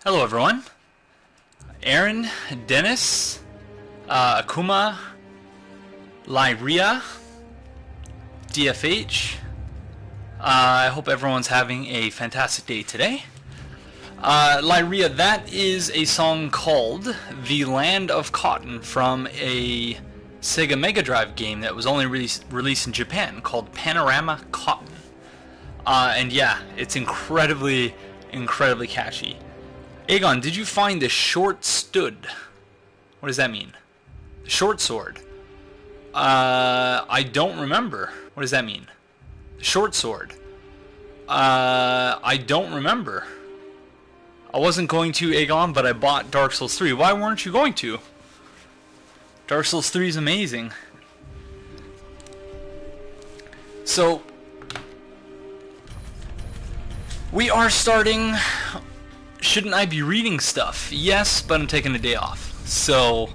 Hello everyone. Aaron, Dennis, Akuma, Lyria, DFH. I hope everyone's having a fantastic day today. Lyria, that is a song called The Land of Cotton from a Sega Mega Drive game that was only released in Japan called Panorama Cotton. And yeah, it's incredibly catchy. Aegon, did you find the short stood? What does that mean? The short sword. I don't remember. What does that mean? The short sword. I don't remember. I wasn't going to, Aegon, but I bought Dark Souls 3. Why weren't you going to? Dark Souls 3 is amazing. So, we are starting... Shouldn't I be reading stuff? Yes, but I'm taking a day off. So,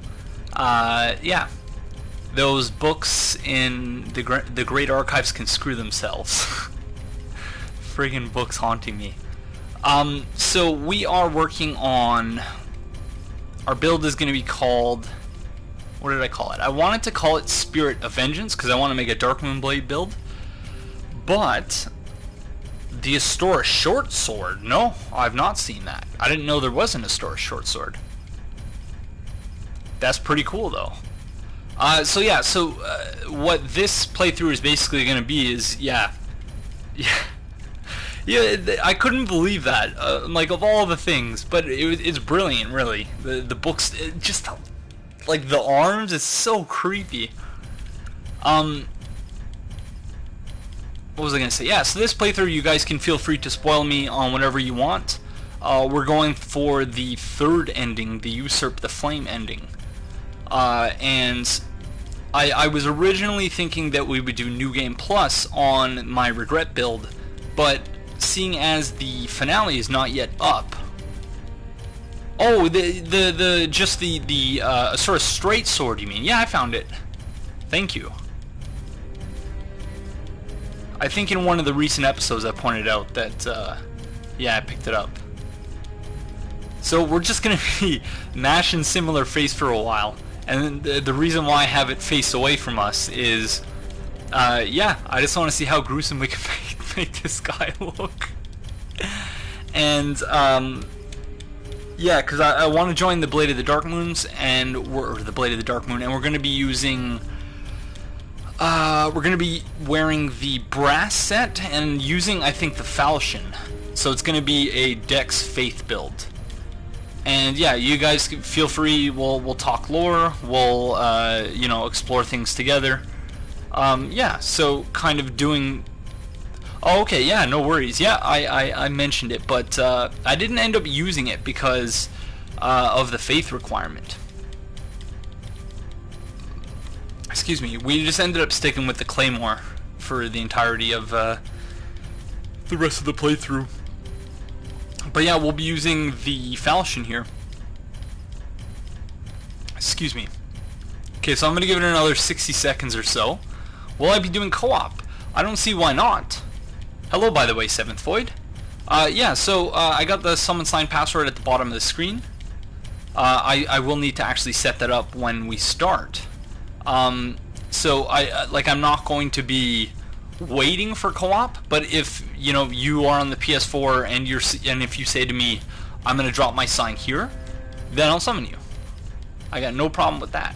yeah. Those books in the great archives can screw themselves. Friggin' books haunting me. So we are working on... Our build is going to be called... What did I call it? I wanted to call it Spirit of Vengeance, because I want to make a Dark Moon Blade build. But... The Astora short sword? No, I've not seen that. I didn't know there was an Astora short sword. That's pretty cool, though. So yeah, what this playthrough is basically going to be is, yeah, I couldn't believe that, like, of all the things, but it's brilliant, really. The books, just, like, the arms, it's so creepy. What was I going to say? Yeah, so this playthrough, you guys can feel free to spoil me on whatever you want. We're going for the third ending, the Usurp the Flame ending. And I was originally thinking that we would do New Game Plus on my Regret build, but seeing as the finale is not yet up... Oh, just the sort of straight sword, you mean? Yeah, I found it. Thank you. I think in one of the recent episodes I pointed out that, yeah, I picked it up. So we're just going to be mashing similar face for a while. And the reason why I have it face away from us is, yeah, I just want to see how gruesome we can make this guy look. And, yeah, because I want to join the Blade of the Dark Moons, or the Blade of the Dark Moon, and we're going to be using... we're going to be wearing the brass set and using, I think, the falchion. So it's going to be a Dex Faith build. And yeah, you guys feel free. We'll talk lore. We'll you know, explore things together. Yeah, so kind of doing... Oh, okay, yeah, no worries. Yeah, I mentioned it, but I didn't end up using it because of the faith requirement. Excuse me, we just ended up sticking with the Claymore for the entirety of the rest of the playthrough. But yeah, we'll be using the falchion here. Excuse me. Okay, so I'm going to give it another 60 seconds or so. Will I be doing co-op? I don't see why not. Hello, by the way, 7th Void. Yeah, so I got the summon sign password at the bottom of the screen. I will need to actually set that up when we start. So I'm not going to be waiting for co-op, but if, you know, you are on the PS4 and if you say to me, I'm going to drop my sign here, then I'll summon you. I got no problem with that.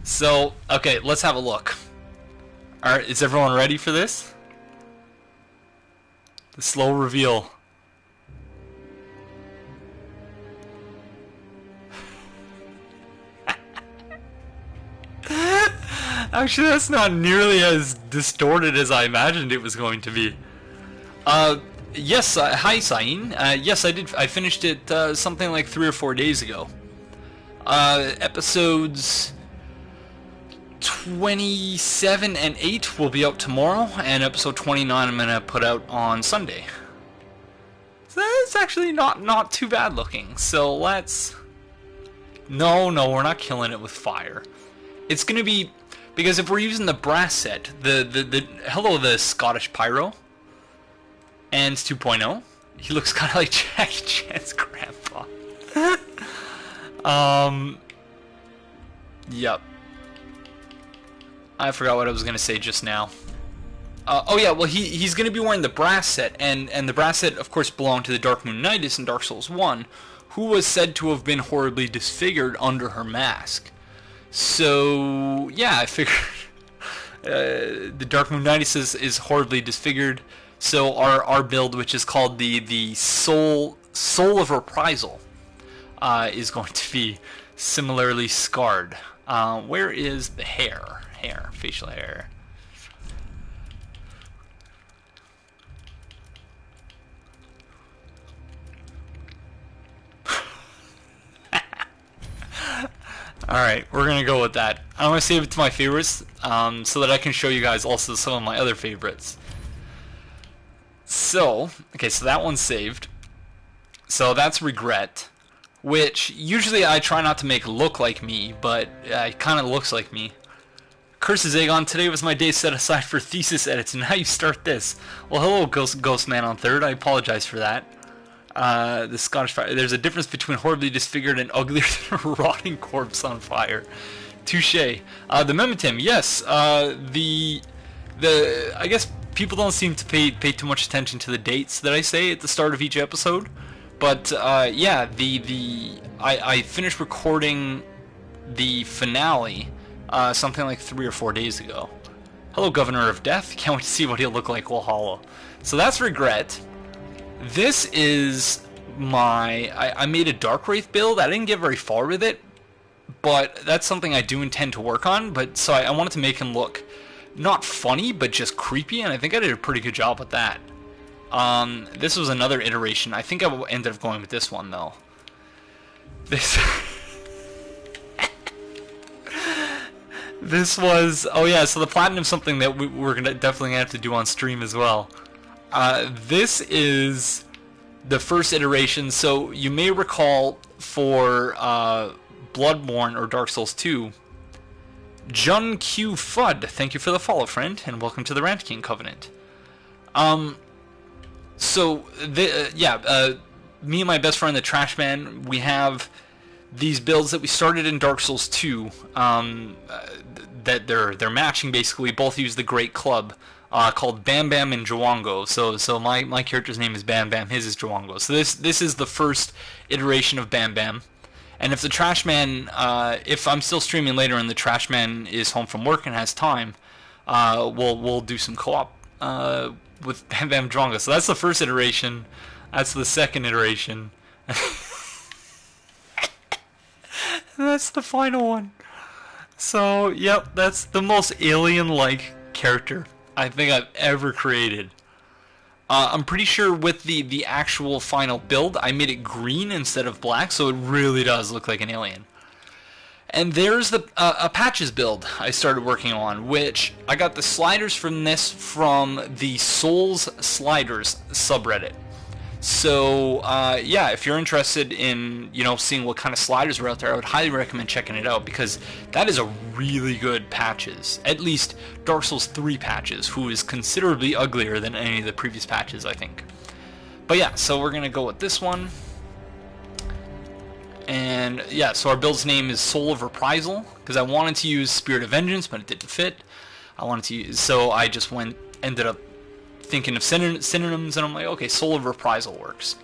So, okay, let's have a look. Alright, is everyone ready for this? The slow reveal. Actually, that's not nearly as distorted as I imagined it was going to be. Yes, hi, Sain. Yes, I did. I finished it something like 3 or 4 days ago. Episodes 27 and 8 will be out tomorrow, and episode 29 I'm going to put out on Sunday. So that's actually not too bad looking. So let's... No, we're not killing it with fire. It's going to be... Because if we're using the brass set, hello, the Scottish Pyro, and 2.0, He looks kind of like Jackie Chan's grandpa. Yep. I forgot what I was gonna say just now. Oh yeah, well he's gonna be wearing the brass set, and the brass set of course belonged to the Dark Moon Knightess in Dark Souls 1, who was said to have been horribly disfigured under her mask. So yeah, I figured the Dark Moon Knightess is horribly disfigured. So our build, which is called the Soul of Reprisal, is going to be similarly scarred. Where is the hair? Facial hair. Alright, we're gonna go with that. I'm gonna save it to my favorites, so that I can show you guys also some of my other favorites. So, okay, so that one's saved. So that's Regret, which usually I try not to make look like me, but it kind of looks like me. Curses Aegon, today was my day set aside for thesis edits, and now you start this. Well, hello, Ghost Man on Third. I apologize for that. The Scottish Fire. There's a difference between horribly disfigured and uglier than a rotting corpse on fire. Touche. The Memetim, yes. I guess people don't seem to pay too much attention to the dates that I say at the start of each episode, but yeah, I finished recording the finale something like 3 or 4 days ago. Hello, Governor of Death. Can't wait to see what he'll look like while hollow. So that's Regret. This is I made a Dark Wraith build. I didn't get very far with it, but that's something I do intend to work on. But so I wanted to make him look not funny, but just creepy, and I think I did a pretty good job with that. This was another iteration. I think I ended up going with this one, though. This... This was... Oh yeah, so the Platinum's something that we're definitely going to have to do on stream as well. This is the first iteration, so you may recall for Bloodborne or Dark Souls 2, Jun Q Fudd, thank you for the follow, friend, and welcome to the Rant King Covenant. So, me and my best friend, the Trash Man, we have these builds that we started in Dark Souls 2, that they're matching basically. Both use the Great Club, called Bam Bam and Jawango. So my character's name is Bam Bam, his is Jawango. So this is the first iteration of Bam Bam. And if the Trash Man, if I'm still streaming later and the Trash Man is home from work and has time, we'll do some co-op with Bam Bam Jawango. So that's the first iteration. That's the second iteration. That's the final one. So, yep, that's the most alien-like character I think I've ever created. I'm pretty sure with the actual final build, I made it green instead of black, so it really does look like an alien. And there's the a patches build I started working on, which I got the sliders from this from the Souls Sliders subreddit. So, yeah, if you're interested in, seeing what kind of sliders are out there, I would highly recommend checking it out, because that is a really good patches. At least Dark Souls 3 patches, who is considerably uglier than any of the previous patches, I think. But yeah, so we're going to go with this one. And, yeah, so our build's name is Soul of Reprisal, because I wanted to use Spirit of Vengeance, but it didn't fit. So I just ended up thinking of synonyms, and I'm like, okay, Soul of Reprisal works.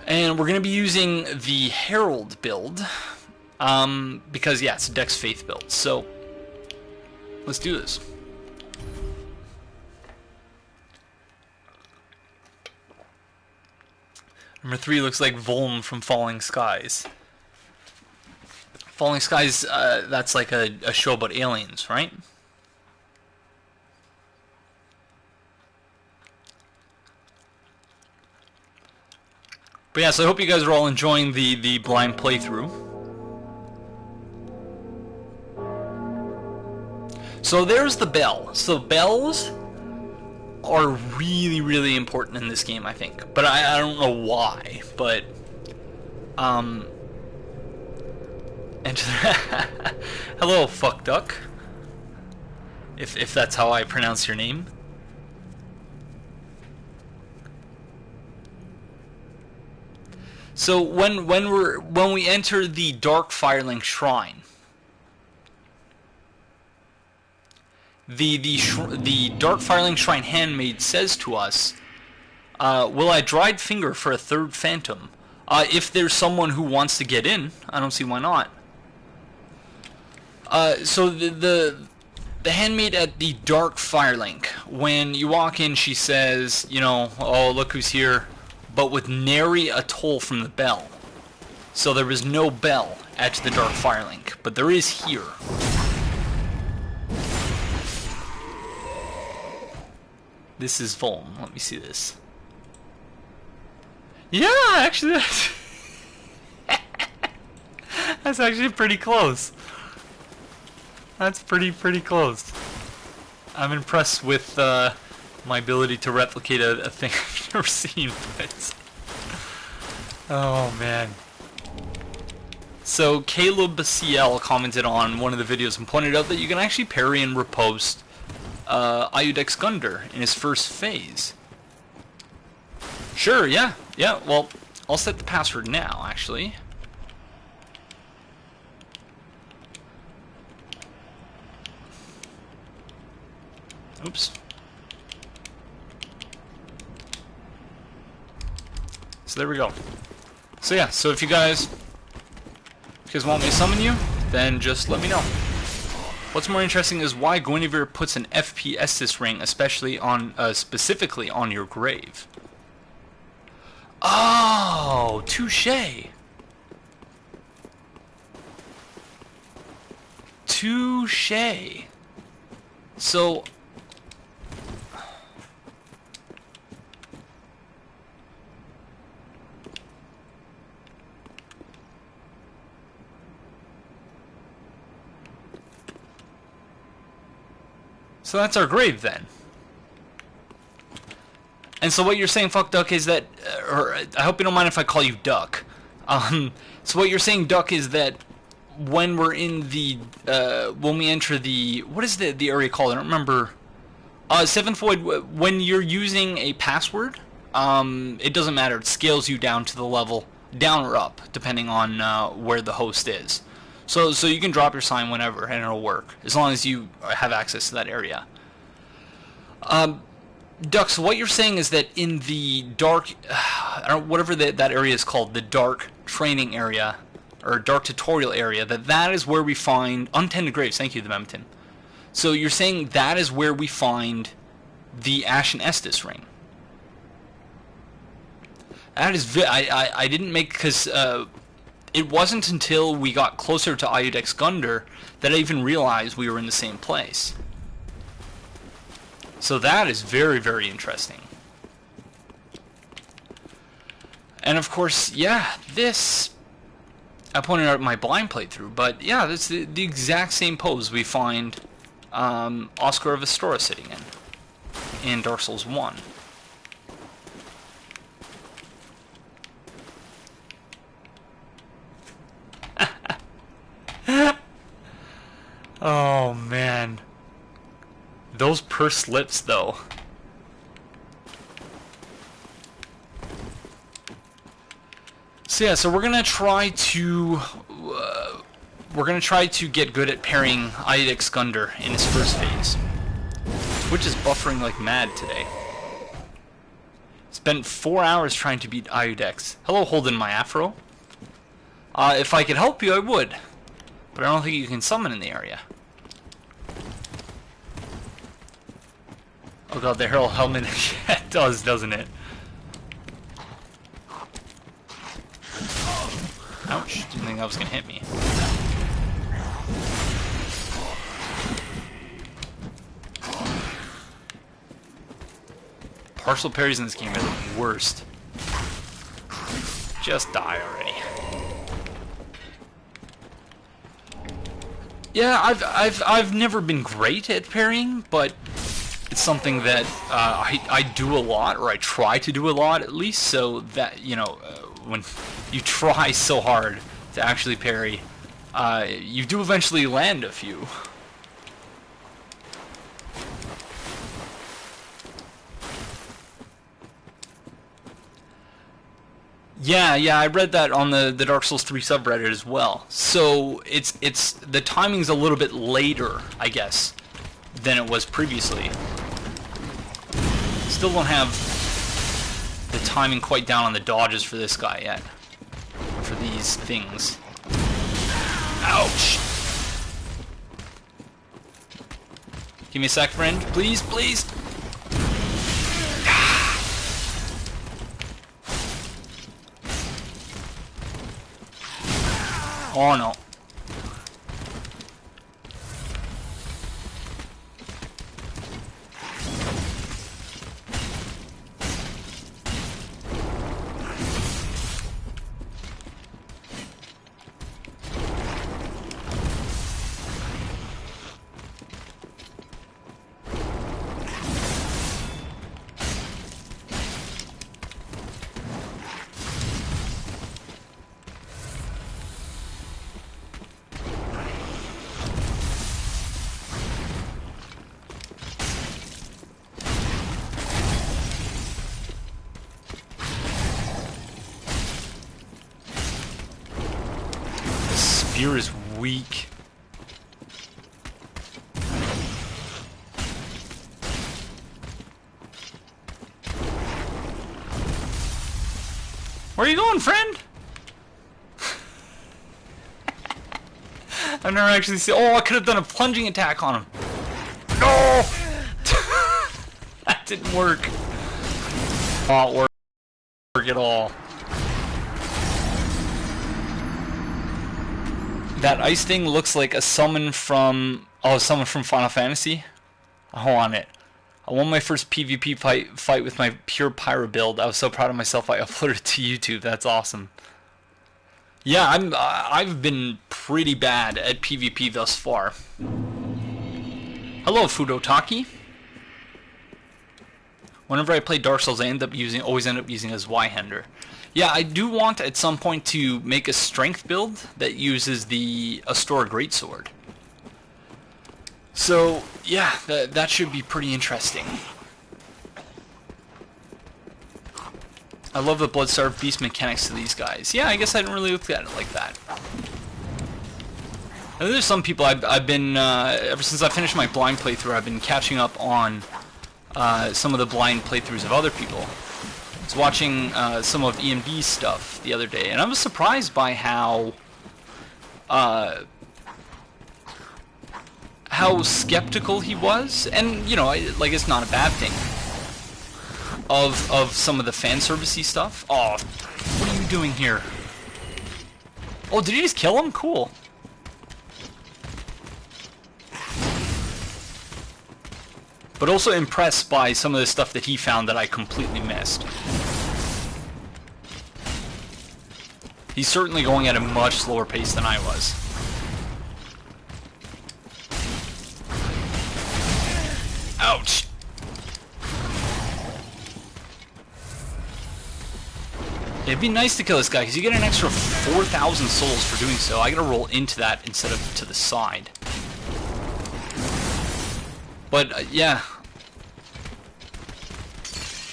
And we're going to be using the Herald build, because, yeah, it's a Dex Faith build. So, let's do this. Number 3 looks like Volm from Falling Skies. Falling Skies, that's like a show about aliens, right? But yeah, so I hope you guys are all enjoying the blind playthrough. So there's the bell. So bells are really, really important in this game, I think. But I don't know why. But and hello, fuck duck. If that's how I pronounce your name. So when we enter the Dark Firelink Shrine, the Dark Firelink Shrine handmaid says to us, "Will I dried finger for a third phantom? If there's someone who wants to get in, I don't see why not." So the handmaid at the Dark Firelink, when you walk in, she says, you know, "Oh, look who's here," but with nary a toll from the bell. So there is no bell at the Dark Firelink, but there is here. This is Volm. Let me see this. Yeah, actually, that's actually pretty close. That's pretty close. I'm impressed with my ability to replicate a thing I've never seen. But oh man. So Caleb CL commented on one of the videos and pointed out that you can actually parry and riposte Iudex Gundyr in his first phase. Sure, yeah. Well, I'll set the password now, actually. Oops. So there we go. So yeah, so if you guys want me to summon you, then just let me know. What's more interesting is why Gundyr puts an FP Estus ring, especially on specifically on your grave. Oh, touche. Touche. So that's our grave then. And so what you're saying, Fuck Duck, is that, or I hope you don't mind if I call you Duck. So what you're saying, Duck, is that when we're in the, when we enter the, what is the area called? I don't remember. Seventh Void, when you're using a password, it doesn't matter. It scales you down to the level, down or up, depending on where the host is. So you can drop your sign whenever, and it'll work, as long as you have access to that area. Duck, so what you're saying is that in the dark, I don't, whatever that area is called, the dark training area, or dark tutorial area, that is where we find untended graves. Thank you, the Memton. So you're saying that is where we find the Ashen Estus ring. That is, I didn't make, because it wasn't until we got closer to Iudex Gundyr that I even realized we were in the same place. So that is very interesting. And of course, yeah, this, I pointed out my blind playthrough, but yeah, that's the exact same pose we find Oscar of Astora sitting in Dark Souls 1. Oh man, those pursed lips though. So yeah, so we're gonna try to get good at parrying Iudex Gundyr in his first phase. Twitch is buffering like mad today. Spent 4 hours trying to beat Iudex. Hello, Holden my afro. If I could help you, I would, but I don't think you can summon in the area. Oh god, the Herald Helmet. Yeah, it does, doesn't it? Ouch, didn't think that was gonna hit me. Partial parries in this game are the worst. Just die already. Yeah, I've never been great at parrying, but it's something that I do a lot, or I try to do a lot at least, so that, you know, when you try so hard to actually parry, you do eventually land a few. Yeah, I read that on the Dark Souls 3 subreddit as well. So it's the timing's a little bit later, I guess, than it was previously. Still don't have the timing quite down on the dodges for this guy yet. For these things. Ouch! Give me a sec, friend. Please, please! Oh no. Spear is weak. Where are you going, friend? I've never actually seen. Oh, I could have done a plunging attack on him. No! That didn't work. Not work at all. That ice thing looks like a summon from... Oh, someone from Final Fantasy? Hold on it. I won my first PvP fight with my pure Pyro build. I was so proud of myself I uploaded it to YouTube. That's awesome. Yeah, I've been pretty bad at PvP thus far. Hello, Fudotaki. Whenever I play Dark Souls, I always end up using a Zweihander. Yeah, I do want at some point to make a strength build that uses the Astora Greatsword. So, yeah, that should be pretty interesting. I love the Bloodstarved Beast mechanics to these guys. Yeah, I guess I didn't really look at it like that. And there's some people I've been, ever since I finished my blind playthrough, I've been catching up on some of the blind playthroughs of other people. I was watching some of EMB's stuff the other day, and I was surprised by how skeptical he was, and you know, like, it's not a bad thing, of some of the fan servicey stuff. Oh, what are you doing here? Oh, did you just kill him? Cool. But also impressed by some of the stuff that he found that I completely missed. He's certainly going at a much slower pace than I was. Ouch. It'd be nice to kill this guy, because you get an extra 4,000 souls for doing so. I gotta roll into that instead of to the side. But, yeah.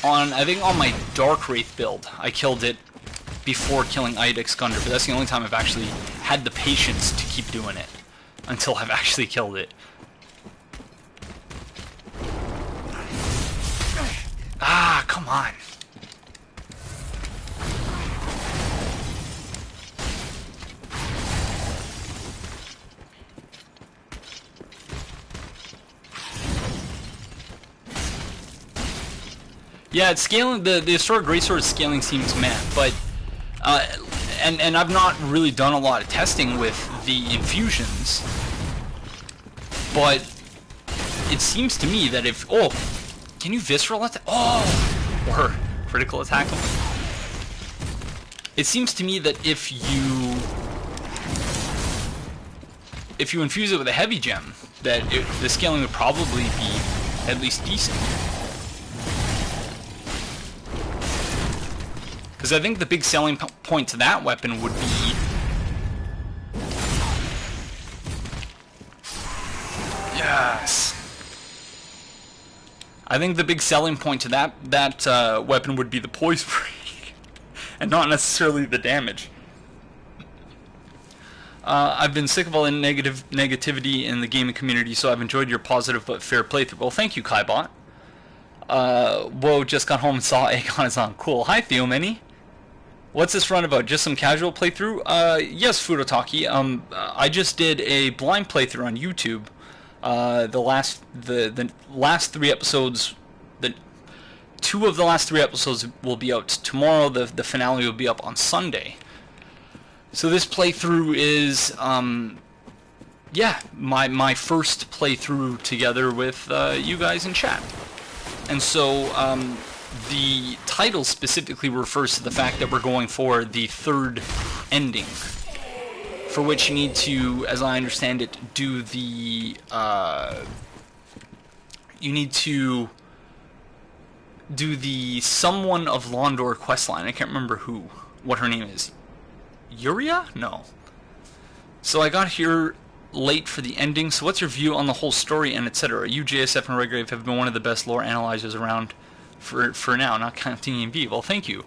I think on my Dark Wraith build, I killed it before killing Eidix Gundyr, but that's the only time I've actually had the patience to keep doing it. Until I've actually killed it. Ah, come on. Yeah, it's scaling. The Astora Greatsword scaling seems meh, but and I've not really done a lot of testing with the infusions, but it seems to me that if can you visceral attack? Oh, or critical attack him? It seems to me that if you infuse it with a heavy gem, that the scaling would probably be at least decent. Because I think the big selling point to that weapon would be... Yes! I think the big selling point to that weapon would be the poise break. and not necessarily the damage. I've been sick of all the negativity in the gaming community, so I've enjoyed your positive but fair playthrough. Well, thank you, Kaibot. Whoa, just got home and saw Aegon is on. Cool. Hi, Theomany. What's this run about? Just some casual playthrough? Yes, Furotaki. I just did a blind playthrough on YouTube. The last 3 episodes, two of the last 3 episodes will be out tomorrow. The finale will be up on Sunday. So this playthrough is, yeah, my first playthrough together with you guys in chat. And so the title specifically refers to the fact that we're going for the 3rd ending, for which you need to, as I understand it, do the Someone of Londor questline. I can't remember what her name is. Yuria? No. So I got here late for the ending. So what's your view on the whole story and etc.? You, JSF, and Redgrave have been one of the best lore analyzers around for now, not counting EMB. Well, thank you.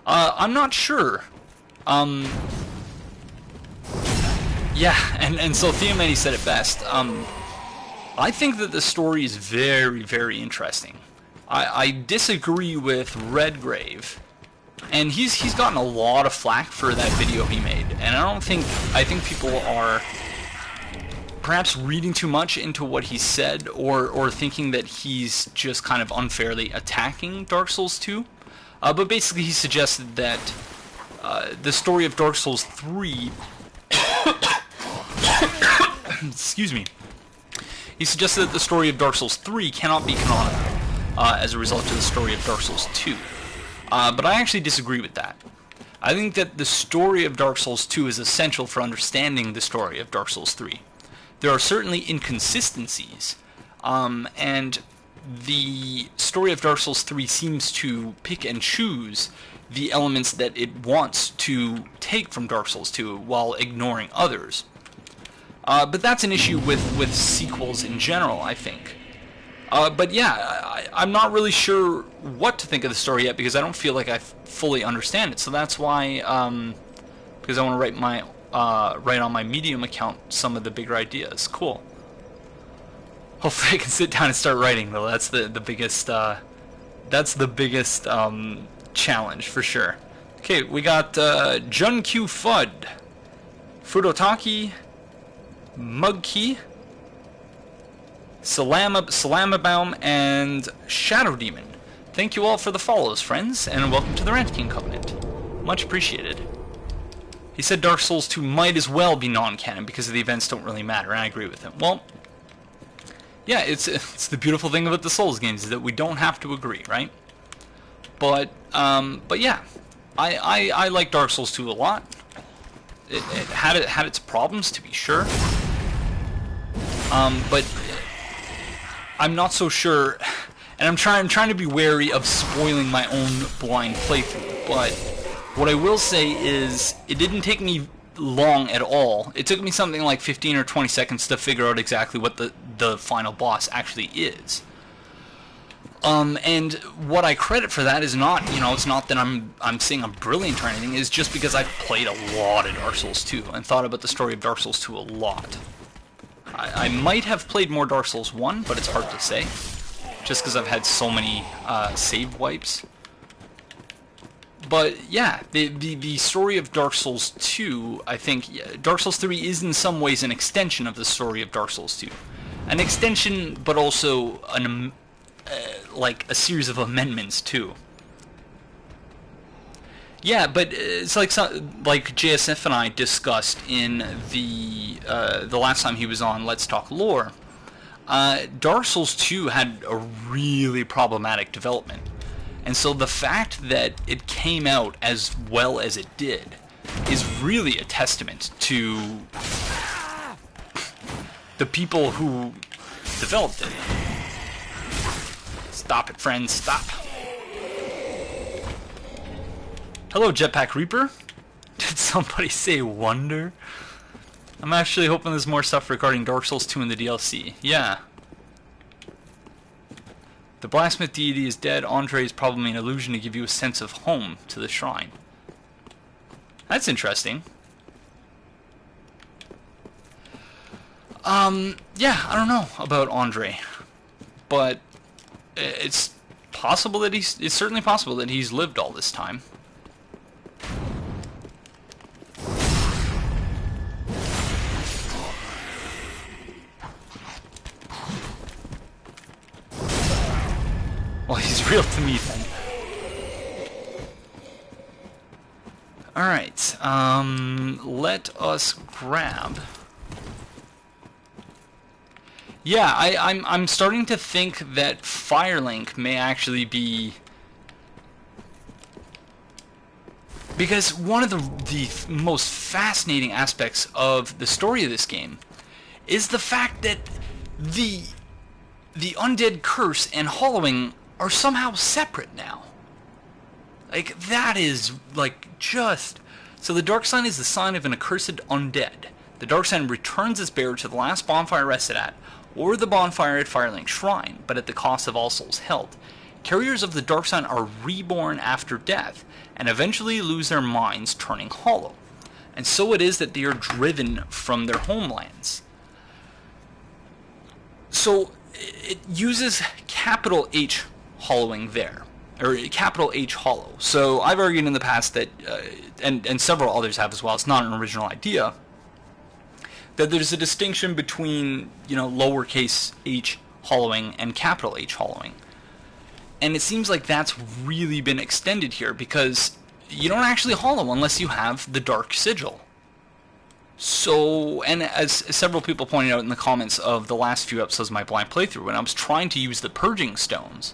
I'm not sure. Yeah, and so Theomany said it best. I think that the story is very, very interesting. I disagree with Redgrave, and he's gotten a lot of flack for that video he made, and I think people are perhaps reading too much into what he said, or thinking that he's just kind of unfairly attacking Dark Souls 2. But basically he suggested that the story of Dark Souls 3 excuse me. He suggested that the story of Dark Souls 3 cannot be canonical as a result of the story of Dark Souls 2. But I actually disagree with that. I think that the story of Dark Souls 2 is essential for understanding the story of Dark Souls 3. There are certainly inconsistencies, and the story of Dark Souls 3 seems to pick and choose the elements that it wants to take from Dark Souls 2 while ignoring others. But that's an issue with sequels in general, I think. But yeah, I'm not really sure what to think of the story yet, because I don't feel like I fully understand it. So that's why, because I want to write on my Medium account some of the bigger ideas. Cool. Hopefully I can sit down and start writing, though. That's the biggest challenge for sure. Okay, we got Jun Q Fud, Furotaki, Mugkey, Salamabaum, and Shadow Demon. Thank you all for the follows, friends, and welcome to the Rant King Covenant. Much appreciated. He said Dark Souls 2 might as well be non-canon because the events don't really matter, and I agree with him. Well, yeah, it's the beautiful thing about the Souls games is that we don't have to agree, right? But yeah, I like Dark Souls 2 a lot. It had its problems, to be sure. But I'm not so sure, and I'm trying to be wary of spoiling my own blind playthrough. But what I will say is, it didn't take me long at all. It took me something like 15 or 20 seconds to figure out exactly what the final boss actually is. And what I credit for that is not, it's not that I'm saying I'm brilliant or anything. It's just because I've played a lot of Dark Souls 2 and thought about the story of Dark Souls 2 a lot. I might have played more Dark Souls 1, but it's hard to say, just because I've had so many save wipes. But yeah, the story of Dark Souls 2, I think, Dark Souls 3 is in some ways an extension of the story of Dark Souls 2. An extension, but also like a series of amendments too. Yeah, but it's like JSF and I discussed in the last time he was on Let's Talk Lore. Dark Souls 2 had a really problematic development, and so the fact that it came out as well as it did is really a testament to the people who developed it. Stop it, friends, stop. Hello, Jetpack Reaper. Did somebody say wonder? I'm actually hoping there's more stuff regarding Dark Souls 2 in the DLC. Yeah. The blacksmith deity is dead. Andre is probably an illusion to give you a sense of home to the shrine. That's interesting. Yeah, I don't know about Andre, but it's possible that it's certainly possible that he's lived all this time. Well, he's real to me then. Alright, let us grab... Yeah, I'm starting to think that Firelink may actually be... Because one of the most fascinating aspects of the story of this game is the fact that the undead curse and hollowing are somehow separate now. Like, that is, like, just... So the dark sign is the sign of an accursed undead. The dark sign returns its bearer to the last bonfire rested at, or the bonfire at Firelink Shrine, but at the cost of all souls held. Carriers of the dark sign are reborn after death, and eventually lose their minds, turning hollow. And so it is that they are driven from their homelands. So it uses capital H hollowing there, or capital H hollow. So I've argued in the past that, and several others have as well, it's not an original idea, that there's a distinction between, you know, lowercase h hollowing and capital H hollowing. And it seems like that's really been extended here, because you don't actually hollow unless you have the dark sigil. So, and as several people pointed out in the comments of the last few episodes of my blind playthrough, when I was trying to use the purging stones,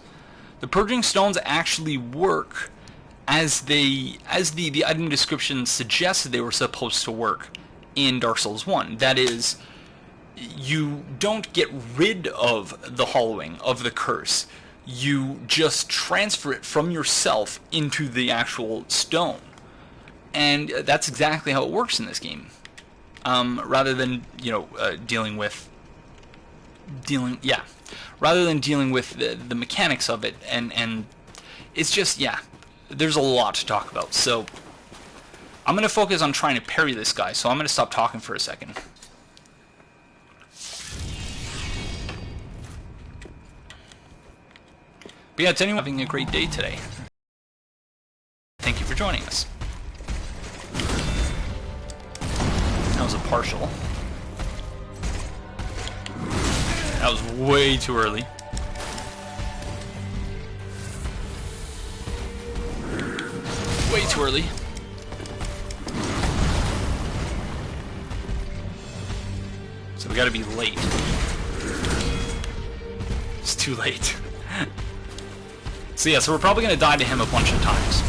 the purging stones actually work as the item description suggested they were supposed to work in Dark Souls 1. That is, you don't get rid of the hollowing of the curse. You just transfer it from yourself into the actual stone. And that's exactly how it works in this game. Rather than, you know, rather than dealing with the mechanics of it, and it's just, yeah, there's a lot to talk about. So I'm going to focus on trying to parry this guy, so I'm going to stop talking for a second. But yeah, to anyone having a great day today, thank you for joining us. That was a partial. That was way too early. Way too early. So we gotta be late. It's too late. So yeah, so we're probably gonna die to him a bunch of times.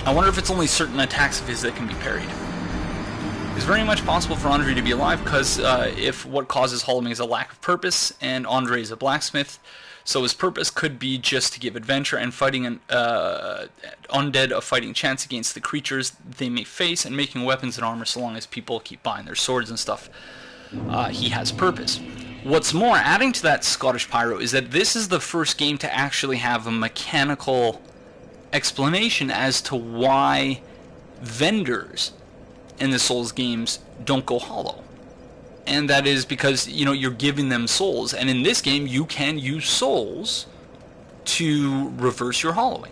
I wonder if it's only certain attacks of his that can be parried. It's very much possible for Anri to be alive, because if what causes hollowing is a lack of purpose, and Andre is a blacksmith, so his purpose could be just to give adventure and fighting an undead a fighting chance against the creatures they may face, and making weapons and armor so long as people keep buying their swords and stuff. He has purpose. What's more, adding to that, Scottish Pyro, is that this is the first game to actually have a mechanical explanation as to why vendors in the Souls games don't go hollow. And that is because, you know, you're giving them souls, and in this game you can use souls to reverse your hollowing.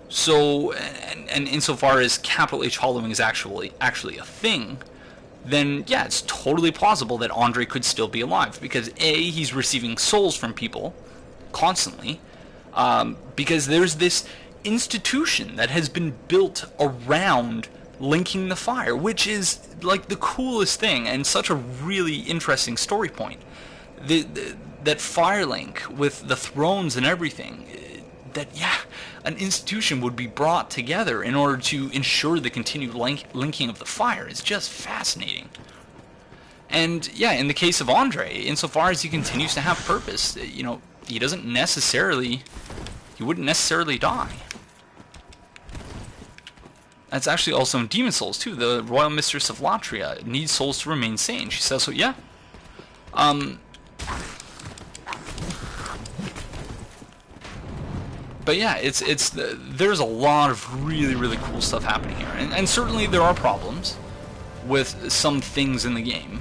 So, and insofar as capital H hollowing is actually a thing, then yeah, it's totally plausible that Andre could still be alive, because A, he's receiving souls from people constantly, because there's this institution that has been built around linking the fire, which is like the coolest thing and such a really interesting story point. That Firelink with the thrones and everything, that yeah, an institution would be brought together in order to ensure the continued linking of the fire is just fascinating. And yeah, in the case of Andre, insofar as he continues to have purpose, you know, he wouldn't necessarily die. That's actually also in Demon Souls too. The Royal Mistress of Latria needs souls to remain sane. She says so, yeah. But yeah, there's a lot of really cool stuff happening here, and certainly there are problems with some things in the game,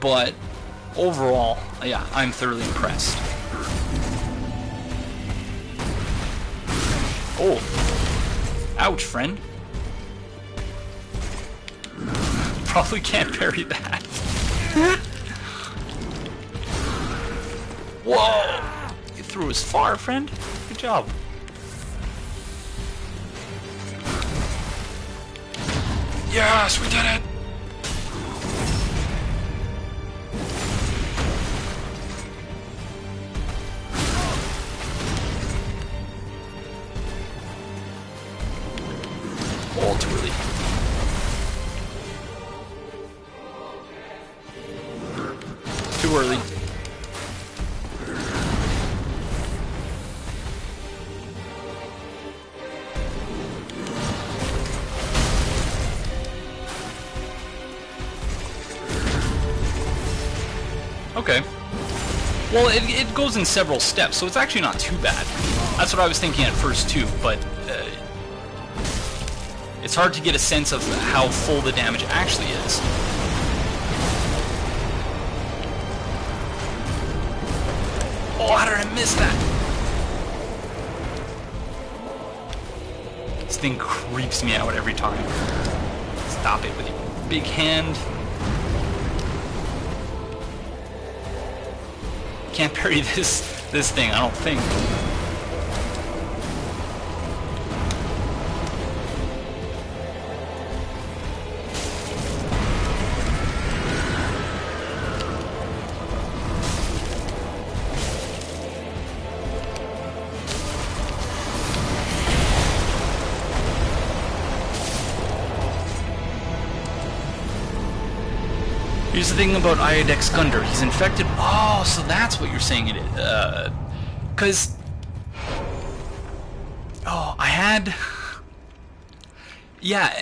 but overall, yeah, I'm thoroughly impressed. Oh, ouch, friend. Probably can't parry that. Whoa! You threw us far, friend. Good job. Yes, we did it! Oh, too early. Too early. Okay. Well, it goes in several steps, so it's actually not too bad. That's what I was thinking at first too, but it's hard to get a sense of how full the damage actually is. Oh, how did I miss that? This thing creeps me out every time. Stop it with your big hand. Can't parry this thing, I don't think. Here's the thing about Iodex Gundyr. He's infected. Oh, so that's what you're saying it is. Because... oh, I had... yeah.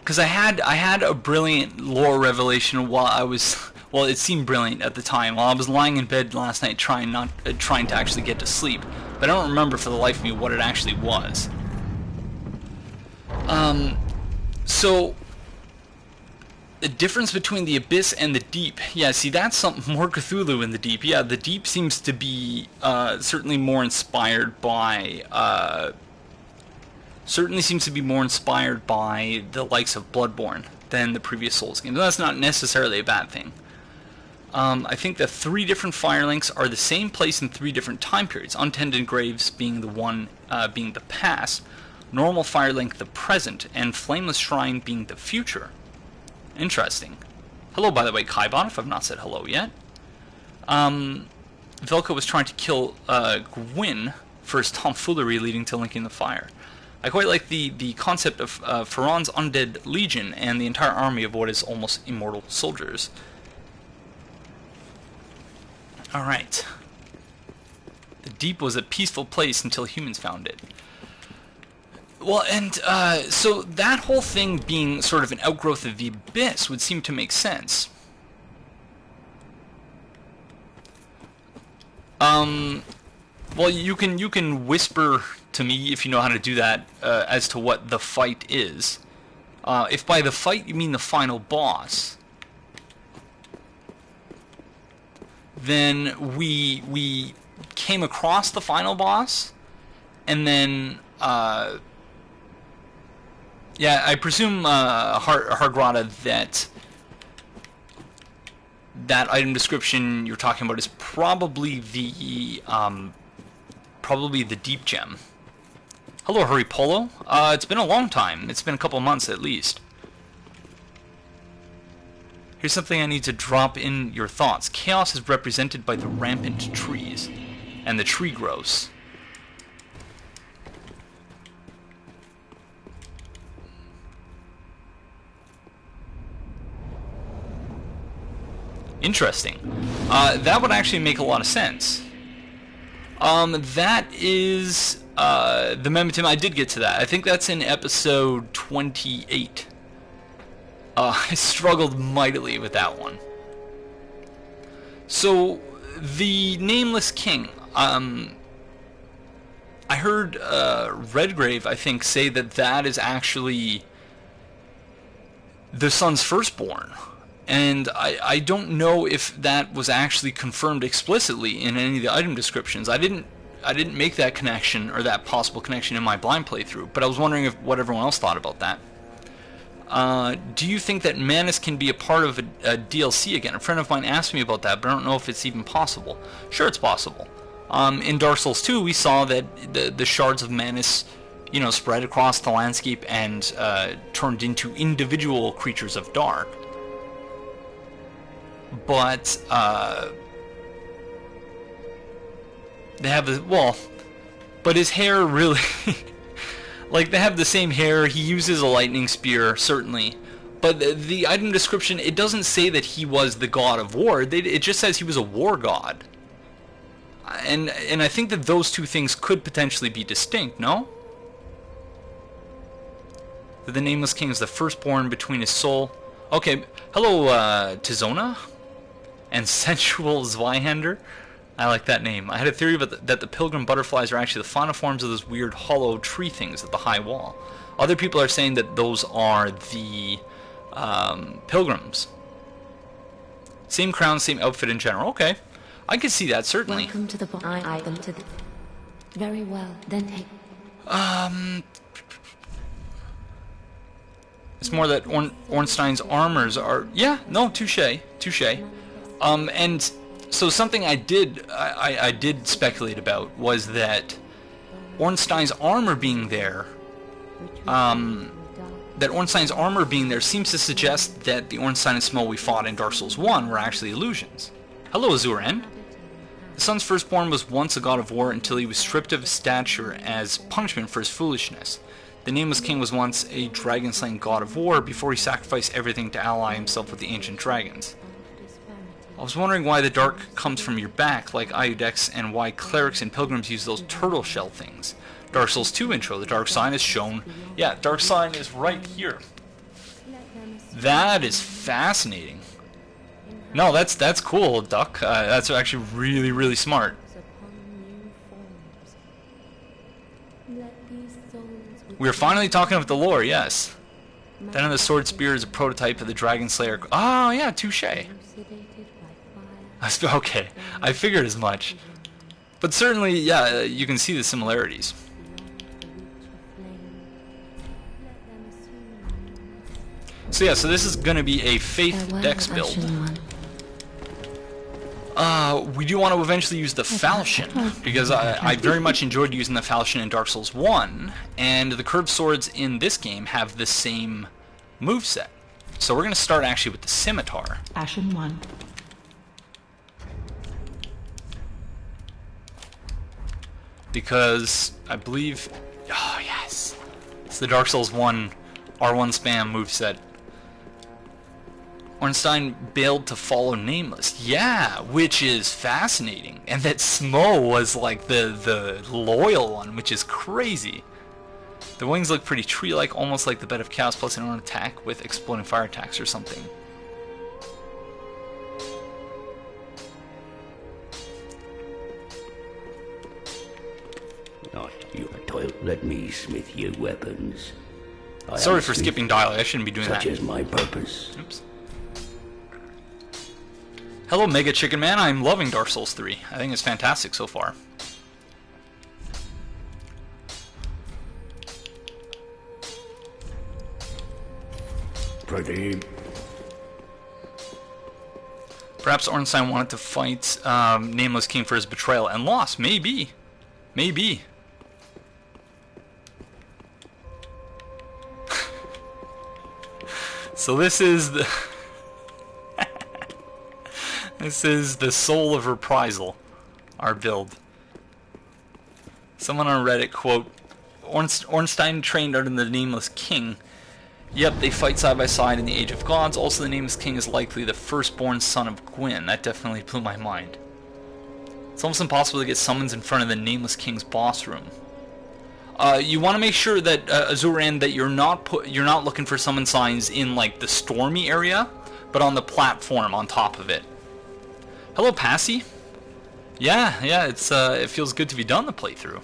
Because I had a brilliant lore revelation while I was... well, it seemed brilliant at the time. While I was lying in bed last night trying to actually get to sleep. But I don't remember for the life of me what it actually was. So... the difference between the Abyss and the Deep. Yeah, see, that's something more Cthulhu in the Deep. Yeah, the Deep seems to be certainly more inspired by... certainly seems to be more inspired by the likes of Bloodborne than the previous Souls games. That's not necessarily a bad thing. I think the 3 different Firelinks are the same place in 3 different time periods. Untended Graves being the one being the past, Normal Firelink the present, and Flameless Shrine being the future. Interesting. Hello, by the way, Kaibon, if I've not said hello yet. Velka was trying to kill Gwyn for his tomfoolery leading to linking the fire. I quite like the concept of Faron's undead legion and the entire army of what is almost immortal soldiers. Alright. The Deep was a peaceful place until humans found it. Well, and so that whole thing being sort of an outgrowth of the Abyss would seem to make sense. Well, you can whisper to me if you know how to do that as to what the fight is. If by the fight you mean the final boss, then we came across the final boss, and then yeah, I presume Hargrada that item description you're talking about is probably the Deep Gem. Hello, Hurry Polo. It's been a long time. It's been a couple months at least. Here's something I need to drop in your thoughts. Chaos is represented by the rampant trees and the tree growths. Interesting. That would actually make a lot of sense. That is the Memento. I did get to that. I think that's in episode 28. I struggled mightily with that one. So, the Nameless King. I heard Redgrave, I think, say that that is actually the sun's firstborn. And I don't know if that was actually confirmed explicitly in any of the item descriptions. I didn't make that connection, or that possible connection, in my blind playthrough, but I was wondering what everyone else thought about that. Do you think that Manus can be a part of a DLC again? A friend of mine asked me about that, but I don't know if it's even possible. Sure, it's possible. In Dark Souls 2, we saw that the shards of Manus, you know, spread across the landscape and turned into individual creatures of dark. But they have the, well, but his hair really, like, they have the same hair. He uses a lightning spear, certainly, but the item description, it doesn't say that he was the god of war. It just says he was a war god. And I think that those two things could potentially be distinct, no? That the Nameless King is the firstborn between his soul. Okay, hello, Tizona? And Sensual Zweihander? I like that name. I had a theory that the pilgrim butterflies are actually the final forms of those weird hollow tree things at the high wall. Other people are saying that those are the pilgrims. Same crown, same outfit in general. Okay. I can see that, certainly. Welcome to the very well, then take. It's more that Ornstein's armors are, yeah, no, touche. And so something I did speculate about was that Ornstein's armor being there, seems to suggest that the Ornstein and Smough we fought in Dark Souls 1 were actually illusions. Hello, Azuren. The sun's firstborn was once a god of war until he was stripped of his stature as punishment for his foolishness. The Nameless King was once a dragon-slaying god of war before he sacrificed everything to ally himself with the ancient dragons. I was wondering why the dark comes from your back, like Iudex, and why clerics and pilgrims use those turtle shell things. Dark Souls 2 intro, the dark sign is shown. Yeah, dark sign is right here. That is fascinating. No, that's cool, Duck. That's actually really, really smart. We are finally talking about the lore, yes. Then the sword spear is a prototype of the Dragon Slayer. Oh, yeah, touche. Okay, I figured as much. But certainly, yeah, you can see the similarities. So yeah, so this is going to be a Faith Dex build. We do want to eventually use the Falchion, because I very much enjoyed using the Falchion in Dark Souls 1, and the curved swords in this game have the same moveset. So we're going to start actually with the Scimitar. Ashen 1. Because I believe, oh yes, it's the Dark Souls 1 R1 spam moveset. Ornstein bailed to follow Nameless. Yeah, which is fascinating. And that Smough was like the loyal one, which is crazy. The wings look pretty tree-like, almost like the Bed of Chaos plus an attack with exploding fire attacks or something. Not your toil. Let me smith you weapons. Sorry for skipping dialogue. I shouldn't be doing that. Such is my purpose. Oops. Hello, Mega Chicken Man. I'm loving Dark Souls 3. I think it's fantastic so far. Pretty. Perhaps Ornstein wanted to fight Nameless King for his betrayal and lost. Maybe. Maybe. So this is the this is the soul of reprisal, our build. Someone on Reddit, quote, Ornstein trained under the Nameless King. Yep, they fight side by side in the Age of Gods. Also, the Nameless King is likely the firstborn son of Gwyn. That definitely blew my mind. It's almost impossible to get summons in front of the Nameless King's boss room. You want to make sure that Azuran, that you're not looking for summon signs in like the stormy area, but on the platform on top of it. Hello, Passy. Yeah, it feels good to be done the playthrough.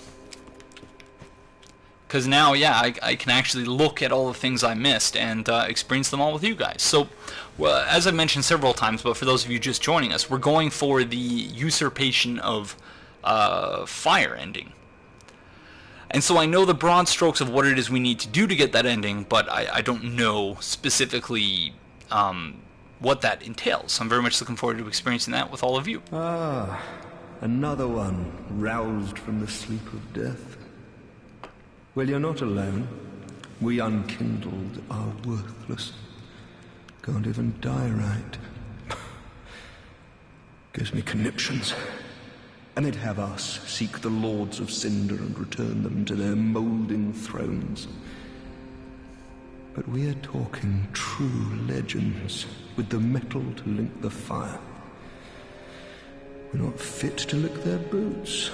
Because now, yeah, I can actually look at all the things I missed and experience them all with you guys. So, well, as I mentioned several times, but for those of you just joining us, we're going for the Usurpation of Fire ending. And so I know the broad strokes of what it is we need to do to get that ending, but I don't know specifically what that entails. So I'm very much looking forward to experiencing that with all of you. Ah, another one roused from the sleep of death. Well, you're not alone. We unkindled are worthless. Can't even die right. Gives me conniptions. And they'd have us seek the Lords of Cinder and return them to their moulding thrones. But we are talking true legends, with the metal to link the fire. We're not fit to lick their boots.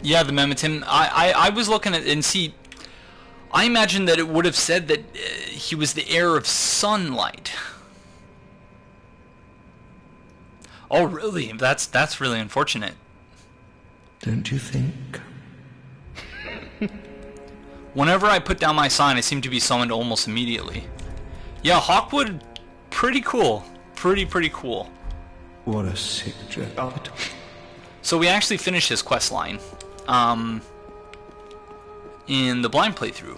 Yeah, the Memetim. I was looking at and see. I imagined that it would have said that he was the heir of sunlight. Oh, really? That's really unfortunate. Don't you think? Whenever I put down my sign, I seem to be summoned almost immediately. Yeah, Hawkwood, pretty cool. Pretty cool. What a sick job. So we actually finished his quest line in the blind playthrough.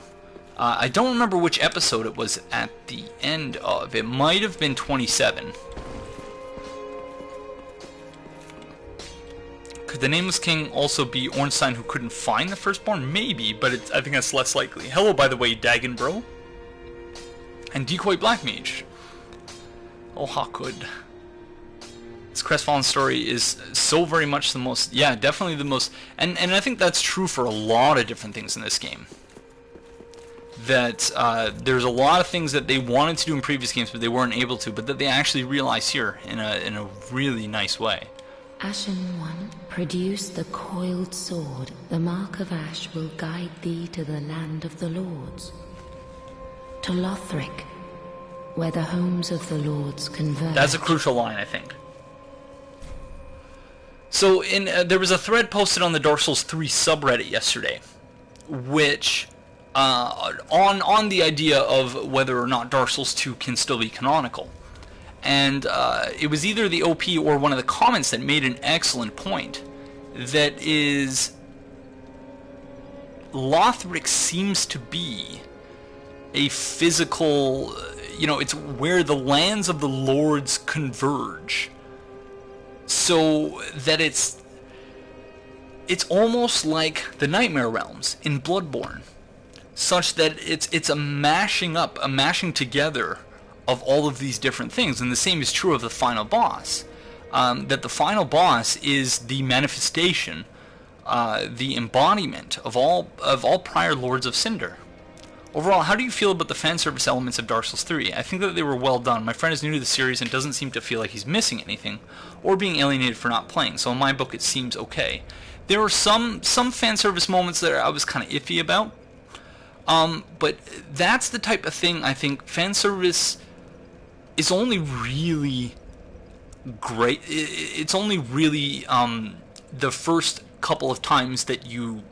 I don't remember which episode it was at the end of. It might have been 27. Could the Nameless King also be Ornstein who couldn't find the Firstborn? Maybe, but I think that's less likely. Hello, by the way, Dagon Bro. And Decoy Black Mage. Oh, Hawkwood. This Crestfallen story is so very much the most... Yeah, definitely the most... And I think that's true for a lot of different things in this game. That there's a lot of things that they wanted to do in previous games, but they weren't able to, but that they actually realize here in a really nice way. Ashen One, produce the coiled sword. The mark of ash will guide thee to the land of the lords. To Lothric, where the homes of the lords converge. That's a crucial line, I think. So there was a thread posted on the Dark Souls 3 subreddit yesterday, which on the idea of whether or not Dark Souls 2 can still be canonical. And it was either the OP or one of the comments that made an excellent point. That is, Lothric seems to be a physical, it's where the lands of the lords converge. So that it's almost like the Nightmare Realms in Bloodborne, such that it's a mashing together of all of these different things. And the same is true of the final boss. That the final boss is the manifestation, the embodiment of all prior Lords of Cinder. Overall, how do you feel about the fan service elements of Dark Souls 3? I think that they were well done. My friend is new to the series and doesn't seem to feel like he's missing anything, or being alienated for not playing, so in my book it seems okay. There were some fan service moments that I was kind of iffy about, but that's the type of thing I think fan service is only really great. It's only really the first couple of times that you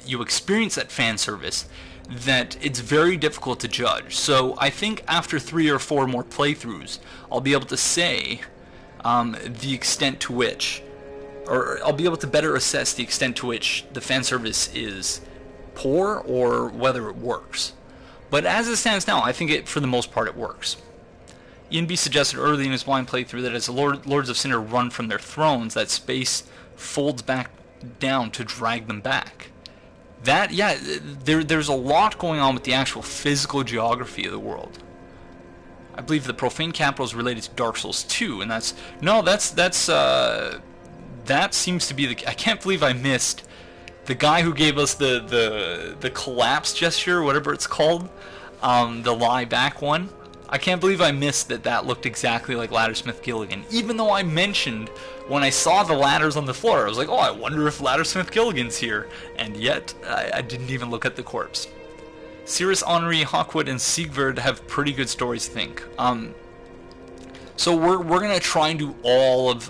experience that fan service that it's very difficult to judge. So I think after 3 or 4 more playthroughs, I'll be able to say the extent to which, or I'll be able to better assess the extent to which the fan service is poor or whether it works. But as it stands now, I think for the most part it works. Ian B suggested early in his blind playthrough that as the Lords of Cinder run from their thrones, that space folds back down to drag them back. That, yeah, there's a lot going on with the actual physical geography of the world. I believe the profane capital is related to Dark Souls 2, and that seems to be the... I can't believe I missed the guy who gave us the collapse gesture, whatever it's called, the lie back one. I can't believe I missed that looked exactly like Laddersmith Gilligan, even though I mentioned when I saw the ladders on the floor, I was like, oh, I wonder if Laddersmith Gilligan's here, and yet I didn't even look at the corpse. Cirrus, Anri, Hawkwood, and Siegward have pretty good stories, I think. So we're gonna try and do all of,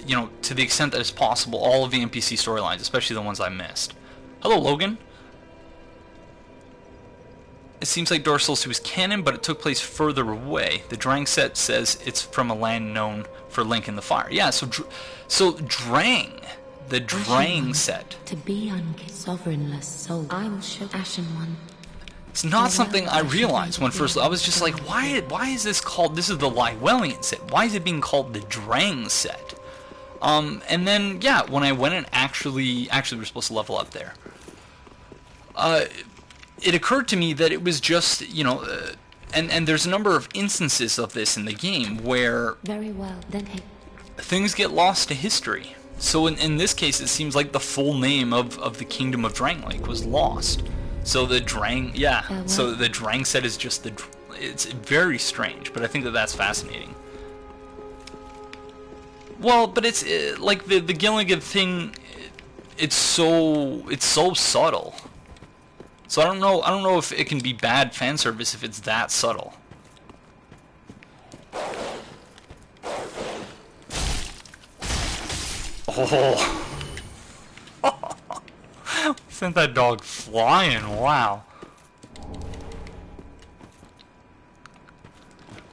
you know, to the extent that it's possible, all of the NPC storylines, especially the ones I missed. Hello, Logan. It seems like Dark Souls 2 is canon, but it took place further away. The Drang set says it's from a land known for Link in the Fire. Yeah, so Drang, the Drang set. To be sovereignless soul, I will show Ashen One. It's not something I realized when first. I was just like, why is this called? This is the Lywellian set. Why is it being called the Drang set? And then yeah, when I went and actually we're supposed to level up there. It occurred to me that it was just, you know, and there's a number of instances of this in the game where very well then things get lost to history. So in this case, it seems like the full name of the Kingdom of Drangleic was lost. So the Drang, yeah. So the Drang set is just it's very strange, but I think that that's fascinating. Well, but it's like the Gilligan thing. It's so subtle. So I don't know if it can be bad fan service if it's that subtle. Oh. Sent that dog flying, wow.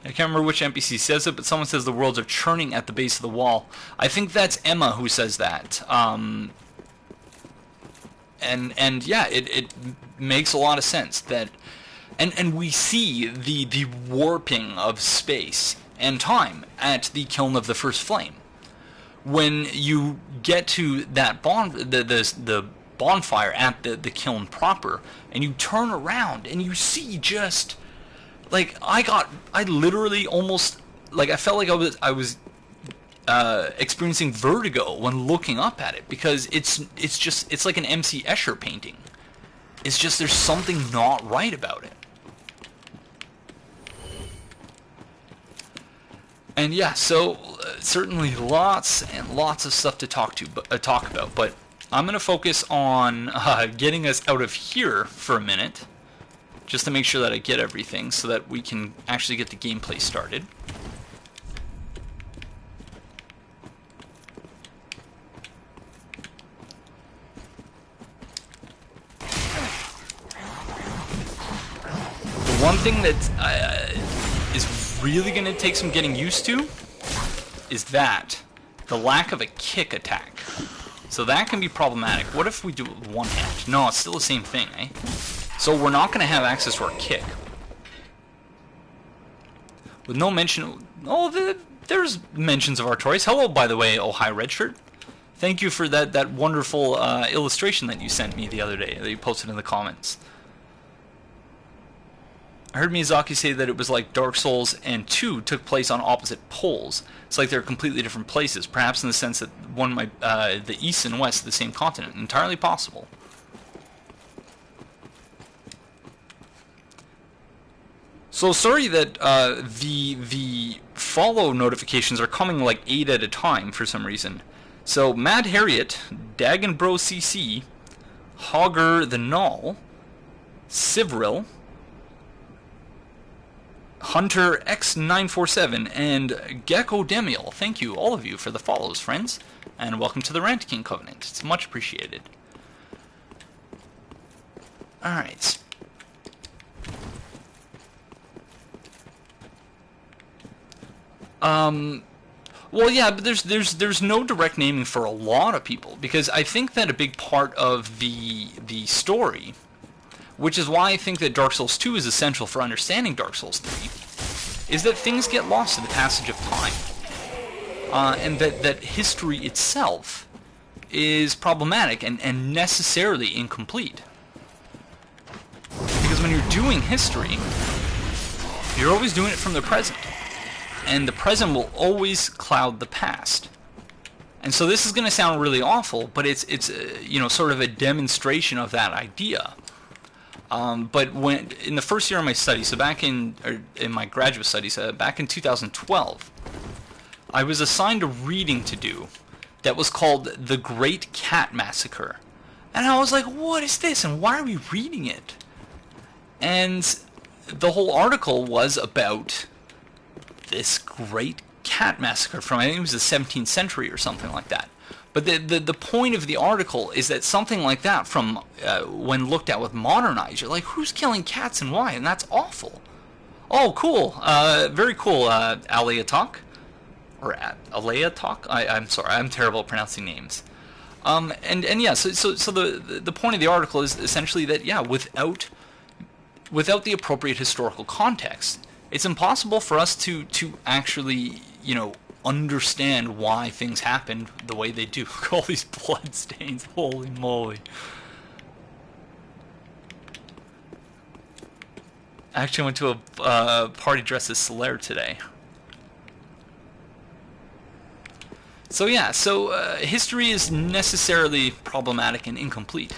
I can't remember which NPC says it, but someone says the worlds are churning at the base of the wall. I think that's Emma who says that. And yeah, it makes a lot of sense that, and we see the warping of space and time at the Kiln of the First Flame. When you get to that the bonfire at the kiln proper, and you turn around and you see just like I literally almost like I felt like I was experiencing vertigo when looking up at it, because it's like an MC Escher painting. It's just there's something not right about it. And yeah, so certainly lots and lots of stuff to talk about, but I'm gonna focus on getting us out of here for a minute, just to make sure that I get everything, so that we can actually get the gameplay started. The one thing that is really going to take some getting used to is that the lack of a kick attack. So that can be problematic. What if we do it with one hand? No, it's still the same thing, eh? So we're not going to have access to our kick. With no mention... Oh, there's mentions of Artorias. Hello, by the way, oh hi, Redshirt. Thank you for that wonderful illustration that you sent me the other day, that you posted in the comments. I heard Miyazaki say that it was like Dark Souls and 2 took place on opposite poles. It's like they're completely different places, perhaps in the sense that one might, the east and west of the same continent. Entirely possible. So sorry that the follow notifications are coming like 8 at a time for some reason. So Mad Harriet, Dagenbro CC, Hogger the Null, Sivril, Hunter X947, and Gecko Demiel. Thank you, all of you, for the follows, friends. And welcome to the Rant King Covenant. It's much appreciated. Alright. Well, yeah, but there's no direct naming for a lot of people, because I think that a big part of the story, which is why I think that Dark Souls 2 is essential for understanding Dark Souls 3, is that things get lost in the passage of time. And that history itself is problematic and necessarily incomplete. Because when you're doing history, you're always doing it from the present. And the present will always cloud the past. And so this is going to sound really awful, but it's you know, sort of a demonstration of that idea. But when in the first year of my studies, so back in my graduate studies, back in 2012, I was assigned a reading to do that was called The Great Cat Massacre. And I was like, what is this? And why are we reading it? And the whole article was about this great cat massacre from, I think it was the 17th century or something like that. But the point of the article is that something like that, from when looked at with modern eyes, you're like, who's killing cats and why? And that's awful. Oh, cool. Very cool, Alea Talk. Or Alea Talk? I'm sorry, I'm terrible at pronouncing names. And yeah, so the point of the article is essentially that, yeah, without the appropriate historical context, it's impossible for us to actually, you know, understand why things happened the way they do. Look at all these blood stains, holy moly. I actually went to a party dressed as Solaire today. So yeah, history is necessarily problematic and incomplete.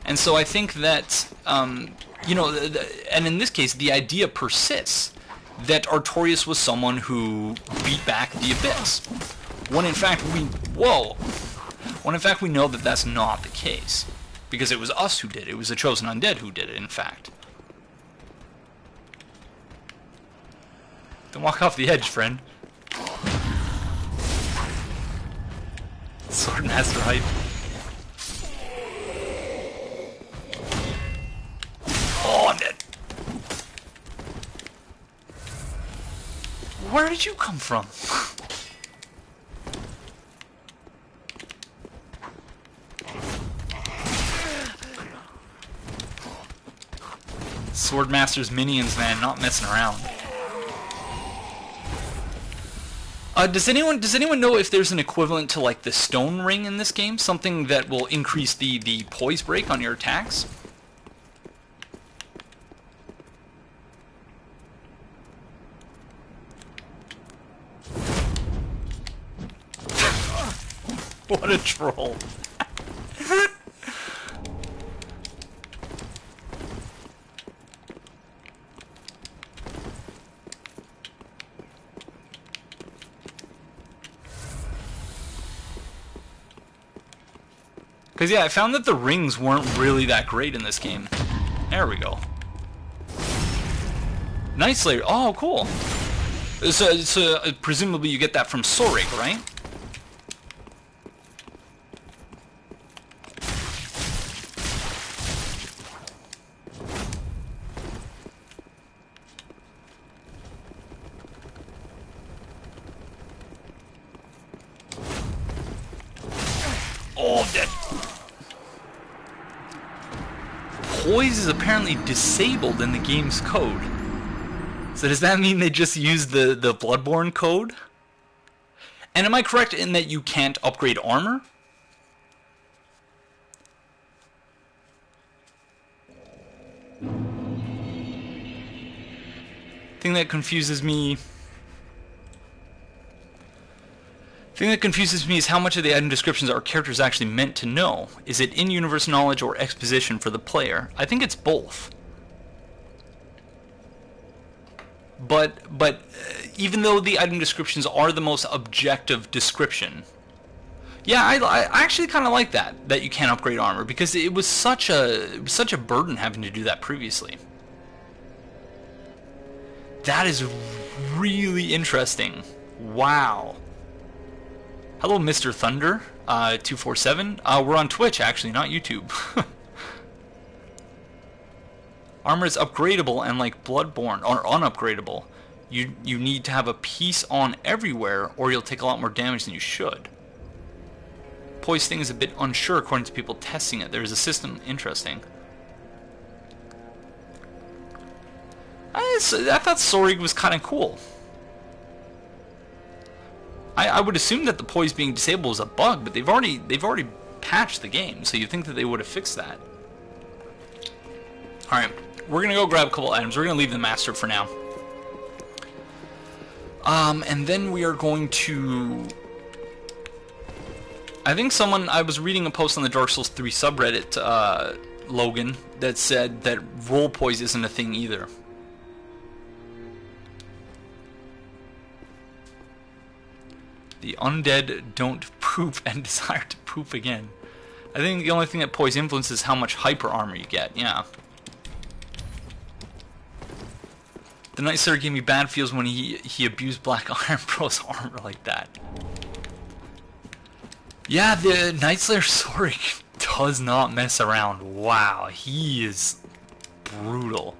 And so I think that, you know, and in this case, the idea persists that Artorias was someone who beat back the Abyss. When in fact we know that that's not the case. Because it was us who did it. It was the Chosen Undead who did it, in fact. Don't walk off the edge, friend. Swordmaster hype. Oh, I'm dead. Where did you come from? Swordmaster's minions, man, not messing around. Does anyone know if there's an equivalent to like the stone ring in this game? Something that will increase the poise break on your attacks? What a troll. Because, yeah, I found that the rings weren't really that great in this game. There we go. Night Slayer. Oh, cool. So presumably you get that from Sorig, right? Oh, dead. Poise is apparently disabled in the game's code. So does that mean they just use the Bloodborne code? And am I correct in that you can't upgrade armor? Thing that confuses me is how much of the item descriptions our characters actually meant to know. Is it in-universe knowledge or exposition for the player? I think it's both. But even though the item descriptions are the most objective description, yeah, I actually kind of like that you can't upgrade armor, because it was such a burden having to do that previously. That is really interesting. Wow. Hello, Mr. Thunder, 247. We're on Twitch, actually, not YouTube. Armor is upgradable, and like Bloodborne, or unupgradable, you need to have a piece on everywhere, or you'll take a lot more damage than you should. Poise thing is a bit unsure according to people testing it. There is a system. Interesting. I thought Sorig was kind of cool. I would assume that the poise being disabled was a bug, but they've already patched the game, so you'd think that they would have fixed that. Alright, we're gonna go grab a couple items. We're gonna leave the master for now. And then we are going to... I think I was reading a post on the Dark Souls 3 subreddit, Logan, that said that roll poise isn't a thing either. The undead don't poop and desire to poop again. I think the only thing that poise influences is how much hyper armor you get, yeah. The Night Slayer gave me bad feels when he abused Black Iron Bro's armor like that. Yeah, the Night Slayer Sorik does not mess around. Wow, he is brutal.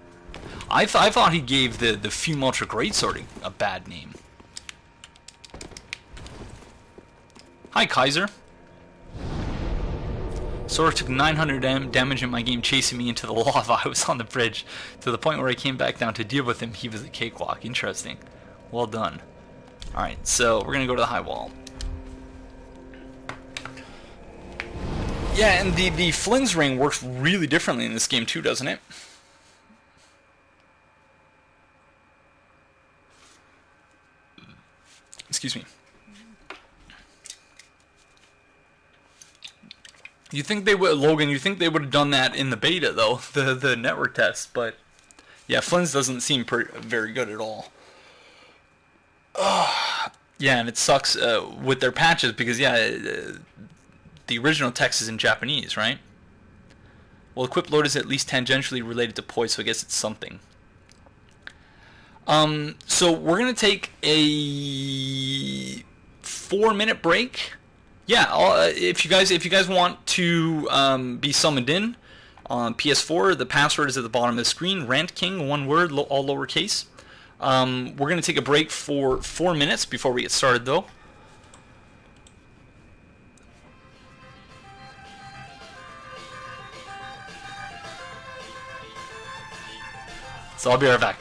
I thought he gave the Fume Ultra Greatsword a bad name. Hi, Kaiser. Sorik took 900 damage in my game chasing me into the lava. I was on the bridge to the point where I came back down to deal with him. He was a cakewalk. Interesting. Well done. Alright, so we're going to go to the high wall. Yeah, and the Flynn's ring works really differently in this game too, doesn't it? Excuse me. You think they would, Logan? You think they would have done that in the beta though, the network test? But yeah, Flynn's doesn't seem very good at all. Yeah, and it sucks with their patches because yeah, the original text is in Japanese, right? Well, equip load is at least tangentially related to poise, so I guess it's something. So we're gonna take a 4-minute break. Yeah, if you guys want to be summoned in on PS4, the password is at the bottom of the screen. Rant King, one word, all lowercase. We're gonna take a break for 4 minutes before we get started, though. So I'll be right back.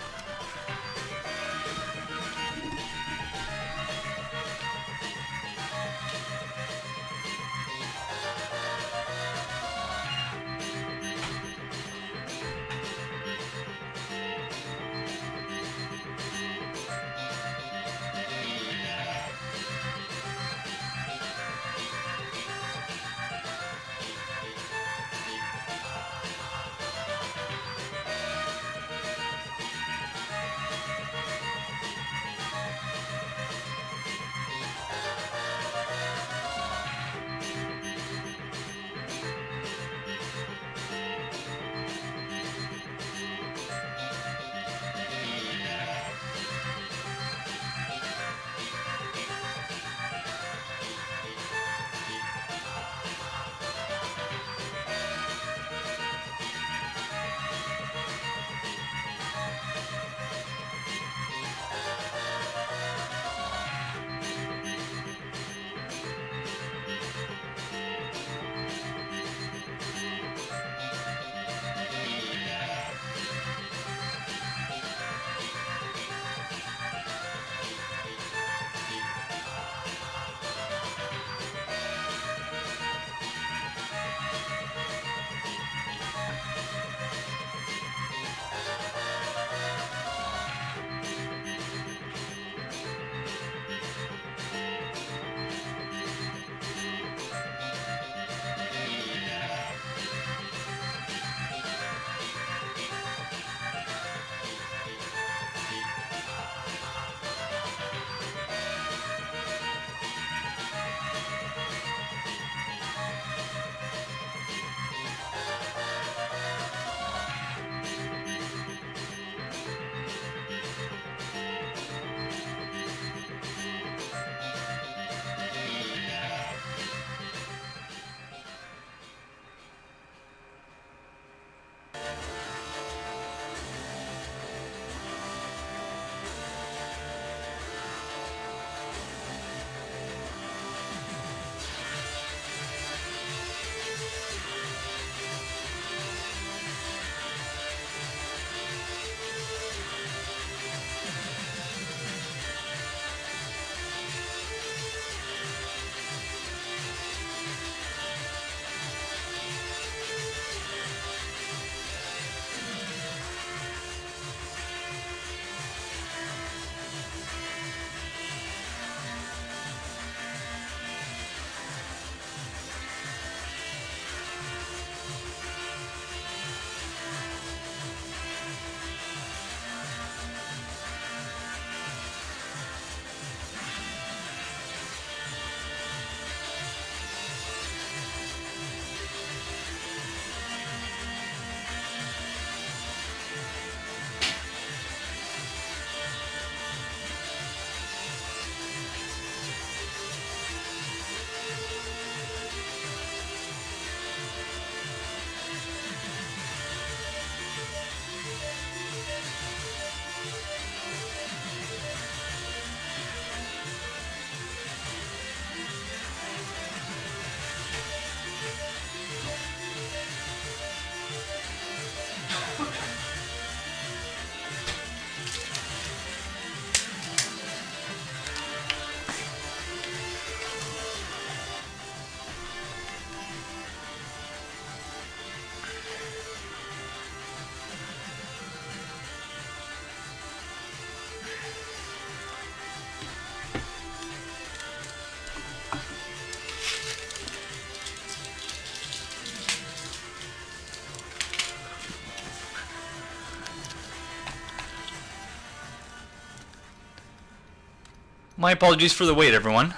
My apologies for the wait, everyone.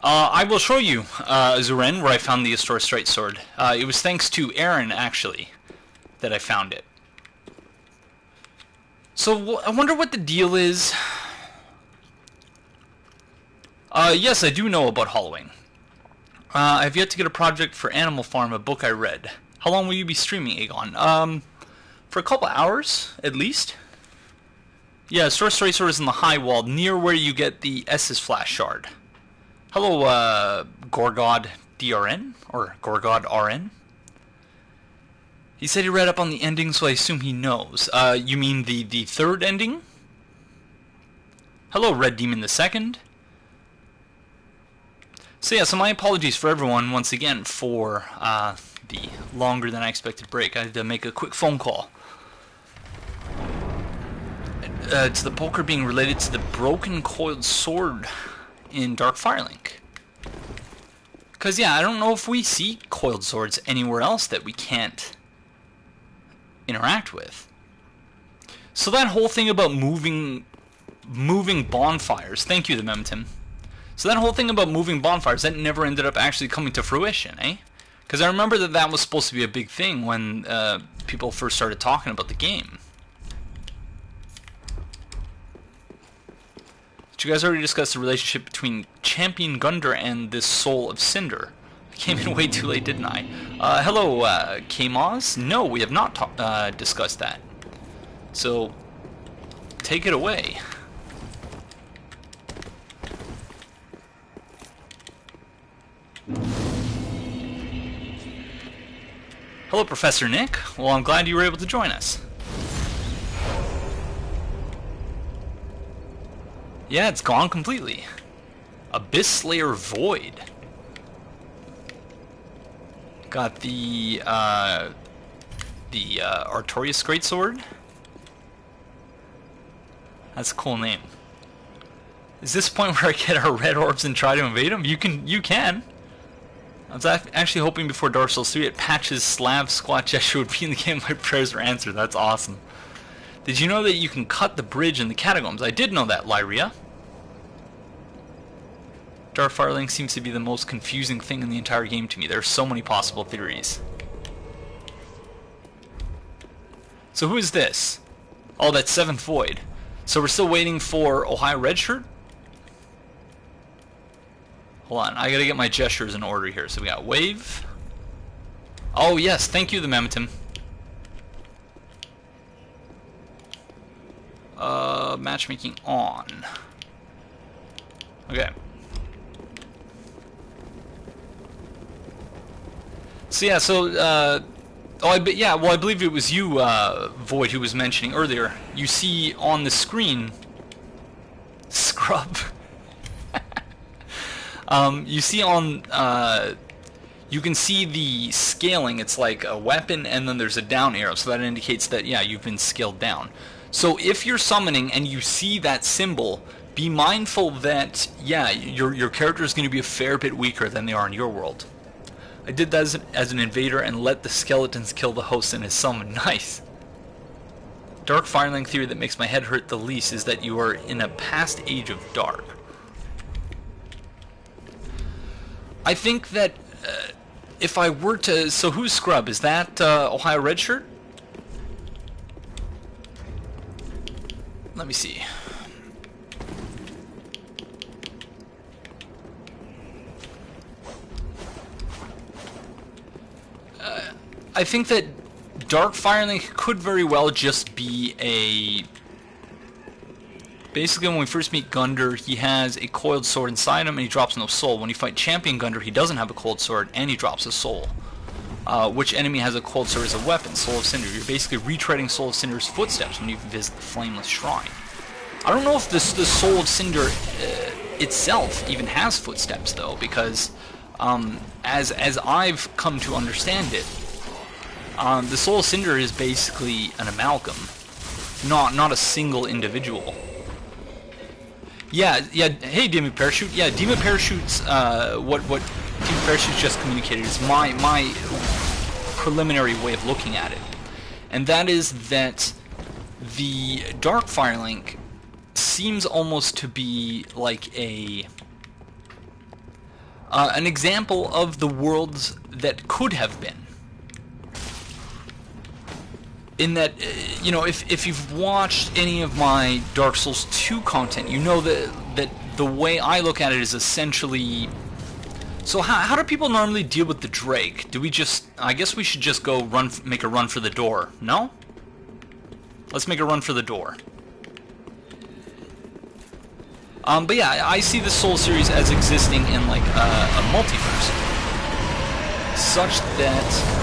I will show you, Zuren, where I found the Astor Straight Sword. It was thanks to Aaron, actually, that I found it. So, I wonder what the deal is. Yes, I do know about hollowing. I've yet to get a project for Animal Farm, a book I read. How long will you be streaming, Aegon? For a couple hours, at least. Yeah, Astor Straight Sword is in the high wall, near where you get the Essus Flash Shard. Hello, Gorgod DRN? Or Gorgod RN? He said he read up on the ending, so I assume he knows. You mean the third ending? Hello, Red Demon II. So yeah, so my apologies for everyone, once again, for the longer than I expected break. I had to make a quick phone call. To the poker being related to the broken coiled sword in Dark Firelink. Because, yeah, I don't know if we see coiled swords anywhere else that we can't interact with. So that whole thing about moving bonfires, thank you, the Memtim. So that whole thing about moving bonfires, that never ended up actually coming to fruition, eh? Because I remember that was supposed to be a big thing when people first started talking about the game. Did you guys already discuss the relationship between Champion Gundyr and this Soul of Cinder? I came in way too late, didn't I? Hello, K-Moz? No, we have not discussed that. So, take it away. Hello, Professor Nick. Well, I'm glad you were able to join us. Yeah, it's gone completely. Abyss Slayer Void. Got the Artorias Greatsword. That's a cool name. Is this the point where I get our red orbs and try to invade them? You can. I was actually hoping before Dark Souls 3 it patches Slav Squat Gesture would be in the game. My prayers were answered. That's awesome. Did you know that you can cut the bridge in the catacombs? I did know that, Lyria. Dark Firelink seems to be the most confusing thing in the entire game to me. There are so many possible theories. So who is this? Oh, that's 7th Void. So we're still waiting for Ohio Redshirt? Hold on, I gotta get my gestures in order here. So we got Wave. Oh yes, thank you, the Memetim. Matchmaking on. Okay. So yeah, I believe it was you, Void, who was mentioning earlier. You see on the screen, Scrub. You see on, you can see the scaling. It's like a weapon, and then there's a down arrow, so that indicates that, yeah, you've been scaled down. So if you're summoning and you see that symbol, be mindful that, yeah, your character is going to be a fair bit weaker than they are in your world. I did that as an invader and let the skeletons kill the host in his summon. Nice. Dark Firelink theory that makes my head hurt the least is that you are in a past age of dark. I think that if I were to... So who's Scrub? Is that Ohio Redshirt? Let me see. I think that Dark Firelink could very well just be a... Basically, when we first meet Gundyr, he has a coiled sword inside him and he drops no soul. When you fight Champion Gundyr, he doesn't have a coiled sword and he drops a soul. Which enemy has a coiled sword as a weapon? Soul of Cinder. You're basically retreading Soul of Cinder's footsteps when you visit the Flameless Shrine. I don't know if the Soul of Cinder itself even has footsteps, though, because as I've come to understand it, the Soul of Cinder is basically an amalgam, not a single individual. Yeah. Hey, Demon Parachute. Yeah, Demon Parachute's what Demon Parachute just communicated is my preliminary way of looking at it, and that is that the Dark Firelink seems almost to be like an example of the worlds that could have been. In that, you know, if you've watched any of my Dark Souls 2 content, you know that the way I look at it is essentially... So how do people normally deal with the Drake? Do we just... I guess we should just go make a run for the door. No? Let's make a run for the door. But yeah, I see the Soul series as existing in like a multiverse, such that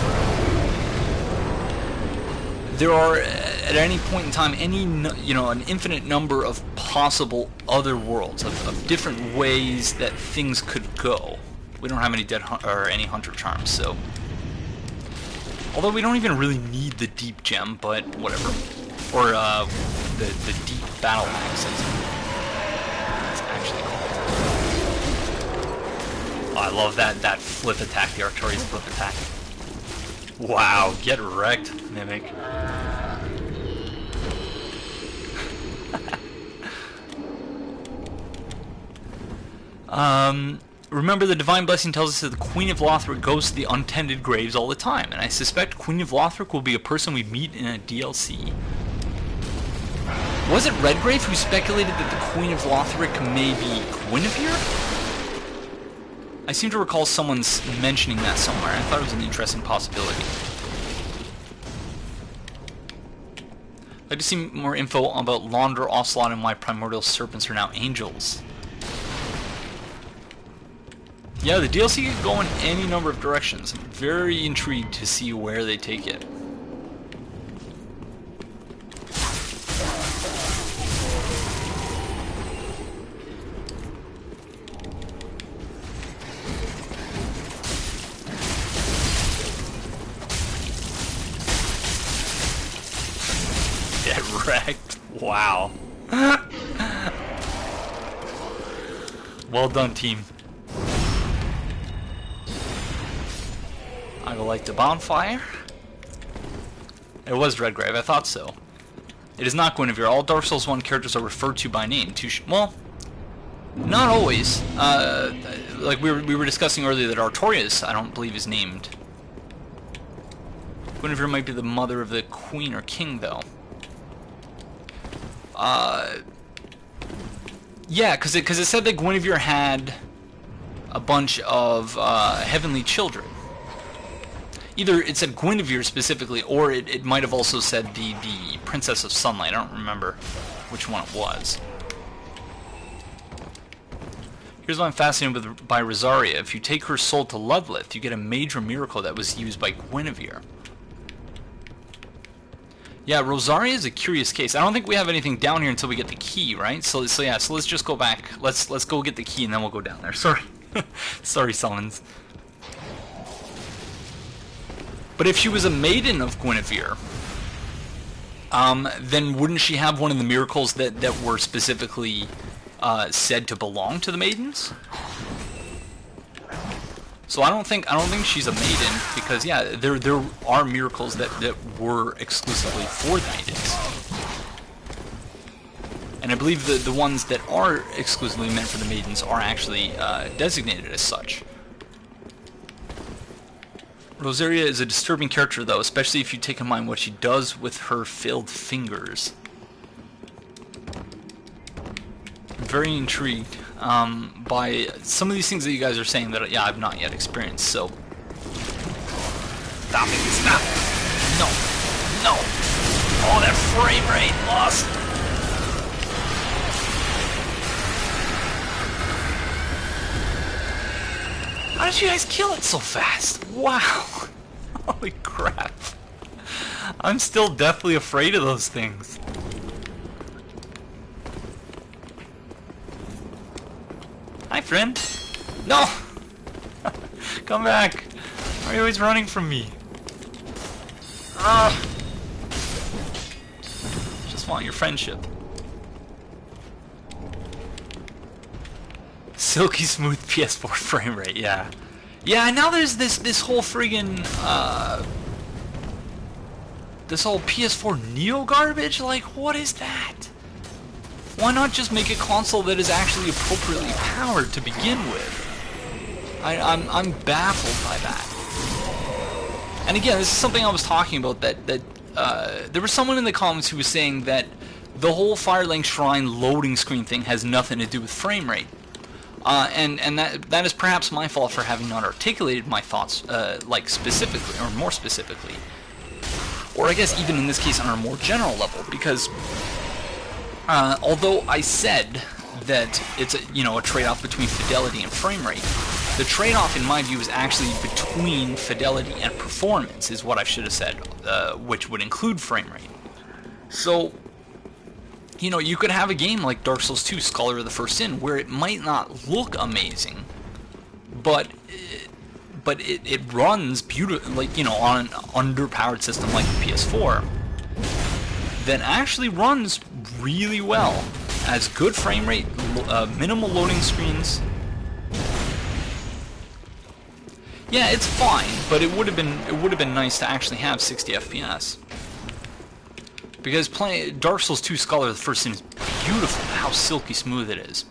there are at any point in time an infinite number of possible other worlds of different ways that things could go. We don't have any any hunter charms, so although we don't even really need the deep gem, but whatever, or the deep battle axes. Oh, I love that flip attack, the Arcturius flip attack. Wow, get wrecked, Mimic. Remember, the Divine Blessing tells us that the Queen of Lothric goes to the untended graves all the time, and I suspect Queen of Lothric will be a person we meet in a DLC. Was it Redgrave who speculated that the Queen of Lothric may be Guinevere? I seem to recall someone mentioning that somewhere. I thought it was an interesting possibility. I'd like to see more info about Launder, Ocelot, and why primordial serpents are now angels. Yeah, the DLC could go in any number of directions. I'm very intrigued to see where they take it. Get wrecked. Wow. Well done, team. I will light the bonfire. It was Redgrave, I thought so. It is not Guinevere. All Dark Souls 1 characters are referred to by name. Well, not always. Like we were discussing earlier that Artorias, I don't believe, is named. Guinevere might be the mother of the queen or king, though. Yeah, because it said that Guinevere had a bunch of heavenly children. Either it said Guinevere specifically, or it might have also said the Princess of Sunlight. I don't remember which one it was. Here's what I'm fascinated by Rosaria. If you take her soul to Ludlith, you get a major miracle that was used by Guinevere. Yeah, Rosaria is a curious case. I don't think we have anything down here until we get the key, right? So yeah, so let's just go back. Let's go get the key and then we'll go down there. Sorry. Sorry, summons. But if she was a maiden of Guinevere, then wouldn't she have one of the miracles that were specifically said to belong to the maidens? So I don't think she's a maiden, because yeah, there are miracles that were exclusively for the maidens. And I believe the ones that are exclusively meant for the maidens are actually designated as such. Rosaria is a disturbing character, though, especially if you take in mind what she does with her failed fingers. I'm very intrigued by some of these things that you guys are saying that, yeah, I've not yet experienced, so... Stop it, stop! No! No! Oh, that frame rate lost! How did you guys kill it so fast? Wow! Holy crap. I'm still deathly afraid of those things. Hi, friend. No! Come back. Why are you always running from me? Just want your friendship. Silky smooth PS4 frame rate, yeah. Yeah, now there's this whole friggin' This whole PS4 Neo garbage? Like, what is that? Why not just make a console that is actually appropriately powered to begin with? I'm baffled by that. And again, this is something I was talking about, that there was someone in the comments who was saying that the whole Firelink Shrine loading screen thing has nothing to do with frame rate. And that is perhaps my fault for having not articulated my thoughts, like specifically, or more specifically. Or I guess even in this case on a more general level, because although I said that it's a trade-off between fidelity and frame rate, the trade-off in my view is actually between fidelity and performance, is what I should have said, which would include frame rate. So, you could have a game like Dark Souls 2 Scholar of the First Sin where it might not look amazing, but it runs beautifully, like, on an underpowered system like the PS4, that actually runs really well, has good frame rate, minimal loading screens. Yeah, it's fine, but it would have been nice to actually have 60 FPS. Because playing Dark Souls 2 Scholar of the First Sin is beautiful, how silky smooth it is.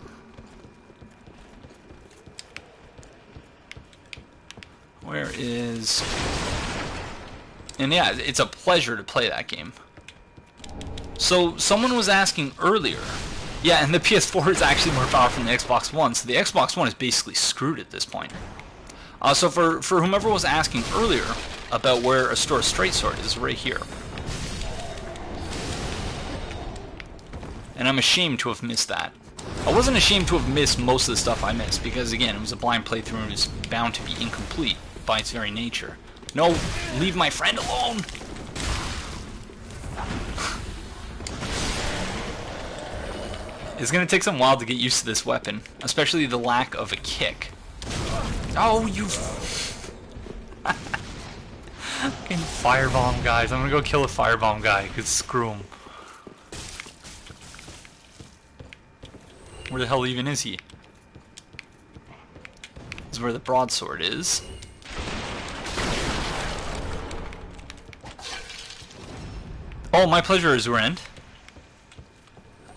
Where is... And yeah, it's a pleasure to play that game. So, someone was asking earlier... Yeah, and the PS4 is actually more powerful than the Xbox One, so the Xbox One is basically screwed at this point. So for whomever was asking earlier about where Asura's Straight Sword is, right here. And I'm ashamed to have missed that. I wasn't ashamed to have missed most of the stuff I missed, because again, it was a blind playthrough and it was bound to be incomplete by its very nature. No, leave my friend alone! It's gonna take some while to get used to this weapon, especially the lack of a kick. Oh, you... Fucking firebomb guys. I'm gonna go kill a firebomb guy, because screw him. Where the hell even is he? This is where the broadsword is. Oh, my pleasure, Azurend.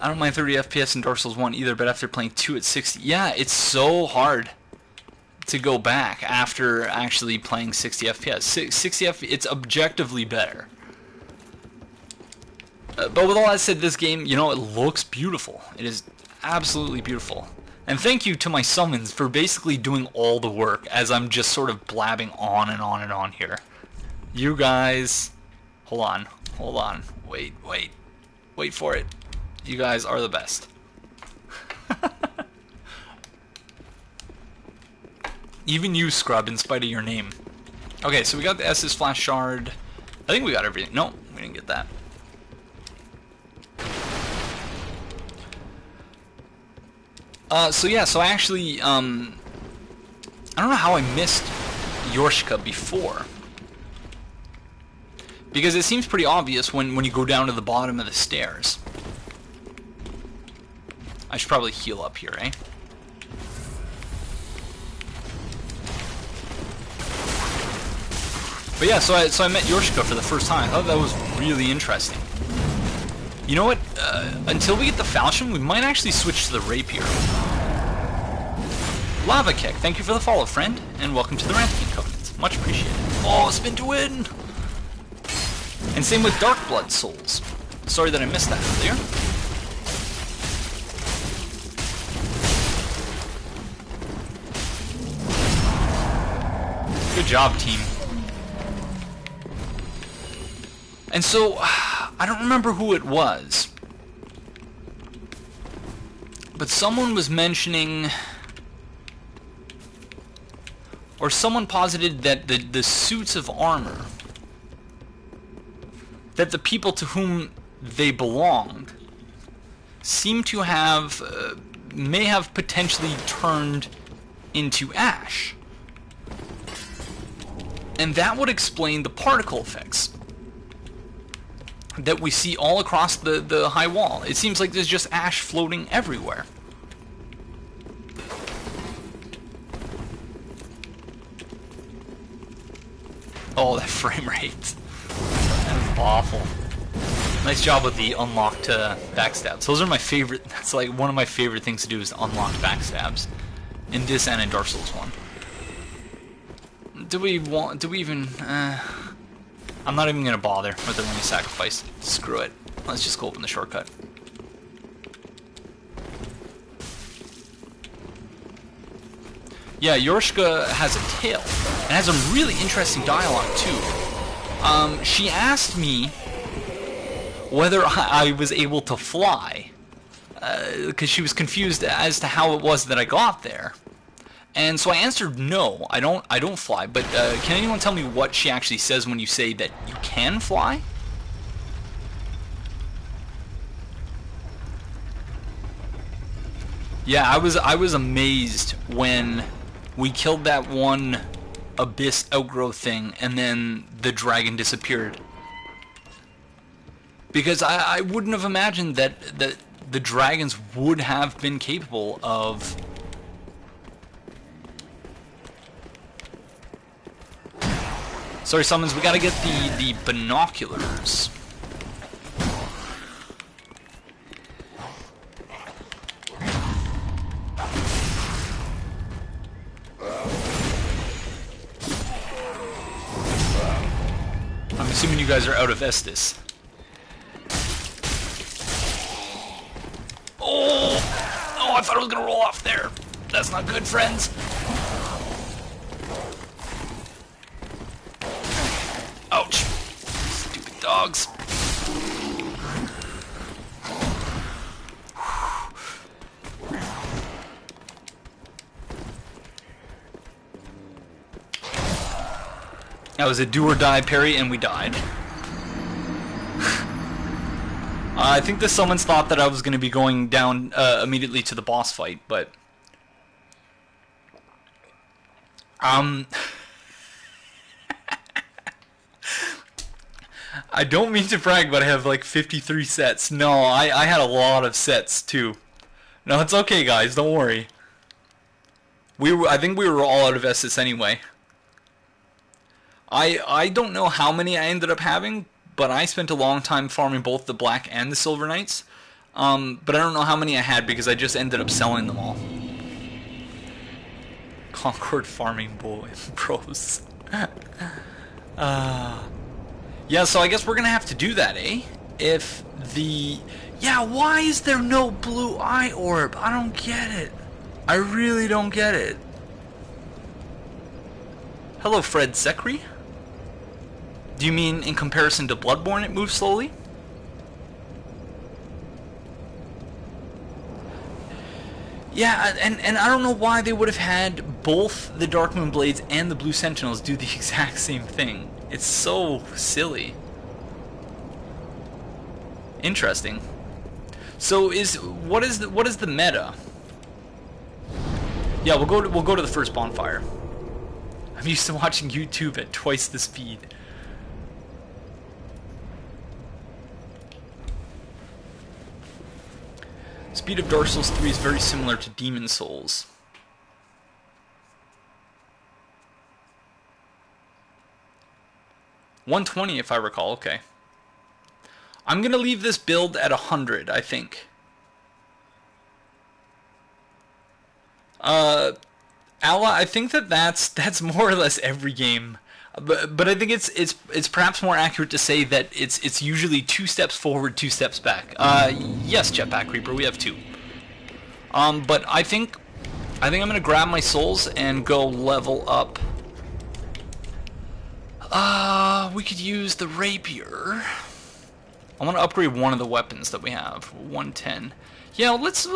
I don't mind 30 FPS in Dark Souls 1 either, but after playing 2 at 60... Yeah, it's so hard to go back after actually playing 60 FPS. 60 FPS, it's objectively better. But with all that said, this game, it looks beautiful. It is absolutely beautiful. And thank you to my summons for basically doing all the work as I'm just sort of blabbing on and on and on here. You guys... Hold on. Wait for it. You guys are the best. Even you, Scrub, in spite of your name. Okay, so we got the Estus Flash Shard. I think we got everything. No, we didn't get that. So I actually, I don't know how I missed Yorshka before. Because it seems pretty obvious when you go down to the bottom of the stairs. I should probably heal up here, eh? But yeah, so I met Yorshka for the first time. I thought that was really interesting. You know what? Until we get the falchion, we might actually switch to the rapier. Lava Kick, thank you for the follow, friend, and welcome to the Ranting Covenants. Much appreciated. Oh, spin to win! And same with Dark Blood Souls. Sorry that I missed that earlier. Good job, team. And so, I don't remember who it was, but someone was mentioning, or someone posited that the suits of armor, that the people to whom they belonged seem to have, may have potentially turned into ash. And that would explain the particle effects that we see all across the high wall. It seems like there's just ash floating everywhere. Oh, that frame rate. That is Awful. Nice job with the unlocked backstabs. Those are my favorite. That's like one of my favorite things to do is to unlock backstabs. In this and in Dark Souls 1. Do we even... I'm not even going to bother with the ring of sacrifice. Screw it. Let's just go open the shortcut. Yeah, Yorshka has a tail. And has a really interesting dialogue, too. She asked me whether I was able to fly. Because she was confused as to how it was that I got there. And so I answered no, I don't fly. But can anyone tell me what she actually says when you say that you can fly? Yeah, I was amazed when we killed that one abyss outgrowth thing and then the dragon disappeared. Because I wouldn't have imagined that the dragons would have been capable of... Sorry, summons, we gotta get the binoculars. I'm assuming you guys are out of Estus. Oh, I thought I was gonna roll off there. That's not good, friends. Ouch. Stupid dogs. That was a do or die parry and we died. I think the summons thought that I was going to be going down immediately to the boss fight, but... I don't mean to brag, but I have like 53 sets. No, I had a lot of sets too. No, it's okay, guys. Don't worry. I think we were all out of Estus anyway. I don't know how many I ended up having, but I spent a long time farming both the Black and the Silver Knights. But I don't know how many I had because I just ended up selling them all. Concord farming bros. Yeah, so I guess we're gonna have to do that, eh? If the... Yeah, why is there no blue eye orb? I don't get it. I really don't get it. Hello, Fred Zekri. Do you mean in comparison to Bloodborne it moves slowly? Yeah, and I don't know why they would have had both the Darkmoon Blades and the Blue Sentinels do the exact same thing. It's so silly. Interesting. So what is the meta? Yeah, we'll go to the first bonfire. I'm used to watching YouTube at twice the speed. Speed of Dark Souls 3 is very similar to Demon Souls. $120 if I recall, okay. I'm gonna leave this build at 100, I think. Ala, I think that's more or less every game. But I think it's perhaps more accurate to say that it's usually 2 steps forward, 2 steps back. Yes, Jetpack Creeper, we have 2. But I think I'm gonna grab my souls and go level up. We could use the rapier. I want to upgrade one of the weapons that we have. 110. Yeah, let's.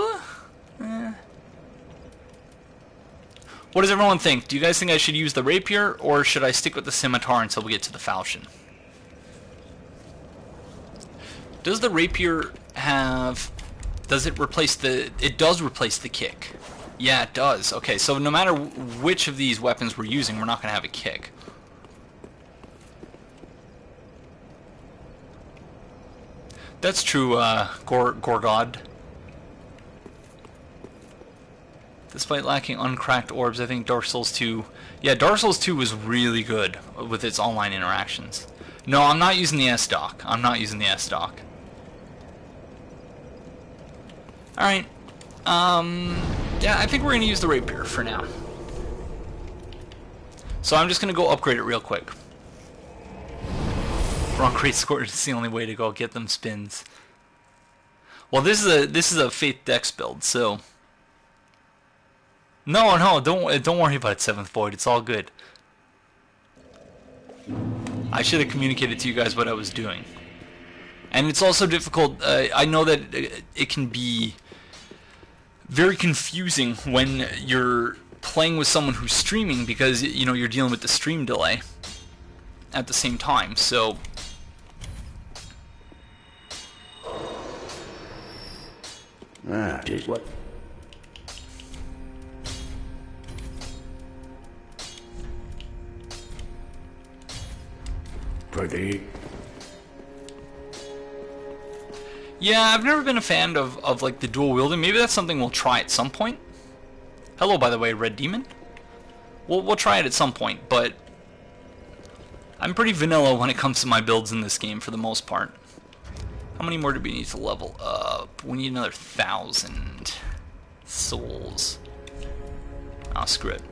What does everyone think? Do you guys think I should use the rapier, or should I stick with the scimitar until we get to the falchion? Does the rapier have... Does it replace the... It does replace the kick. Yeah, it does. Okay, so no matter which of these weapons we're using, we're not going to have a kick. That's true, Gorgod. Despite lacking uncracked orbs, I think Dark Souls 2... Yeah, Dark Souls 2 was really good with its online interactions. No, I'm not using the S-Dock. I'm not using the S-Dock. Alright. Yeah, I think we're going to use the Rapier for now. So I'm just going to go upgrade it real quick. Wrong crate score is the only way to go get them spins. Well, this is a Faith Dex build, so... No, don't worry about it, Seventh Void. It's all good. I should have communicated to you guys what I was doing. And it's also difficult. I know that it can be very confusing when you're playing with someone who's streaming because, you know, you're dealing with the stream delay at the same time. So just what? Pretty. yeah, I've never been a fan of like the dual wielding. Maybe that's something we'll try at some point. Hello, by the way, Red Demon. We'll try it at some point, but I'm pretty vanilla when it comes to my builds in this game for the most part. How many more do we need to level up? We need another 1,000 souls. Ah, screw it.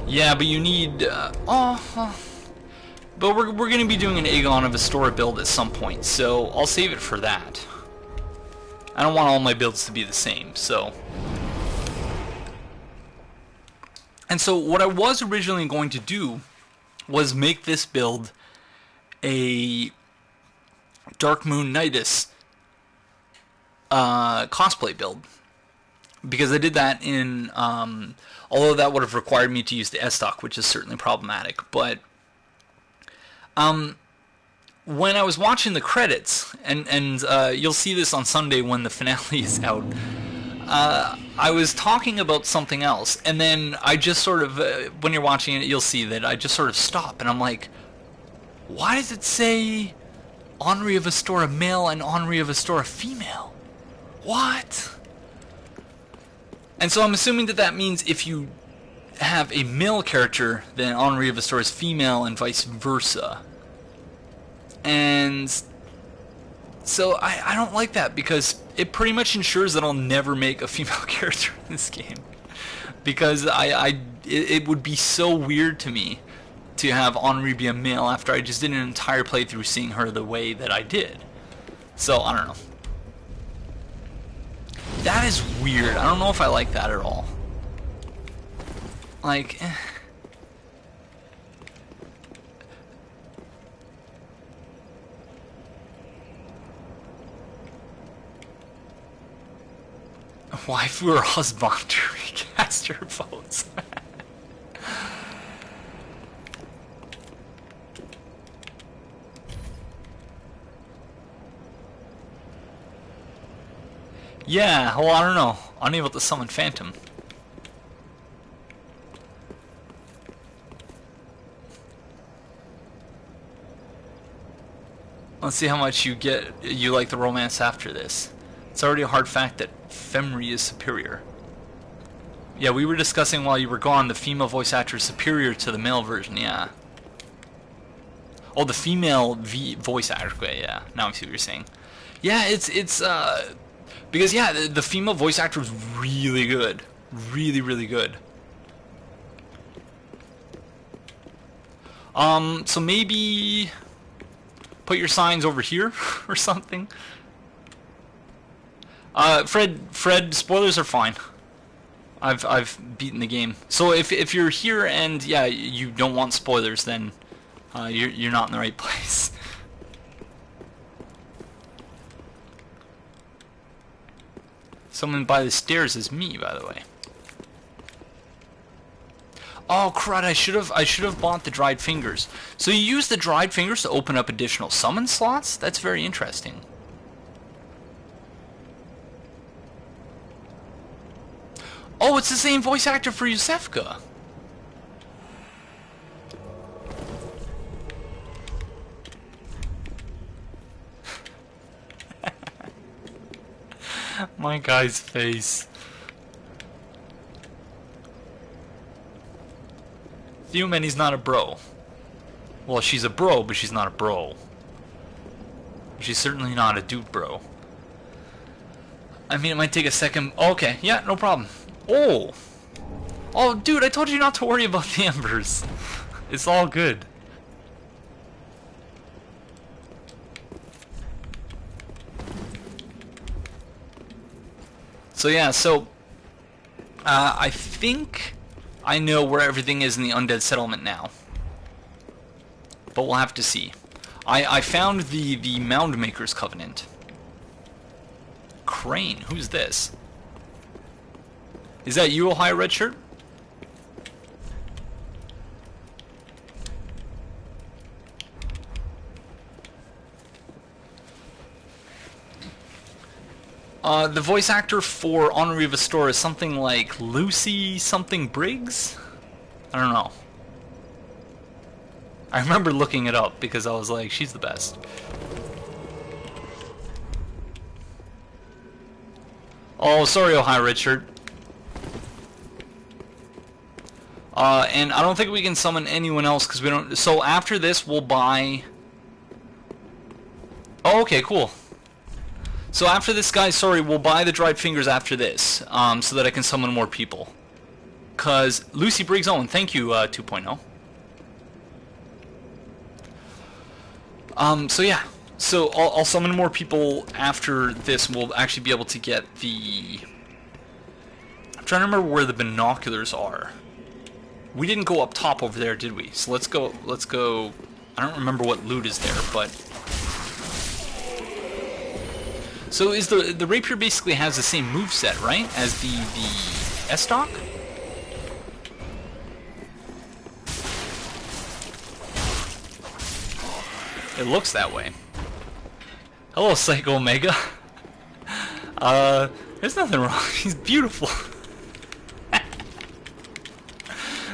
Yeah, but you need... But we're going to be doing an Aegon of Astora build at some point, so I'll save it for that. I don't want all my builds to be the same, so... And so what I was originally going to do was make this build a Dark Moon Nidus cosplay build. Because I did that in... although that would have required me to use the S-Stock, which is certainly problematic, but... when I was watching the credits, and you'll see this on Sunday when the finale is out, I was talking about something else, and then I just sort of, when you're watching it, you'll see that I just sort of stop, and I'm like, why does it say Anri of Astora male and Anri of Astora female? What? And so I'm assuming that that means if you have a male character, then Anri of Astora is female and vice versa. And so I don't like that because it pretty much ensures that I'll never make a female character in this game. Because it would be so weird to me to have Anri be a male after I just did an entire playthrough seeing her the way that I did. So, I don't know. That is weird. I don't know if I like that at all. Like... Wife or husband to recast your votes. Yeah, well, I don't know. Unable to summon Phantom. Let's see how much you like the romance after this. It's already a hard fact that Femri is superior. Yeah, we were discussing while you were gone, the female voice actor is superior to the male version, yeah. Oh, the female voice actor, okay, yeah. Now I see what you're saying. Yeah, it's because, yeah, the female voice actor is really good. Really, really good. So maybe put your signs over here or something. Fred, spoilers are fine. I've beaten the game. So if you're here and yeah, you don't want spoilers, then you're not in the right place. Someone by the stairs is me, by the way. Oh crud! I should have bought the dried fingers. So you use the dried fingers to open up additional summon slots? That's very interesting. Oh, it's the same voice actor for Yusefka. My guy's face. Theomany's not a bro. Well, she's a bro, but she's not a bro. She's certainly not a dude bro. I mean, it might take a second. Okay, yeah, no problem. Oh! Oh, dude, I told you not to worry about the embers. It's all good. So yeah, I think I know where everything is in the undead settlement now. But we'll have to see. I found the Mound Maker's Covenant. Crane, who's this? Is that you, Ohio Red Shirt? The voice actor for Anri Vestor is something like Lucy something Briggs? I don't know. I remember looking it up because I was like, she's the best. Oh, sorry, Ohio Red Shirt. And I don't think we can summon anyone else because we don't. So after this, we'll buy. Oh, okay, cool. So after this, guys, sorry, we'll buy the dried fingers after this, so that I can summon more people. Cause Lucy Briggs Owen, thank you, 2.0. So yeah, so I'll summon more people after this. We'll actually be able to get the. I'm trying to remember where the binoculars are. We didn't go up top over there, did we? So let's go. Let's go. I don't remember what loot is there, but. So is the rapier basically has the same moveset, right, as the S-Stock? It looks that way. Hello, Psycho Omega. There's nothing wrong. He's beautiful.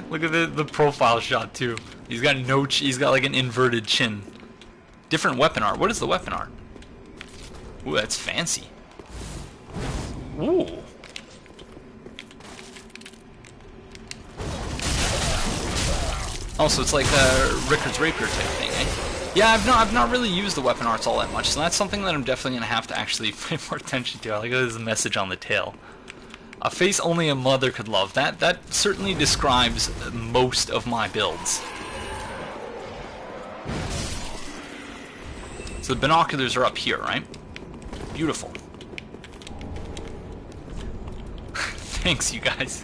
Look at the profile shot too. He's got he's got like an inverted chin. Different weapon art. What is the weapon art? Ooh, that's fancy. Ooh. Oh, so it's like Rickard's rapier type thing, eh? Yeah, I've not really used the weapon arts all that much, so that's something that I'm definitely gonna have to actually pay more attention to. I like there's a message on the tail. A face only a mother could love. That certainly describes most of my builds. So the binoculars are up here, right? Beautiful. Thanks, you guys.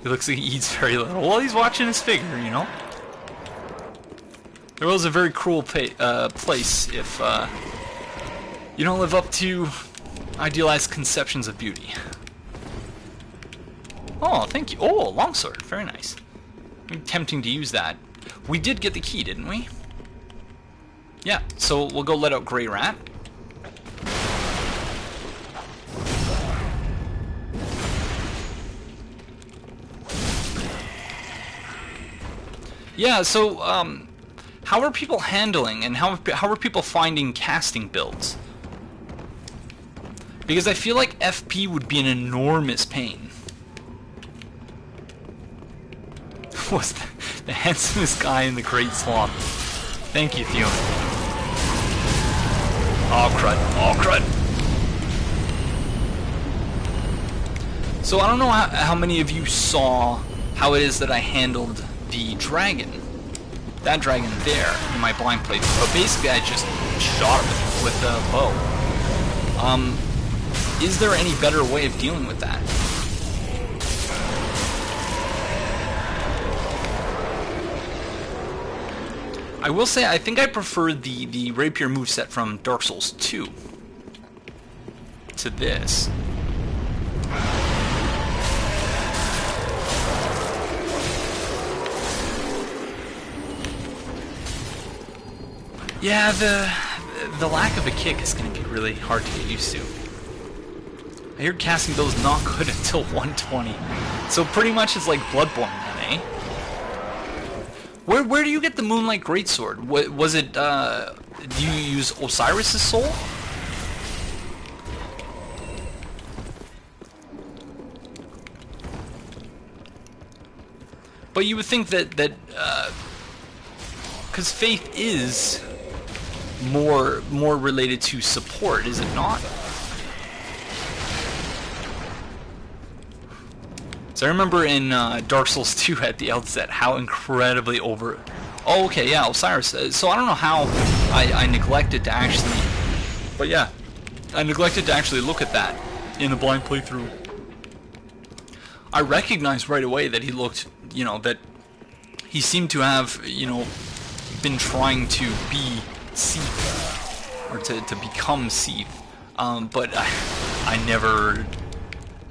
He looks like he eats very little. Well, he's watching his figure, you know? The world's a very cruel place if you don't live up to idealized conceptions of beauty. Oh, thank you. Oh, longsword. Very nice. I'm tempting to use that. We did get the key, didn't we? Yeah, so we'll go let out Grey Rat. Yeah, so, how are people handling and how are people finding casting builds? Because I feel like FP would be an enormous pain. Was the handsomest guy in the Great Swamp. Thank you, Theo. Oh crud, oh crud. So I don't know how many of you saw how it is that I handled the dragon. That dragon there in my blind playthrough. But basically I just shot it with a bow. Is there any better way of dealing with that? I will say I think I prefer the rapier moveset from Dark Souls 2 to this. Yeah, the lack of a kick is going to be really hard to get used to. I hear casting those not good until 120. So pretty much it's like Bloodborne then, eh? Where do you get the Moonlight Greatsword? Was it, do you use Osiris' soul? But you would think that because faith is more related to support, is it not? So I remember in Dark Souls 2 at the outset how incredibly over... Oh, okay, yeah, Osiris. So I don't know how I neglected to actually... But yeah, I neglected to actually look at that in a blind playthrough. I recognized right away that he looked, you know, that he seemed to have, you know, been trying to be Seath, or to become Seath. But I never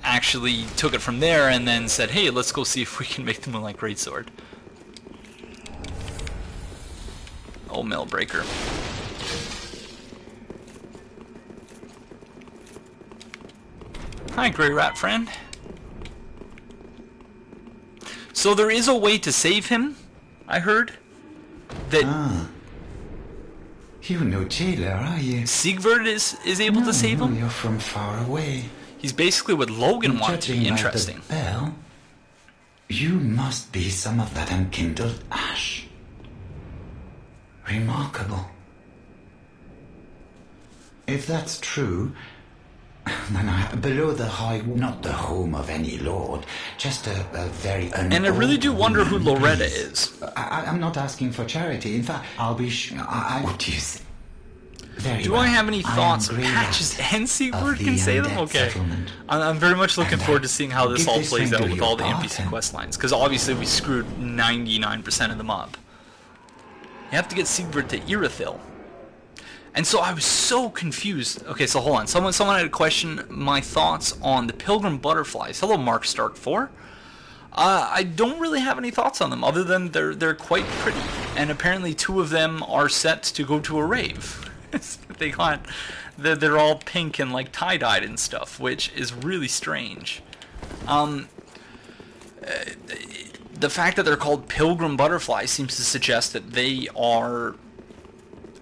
actually took it from there and then said, hey, let's go see if we can make the Moonlight Greatsword. Oh, Mailbreaker. Hi, Grey Rat friend. So there is a way to save him, I heard. That you're no jailer, are you? Siegward is able to save him? You're from far away. He's basically what Logan wanted to be interesting. By the bell, you must be some of that unkindled ash. Remarkable. If that's true, then below the high, not the home of any lord, just a very... And I really do wonder who Loretta is. I'm not asking for charity. In fact, I'll be sure... What do you say? Very do well. I have any thoughts? Patches and Siegward can say them? Okay. I'm very much looking forward to seeing how this all plays out with all the NPC quest lines. Because obviously we screwed 99% of them up. You have to get Siegward to Irithyll. And so I was so confused. Okay, so hold on. Someone had a question. My thoughts on the Pilgrim Butterflies. Hello, Mark Stark 4. I don't really have any thoughts on them other than they're quite pretty. And apparently 2 of them are set to go to a rave. They're all pink and like tie-dyed and stuff, which is really strange. The fact that they're called Pilgrim Butterflies seems to suggest that they are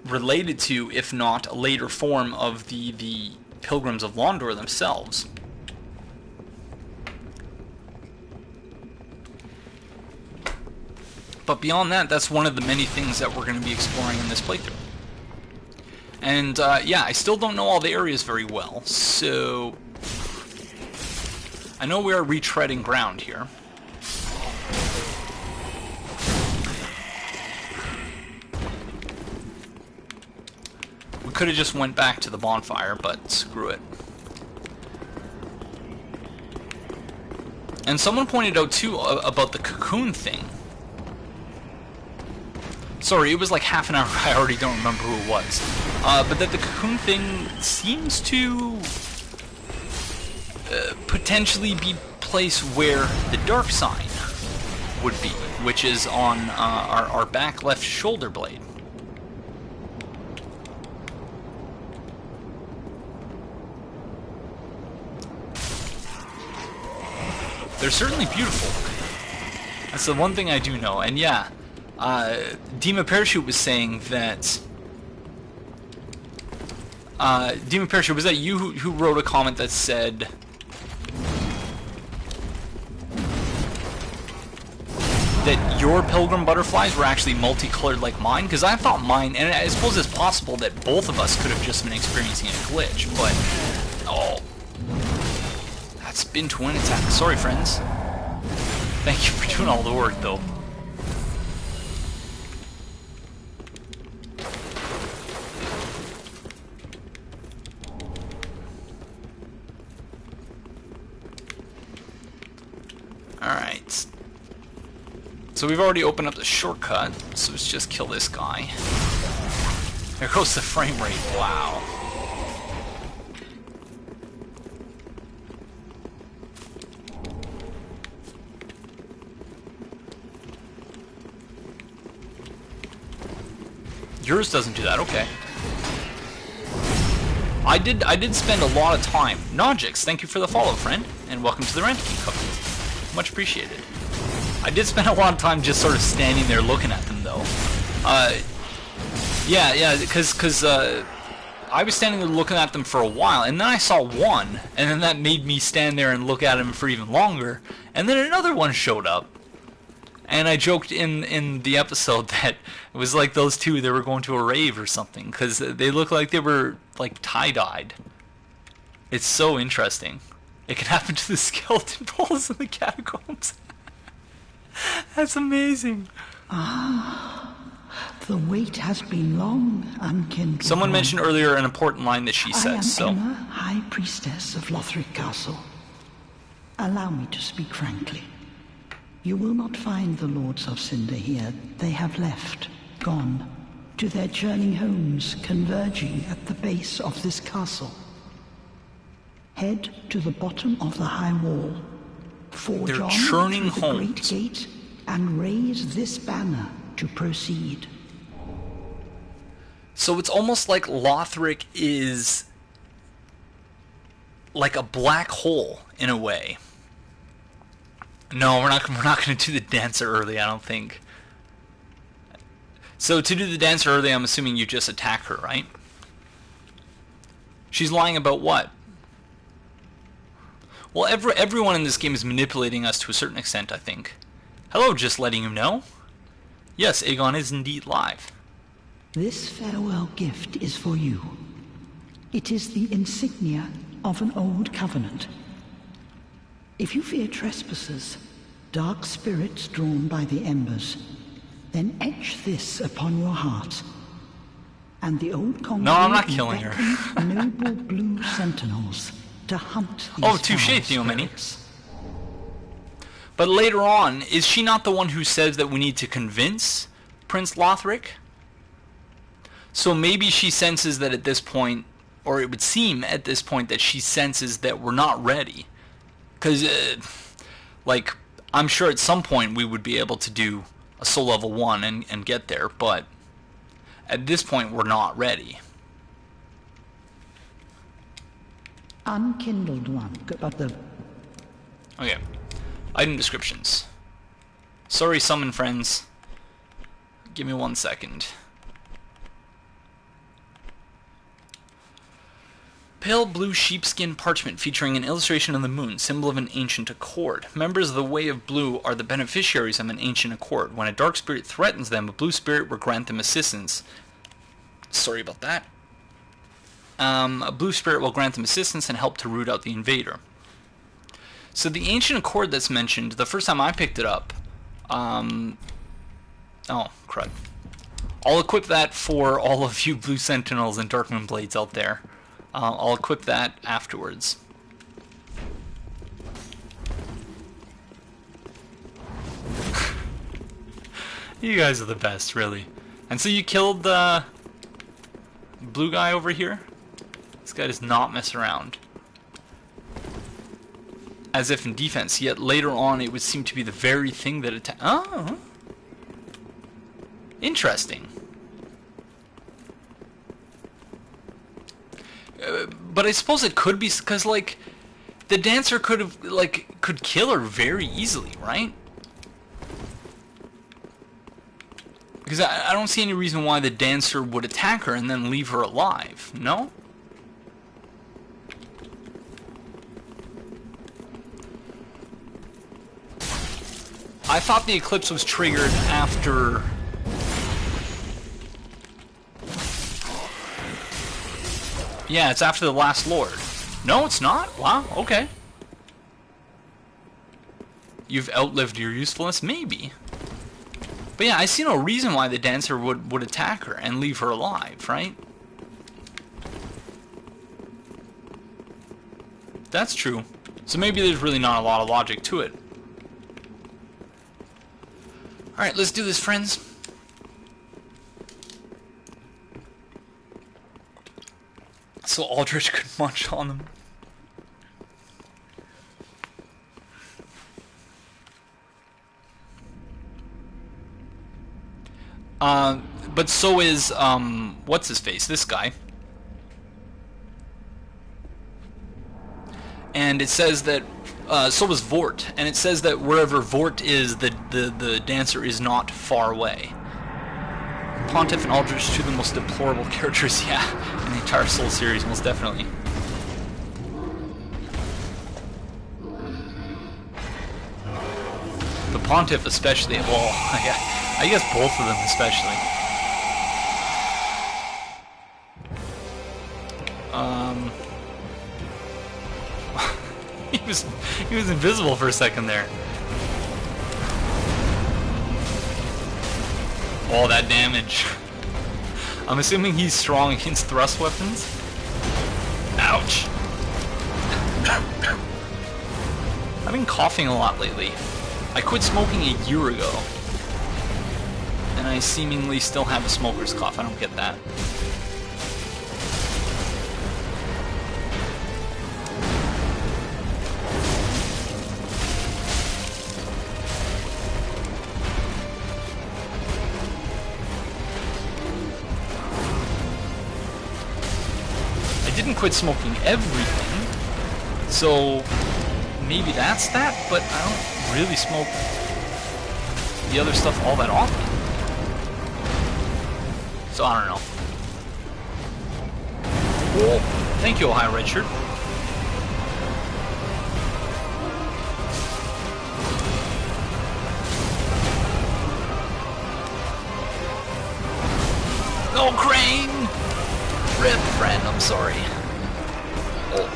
related to, if not a later form of the Pilgrims of Londor themselves. But beyond that, that's one of the many things that we're going to be exploring in this playthrough. And yeah, I still don't know all the areas very well, so I know we are retreading ground here. We could have just went back to the bonfire, but screw it. And someone pointed out too about the cocoon thing. Sorry, it was like half an hour. I already don't remember who it was. But that the cocoon thing seems to potentially be place where the dark sign would be, which is on our back left shoulder blade. They're certainly beautiful. That's the one thing I do know. And yeah, Dima Parachute was saying that... Dima Parachute, was that you who wrote a comment that said... that your Pilgrim Butterflies were actually multicolored like mine? Because I thought mine, and I suppose it's possible that both of us could have just been experiencing a glitch, but... oh... that's been twin attack. Sorry, friends. Thank you for doing all the work, though. Alright. So we've already opened up the shortcut, so let's just kill this guy. There goes the frame rate. Wow. Yours doesn't do that, okay. I did spend a lot of time. Nogix, thank you for the follow, friend, and welcome to the Gundyr Covenant. Much appreciated. I did spend a lot of time just sort of standing there looking at them, though. Yeah, because I was standing there looking at them for a while, and then I saw one, and then that made me stand there and look at him for even longer, and then another one showed up. And I joked in the episode that it was like those two, they were going to a rave or something, because they look like they were like tie-dyed. It's so interesting. It can happen to the skeleton balls in the catacombs. That's amazing. The wait has been long, unkindled. Someone mentioned earlier an important line that she says. I am Emma, High Priestess of Lothric Castle. Allow me to speak frankly. You will not find the Lords of Cinder here. They have left, gone, to their journey homes, converging at the base of this castle. Head to the bottom of the high wall. Forge on churning through the homes. great gate and raise this banner to proceed. So it's almost like Lothric is like a black hole in a way. No, we're not going to do the dancer early, I don't think. So to do the dancer early, I'm assuming you just attack her, right? She's lying about what? Well, everyone in this game is manipulating us to a certain extent, I think. Hello, just letting you know. Yes, Aegon is indeed live. This farewell gift is for you. It is the insignia of an old covenant. If you fear trespassers, dark spirits drawn by the embers, then etch this upon your heart. And the old conqueror No, I'm not killing her. noble blue sentinels to hunt these Oh, touché, Theomany. But later on, is she not the one who says that we need to convince Prince Lothric? So maybe she senses that at this point, or it would seem at this point that she senses that we're not ready. Because, like, I'm sure at some point we would be able to do a soul level 1 and get there, but at this point we're not ready. Unkindled one, but the... Okay. Item descriptions. Sorry, summon friends. Give me 1 second. Pale blue sheepskin parchment featuring an illustration of the moon, symbol of an ancient accord. Members of the Way of Blue are the beneficiaries of an ancient accord. When a dark spirit threatens them, a blue spirit will grant them assistance. Sorry about that. A blue spirit will grant them assistance and help to root out the invader. So the ancient accord that's mentioned, the first time I picked it up, oh, crud. I'll equip that for all of you Blue Sentinels and Darkmoon Blades out there. I'll equip that afterwards. You guys are the best, really. And so you killed the blue guy over here? This guy does not mess around. As if in defense, yet later on it would seem to be the very thing that attacked. Oh! Interesting. But I suppose it could be because, like, the dancer could kill her very easily, right? Because I don't see any reason why the dancer would attack her and then leave her alive. No? I thought the eclipse was triggered after... Yeah, it's after the last lord. No, it's not? Wow, okay. You've outlived your usefulness? Maybe. But yeah, I see no reason why the dancer would attack her and leave her alive, right? That's true. So maybe there's really not a lot of logic to it. Alright, let's do this, friends. So Aldrich could munch on them. But so is, what's his face? This guy. And it says that, so is Vordt. And it says that wherever Vordt is, the dancer is not far away. Pontiff and Aldrich, two of the most deplorable characters, yeah, in the entire Soul series, most definitely. The Pontiff especially. Well, I guess both of them especially. He was invisible for a second there. All that damage. I'm assuming he's strong against thrust weapons. Ouch. I've been coughing a lot lately. I quit smoking a year ago, and I seemingly still have a smoker's cough. I don't get that. I didn't quit smoking everything, so maybe that's that, but I don't really smoke the other stuff all that often. So I don't know. Well, thank you, Ohio Redshirt. No, Crane! Rip, friend, I'm sorry. Oh.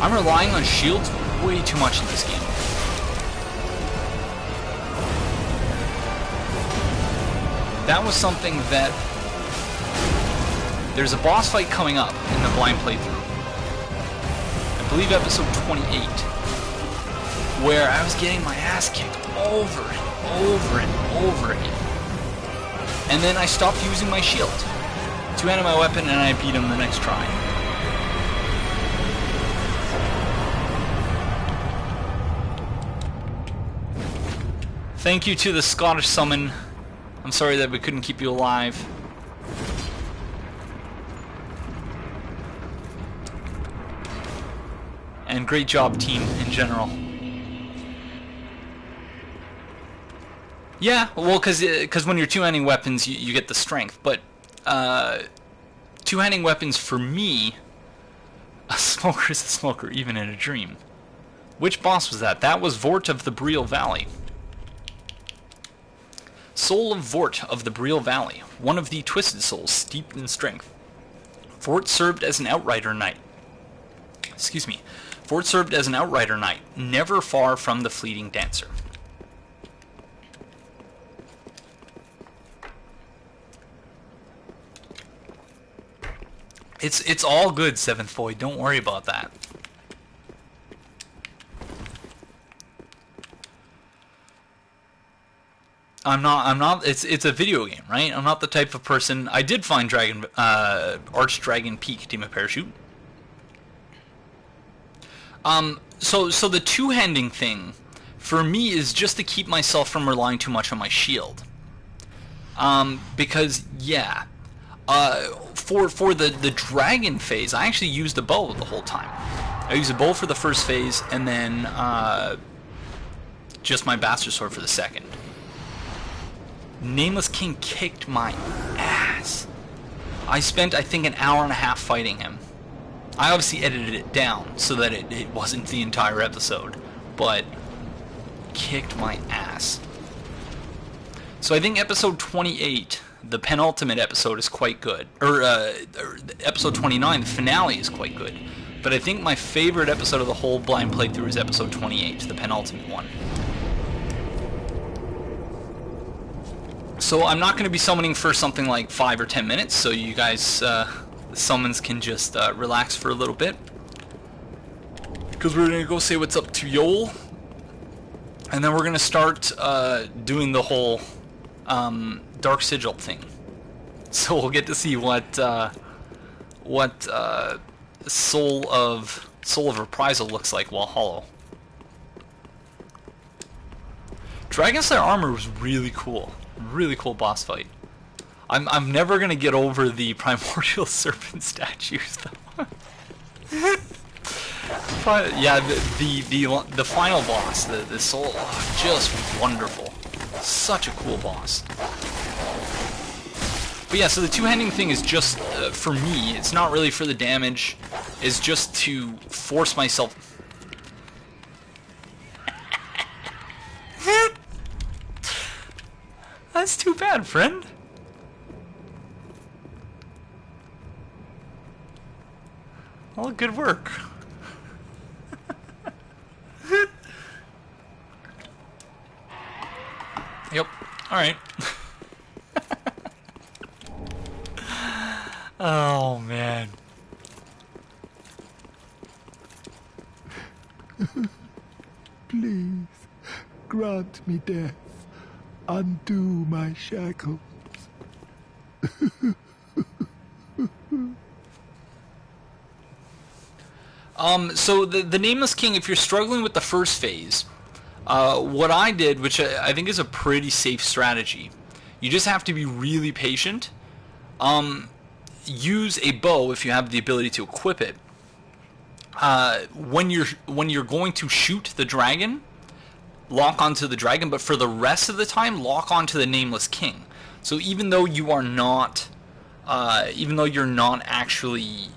I'm relying on shields way too much in this game. That was something that... There's a boss fight coming up in the blind playthrough. I believe episode 28. Where I was getting my ass kicked over and over and over again. And then I stopped using my shield. Two-handed my weapon and I beat him the next try. Thank you to the Scottish summon. I'm sorry that we couldn't keep you alive. And great job, team, in general. Yeah, well, because when you're two-handing weapons, you get the strength. But two-handing weapons, for me, a smoker is a smoker, even in a dream. Which boss was that? That was Vordt of the Breel Valley. Soul of Vordt of the Breel Valley, one of the twisted souls steeped in strength. Vordt served as an outrider knight. Excuse me. Vordt served as an outrider knight, never far from the fleeting dancer. It's all good, Seventh Boy. Don't worry about that. I'm not. It's a video game, right? I'm not the type of person. I did find Archdragon Peak Demon Parachute. So the two-handing thing for me is just to keep myself from relying too much on my shield. Because yeah, for the dragon phase, I actually used a bow the whole time. I used a bow for the first phase, and then just my bastard sword for the second. Nameless King kicked my ass. I spent, I think, an hour and a half fighting him. I obviously edited it down so that it wasn't the entire episode, but kicked my ass. So I think episode 28, the penultimate episode, is quite good. Or episode 29, the finale, is quite good. But I think my favorite episode of the whole blind playthrough is episode 28, the penultimate one. So I'm not going to be summoning for something like 5 or 10 minutes, so you guys, the summons can just relax for a little bit. Because we're going to go say what's up to Yol. And then we're going to start doing the whole Dark Sigil thing. So we'll get to see what Soul of Reprisal looks like while hollow. Dragonslayer armor was really cool. Really cool boss fight. I'm never gonna get over the primordial serpent statues though. Yeah, the final boss, the soul, just wonderful. Such a cool boss. But yeah, so the two-handing thing is just, for me, it's not really for the damage, it's just to force myself... That's too bad, friend. Well, good work. Yep, alright. Oh, man. Please, grant me death. Undo my shackles. So the Nameless King, if you're struggling with the first phase, what I did, which I think is a pretty safe strategy, you just have to be really patient. Use a bow if you have the ability to equip it. When you're going to shoot the dragon, lock onto the dragon, but for the rest of the time, lock onto the Nameless King. So even though you are not, you're not actually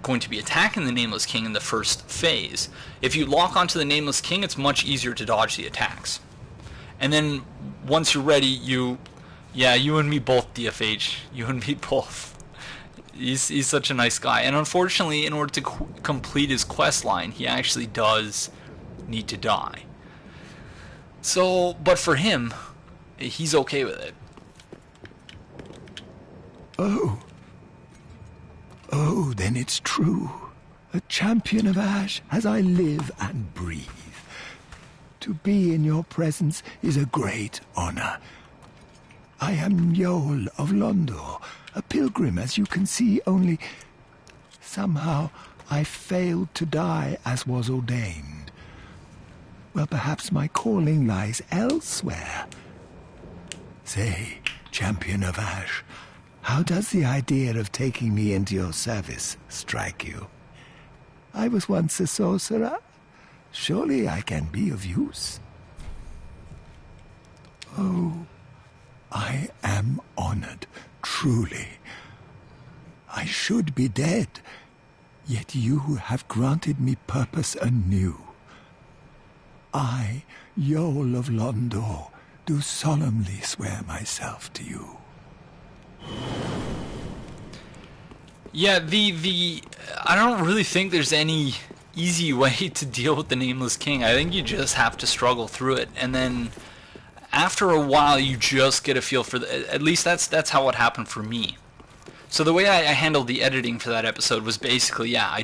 going to be attacking the Nameless King in the first phase, if you lock onto the Nameless King, it's much easier to dodge the attacks. And then once you're ready, you and me both, DFH. You and me both. He's such a nice guy. And unfortunately, in order to complete his quest line, he actually does need to die. So, but for him, he's okay with it. Oh, then it's true. A champion of Ash as I live and breathe. To be in your presence is a great honor. I am Yol of Londor, a pilgrim, as you can see, only somehow I failed to die as was ordained. Well, perhaps my calling lies elsewhere. Say, champion of Ash, how does the idea of taking me into your service strike you? I was once a sorcerer. Surely I can be of use. Oh, I am honored, truly. I should be dead, yet you have granted me purpose anew. I, Yol of Londor, do solemnly swear myself to you. Yeah, I don't really think there's any easy way to deal with the Nameless King. I think you just have to struggle through it, and then after a while you just get a feel for at least that's how it happened for me. So the way I handled the editing for that episode was basically, I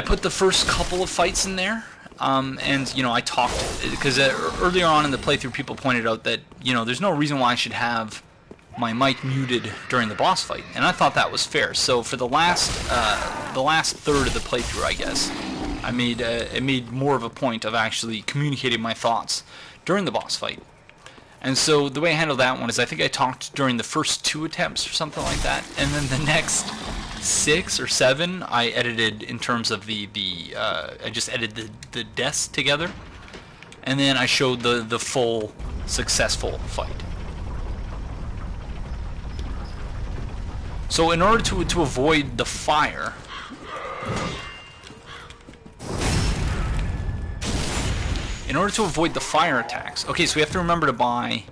put the first couple of fights in there, and I talked, because earlier on in the playthrough people pointed out that there's no reason why I should have my mic muted during the boss fight, and I thought that was fair. So for the last third of the playthrough, I guess, I made more of a point of actually communicating my thoughts during the boss fight. And so the way I handled that one is I think I talked during the first 2 attempts or something like that, and then the next 6 or 7 I edited in terms of I just edited the deaths together, and then I showed the full successful fight. So in order to avoid the fire, attacks, okay, so we have to remember to buy,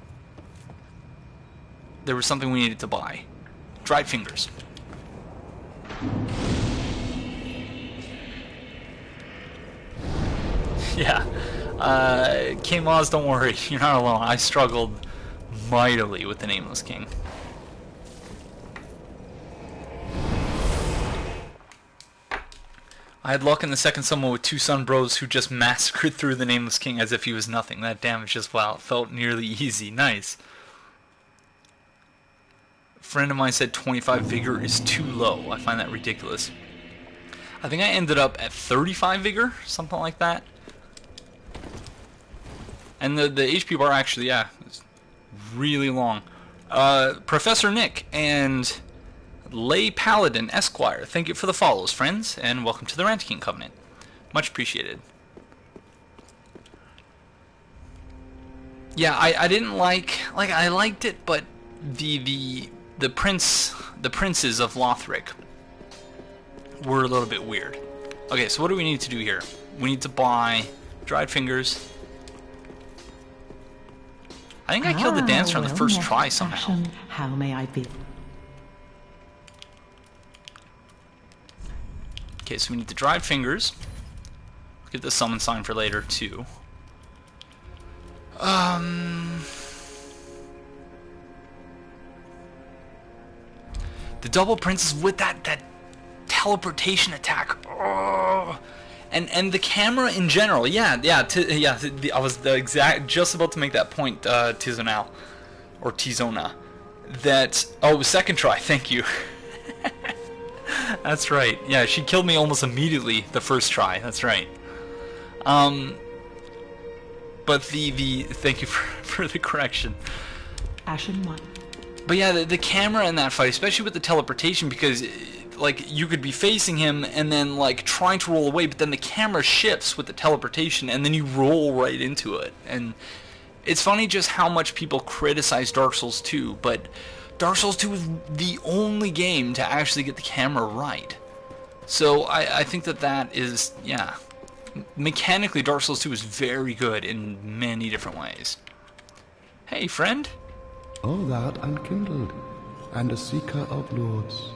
there was something we needed to buy. Dried fingers. Yeah. K-Moz, don't worry, you're not alone. I struggled mightily with the Nameless King. I had luck in the second summon with 2 Sun Bros who just massacred through the Nameless King as if he was nothing. That damage just, wow, it felt nearly easy. Nice. A friend of mine said 25 Vigor is too low. I find that ridiculous. I think I ended up at 35 Vigor, something like that. And the HP bar actually, it's really long. Professor Nick and Lay Paladin Esquire, thank you for the follows, friends, and welcome to the Ranting King Covenant. Much appreciated. Yeah, I didn't I liked it, but the princes of Lothric were a little bit weird. Okay, so what do we need to do here? We need to buy dried fingers. I think I killed the dancer on the first try somehow. How may I be? Okay, so we need the dried fingers. Get the summon sign for later too. The double princess with that teleportation attack. Oh. And the camera in general, I was just about to make that point, Tizonal, or Tizona, that, second try, thank you. That's right, yeah, she killed me almost immediately the first try, that's right. But thank you for the correction. Ashen one. But yeah, the camera in that fight, especially with the teleportation, because like you could be facing him and then like trying to roll away, but then the camera shifts with the teleportation and then you roll right into it. And it's funny just how much people criticize Dark Souls 2, but Dark Souls 2 is the only game to actually get the camera right. So I think that is, yeah, mechanically Dark Souls 2 is very good in many different ways. Hey, friend. All that unkindled, and a seeker of lords.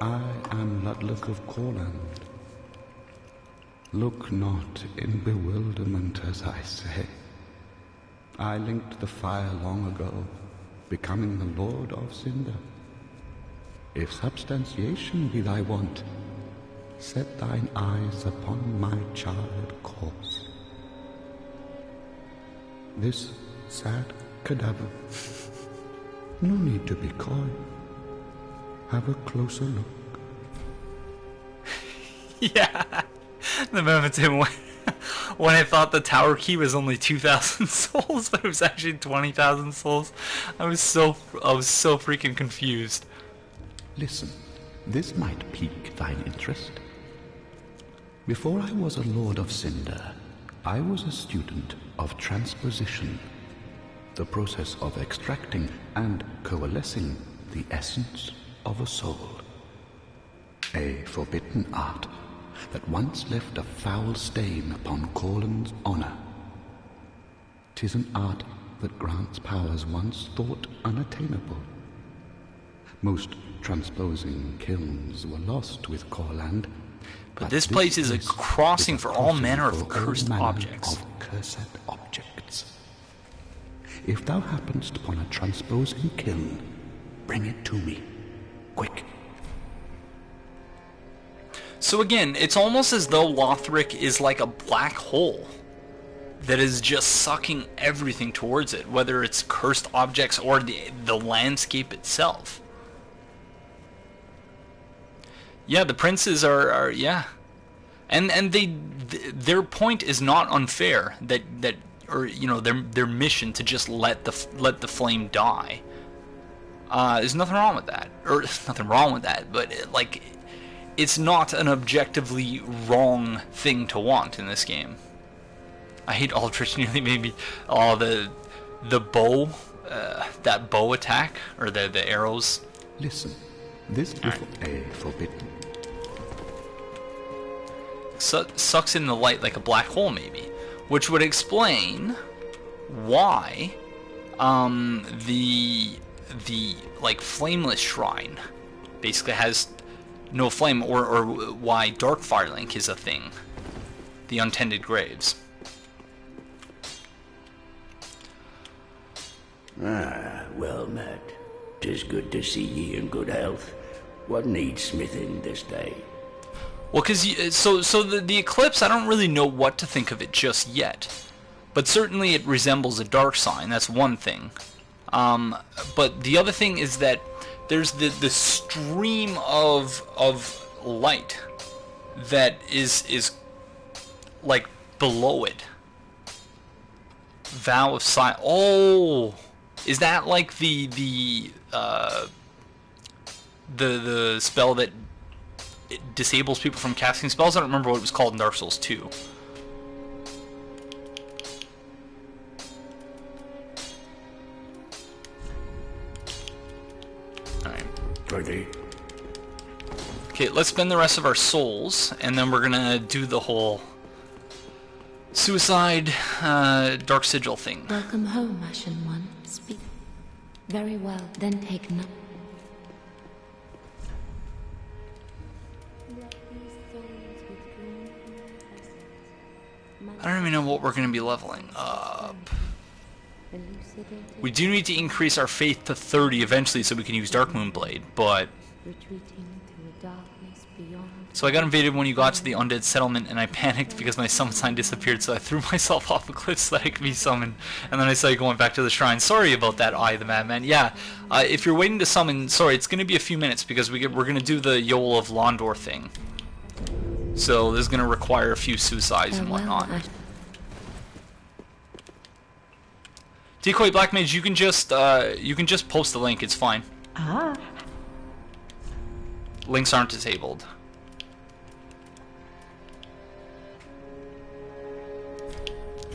I am Ludlook of Corland. Look not in bewilderment as I say. I linked the fire long ago, becoming the Lord of Cinder. If substantiation be thy want, set thine eyes upon my charred corpse. This sad cadaver. No need to be coy. Have a closer look. Yeah, the moment when I thought the tower key was only 2,000 souls, but it was actually 20,000 souls. I was so freaking confused. Listen, this might pique thine interest. Before I was a Lord of Cinder, I was a student of transposition, the process of extracting and coalescing the essence of a soul. A forbidden art that once left a foul stain upon Corland's honor. 'Tis an art that grants powers once thought unattainable. Most transposing kilns were lost with Corland, but this place is a crossing for all manner of cursed objects. If thou happenst upon a transposing kiln, bring it to me. Quick. So again, it's almost as though Lothric is like a black hole that is just sucking everything towards it, whether it's cursed objects or the landscape itself. Yeah, the princes are yeah. And their point is not unfair, that or you know, their mission to just let the flame die. There's nothing wrong with that, or nothing wrong with that, but it's not an objectively wrong thing to want in this game. I hate Aldrich nearly made me the bow, that bow attack, or the arrows. Listen, this is a forbidden. Sucks in the light like a black hole, maybe, which would explain why the like flameless shrine basically has no flame, or why dark Firelink is a thing. The untended graves. Well met. 'Tis good to see ye in good health. What needs smithing this day? Well, because the eclipse, I don't really know what to think of it just yet, but certainly it resembles a dark sign. That's one thing. But the other thing is that there's the stream of light that is like below it. Vow of Silence. Oh, is that like the spell that it disables people from casting spells? I don't remember what it was called in Dark Souls 2. pretty. Okay, let's spend the rest of our souls, and then we're gonna do the whole suicide, dark sigil thing. Welcome home, Ashen One. Speak. Very well, then take no. I don't even know what we're gonna be leveling up. We do need to increase our faith to 30 eventually so we can use Dark Moon Blade, but... So I got invaded when you got to the Undead settlement, and I panicked because my summon sign disappeared, so I threw myself off a cliff so that I could be summoned, and then I saw you going back to the shrine. Sorry about that, I, the Madman. Yeah, if you're waiting to summon, sorry, it's going to be a few minutes, because we're going to do the Yoel of Londor thing. So this is going to require a few suicides and whatnot. Decoy Black Mage, you can just post the link, it's fine. Ah. Links aren't disabled.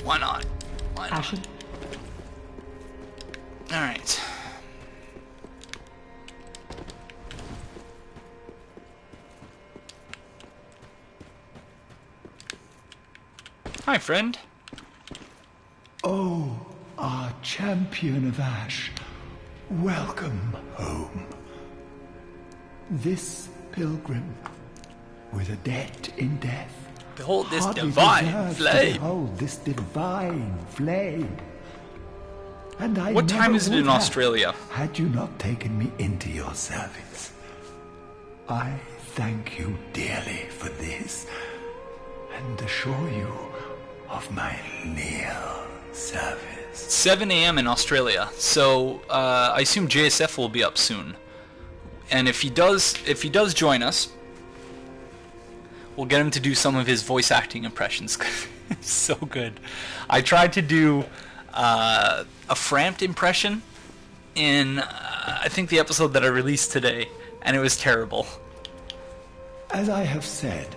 Why not? Why not? Ashen. Alright. Hi, friend. Oh, our champion of Ash, welcome home. This pilgrim, with a debt in death, Behold this hardly divine deserves to flame. behold this divine flame. And I What time never is it would in have, Australia? had you not taken me into your service. I thank you dearly for this, and assure you of my leal service. 7 a.m. in Australia, so I assume JSF will be up soon. And if he does join us, we'll get him to do some of his voice acting impressions. It's so good. I tried to do a Frampt impression in I think the episode that I released today, and it was terrible. As I have said,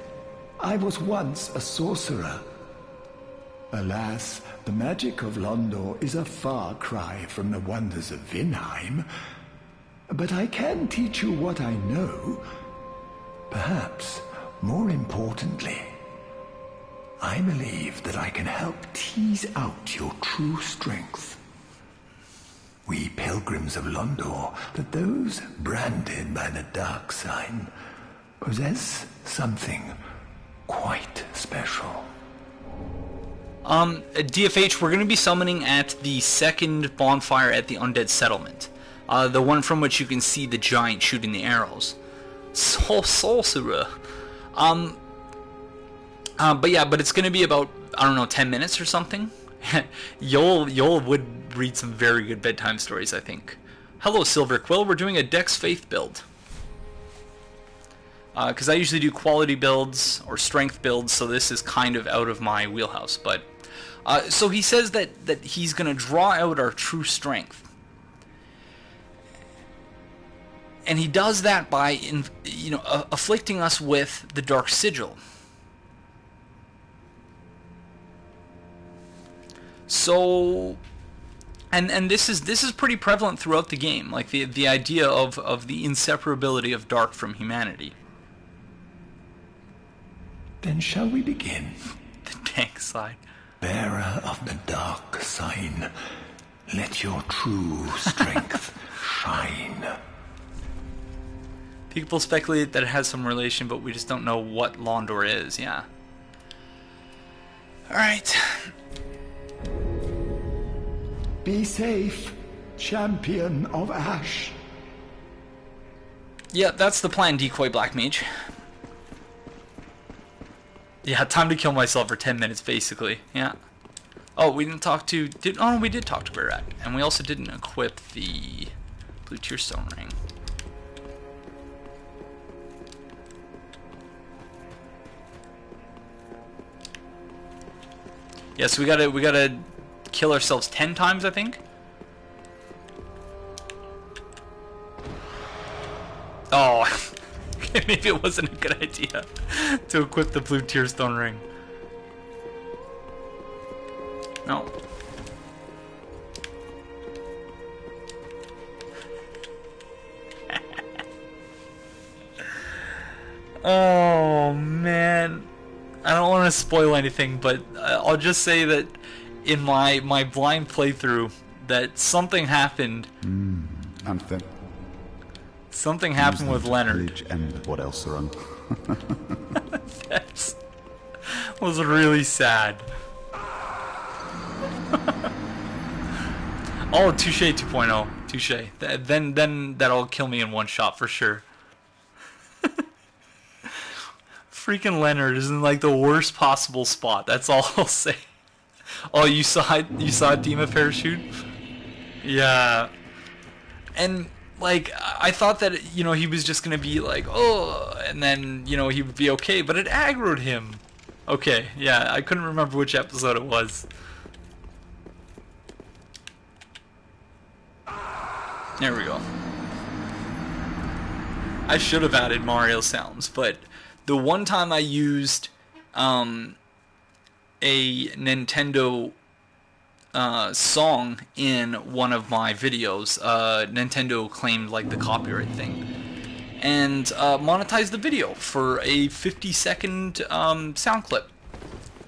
I was once a sorcerer. Alas, the magic of Londor is a far cry from the wonders of Vinheim. But I can teach you what I know. Perhaps, more importantly, I believe that I can help tease out your true strength. We pilgrims of Londor, that those branded by the dark sign, possess something quite special. DFH, we're going to be summoning at the second bonfire at the Undead settlement. The one from which you can see the giant shooting the arrows. Sorcerer. But yeah, but it's going to be about, I don't know, 10 minutes or something. Yoel would read some very good bedtime stories, I think. Hello, Silver Quill. We're doing a Dex Faith build. Because I usually do quality builds or strength builds, so this is kind of out of my wheelhouse. But so he says that he's going to draw out our true strength. And he does that by, afflicting us with the Dark Sigil. So, and this is pretty prevalent throughout the game, like the idea of the inseparability of dark from humanity. Then shall we begin? The tank side. Bearer of the dark sign, let your true strength shine. People speculate that it has some relation, but we just don't know what Londor is, yeah. Alright. Be safe, champion of Ash. Yeah, that's the plan, Decoy Black Mage. Yeah, time to kill myself for 10 minutes, basically. Yeah. Oh, we didn't talk to... Oh, we did talk to Rare Rat. And we also didn't equip the Blue Tearstone Ring. Yeah, so we gotta kill ourselves 10 times, I think. Oh, maybe it wasn't a good idea to equip the Blue Tearstone Ring. No. Oh man, I don't want to spoil anything, but I'll just say that in my blind playthrough, that something happened. And then Something happened with Leonard. And what else, Run? That was really sad. Oh, touche 2.0. Touche. Then that'll kill me in one shot for sure. Freaking Leonard is in like the worst possible spot. That's all I'll say. Oh, you saw Dima parachute? Yeah. And like I thought that, you know, he was just gonna be like, oh, and then, you know, he would be okay, but it aggroed him. Okay, yeah, I couldn't remember which episode it was. There we go. I should have added Mario sounds, but the one time I used a Nintendo song in one of my videos, Nintendo claimed like the copyright thing, and monetized the video for a 50-second sound clip.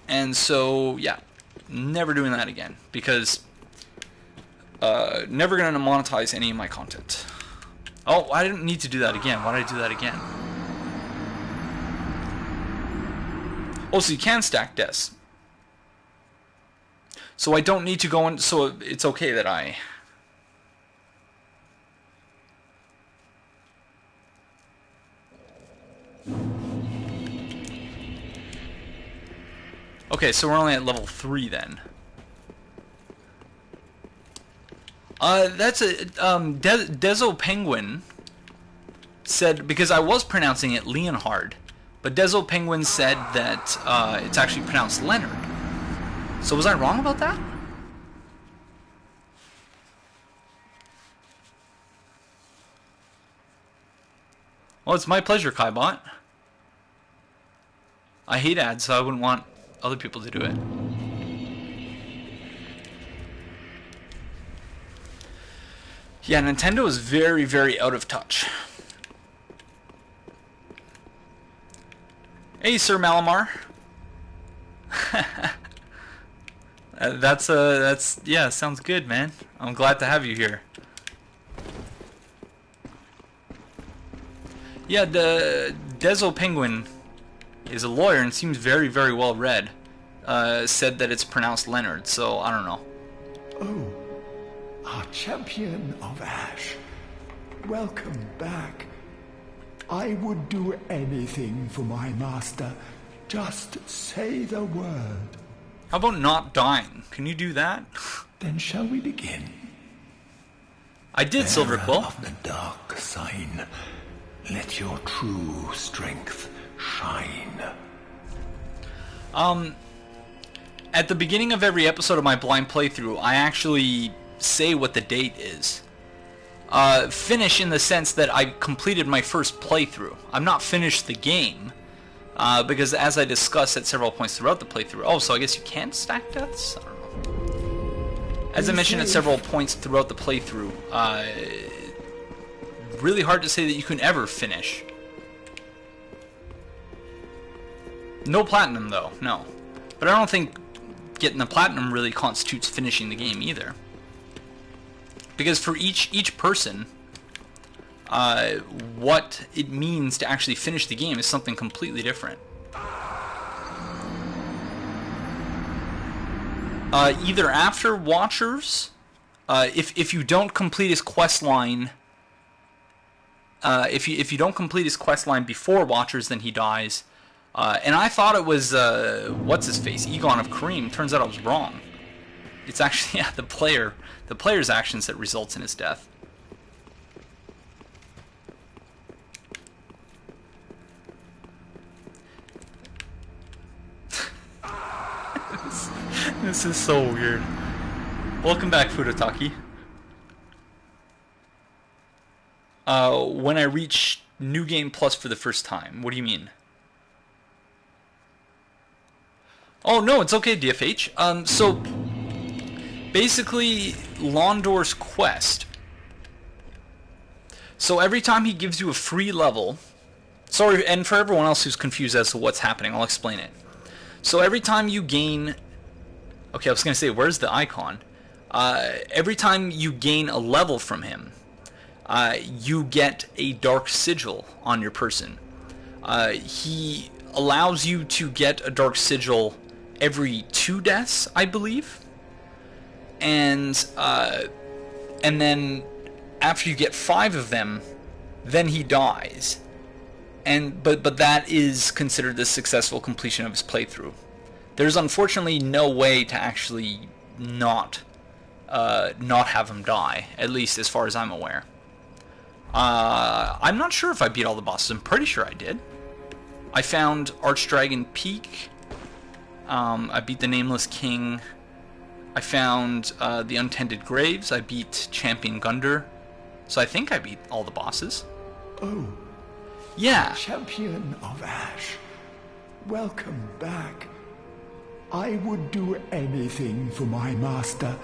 And so yeah, never doing that again, because never gonna monetize any of my content. Oh, I didn't need to do that again. Why did I do that again? Oh, so you can stack deaths. So I don't need to go in, so it's okay that I... Okay, so we're only at level 3 then. That's a, Dezo Penguin said, because I was pronouncing it Leonhard, but Dezo Penguin said that it's actually pronounced Leonard. So was I wrong about that? Well, it's my pleasure, Kaibot. I hate ads, so I wouldn't want other people to do it. Yeah, Nintendo is very, very out of touch. Hey, Sir Malamar. That's yeah, sounds good, man. I'm glad to have you here. Yeah, the Dezo Penguin is a lawyer and seems very, very well read. Said that it's pronounced Leonard, so I don't know. Oh, our champion of Ash. Welcome back. I would do anything for my master. Just say the word. How about not dying? Can you do that? Then shall we begin? I did, Silverquill. Of the dark sign, let your true strength shine. At the beginning of every episode of my blind playthrough, I actually say what the date is. Finish in the sense that I completed my first playthrough. I'm not finished the game, because as I discussed at several points throughout the playthrough... Oh, so I guess you can't stack deaths? I don't know. As I mentioned at several points throughout the playthrough, really hard to say that you can ever finish. No platinum, though, no. But I don't think getting the platinum really constitutes finishing the game either. Because for each person, what it means to actually finish the game is something completely different. Either after Watchers, if you don't complete his quest line, if you don't complete his quest line before Watchers, then he dies. And I thought it was what's his face, Egon of Kareem. Turns out I was wrong. It's actually the player's actions that results in his death. This is so weird. Welcome back, Fudotaki. When I reach New Game Plus for the first time, what do you mean? Oh no, it's okay, DFH. So basically, Londor's quest. So every time he gives you a free level, Sorry, and for everyone else who's confused as to what's happening, I'll explain it. So every time you gain... Okay, I was going to say, where's the icon? Every time you gain a level from him, you get a dark sigil on your person. He allows you to get a dark sigil every 2 deaths, I believe. And then after you get 5 of them, then he dies. But that is considered the successful completion of his playthrough. There's unfortunately no way to actually not have him die, at least as far as I'm aware. I'm not sure if I beat all the bosses. I'm pretty sure I did. I found Archdragon Peak. I beat the Nameless King. I found the Untended Graves. I beat Champion Gundyr. So I think I beat all the bosses. Oh. Yeah. Champion of Ash. Welcome back. I would do anything for my master.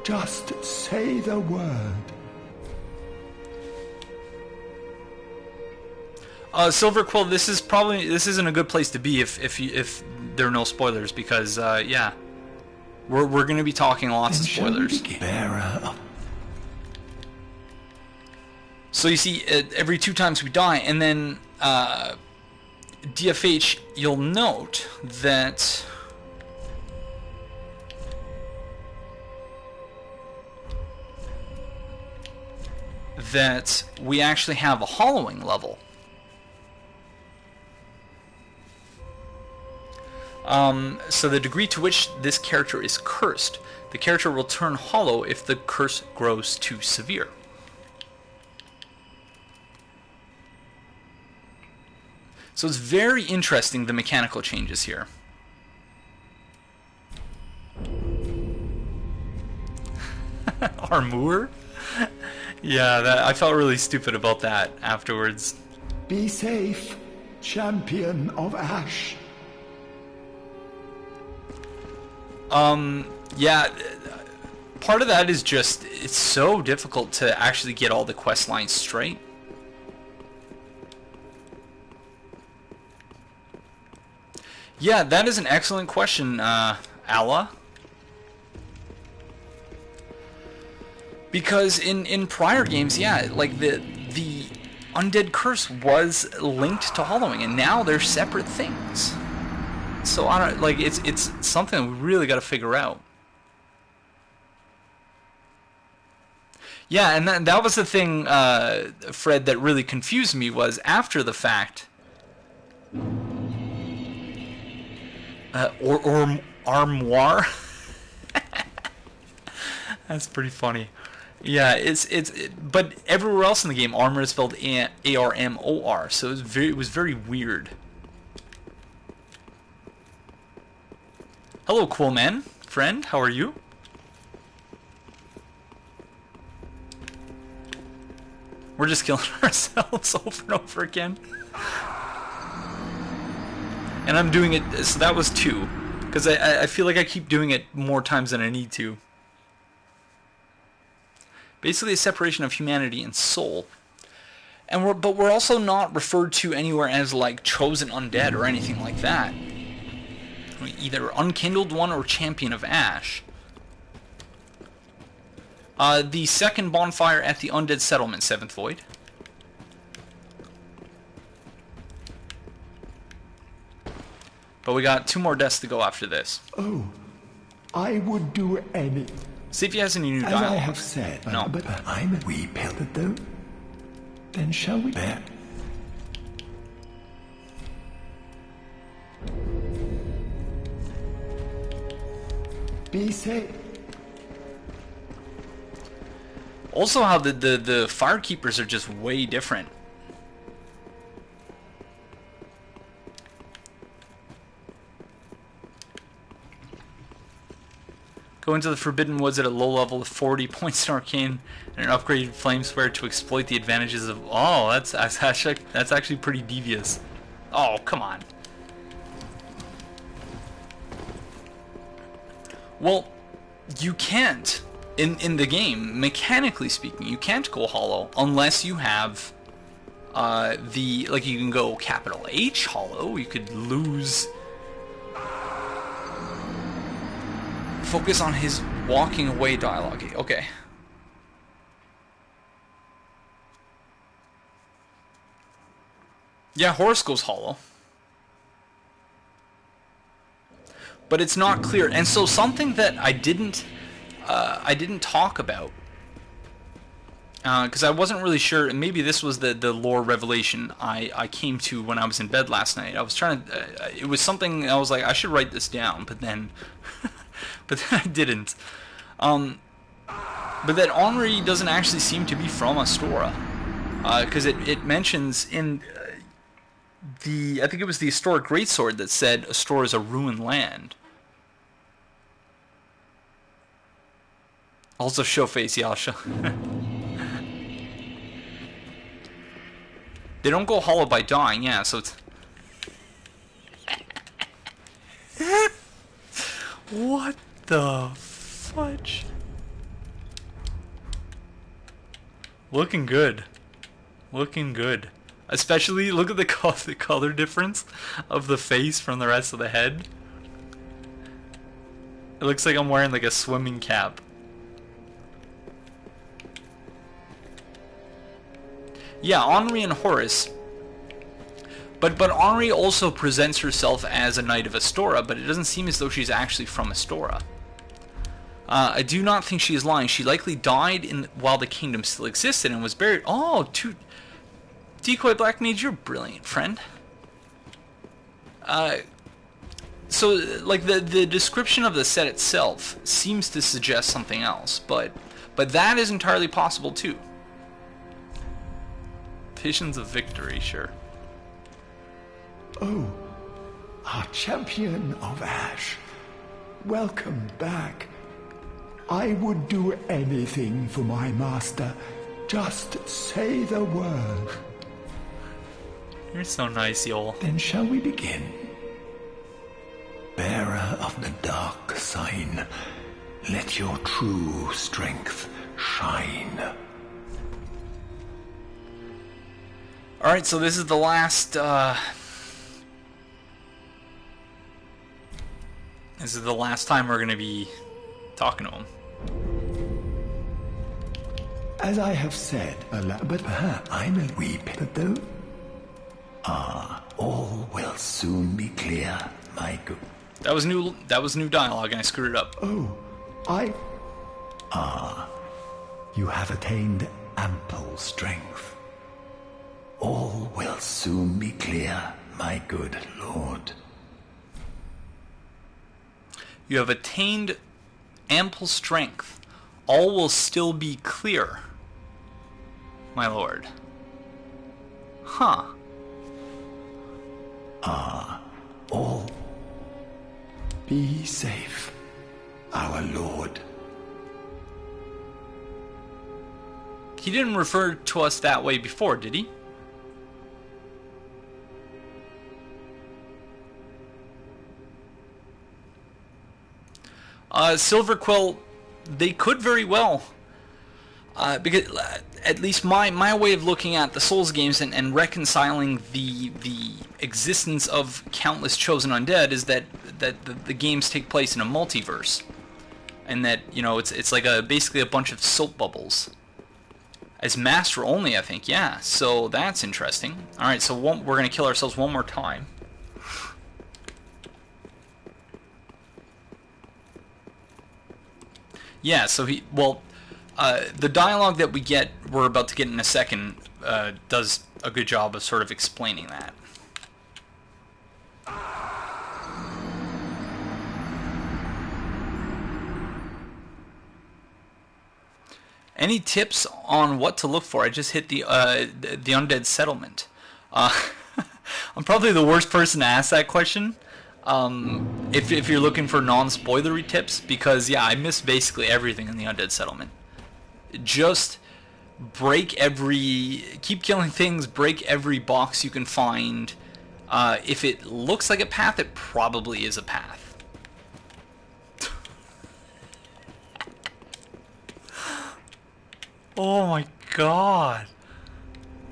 Just say the word. Silver Quill, this isn't a good place to be if there are no spoilers, because yeah, we're gonna be talking lots of spoilers. So you see, every 2 times we die, and then DFH, you'll note that we actually have a hollowing level. So the degree to which this character is cursed, the character will turn hollow if the curse grows too severe. So it's very interesting, the mechanical changes here. Armour? Yeah, I felt really stupid about that afterwards. Be safe, Champion of Ash. Yeah, part of that is just, it's so difficult to actually get all the quest lines straight. Yeah, that is an excellent question, Alla. Because in prior games, yeah, like the Undead Curse was linked to hollowing, and now they're separate things. So I don't, like, it's something we really got to figure out. Yeah, and that was the thing, Fred, that really confused me, was after the fact. Or armoire. That's pretty funny. Yeah, but everywhere else in the game, armor is spelled A-R-M-O-R, so it was very weird. Hello, cool man, friend. How are you? We're just killing ourselves over and over again. And I'm doing it, so that was 2. Because I feel like I keep doing it more times than I need to. Basically a separation of humanity and soul. But we're also not referred to anywhere as like chosen undead or anything like that. Either Unkindled One or Champion of Ash. The second bonfire at the Undead Settlement, 7th Void. But we got 2 more deaths to go after this. Oh, I would do any. See if he has any new As dialogue. I have said, No. but I'm a wee pelted though. Then shall we bet? Be safe. Also, how the Firekeepers are just way different. Go into the Forbidden Woods at a low level with 40 points in Arcane and an upgraded Flame Sphere to exploit the advantages of... Oh, that's actually pretty devious. Oh, come on. Well, you can't, in the game, mechanically speaking, you can't go hollow unless you have Like you can go capital H hollow. You could lose. Focus on his walking away dialogue. Okay. Yeah, Horus goes hollow. But it's not clear. And so something that I didn't talk about, because I wasn't really sure, and maybe this was the lore revelation I came to when I was in bed last night. I was trying to, it was something, I was like, I should write this down, but then I didn't. But that Anri doesn't actually seem to be from Astora, because it mentions in I think it was the Historic Greatsword that said Astora is a ruined land. Also show face, yeah, I'll show. They don't go hollow by dying, yeah, so it's... What the fudge? Looking good. Looking good. Especially, look at the color difference of the face from the rest of the head. It looks like I'm wearing like a swimming cap. Yeah, Anri and Horus. But Anri also presents herself as a Knight of Astora, but it doesn't seem as though she's actually from Astora. I do not think she is lying. She likely died while the kingdom still existed and was buried. Oh, Decoy Black Mage, you're brilliant, friend. So, like, the description of the set itself seems to suggest something else, but that is entirely possible, too. Visions of victory, sure. Oh, our champion of Ash. Welcome back. I would do anything for my master. Just say the word. You're so nice, Yol. Then shall we begin? Bearer of the dark sign, let your true strength shine. Alright, so this is the last, this is the last time we're gonna be talking to him. As I have said, but perhaps I will weep, but though... all will soon be clear, my good. That was new dialogue, and I screwed it up. Oh, you have attained ample strength. All will soon be clear, my good lord. You have attained ample strength. All will still be clear, my lord. Huh. All be safe, our lord. He didn't refer to us that way before, did he? Silverquill, they could very well, because at least my way of looking at the Souls games and reconciling the existence of countless chosen undead is that the games take place in a multiverse, and that, you know, it's like basically a bunch of soap bubbles. As master only, I think, yeah. So that's interesting. All right, so we're gonna kill ourselves one more time. Yeah, so the dialogue that we're about to get in a second, does a good job of sort of explaining that. Any tips on what to look for? I just hit the Undead settlement. I'm probably the worst person to ask that question. If you're looking for non-spoilery tips, because yeah, I missed basically everything in the Undead settlement. Just keep killing things, break every box you can find. If it looks like a path, it probably is a path. Oh my god.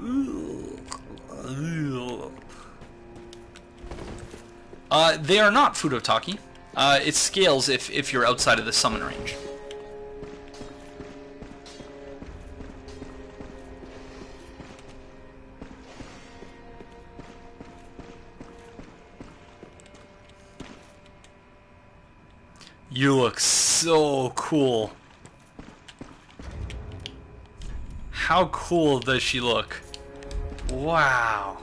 Ugh. They are not Futotaki. It scales if you're outside of the summon range. You look so cool. How cool does she look? Wow.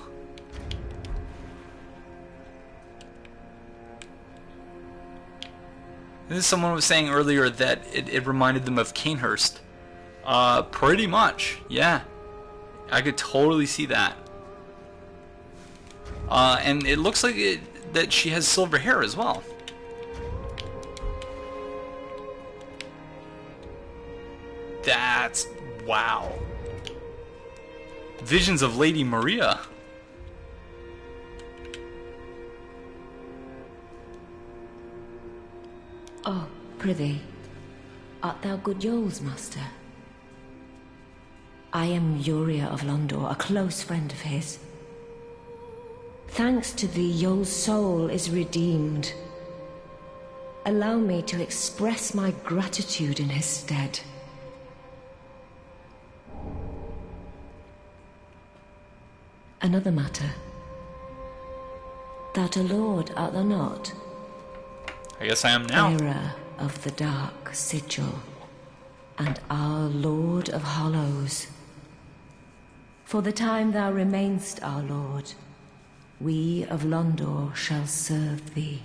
Someone was saying earlier that it reminded them of Canehurst. Pretty much, yeah. I could totally see that. And it looks like that she has silver hair as well. That's... wow. Visions of Lady Maria. Oh, prithee, art thou good Yoel's master? I am Yuria of Londor, a close friend of his. Thanks to thee, Yoel's soul is redeemed. Allow me to express my gratitude in his stead. Another matter. Thou a lord, art thou not? I guess I am now. Bearer of the dark sigil, and our Lord of Hollows. For the time thou remainst our Lord, we of Londor shall serve thee.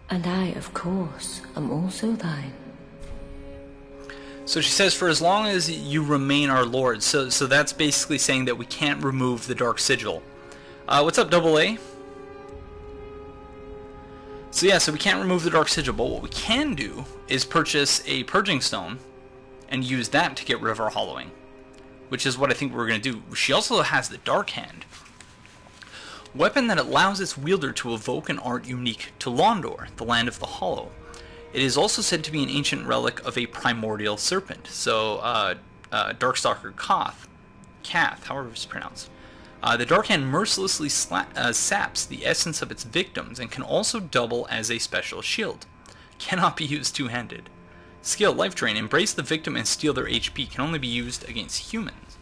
And I, of course, am also thine. So she says, for as long as you remain our lord. So that's basically saying that we can't remove the dark sigil. What's up, Double A? So yeah, so we can't remove the dark sigil, but what we can do is purchase a purging stone and use that to get rid of our hollowing, which is what I think we're going to do. She also has the Dark Hand, weapon that allows its wielder to evoke an art unique to Londor, the land of the hollow. It is also said to be an ancient relic of a primordial serpent, so Darkstalker Kath, however it's pronounced. The Dark Hand mercilessly saps the essence of its victims and can also double as a special shield. Cannot be used two-handed. Skill, Life Drain, embrace the victim and steal their HP, can only be used against humans.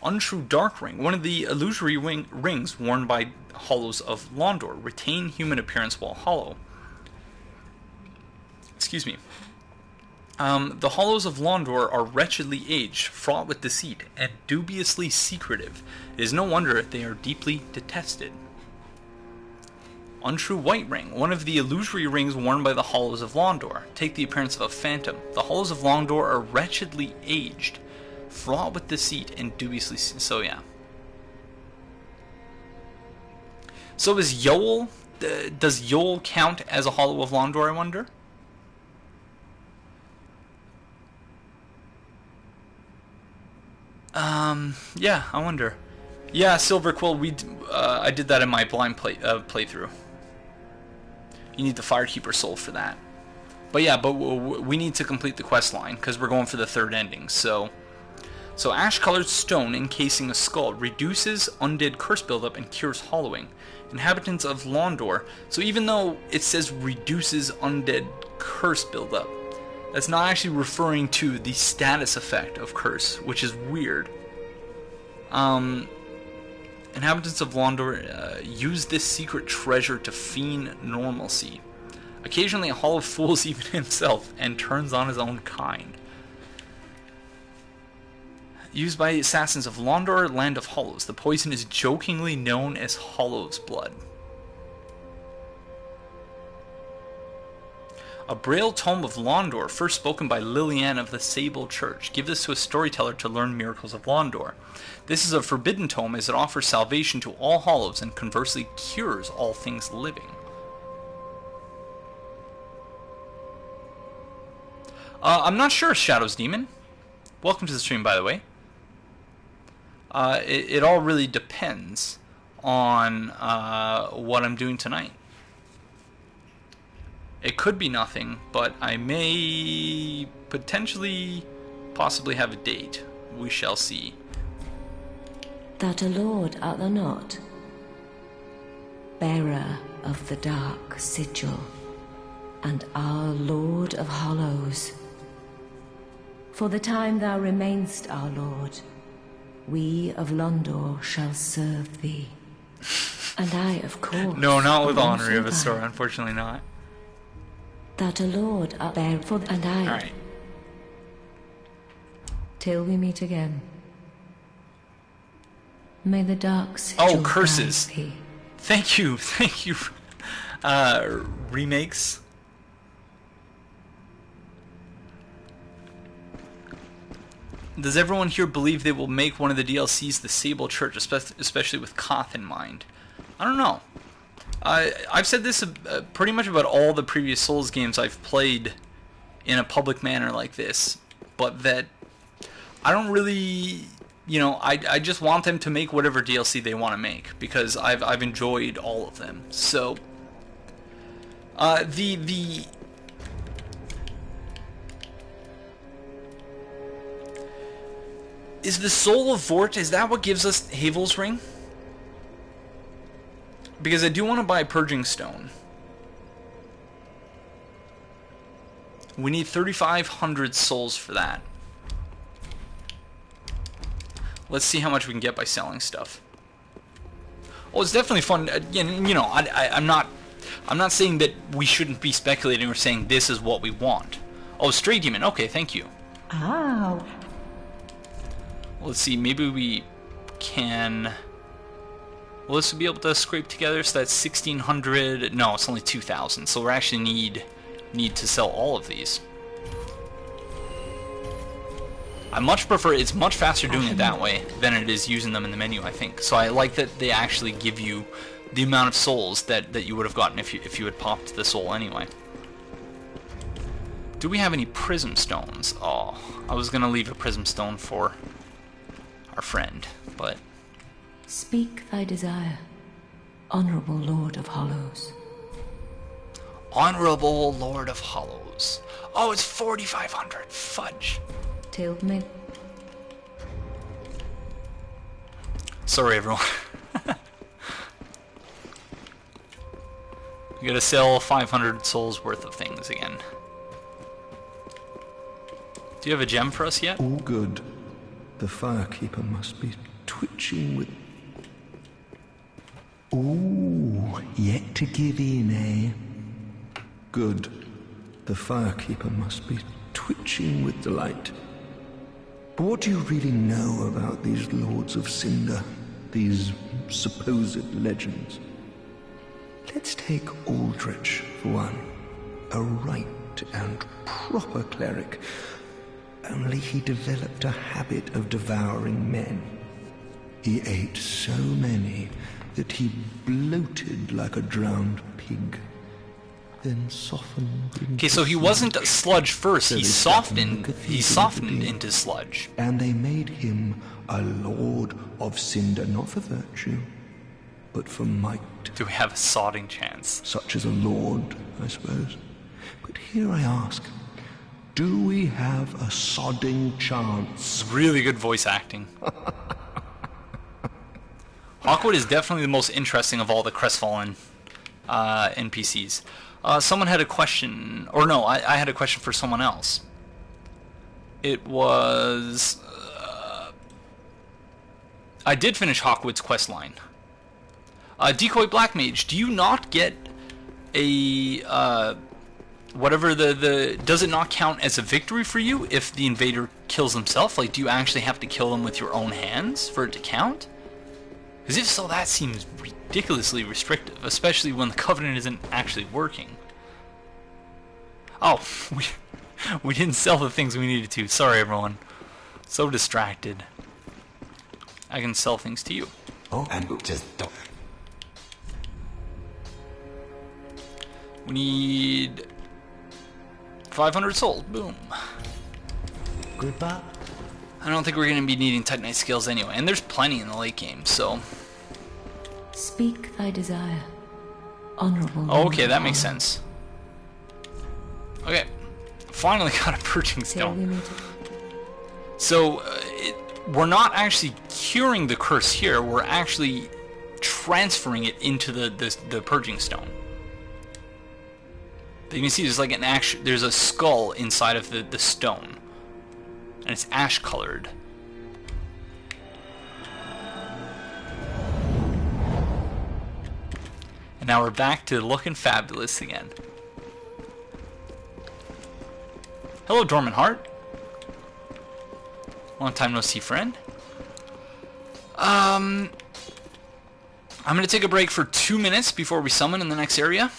Untrue Dark Ring, one of the illusory rings worn by hollows of Londor, retain human appearance while hollow. Excuse me. The hollows of Londor are wretchedly aged, fraught with deceit, and dubiously secretive. It is no wonder they are deeply detested. Untrue White Ring, one of the illusory rings worn by the hollows of Londor. Take the appearance of a phantom. The hollows of Londor are wretchedly aged, fraught with deceit, and dubiously... so yeah. So is Yoel... does Yoel count as a hollow of Londor, I wonder? Yeah, I wonder. Yeah, Silver Quill, I did that in my blind playthrough. You need the Firekeeper soul for that. But yeah, we need to complete the quest line, because we're going for the third ending, so ash-colored stone encasing a skull reduces undead curse buildup and cures hollowing. Inhabitants of Londor, so even though it says reduces undead curse buildup, that's not actually referring to the status effect of curse, which is weird. Inhabitants of Londor use this secret treasure to feign normalcy. Occasionally a hollow fools even himself and turns on his own kind. Used by assassins of Londor, land of hollows. The poison is jokingly known as Hollow's Blood. A Braille Tome of Londor, first spoken by Liliane of the Sable Church. Give this to a storyteller to learn miracles of Londor. This is a forbidden tome as it offers salvation to all hollows and conversely cures all things living. I'm not sure, Shadow's Demon. Welcome to the stream, by the way. It all really depends on what I'm doing tonight. It could be nothing, but I may possibly have a date. We shall see. That a lord art thou not? bearer of the dark sigil, and our Lord of Hollows. For the time thou remainest our Lord, we of Londor shall serve thee. And I, of course... No, not with Anri of Asura, unfortunately not. That a Lord are there for... And I... Alright. Till we meet again. May the dark sigil... Oh, curses! Thee. Thank you, remakes. Does everyone here believe they will make one of the DLCs the Sable Church, especially with Koth in mind? I don't know. I've said this pretty much about all the previous Souls games I've played in a public manner like this, but that I don't really, you know, I just want them to make whatever DLC they want to make, because I've enjoyed all of them. So is the Soul of Vordt, is that what gives us Havel's Ring? Because I do want to buy Purging Stone. We need 3,500 souls for that. Let's see how much we can get by selling stuff. Oh, it's definitely fun. You know, I'm not saying that we shouldn't be speculating or saying this is what we want. Oh, Stray Demon. Okay, thank you. Oh. Let's see, maybe we can... Will this be able to scrape together? So that's 1,600... No, it's only 2,000, so we actually need to sell all of these. I much prefer... It's much faster doing it that way than it is using them in the menu, I think. So I like that they actually give you the amount of souls that you would have gotten if you had popped the soul anyway. Do we have any prism stones? Oh, I was going to leave a prism stone for our friend, but... Speak thy desire, Honorable Lord of Hollows. Honorable Lord of Hollows. Oh, it's 4,500. Fudge. Till me. Sorry, everyone. We gotta sell 500 souls worth of things again. Do you have a gem for us yet? All good. The Firekeeper must be twitching with... Ooh, yet to give in, eh? Good. The Firekeeper must be twitching with delight. But what do you really know about these Lords of Cinder? These supposed legends? Let's take Aldrich for one. A right and proper cleric. Only he developed a habit of devouring men. He ate so many that he bloated like a drowned pig, then softened into... Okay, so he wasn't a sludge first, he softened into sludge. And they made him a Lord of Cinder, not for virtue, but for might. Do we have a sodding chance? Such as a lord, I suppose. But here I ask, do we have a sodding chance? Really good voice acting. Hawkwood is definitely the most interesting of all the Crestfallen NPCs. Someone had a question, or no, I had a question for someone else. It was... I did finish Hawkwood's quest line. Decoy Black Mage, do you not get a... whatever the... Does it not count as a victory for you if the invader kills himself? Like, do you actually have to kill them with your own hands for it to count? Because if so, that seems ridiculously restrictive, especially when the Covenant isn't actually working. Oh, we didn't sell the things we needed to. Sorry, everyone. So distracted. I can sell things to you. Oh, and just don't... We need 500 souls. Boom. Goodbye. I don't think we're going to be needing Titanite skills anyway, and there's plenty in the late game, so... Speak thy desire, Honorable... Oh, okay, that makes sense. Okay, finally got a Purging Stone. So, we're not actually curing the curse here, we're actually transferring it into the purging stone. But you can see there's like there's a skull inside of the stone, and it's ash colored. And now we're back to looking fabulous again. Hello, Dormant Heart. Long time no see, friend. I'm going to take a break for 2 minutes before we summon in the next area.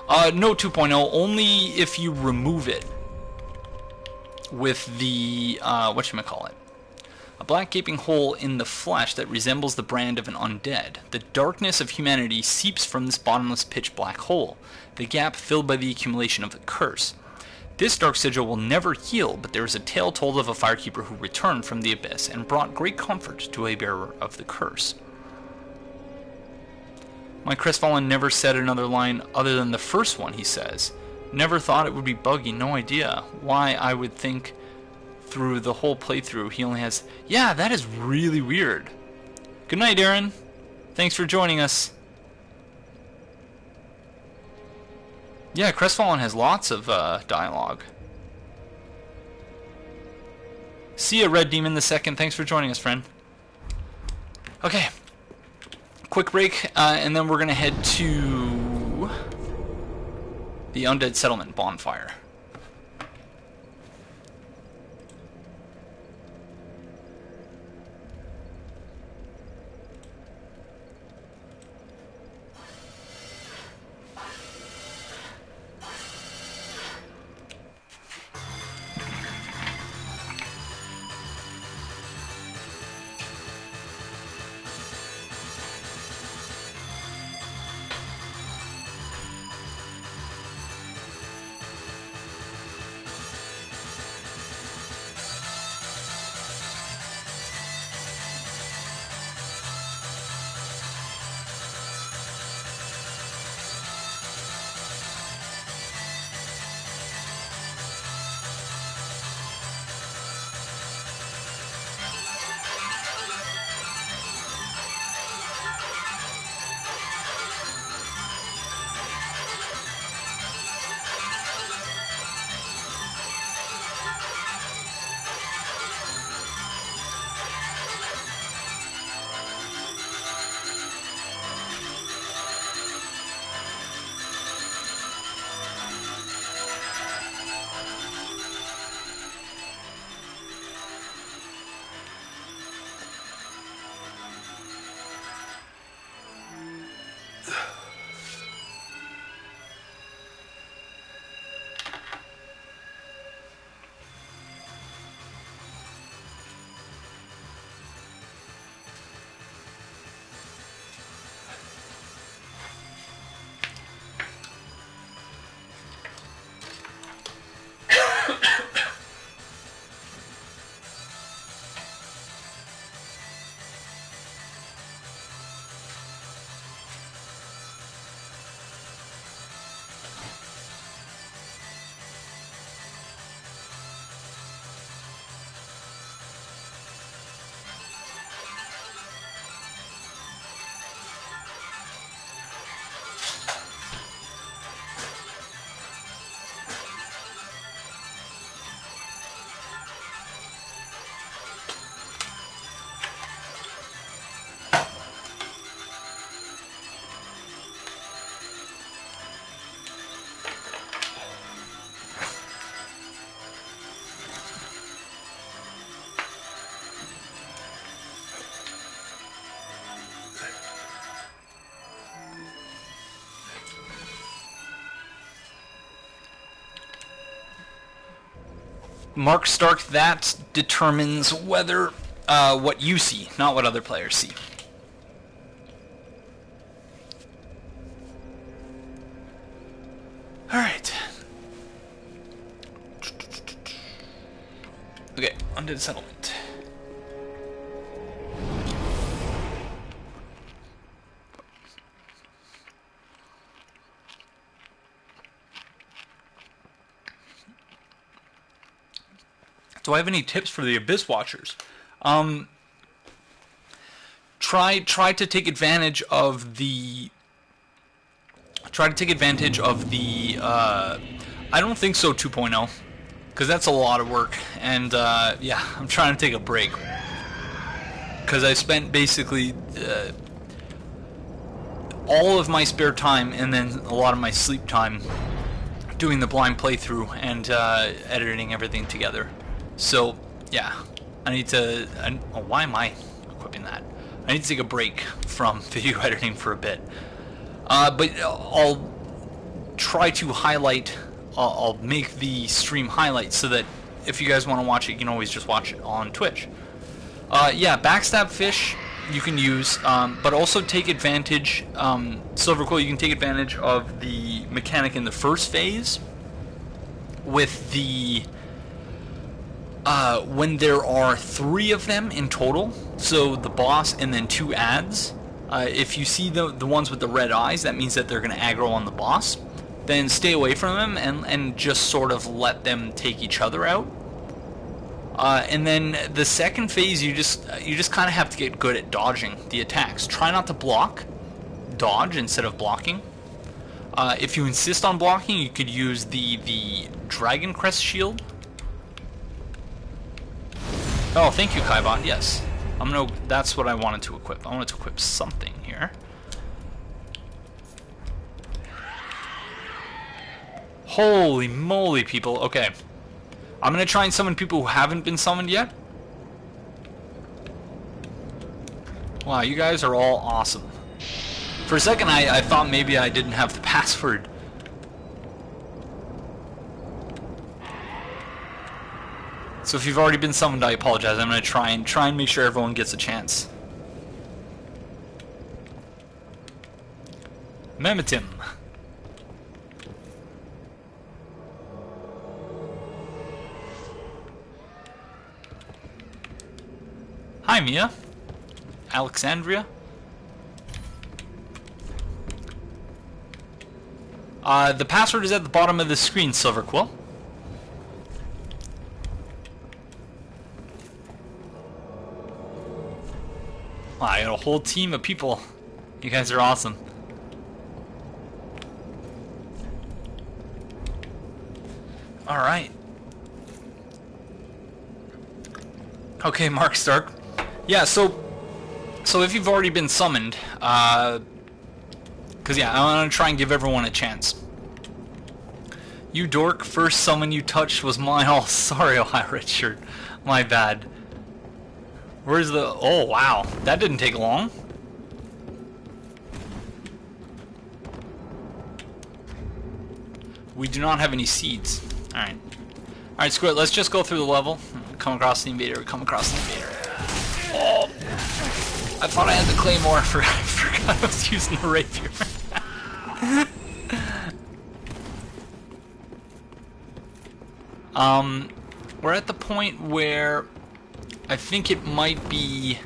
No 2.0, only if you remove it with the, whatchamacallit. A black gaping hole in the flesh that resembles the brand of an undead. The darkness of humanity seeps from this bottomless pitch black hole, the gap filled by the accumulation of the curse. This dark sigil will never heal, but there is a tale told of a firekeeper who returned from the abyss and brought great comfort to a bearer of the curse. My crestfallen never said another line other than the first one, he says. Never thought it would be buggy, no idea why I would think through the whole playthrough he only has... Yeah, that is really weird. Good night, Aaron. Thanks for joining us. Yeah, Crestfallen has lots of dialogue. See ya, Red Demon the Second. Thanks for joining us, friend. Okay. Quick break, and then we're going to head to the Undead Settlement bonfire. Mark Stark, that determines whether what you see, not what other players see. Alright. Okay, Undead Settlement. Do I have any tips for the Abyss Watchers? try to take advantage of the I don't think so 2.0, because that's a lot of work, and yeah, I'm trying to take a break because I spent basically all of my spare time and then a lot of my sleep time doing the blind playthrough and editing everything together. So yeah, I need to why am I equipping that? I need to take a break from video editing for a bit, but I'll try to highlight, I'll make the stream highlights so that if you guys want to watch it, you can always just watch it on Twitch. Yeah, backstab fish you can use, but also take advantage, Silverquill, you can take advantage of the mechanic in the first phase with the when there are 3 of them in total, so the boss and then 2 ads. If you see the ones with the red eyes, that means that they're going to aggro on the boss. Then stay away from them and just sort of let them take each other out. And then the second phase, you just kind of have to get good at dodging the attacks. Try not to block, dodge instead of blocking. If you insist on blocking, you could use the Dragon Crest shield. Oh, thank you, Kaibot. Yes, that's what I wanted to equip. I wanted to equip something here. Holy moly, people. Okay. I'm going to try and summon people who haven't been summoned yet. Wow, you guys are all awesome. For a second, I thought maybe I didn't have the password. So if you've already been summoned, I apologize. I'm going to try and make sure everyone gets a chance. Memitim. Hi, Mia. Alexandria. The password is at the bottom of the screen, Silverquill. Wow, I got a whole team of people. You guys are awesome. Alright. Okay, Mark Stark. Yeah, so if you've already been summoned, because yeah, I want to try and give everyone a chance. You dork, first summon you touched was mine. Oh, sorry, Ohio Richard. My bad. Where's the... Oh, wow. That didn't take long. We do not have any seeds. Alright. Alright, screw it. Let's just go through the level. Come across the invader. Come across the invader. Oh! I thought I had the claymore. I forgot I was using the rapier. We're at the point where I think it might be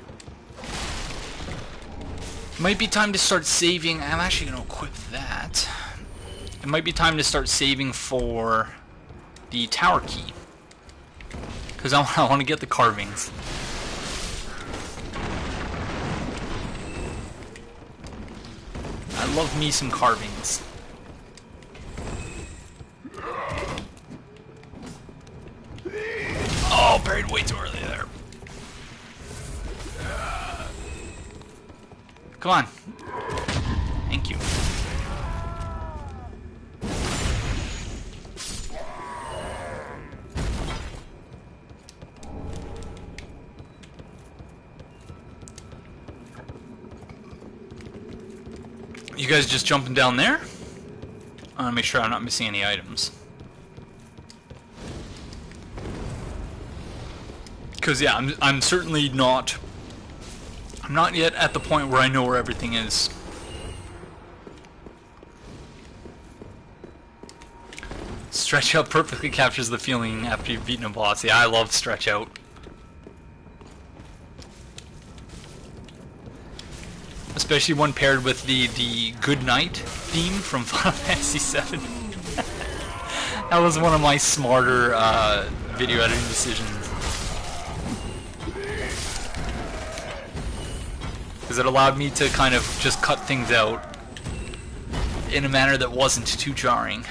time to start saving. I'm actually going to equip that. It might be time to start saving for the tower key, because I want to get the carvings. I love me some carvings. Oh, buried way too early there. Come on. Thank you. You guys just jumping down there? I want to make sure I'm not missing any items. Because yeah, I'm certainly not... I'm not yet at the point where I know where everything is. Stretch out perfectly captures the feeling after you've beaten a boss. Yeah, I love stretch out. Especially one paired with the Good Night theme from Final Fantasy VII. That was one of my smarter video editing decisions. because it allowed me to kind of just cut things out in a manner that wasn't too jarring.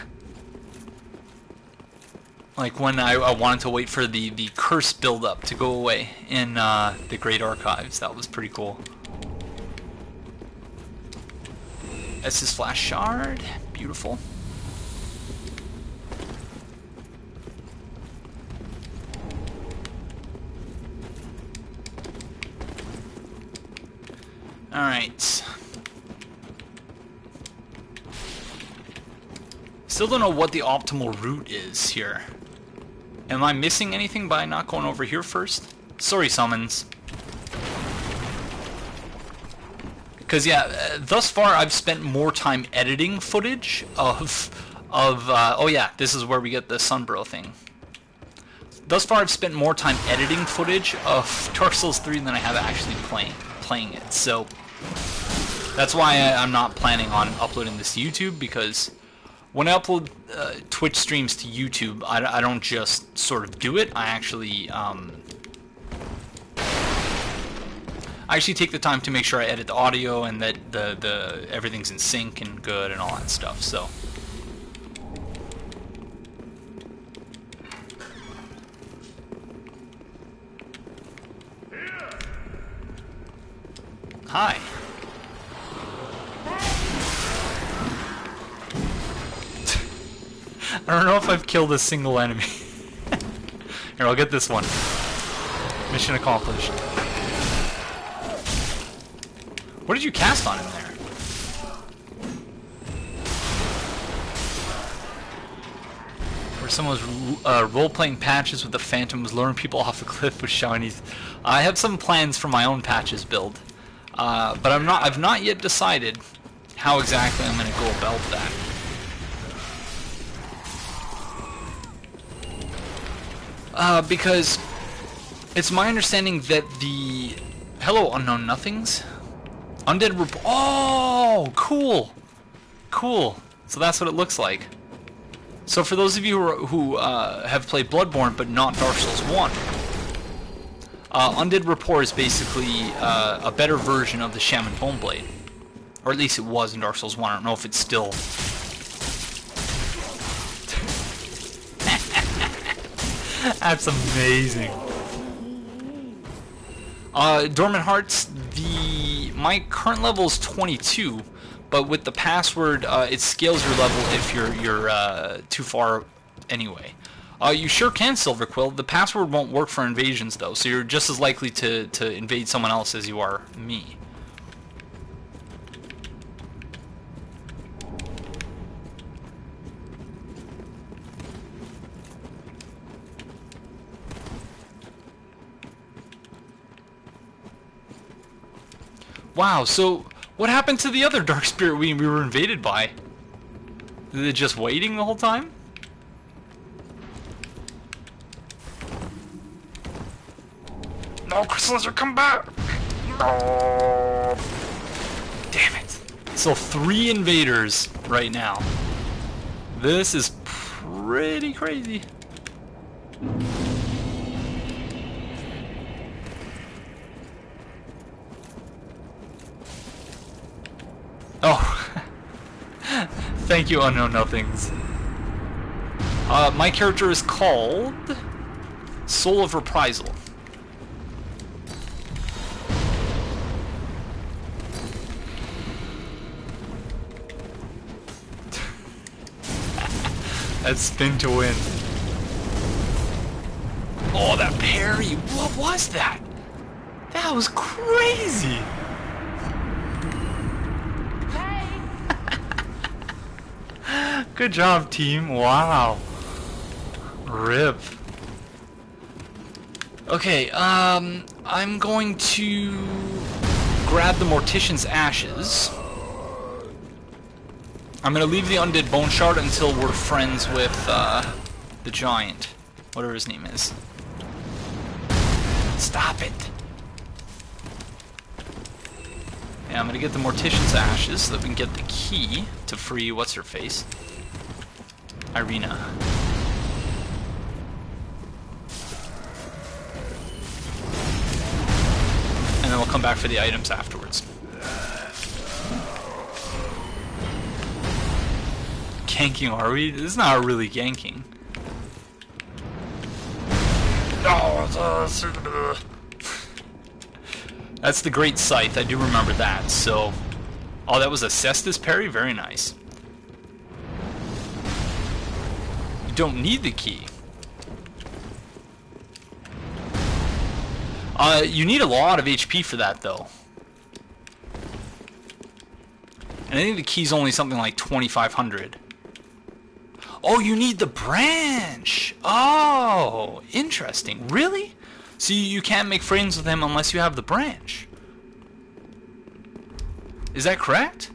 Like when I wanted to wait for the curse build-up to go away in the Great Archives. That was pretty cool. Estus Flash Shard. Beautiful. Alright. Still don't know what the optimal route is here. Am I missing anything by not going over here first? Sorry, summons. Because yeah, thus far I've spent more time editing footage of oh yeah, this is where we get the Sunbro thing. Thus far I've spent more time editing footage of Dark Souls 3 than I have actually playing it. So that's why I'm not planning on uploading this to YouTube, because when I upload Twitch streams to YouTube, I don't just sort of do it. I actually take the time to make sure I edit the audio and that the everything's in sync and good and all that stuff. So hi. I don't know if I've killed a single enemy. Here, I'll get this one. Mission accomplished. What did you cast on him there? Where someone was role-playing patches with the Phantoms, luring people off a cliff with shinies. I have some plans for my own patches build, but I've not yet decided how exactly I'm going to go about that. Because it's my understanding that the Hello Unknown Nothings Undead oh, cool, cool. So that's what it looks like. So for those of you who have played Bloodborne but not Dark Souls 1, Undead Rapport is basically a better version of the Shaman Boneblade, or at least it was in Dark Souls 1. I don't know if it's still. That's amazing. Dormant Hearts, my current level is 22, but with the password, it scales your level if you're too far anyway. You sure can, Silverquill. The password won't work for invasions though, so you're just as likely to invade someone else as you are me. Wow, so what happened to the other Dark Spirit we were invaded by? Is it just waiting the whole time? No, Crystallizer, come back! No! Damn it. So 3 invaders right now. This is pretty crazy. Oh, thank you, Unknown Nothings. My character is called Soul of Reprisal. That's spin to win. Oh, that parry! What was that? That was crazy! Good job, team. Wow. Rip. Okay, I'm going to grab the Mortician's Ashes. I'm going to leave the Undead Bone Shard until we're friends with the Giant. Whatever his name is. Stop it. Yeah, I'm going to get the Mortician's Ashes so that we can get the key to free what's-her-face. Irina. And then we'll come back for the items afterwards. ganking, are we? This is not really ganking. Oh, that's the Great Scythe. I do remember that. So, oh, that was a Cestus parry. Very nice. You don't need the key. You need a lot of HP for that, though. And I think the key's only something like 2,500. Oh, you need the branch! Oh, interesting. Really? So you can't make friends with him unless you have the branch. Is that correct?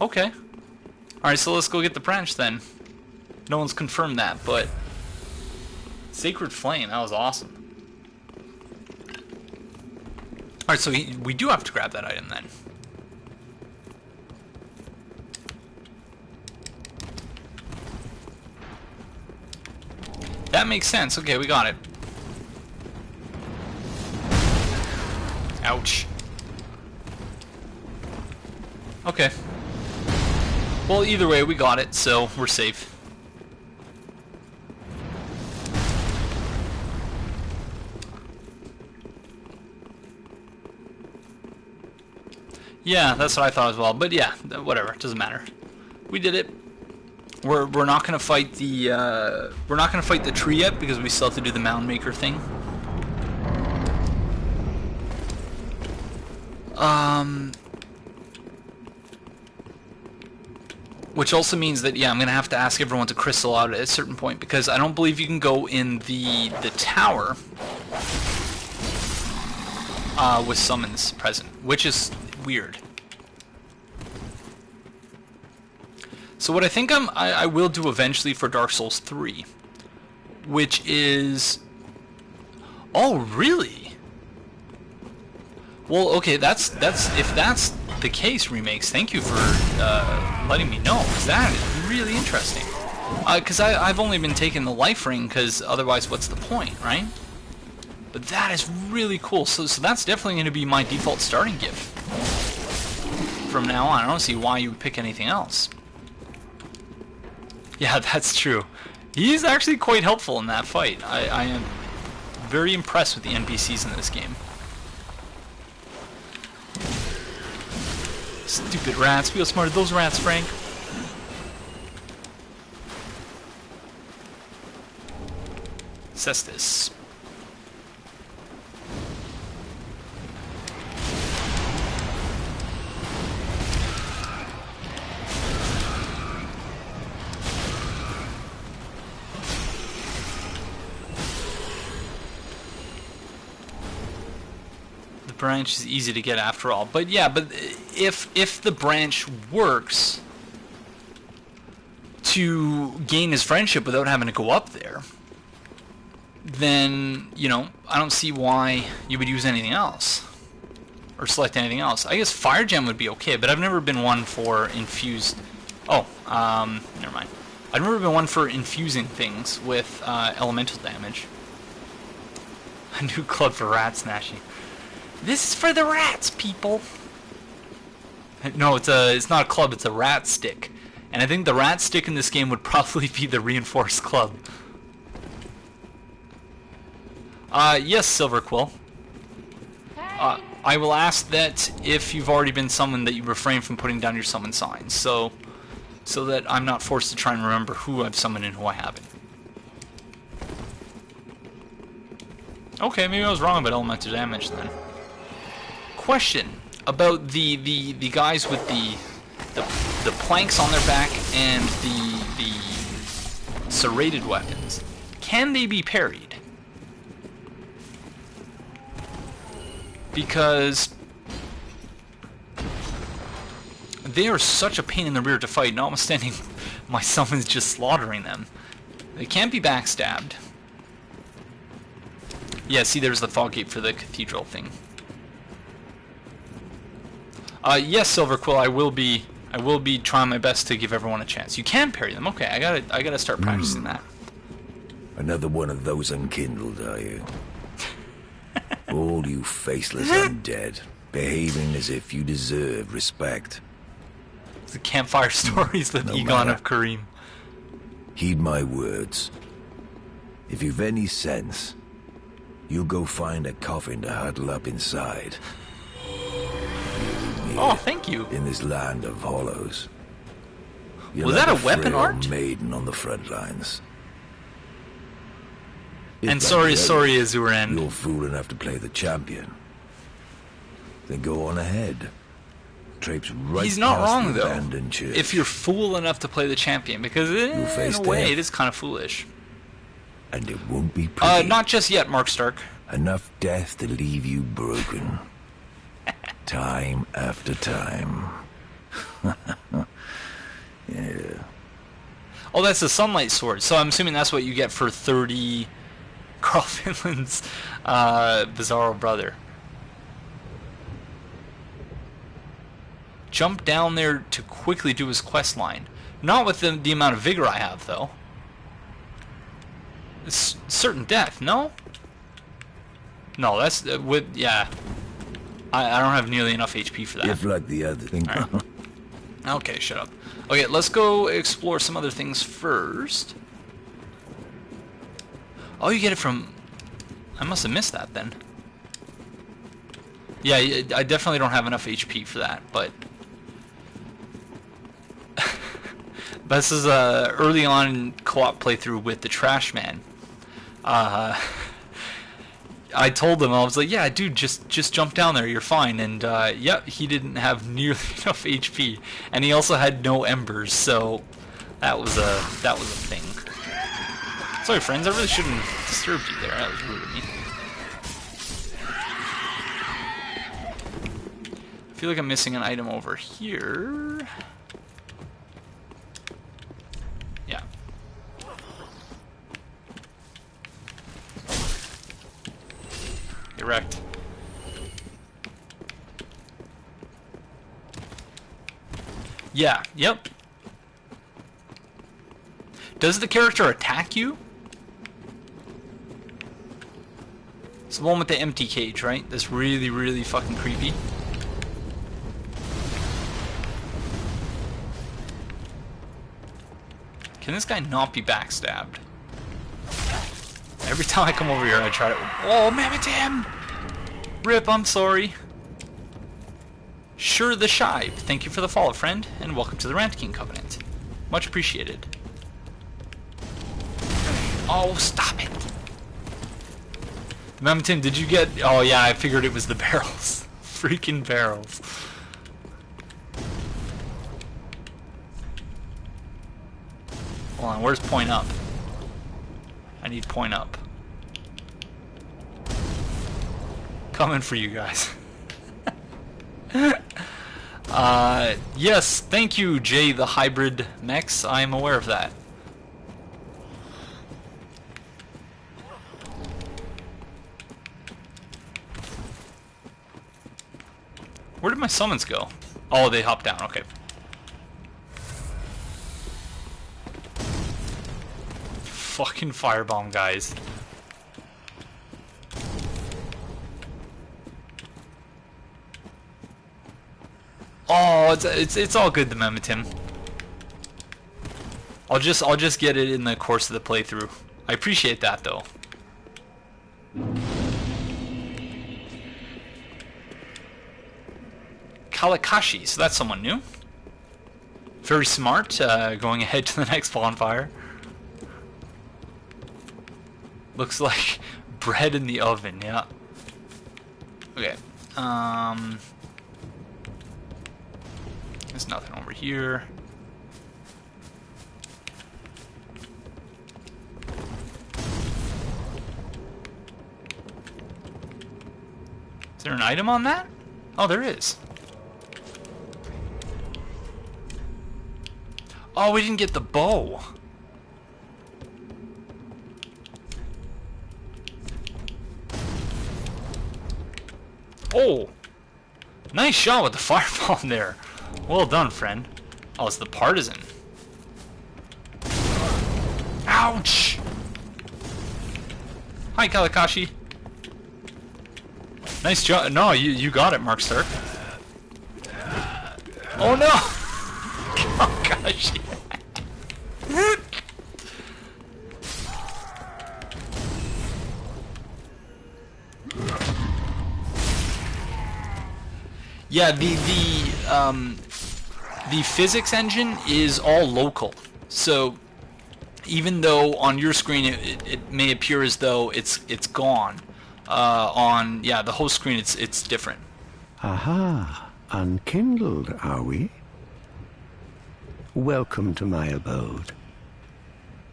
Okay. Alright, so let's go get the branch then. No one's confirmed that, but... Sacred Flame, that was awesome. Alright, so we do have to grab that item then. That makes sense. Okay, we got it. Ouch. Okay. Well, either way, we got it, so we're safe. Yeah, that's what I thought as well. But yeah, whatever, it doesn't matter. We did it. We're not gonna fight the tree yet because we still have to do the Mound Maker thing. Which also means that I'm gonna have to ask everyone to crystal out at a certain point because I don't believe you can go in the tower with summons present, which is weird. So what I think I will do eventually for Dark Souls 3, which is... Oh, really? Well, okay, if that's the case, remakes, thank you for letting me know, because that is really interesting. Because I've only been taking the life ring, because otherwise what's the point, right? But that is really cool. So that's definitely going to be my default starting gift from now on. I don't see why you would pick anything else. Yeah, that's true. He's actually quite helpful in that fight. I am very impressed with the NPCs in this game. Stupid rats. We outsmarted those rats, Frank. Cestus. Branch is easy to get after all, but yeah, but if the branch works to gain his friendship without having to go up there, then I don't see why you would use anything else or select anything else. I guess Fire Gem would be okay, but I've never been one for infused. Oh, never mind. I've never been one for infusing things with elemental damage. A new club for rat snatching. This is for the rats, people. No, it's not a club, it's a rat stick. And I think the rat stick in this game would probably be the reinforced club. Yes, Silver Quill. I will ask that if you've already been summoned that you refrain from putting down your summon signs, so that I'm not forced to try and remember who I've summoned and who I haven't. Okay, maybe I was wrong about elemental damage then. Question about the guys with the planks on their back and the serrated weapons. Can they be parried? Because they are such a pain in the rear to fight, notwithstanding my summons just slaughtering them. They can't be backstabbed. Yeah, see, there's the fog gate for the cathedral thing. Yes, Silver Quill, I will be trying my best to give everyone a chance. You can parry them. Okay, I gotta start practicing that. Another one of those unkindled, are you? All you faceless undead. behaving as if you deserve respect. The campfire stories with No Egon matter. of Kareem. Heed my words. If you've any sense, you'll go find a coffin to huddle up inside. Oh, thank you. In this land of hollows. You're Was like that a weapon frail art? maiden on the front lines. If And like sorry, the sorry, others, Azuren. You're fool enough to play the champion. Then go on ahead. Traipse right He's not past wrong, the though. abandoned church. If you're fool enough to play the champion, because in face a way death. it is kind of foolish. And it won't be pretty. Not just yet, Mark Stark. Enough death to leave you broken. Time after time. Yeah. Oh, that's the Sunlight Sword, so I'm assuming that's what you get for 30 Carl Finland's Bizarro brother. Jump down there to quickly do his quest line. Not with the amount of vigor I have, though. It's certain death, no? No, that's yeah. I don't have nearly enough HP for that. If like the other thing. All right. Okay, shut up. Okay, let's go explore some other things first. Oh, you get it from... I must have missed that then. Yeah, I definitely don't have enough HP for that, but... This is early on co-op playthrough with the Trash Man. I told him, I was like, yeah, dude, just jump down there, you're fine. And yep, he didn't have nearly enough HP, and he also had no embers, so that was a thing. Sorry, friends, I really shouldn't have disturbed you there. That was rude of me. I feel like I'm missing an item over here. Yeah. Erect. Yeah, yep. Does the character attack you? It's the one with the empty cage, right? That's really, really fucking creepy. Can this guy not be backstabbed? Every time I come over here, I try to... Oh, Mammoth! Rip, I'm sorry. Sure the Shive, thank you for the follow, friend, and welcome to the Rant King Covenant. Much appreciated. Oh, stop it! Mammoth, did you get... Oh yeah, I figured it was the barrels. Freaking barrels. Hold on, where's point up? I need point up. Coming for you guys. Yes, thank you, Jay the Hybrid Mex. I am aware of that. Where did my summons go? Oh, they hopped down, okay. Fucking firebomb, guys. Oh, it's all good, the Mammoth. I'll just get it in the course of the playthrough. I appreciate that though. Kalakashi, so that's someone new. Very smart, going ahead to the next bonfire. Looks like bread in the oven, yeah. Okay, there's nothing over here. Is there an item on that? Oh, there is. Oh, we didn't get the bow. Oh, nice shot with the fireball there. Well done, friend. Oh, it's the partisan. Ouch! Hi, Kalakashi. Nice job. No, you got it, Markster. Oh no! Oh gosh. Yeah, the physics engine is all local. So even though on your screen it may appear as though it's gone, on the host screen it's different. Aha, unkindled, are we? Welcome to my abode.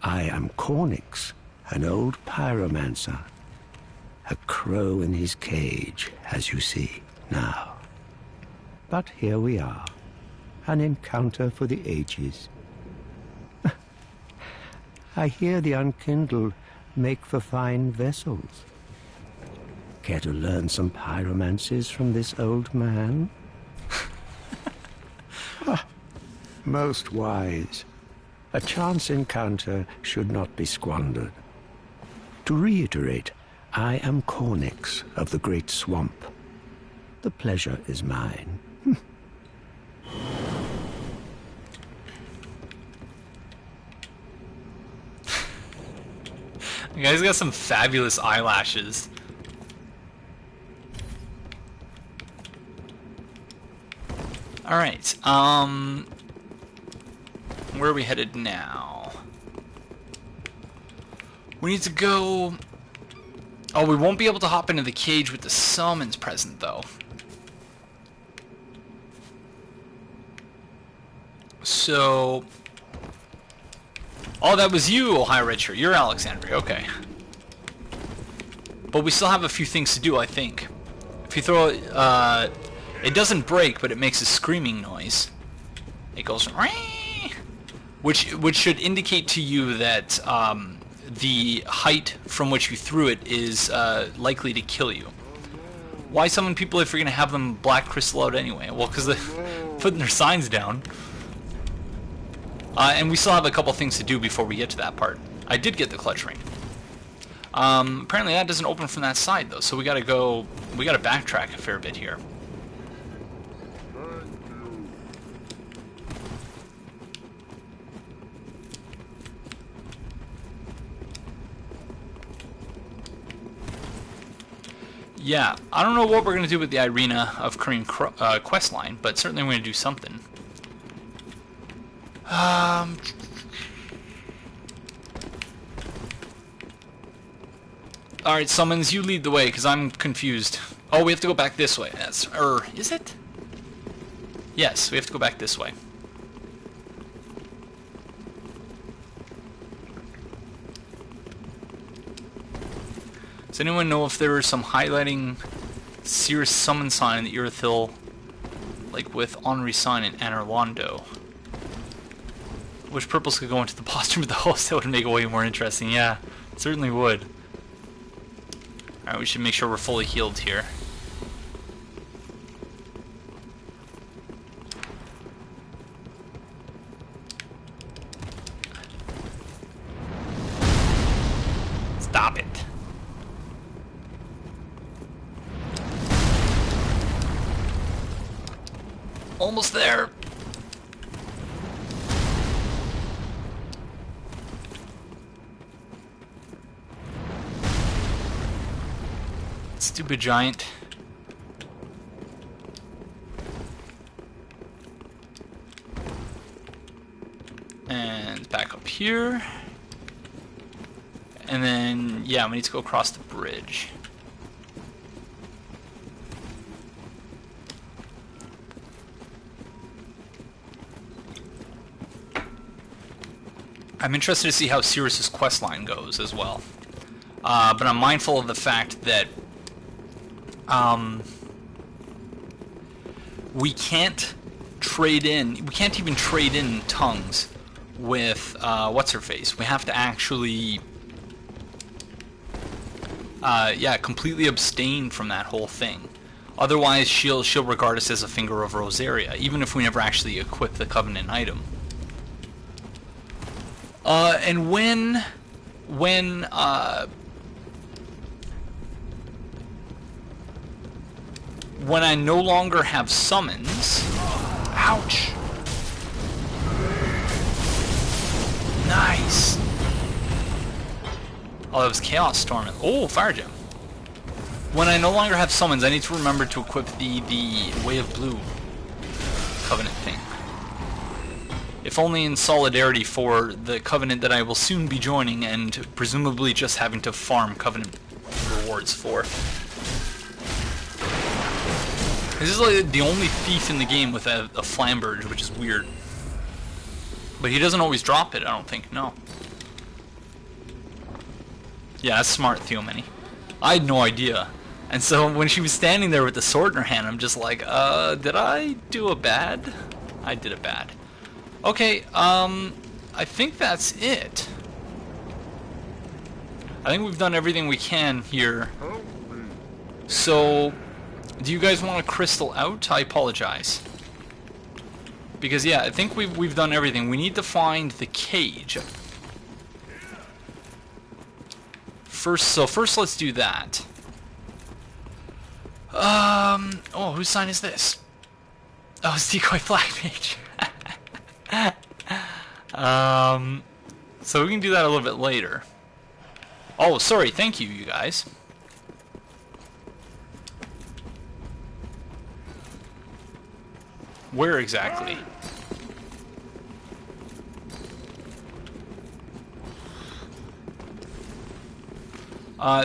I am Cornix, an old pyromancer. A crow in his cage, as you see now. But here we are, an encounter for the ages. I hear the unkindled make for fine vessels. Care to learn some pyromancies from this old man? Most wise. A chance encounter should not be squandered. To reiterate, I am Cornix of the Great Swamp. The pleasure is mine. The guy's got some fabulous eyelashes. Alright, where are we headed now? We need to go... Oh, we won't be able to hop into the cage with the summons present, though. So... Oh, that was you, oh, hi, Richard. You're Alexandria, okay. But we still have a few things to do, I think. If you throw it, it doesn't break, but it makes a screaming noise. It goes, which should indicate to you that the height from which you threw it is likely to kill you. Why summon people if you're going to have them black crystal out anyway? Well, because they're putting their signs down. And we still have a couple things to do before we get to that part. I did get the clutch ring. Apparently that doesn't open from that side though, so we gotta backtrack a fair bit here. Yeah, I don't know what we're gonna do with the Irina of Korean quest line, but certainly we're gonna do something. Alright, summons, you lead the way, because I'm confused. Oh, we have to go back this way. Is it? Yes, we have to go back this way. Does anyone know if there is some highlighting Cirrus summon sign in the Irithyll, like with Anri sign in Anorlando? Which purples could go into the postern of the host? That would make it way more interesting. Yeah, it certainly would. Alright, we should make sure we're fully healed here. Stop it. Almost there. Stupid giant. And back up here. And then, yeah, we need to go across the bridge. I'm interested to see how Cirrus's questline goes as well. But I'm mindful of the fact that we can't even trade in tongues with what's-her-face. We have to actually completely abstain from that whole thing. Otherwise she'll regard us as a finger of Rosaria, even if we never actually equip the Covenant item. And when when I no longer have summons... Ouch! Nice! Oh, that was Chaos Storm. Oh, Fire Gem. When I no longer have summons, I need to remember to equip the Way of Blue Covenant thing. If only in solidarity for the Covenant that I will soon be joining and presumably just having to farm Covenant rewards for. This is like the only thief in the game with a Flamberge, which is weird. But he doesn't always drop it, I don't think, no. Yeah, that's smart, Theomany. I had no idea. And so when she was standing there with the sword in her hand, I'm just like, did I do a bad? I did a bad. Okay, I think that's it. I think we've done everything we can here. So, do you guys want a crystal out? I apologize. Because yeah, I think we've done everything. We need to find the cage. First let's do that. Oh, whose sign is this? Oh, it's Decoy Black Mage. So we can do that a little bit later. Oh, sorry, thank you, you guys. Where exactly?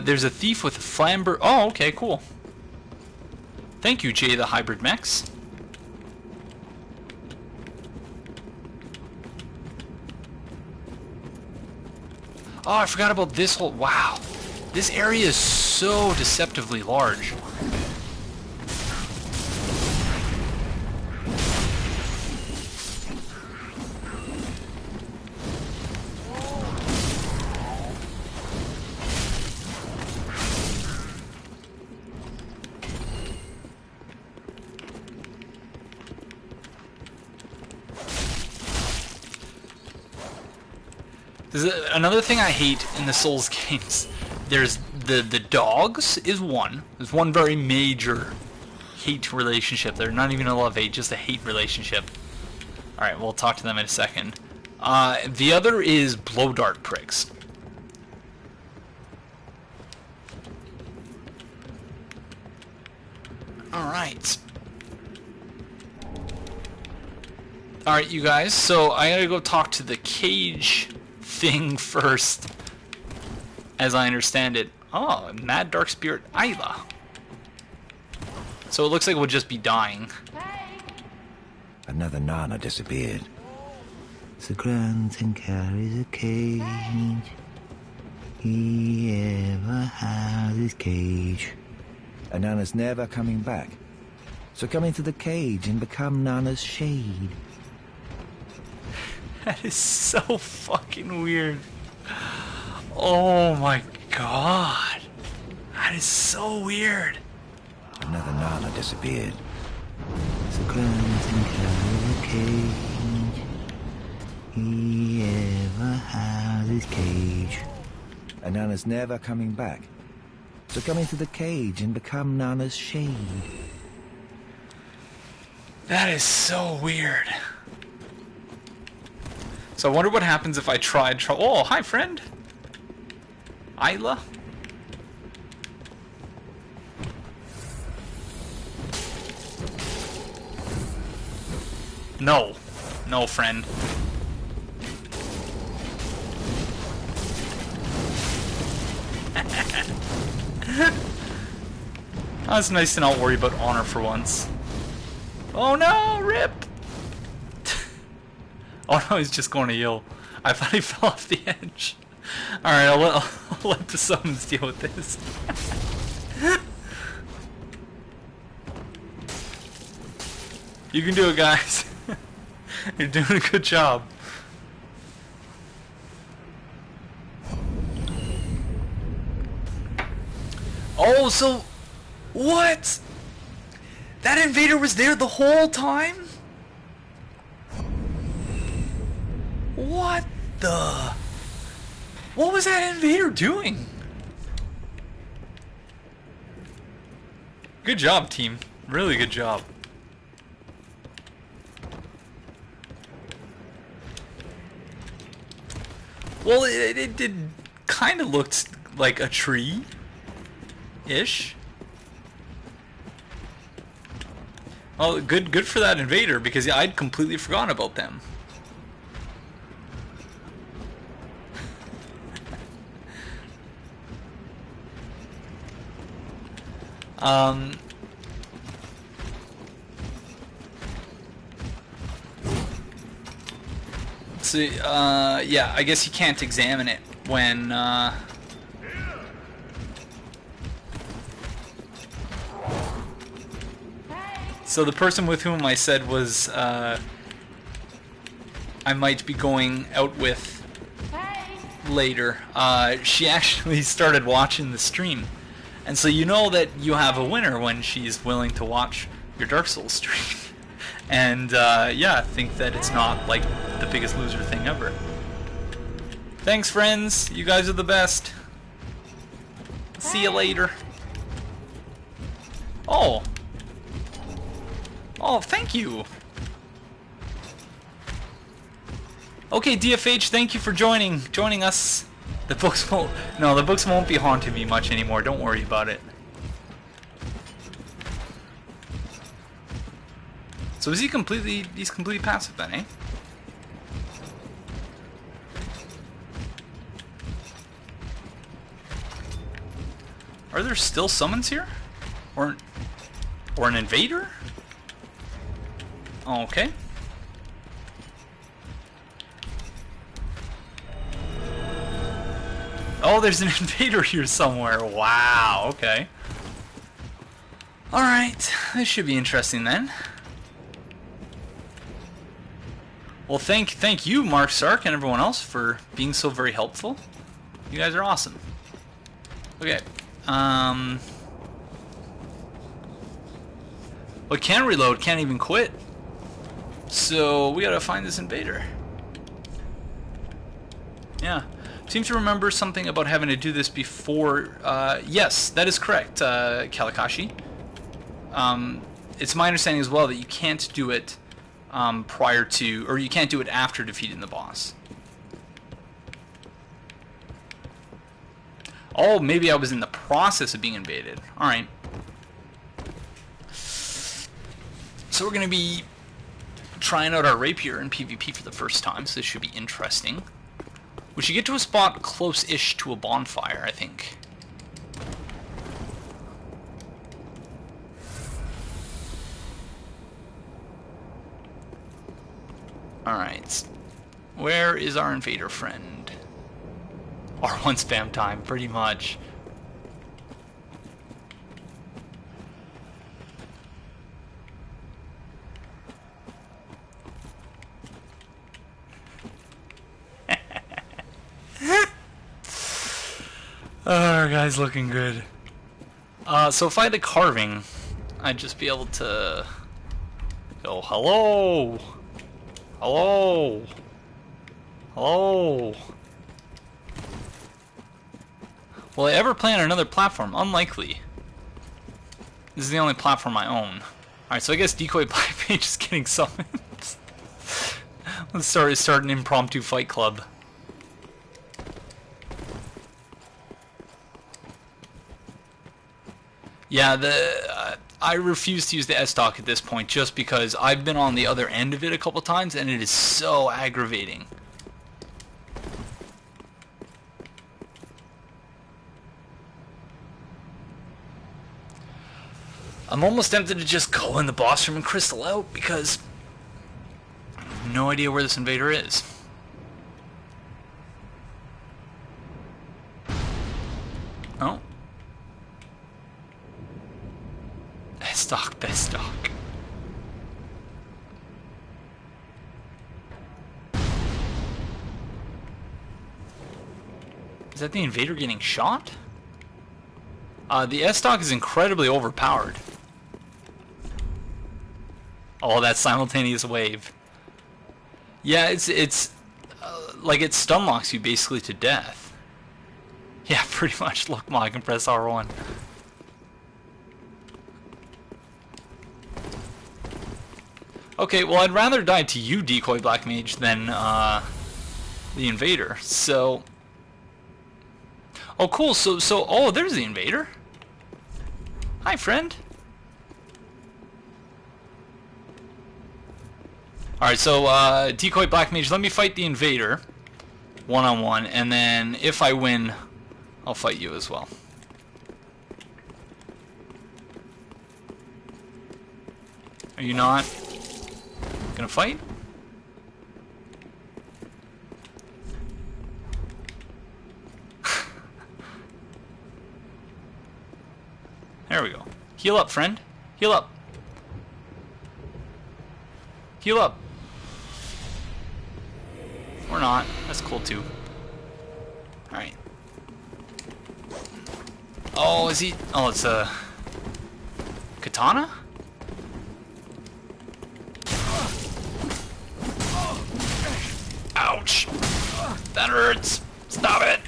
There's a thief with a flamber. Oh, okay, cool. Thank you, Jay the Hybrid Mechs. Oh, I forgot about this whole... Wow. This area is so deceptively large. Another thing I hate in the Souls games, there's the dogs is one. There's one very major hate relationship. They're not even a love-hate, just a hate relationship. Alright, we'll talk to them in a second. The other is blow dart pricks. Alright. Alright, you guys, so I gotta go talk to the cage thing first, as I understand it. Oh, Mad Dark Spirit Isla. So it looks like we'll just be dying. Another Nana disappeared. The Grunton carries a cage. He ever has his cage. And Nana's never coming back. So come into the cage and become Nana's shade. That is so fucking weird. Oh my god. That is so weird. Another Nana disappeared. The Grunton carries a cage. He ever has his cage. And Nana's never coming back. So come into the cage and become Nana's shade. That is so weird. So I wonder what happens if I tried... Oh, hi, friend. Isla? No. No, friend. Oh, it's nice to not worry about honor for once. Oh no, rip! Oh no, he's just going to heal. I thought he fell off the edge. Alright, I'll let the summons deal with this. You can do it, guys. You're doing a good job. Oh, so... What? That invader was there the whole time? What the... What was that invader doing? Good job, team. Really good job. Well, it did kind of looked like a tree-ish. Well, good for that invader, because yeah, I'd completely forgotten about them. So, yeah, I guess you can't examine it when, So the person with whom I said was, I might be going out with later, she actually started watching the stream. And so you know that you have a winner when she's willing to watch your Dark Souls stream. And, yeah, I think that it's not, like, the biggest loser thing ever. Thanks, friends. You guys are the best. See you later. Oh. Oh, thank you. Okay, DFH, thank you for joining us. The books won't be haunting me much anymore. Don't worry about it. So is he's completely passive then, eh? Are there still summons here? Or an invader? Okay. Oh, there's an invader here somewhere. Wow, okay. Alright, this should be interesting then. Well, thank you, Mark Sark, and everyone else for being so very helpful. You guys are awesome. Okay. Well, can't reload, can't even quit. So we gotta find this invader. Yeah. Seem to remember something about having to do this before. Yes, that is correct, Kalakashi. It's my understanding as well that you can't do it prior to, or you can't do it after defeating the boss. Oh, maybe I was in the process of being invaded. Alright. So we're going to be trying out our rapier in PvP for the first time, so this should be interesting. We should get to a spot close-ish to a bonfire, I think. Alright. Where is our invader friend? R1 spam time, pretty much. Our guy's looking good. So if I had a carving, I'd just be able to go, hello! Hello! Hello! Will I ever play on another platform? Unlikely. This is the only platform I own. Alright, so I guess Decoy Blackpage is getting summoned. Let's start an impromptu fight club. Yeah, I refuse to use the S-Dock at this point just because I've been on the other end of it a couple times and it is so aggravating. I'm almost tempted to just go in the boss room and crystal out because I have no idea where this invader is. Oh. Best stock. Is that the invader getting shot? The S-Stock is incredibly overpowered. Oh, that simultaneous wave. Yeah, it's like it stun locks you basically to death. Yeah, pretty much. Look, I can press R1. Okay, well, I'd rather die to you, Decoy Black Mage, than the Invader. So... Oh, cool. So, oh, there's the Invader. Hi, friend. Alright, so, Decoy Black Mage, let me fight the Invader. One-on-one, and then if I win, I'll fight you as well. Are you not gonna fight? There we go. Heal up, friend. Heal up. Heal up. Or not. That's cool too. Alright. Oh, is he... Oh, it's a... Katana? Ouch! That hurts! Stop it!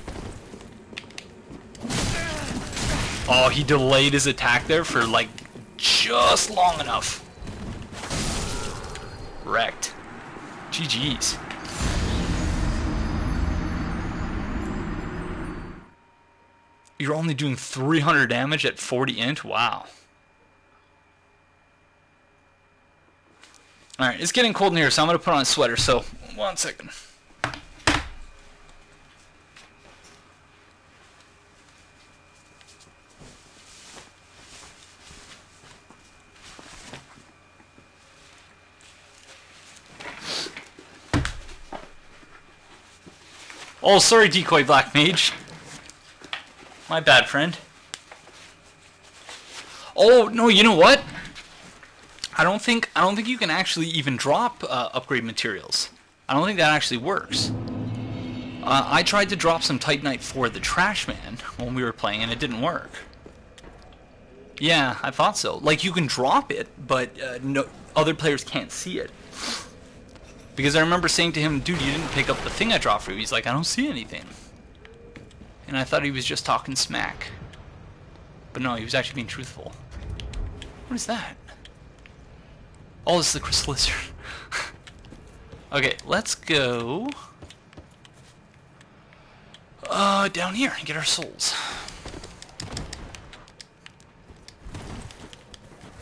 Oh, he delayed his attack there for, like, just long enough. Wrecked. GG's. You're only doing 300 damage at 40 int? Wow. Alright, it's getting cold in here, so I'm going to put on a sweater, so 1 second. Oh, sorry, Decoy Black Mage. My bad, friend. Oh no, you know what? I don't think you can actually even drop upgrade materials. I don't think that actually works. I tried to drop some Titanite for the Trash Man when we were playing, and it didn't work. Yeah, I thought so. Like, you can drop it, but no, other players can't see it. Because I remember saying to him, dude, you didn't pick up the thing I dropped for you. He's like, I don't see anything. And I thought he was just talking smack. But no, he was actually being truthful. What is that? Oh, this is the Crystal Lizard. Okay, let's go... down here and get our souls.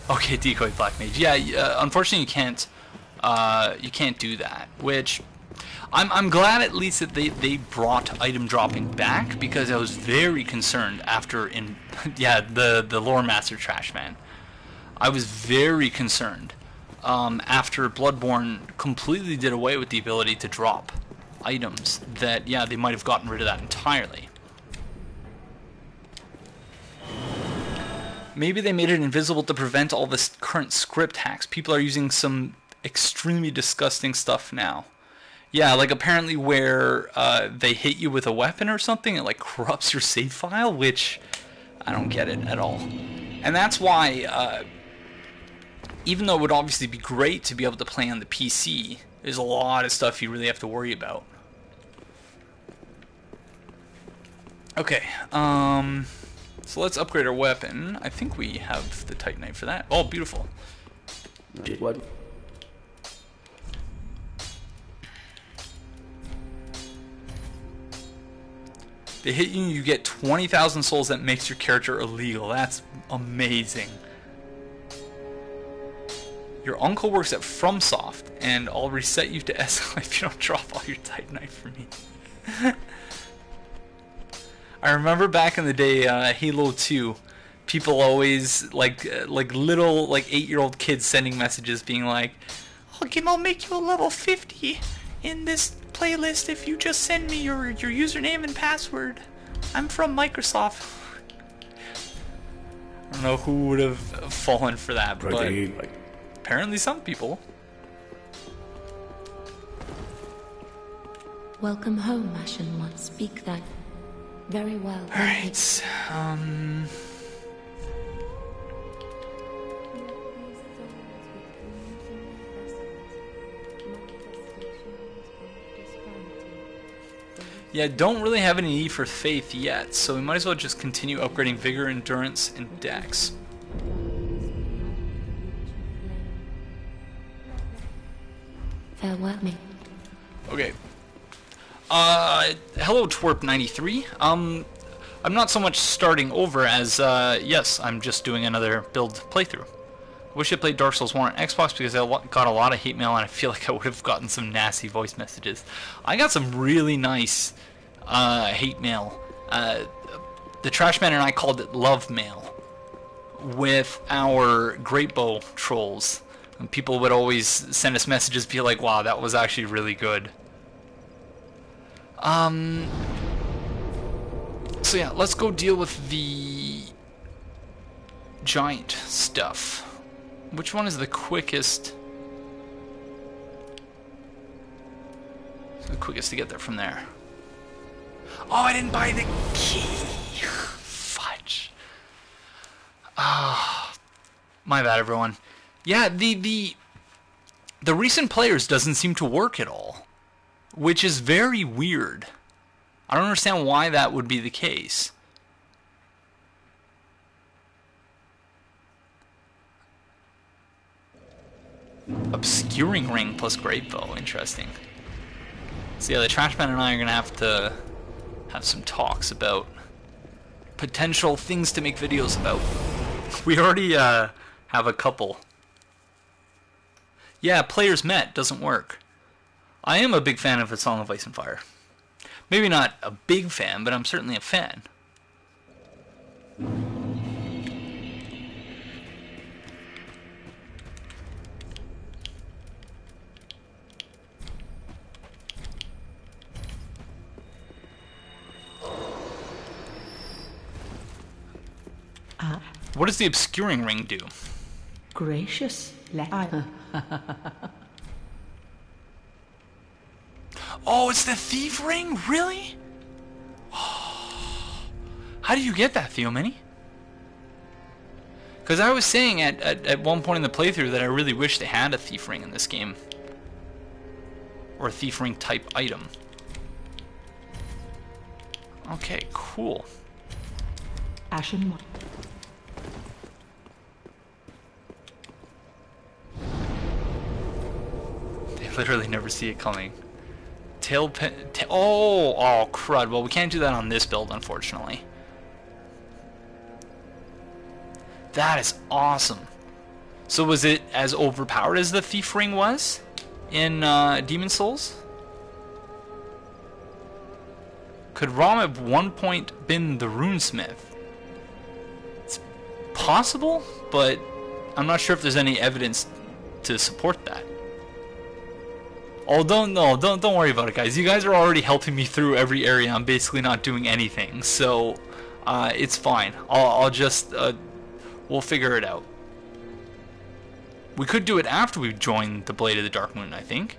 Okay, Decoy Black Mage. Yeah, unfortunately you can't do that, which I'm glad at least that they brought item dropping back, because I was very concerned after the Lore Master Trash Man. I was very concerned after Bloodborne completely did away with the ability to drop items that they might have gotten rid of that entirely. Maybe they made it invisible to prevent all this current script hacks. People are using some extremely disgusting stuff now. Yeah, like apparently where they hit you with a weapon or something, it like corrupts your save file, which I don't get it at all. And that's why, even though it would obviously be great to be able to play on the PC, there's a lot of stuff you really have to worry about. Okay, so let's upgrade our weapon. I think we have the Titanite for that. Oh, beautiful. What? They hit you, you get 20,000 souls. That makes your character illegal. That's amazing. Your uncle works at FromSoft, and I'll reset you to SL if you don't drop all your Titanite for me. I remember back in the day, Halo 2, people always, like little 8-year-old kids sending messages being like, I'll make you a level 50 in this playlist if you just send me your username and password. I'm from Microsoft. I don't know who would have fallen for that, but apparently some people. Welcome home, Ashen One. Speak that. Very well. Alright, yeah, don't really have any need for faith yet, so we might as well just continue upgrading vigor, endurance, and dex. work me. Okay. Hello Twerp93. I'm not so much starting over as, yes, I'm just doing another build playthrough. I wish I played Dark Souls 1 on Xbox because I got a lot of hate mail and I feel like I would have gotten some nasty voice messages. I got some really nice hate mail. The Trashman and I called it love mail with our Great Bow trolls. And people would always send us messages, be like, wow, that was actually really good. So yeah, let's go deal with the giant stuff. Which one is the quickest? The quickest to get there from there. Oh, I didn't buy the key. Fudge. Ah, my bad, everyone. Yeah, the recent players doesn't seem to work at all, which is very weird. I don't understand why that would be the case. Obscuring ring plus great bow, interesting. So yeah, the Trashman and I are gonna have to have some talks about potential things to make videos about. We already have a couple. Yeah, players met doesn't work. I am a big fan of A Song of Ice and Fire. Maybe not a big fan, but I'm certainly a fan. What does the obscuring ring do? Gracious, Oh, it's the thief ring? Really? How do you get that, Theomany? Because I was saying at one point in the playthrough that I really wish they had a thief ring in this game. Or a thief ring type item. Okay, cool. Ashen One. They literally never see it coming. Tailpin. Oh, crud. Well, we can't do that on this build, unfortunately. That is awesome. So was it as overpowered as the Thief Ring was in Demon Souls? Could Rom at one point been the Runesmith? It's possible, but I'm not sure if there's any evidence to support that. Oh, don't worry about it, guys. You guys are already helping me through every area. I'm basically not doing anything, so it's fine. I'll just we'll figure it out. We could do it after we join the Blade of the Dark Moon, I think.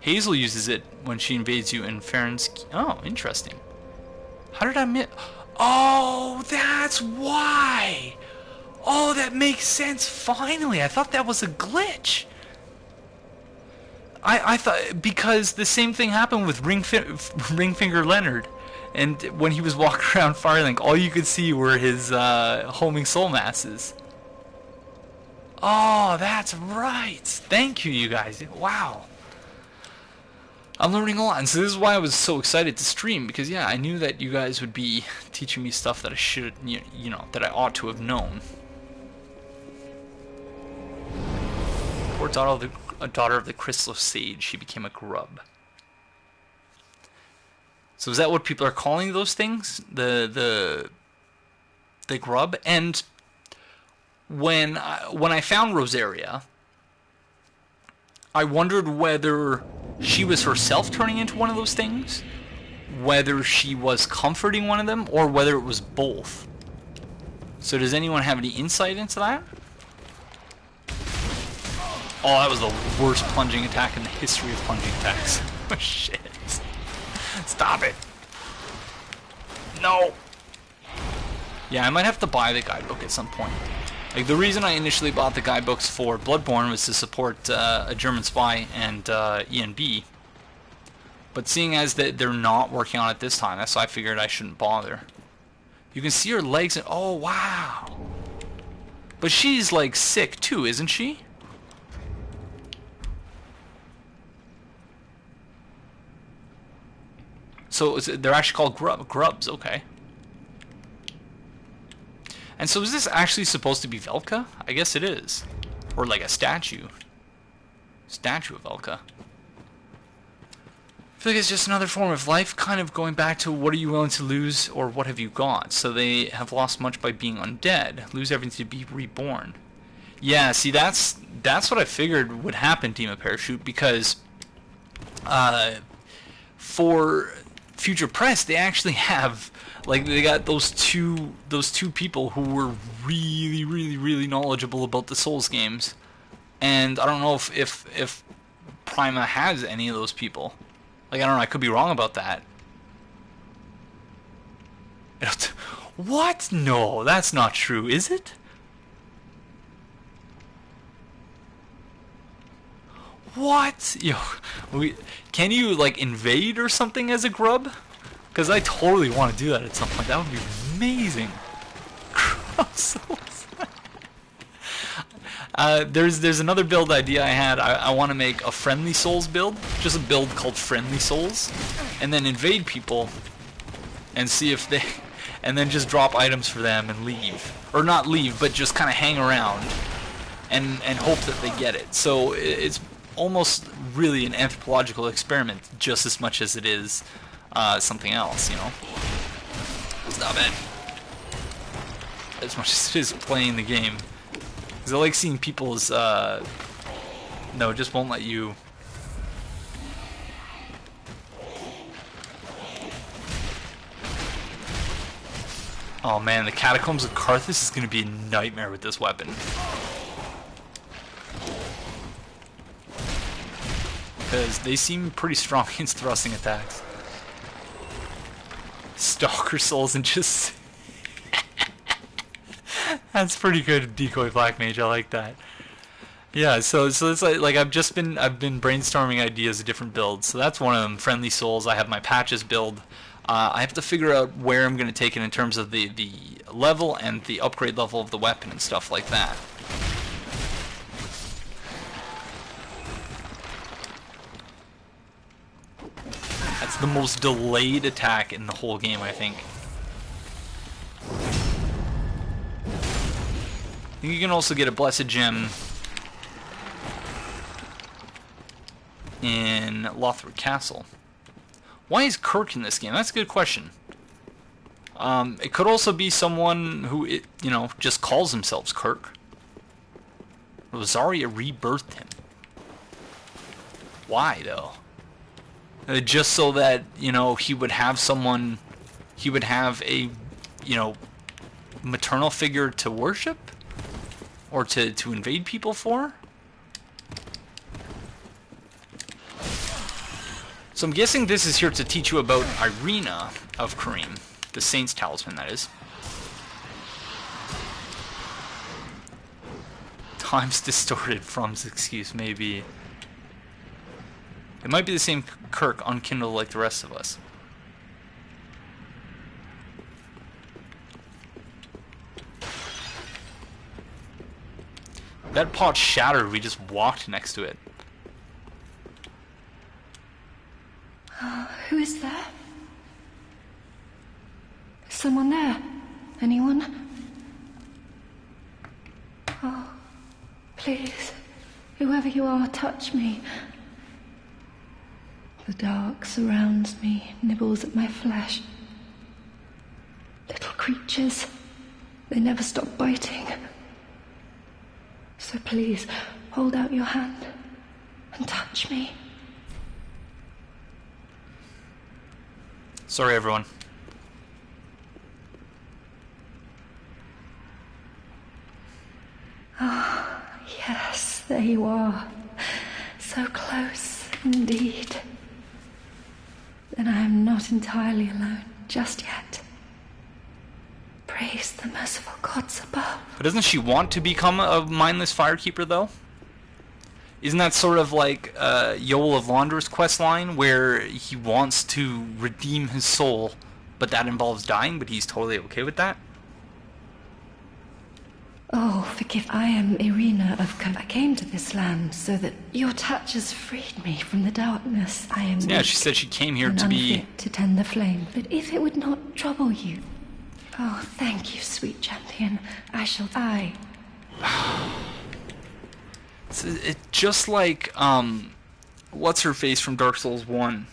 Hazel uses it when she invades you in Farron's... Oh, interesting. How did I miss... Oh, that's why! Oh, that makes sense, finally! I thought that was a glitch. I thought... Because the same thing happened with Ringfinger Leonard. And when he was walking around Firelink, all you could see were his homing soul masses. Oh, that's right! Thank you, you guys. Wow. I'm learning a lot, and so this is why I was so excited to stream, because yeah, I knew that you guys would be teaching me stuff that I should, you know, that I ought to have known. Poor daughter of the Crystal Sage, she became a grub. So is that what people are calling those things? The grub? And when I found Rosaria, I wondered whether she was herself turning into one of those things, whether she was comforting one of them, or whether it was both. So does anyone have any insight into that? Oh, that was the worst plunging attack in the history of plunging attacks. Oh, shit. Stop it. No. Yeah, I might have to buy the guidebook at some point. Like, the reason I initially bought the guidebooks for Bloodborne was to support A German Spy and ENB. But seeing as that they're not working on it this time, that's why I figured I shouldn't bother. You can see her legs and... Oh, wow. But she's, like, sick too, isn't she? So they're actually called grubs, okay. And so is this actually supposed to be Velka? I guess it is. Or like a statue. Statue of Velka. I feel like it's just another form of life, kind of going back to what are you willing to lose or what have you got. So they have lost much by being undead. Lose everything to be reborn. Yeah, see, that's what I figured would happen, Team of Parachute, because for Future Press, they actually have, like, they got those two people who were really, really, really knowledgeable about the Souls games, and I don't know if Prima has any of those people. Like, I don't know, I could be wrong about that. What? No, that's not true, is it? What? Yo, can you, like, invade or something as a grub? Because I totally want to do that at some point. That would be amazing. There's another build idea I had. I want to make a Friendly Souls build. Just a build called Friendly Souls. And then invade people. And see if they... And then just drop items for them and leave. Or not leave, but just kind of hang around. And hope that they get it. So it's almost really an anthropological experiment. Just as much as it is something else, you know? Stop it. As much as it is playing the game. Because I like seeing people's, no, it just won't let you. Oh man, the Catacombs of Karthus is going to be a nightmare with this weapon. Because they seem pretty strong against thrusting attacks. Stalker Souls and just... That's pretty good, Decoy Black Mage. I like that. Yeah, so it's like I've been brainstorming ideas of different builds. So that's one of them. Friendly Souls. I have my patches build. I have to figure out where I'm going to take it in terms of the level and the upgrade level of the weapon and stuff like that. That's the most delayed attack in the whole game, I think. I think you can also get a Blessed Gem in Lothric Castle. Why is Kirk in this game? That's a good question. It could also be someone who, you know, just calls themselves Kirk. Rosaria rebirthed him. Why, though? Just so that, you know, he would have someone, he would have a, you know, maternal figure to worship? Or to invade people for? So I'm guessing this is here to teach you about Irina of Kareem. The Saint's Talisman, that is. Time's distorted from's excuse, maybe. It might be the same Kirk unkindled like the rest of us. That pot shattered, we just walked next to it. Who is there? Is someone there? Anyone? Oh, please, whoever you are, touch me. The dark surrounds me, nibbles at my flesh. Little creatures, they never stop biting. So please, hold out your hand and touch me. Sorry, everyone. Ah, yes, there you are. So close, indeed. Then I am not entirely alone just yet. Praise the merciful gods above. But doesn't she want to become a mindless firekeeper, though? Isn't that sort of like Yoel of Launder's quest line, where he wants to redeem his soul, but that involves dying, but he's totally okay with that? Oh, forgive. I am Irina of I came to this land so that your touch has freed me from the darkness. I am Yeah, she said she came here and to be... unfit to tend the flame. But if it would not trouble you... Oh, thank you, sweet champion. I shall die. It's just like, what's-her-face from Dark Souls 1.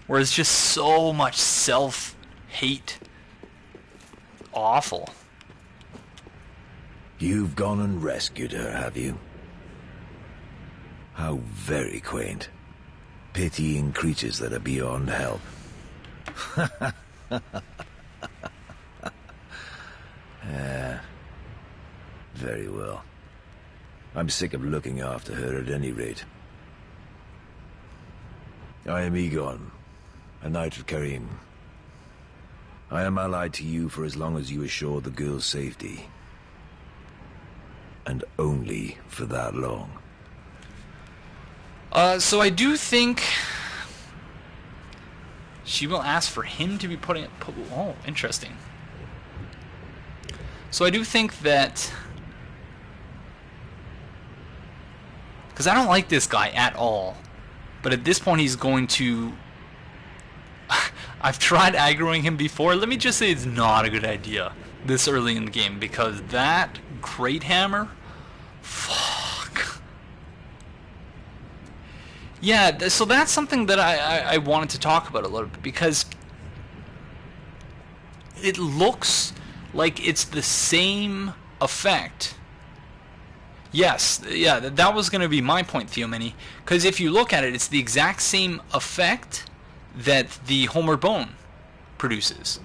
Where it's just so much self-hate. Awful. You've gone and rescued her, have you? How very quaint. Pitying creatures that are beyond help. Very well. I'm sick of looking after her at any rate. I am Egon, a knight of Karim. I am allied to you for as long as you assure the girl's safety. And only for that long. So I do think she will ask for him to be putting... Oh, interesting. So I do think that... Because I don't like this guy at all. But at this point he's going to... I've tried aggroing him before. Let me just say it's not a good idea this early in the game. Because that Great Hammer... Fuck. Yeah, so that's something that I wanted to talk about a little bit. Because it looks like it's the same effect. Yes, yeah, that was going to be my point, Theomini. Because if you look at it, it's the exact same effect that the Homeward Bone produces.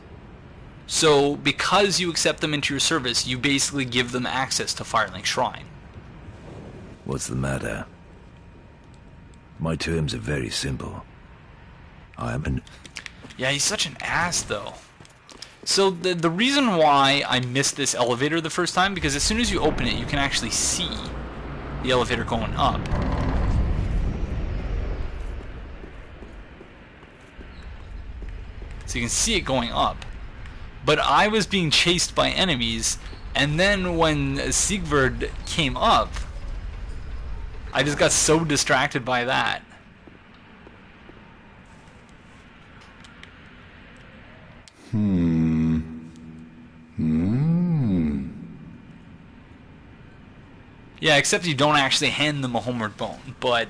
So, because you accept them into your service, you basically give them access to Firelink Shrine. What's the matter? My terms are very simple. I am an... Yeah, he's such an ass, though. So the reason why I missed this elevator the first time, because as soon as you open it, you can actually see the elevator going up. So you can see it going up. But I was being chased by enemies, and then when Siegward came up, I just got so distracted by that. Yeah, except you don't actually hand them a Homeward Bone, but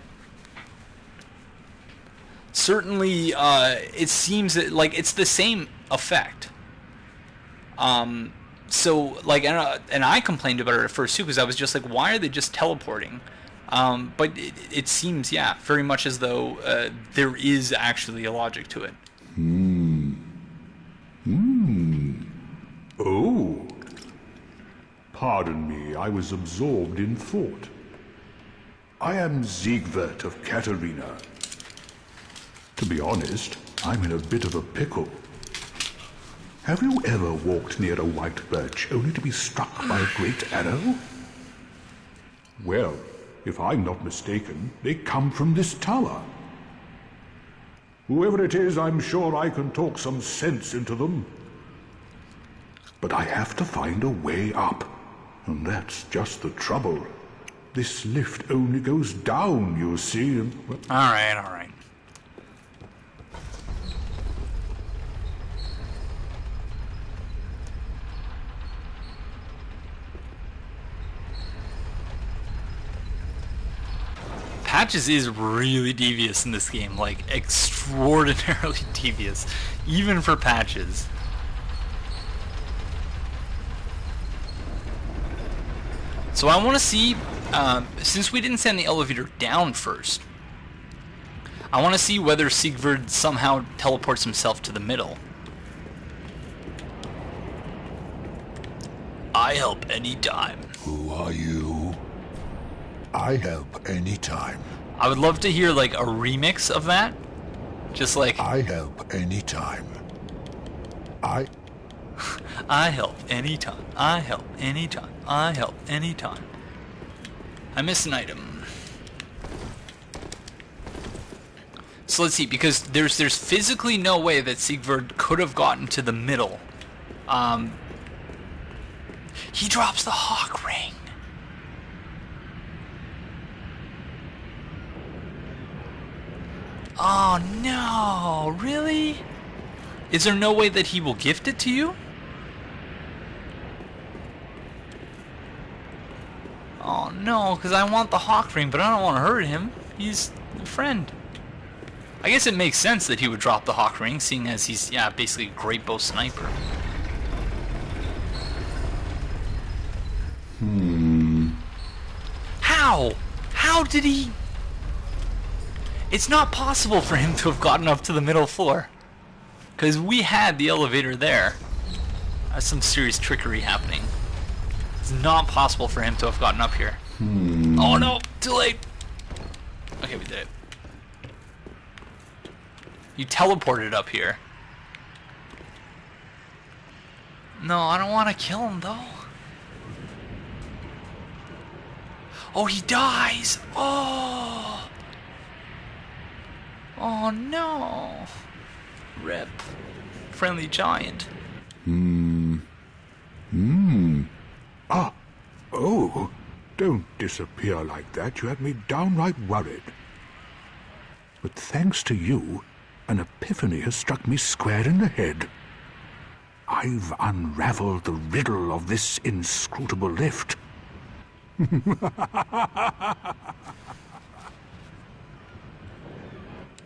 certainly it seems that, like, it's the same effect. So, like, and I complained about it at first too, because I was just like, why are they just teleporting? But it seems, yeah, very much as though there is actually a logic to it. Oh. Pardon me, I was absorbed in thought. I am Siegward of Katarina. To be honest, I'm in a bit of a pickle. Have you ever walked near a white birch only to be struck by a great arrow? Well, if I'm not mistaken, they come from this tower. Whoever it is, I'm sure I can talk some sense into them. But I have to find a way up. And that's just the trouble. This lift only goes down, you see, and... Well, Alright. Patches is really devious in this game, like, extraordinarily devious, even for Patches. So I want to see, since we didn't send the elevator down first, I want to see whether Siegward somehow teleports himself to the middle. I help anytime. Who are you? I help anytime. I would love to hear, like, a remix of that. Just like... I help anytime. I help anytime. I help anytime. I help anytime. I missed an item. So let's see, because there's physically no way that Siegward could have gotten to the middle. He drops the Hawk Ring. Oh no, really? Is there no way that he will gift it to you? Oh no, because I want the Hawk Ring, but I don't want to hurt him. He's a friend. I guess it makes sense that he would drop the Hawk Ring, seeing as he's, yeah, basically a great bow sniper. How? How did he... It's not possible for him to have gotten up to the middle floor. Because we had the elevator there. There's some serious trickery happening. It's not possible for him to have gotten up here. Oh no, too late. Okay, we did it. You teleported up here. No, I don't want to kill him though. Oh, he dies. Oh. Oh no. Rip. Friendly giant. Ah. Oh. Don't disappear like that. You had me downright worried. But thanks to you, an epiphany has struck me square in the head. I've unraveled the riddle of this inscrutable lift.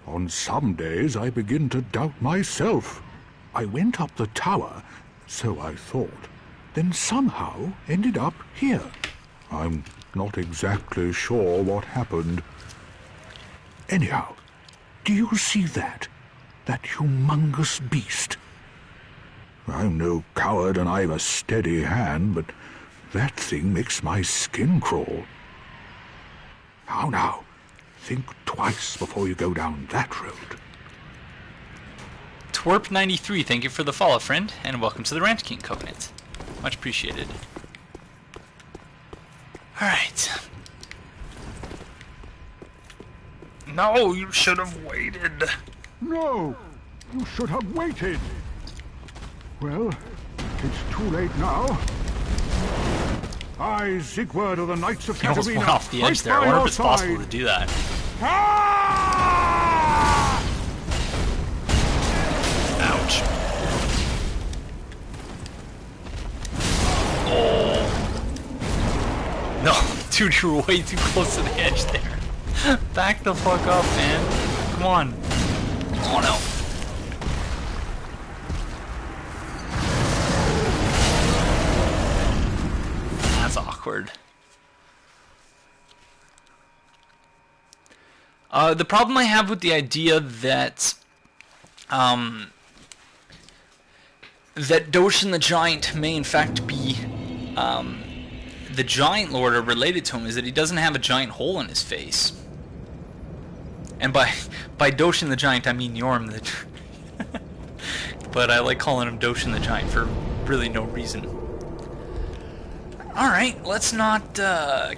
On some days I begin to doubt myself. I went up the tower, so I thought, then somehow ended up here. I'm not exactly sure what happened. Anyhow, do you see that? That humongous beast? I'm no coward and I've a steady hand, but that thing makes my skin crawl. Now, think twice before you go down that road. Twerp93, thank you for the follow, friend, and welcome to the King Covenant. Much appreciated. Alright. No, you should have waited. No! You should have waited! Well, it's too late now. I, Siegward of the Knights of You almost Katarina, went off the edge there. I wonder if it's possible to do that. Ouch. Oh. No, dude, you were way too close to the edge there. Back the fuck up, man. Come on. Oh no. That's awkward. The problem I have with the idea that that Doshin the Giant may in fact be the Giant Lord or related to him is that he doesn't have a giant hole in his face. And by Doshin the Giant, I mean Yorm the but I like calling him Doshin the Giant for really no reason. Alright, let's not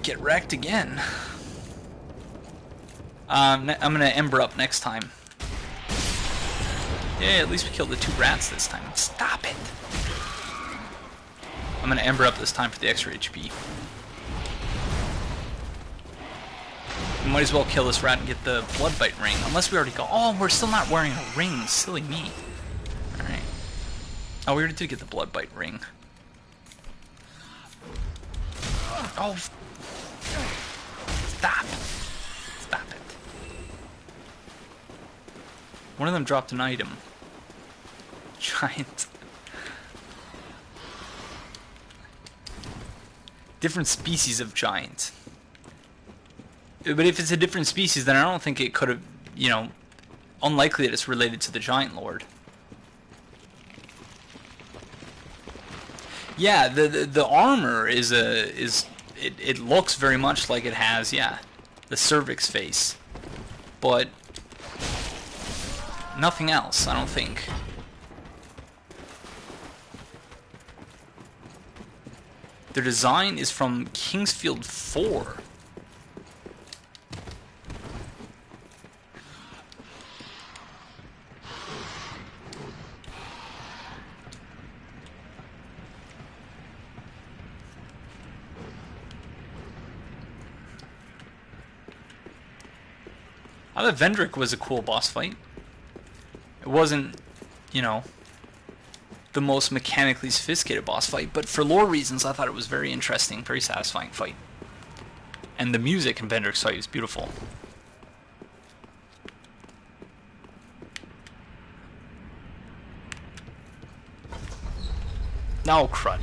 get wrecked again. I'm gonna Ember up next time. Yeah, at least we killed the 2 rats this time. Stop it! I'm gonna Ember up this time for the extra HP. We might as well kill this rat and get the Bloodbite ring. Unless we already go. Oh, we're still not wearing a ring. Silly me. Alright. Oh, we already did get the Bloodbite ring. Oh. Stop. Stop it. One of them dropped an item. Giant. Different species of giant. But if it's a different species, then I don't think it could have, you know, unlikely that it's related to the Giant Lord. Yeah, the armor is it looks very much like it has, yeah, the cervix face, but nothing else, I don't think. The design is from Kingsfield 4. I thought Vendrick was a cool boss fight. It wasn't, you know, the most mechanically sophisticated boss fight, but for lore reasons I thought it was very interesting, very satisfying fight. And the music in Vendrick's fight is beautiful. No, crud.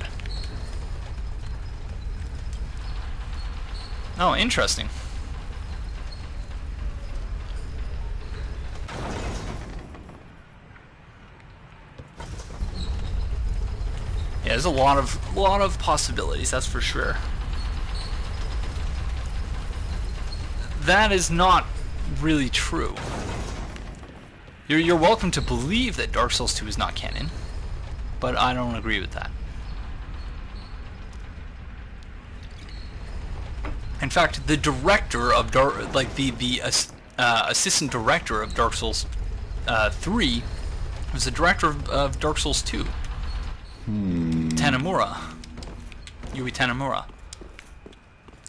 Oh, interesting. Yeah, there's a lot of possibilities, that's for sure. That is not really true. You're welcome to believe that Dark Souls 2 is not canon, but I don't agree with that. In fact, the director of assistant director of Dark Souls 3 was the director of Dark Souls 2. Tanamura. Yui Tanamura.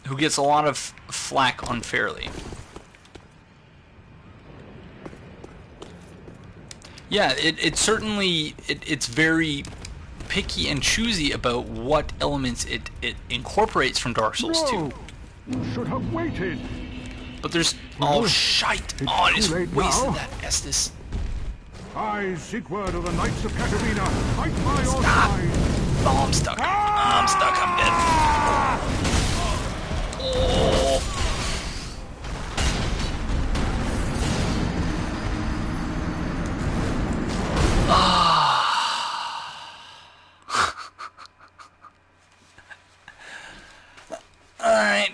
Who gets a lot of flack unfairly. Yeah, it certainly it's very picky and choosy about what elements it incorporates from Dark Souls 2. You should have waited. But there's shite. Oh, I just wasted that Estus. I, Siegward of the Knights of Katarina, fight by your side. Oh, I'm stuck. I'm stuck. I'm dead. Oh. Alright.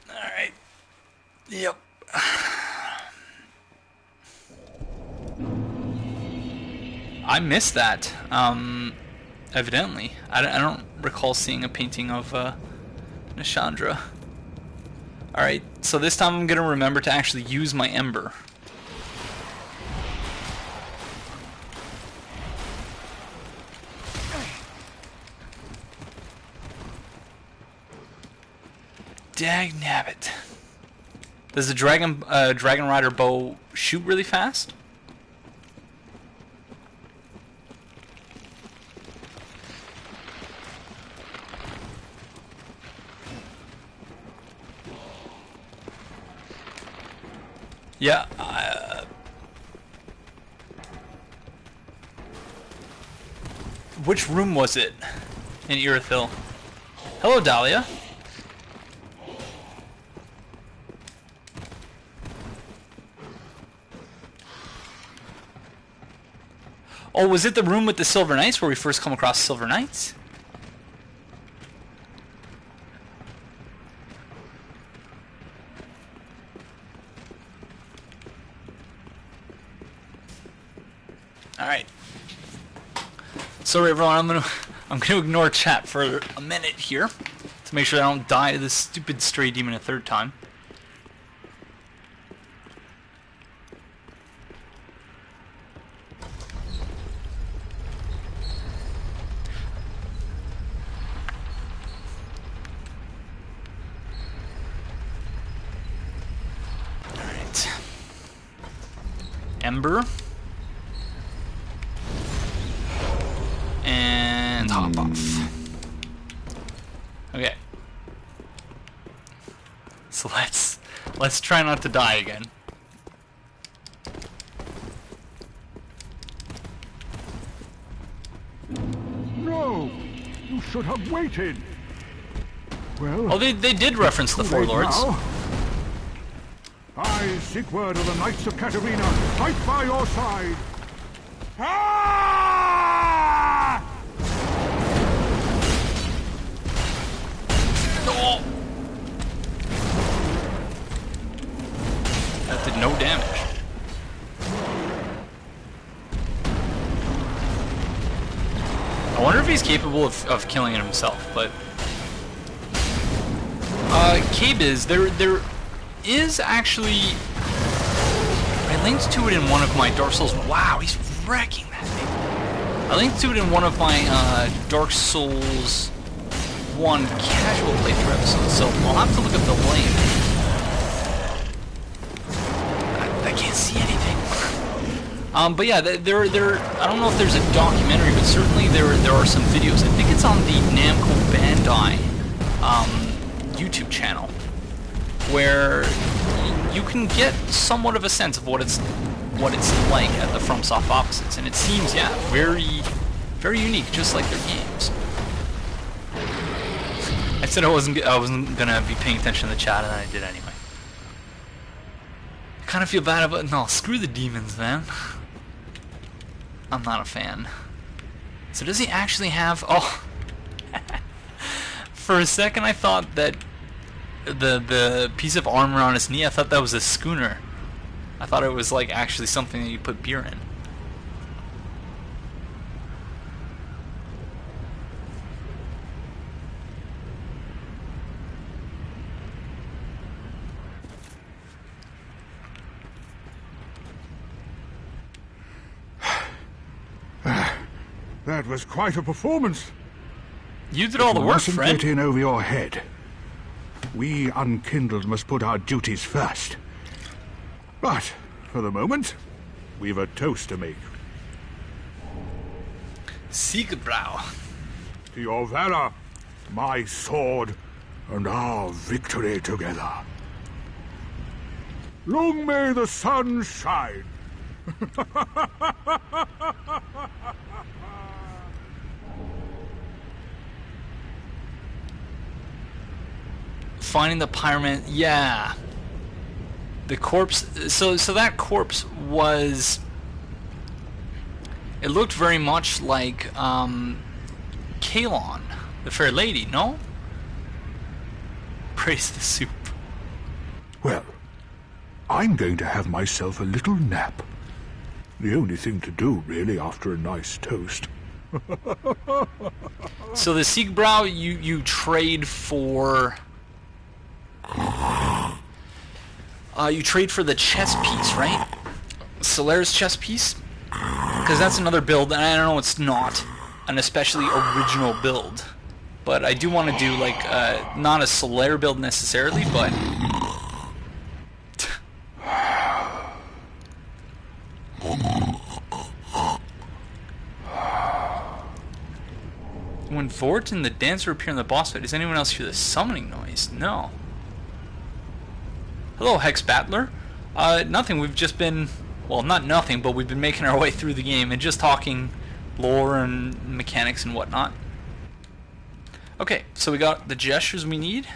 Alright. Yep. I missed that. Evidently. I don't recall seeing a painting of Nishandra. Alright, so this time I'm going to remember to actually use my Ember. Dagnabbit. Does the Dragon Rider bow shoot really fast? Yeah. Which room was it in Irithyll? Hello, Dahlia. Oh, was it the room with the Silver Knights where we first come across Silver Knights? Alright. Sorry everyone, I'm gonna ignore chat for a minute here to make sure I don't die to this stupid stray demon a third time. Alright. Ember. And hop off. Okay. So let's try not to die again. No! You should have waited! Well... Oh, they did reference the Four Lords. I, Siegward of the Knights of Katarina, fight by your side! Ah! Oh. That did no damage. I wonder if he's capable of killing it himself, but... Cabe is. There is actually... I linked to it in one of my Dark Souls... Wow, he's wrecking that thing. I linked to it in one of my Dark Souls 1 casual playthrough episodes, so I'll have to look up the link. That can't see anything. But yeah, there. I don't know if there's a documentary, but certainly there are some videos. I think it's on the Namco Bandai YouTube channel, where you can get somewhat of a sense of what it's like at the FromSoft offices, and it seems, yeah, very, very unique, just like their games. I said I wasn't gonna be paying attention to the chat, and then I did anyway. I kind of feel bad about no. Screw the demons, man. I'm not a fan. So does he actually have? Oh, for a second I thought that the piece of armor on his knee, I thought that was a schooner. I thought it was like actually something that you put beer in. That was quite a performance. You did all the work, mustn't friend. get in over your head. We Unkindled must put our duties first. But, for the moment, we've a toast to make. Siegward. To your valor, my sword, and our victory together. Long may the sun shine. Finding the pyroman, yeah. The corpse. So that corpse was. It looked very much like Kalon, the fair lady. No. Praise the soup. Well, I'm going to have myself a little nap. The only thing to do, really, after a nice toast. So the Siegward, you trade for. You trade for the chess piece, right? Solaire's chess piece? Because that's another build, and I don't know, it's not an especially original build. But I do want to do, like, not a Solaire build necessarily, but... When Vordt and the dancer appear in the boss fight, does anyone else hear the summoning noise? No. Hello, Hex Battler. Nothing, we've just been... Well, not nothing, but we've been making our way through the game and just talking lore and mechanics and whatnot. Okay, so we got the gestures we need.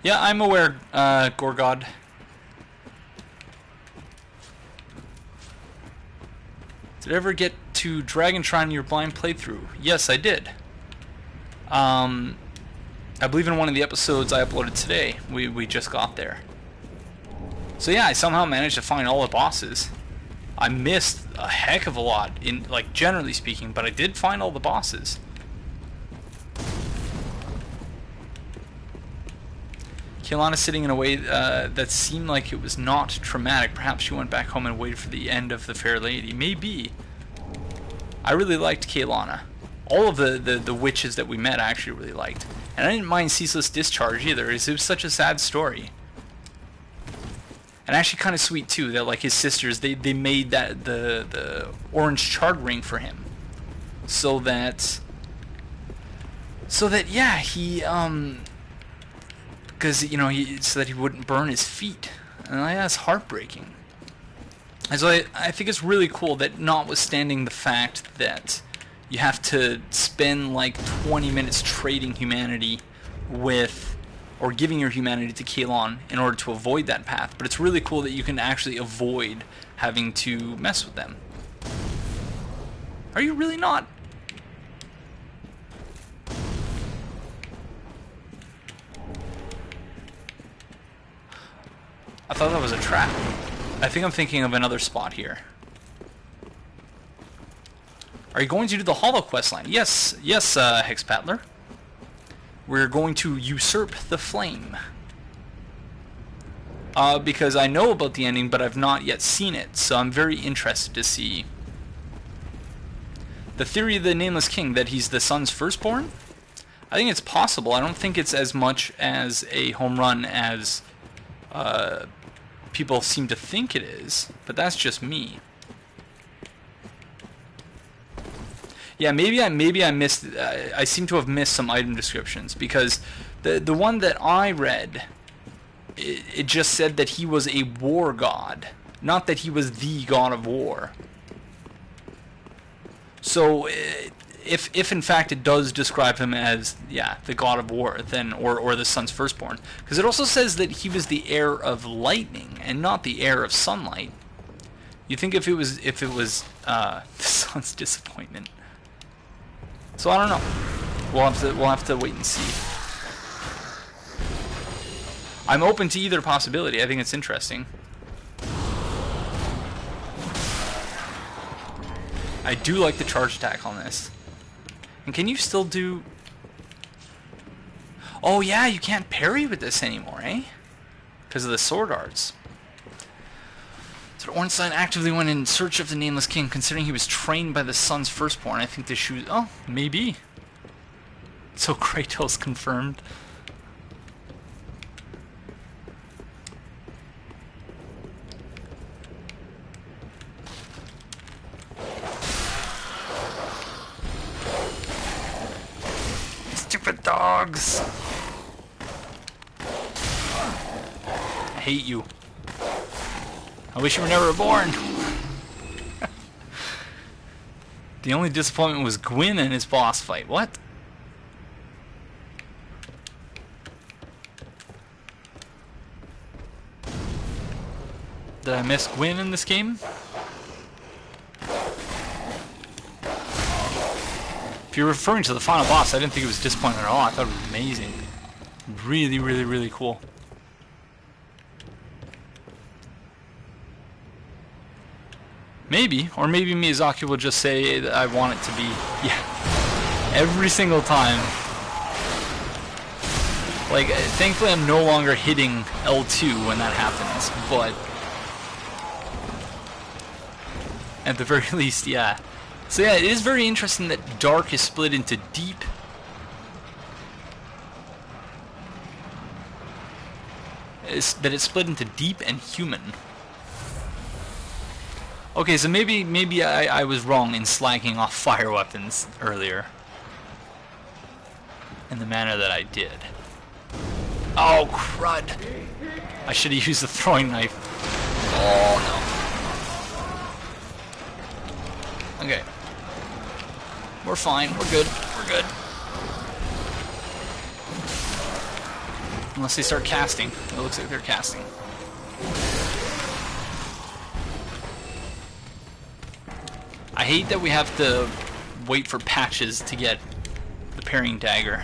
Yeah, I'm aware, Gorgod. Did I ever get to Dragon Shrine in your blind playthrough? Yes, I did. I believe in one of the episodes I uploaded today, we just got there. So yeah, I somehow managed to find all the bosses. I missed a heck of a lot, in like generally speaking, but I did find all the bosses. Kaelana sitting in a way that seemed like it was not traumatic. Perhaps she went back home and waited for the end of the Fair Lady. Maybe. I really liked Kaelana. All of the witches that we met I actually really liked. And I didn't mind Ceaseless Discharge either. It was such a sad story. And actually kind of sweet too that like his sisters, they made that the orange charred ring for him. So that yeah, he because you know, so that he wouldn't burn his feet. And that's heartbreaking. And so I think it's really cool that, notwithstanding the fact that you have to spend like 20 minutes trading humanity with, or giving your humanity to Kalon in order to avoid that path, but it's really cool that you can actually avoid having to mess with them. Are you really not? I thought that was a trap. I think I'm thinking of another spot here. Are you going to do the Hollow quest line? Yes, Hex Battler. We're going to usurp the flame. Because I know about the ending, but I've not yet seen it, so I'm very interested to see the theory of the Nameless King, that he's the sun's firstborn. I think it's possible. I don't think it's as much as a home run as people seem to think it is, but that's just me. Yeah, maybe I missed. I seem to have missed some item descriptions, because the one that I read, it just said that he was a war god, not that he was the god of war. So if in fact it does describe him as, yeah, the god of war, then or the sun's firstborn, because it also says that he was the heir of lightning and not the heir of sunlight. You think if it was the sun's disappointment. So I don't know. We'll have to wait and see. I'm open to either possibility. I think it's interesting. I do like the charge attack on this. And can you still do... Oh yeah, you can't parry with this anymore, eh? Because of the sword arts. So Ornstein actively went in search of the Nameless King, considering he was trained by the sun's firstborn. I think the shoes... Oh, maybe. So Kratos confirmed. Stupid dogs. I hate you. I wish you were never born. The only disappointment was Gwyn and his boss fight. What? Did I miss Gwyn in this game? If you're referring to the final boss, I didn't think it was disappointing at all. I thought it was amazing. Really, really, really cool. Maybe, or maybe Miyazaki will just say that I want it to be, yeah, every single time. Like, thankfully I'm no longer hitting L2 when that happens, but at the very least, yeah. So yeah, it is very interesting that Dark is split into Deep. That it's split into Deep and Human. Okay, so maybe I was wrong in slagging off fire weapons earlier. In the manner that I did. Oh, crud. I should have used the throwing knife. Oh, no. Okay. We're fine. We're good. We're good. Unless they start casting. It looks like they're casting. I hate that we have to wait for patches to get the parrying dagger.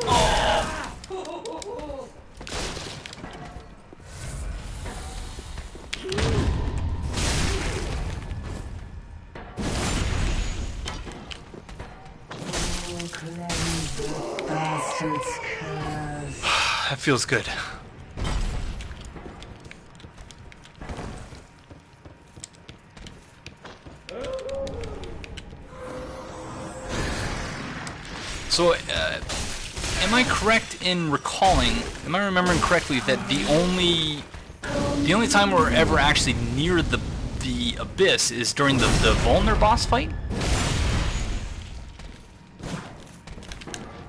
Oh. That feels good. So, am I correct in recalling, am I remembering correctly that the only time we're ever actually near the abyss is during the Volner boss fight?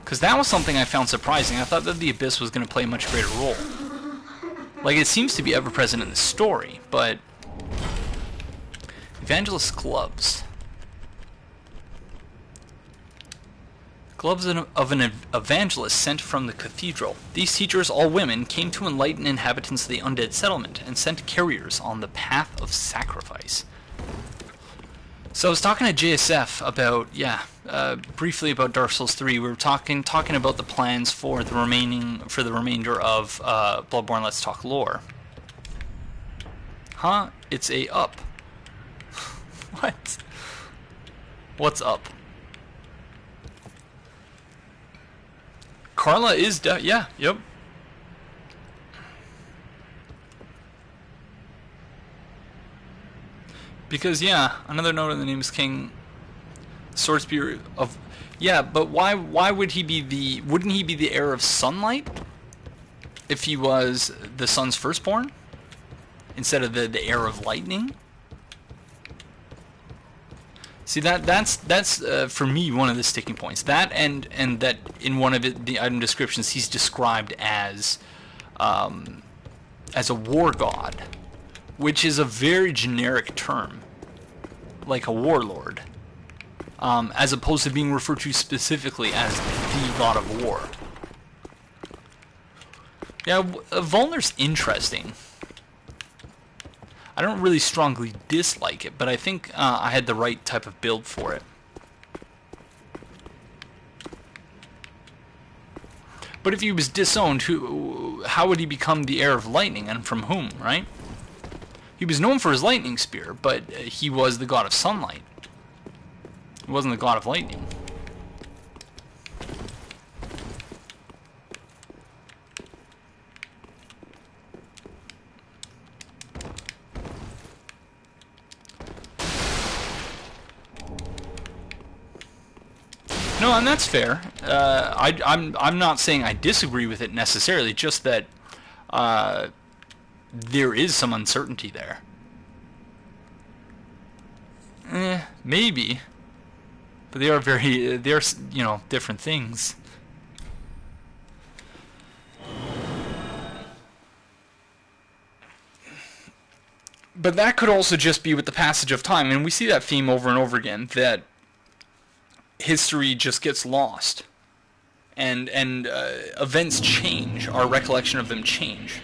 Because that was something I found surprising. I thought that the abyss was going to play a much greater role. Like, it seems to be ever present in the story, but... Evangelist gloves. Gloves of an evangelist sent from the cathedral. These teachers, all women, came to enlighten inhabitants of the undead settlement and sent carriers on the path of sacrifice. So I was talking to JSF about, briefly about Dark Souls 3. We were talking about the plans for the remainder of Bloodborne Let's Talk lore. Huh? It's a up. What? What's up? Carla is yeah, yep. Because, yeah, another note of the Nameless King. sword spear of... Yeah, but why would he be the... Wouldn't he be the heir of sunlight? If he was the sun's firstborn? Instead of the heir of lightning? See, that's for me one of the sticking points. That and that in one of the item descriptions he's described as a war god, which is a very generic term, like a warlord, as opposed to being referred to specifically as the god of war. Yeah, Volnir's interesting. I don't really strongly dislike it, but I think I had the right type of build for it. But if he was disowned, how would he become the heir of lightning, and from whom, right? He was known for his lightning spear, but he was the god of sunlight. He wasn't the god of lightning. No, and that's fair. I'm not saying I disagree with it necessarily, just that there is some uncertainty there. Maybe, but they are different things. But that could also just be with the passage of time, and we see that theme over and over again, that history just gets lost, and events change. Our recollection of them change.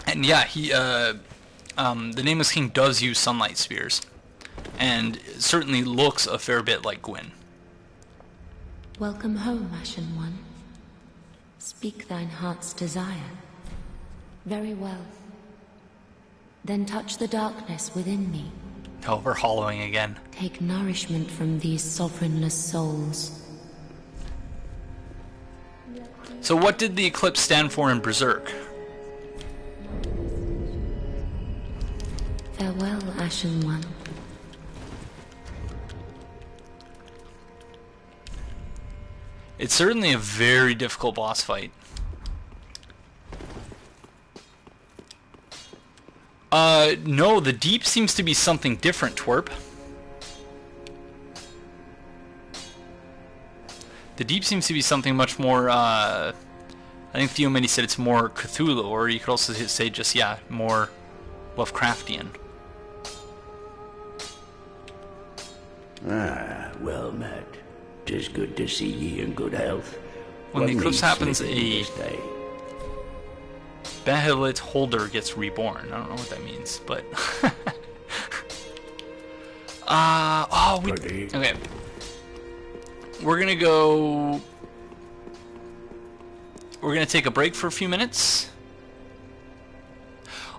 And yeah, the Nameless King does use sunlight spears, and certainly looks a fair bit like Gwyn. Welcome home, Ashen One. Speak thine heart's desire. Very well. Then touch the darkness within me. Oh, we're hollowing again. Take nourishment from these sovereignless souls. So what did the eclipse stand for in Berserk? Farewell, Ashen One. It's certainly a very difficult boss fight. No, the deep seems to be something different, Twerp. The deep seems to be something much more, I think Theomedy said it's more Cthulhu, or you could also say just, yeah, more Lovecraftian. Ah, well met. 'Tis good to see ye in good health. When the eclipse happens, a Bahamut holder gets reborn. I don't know what that means, but okay. We're gonna take a break for a few minutes.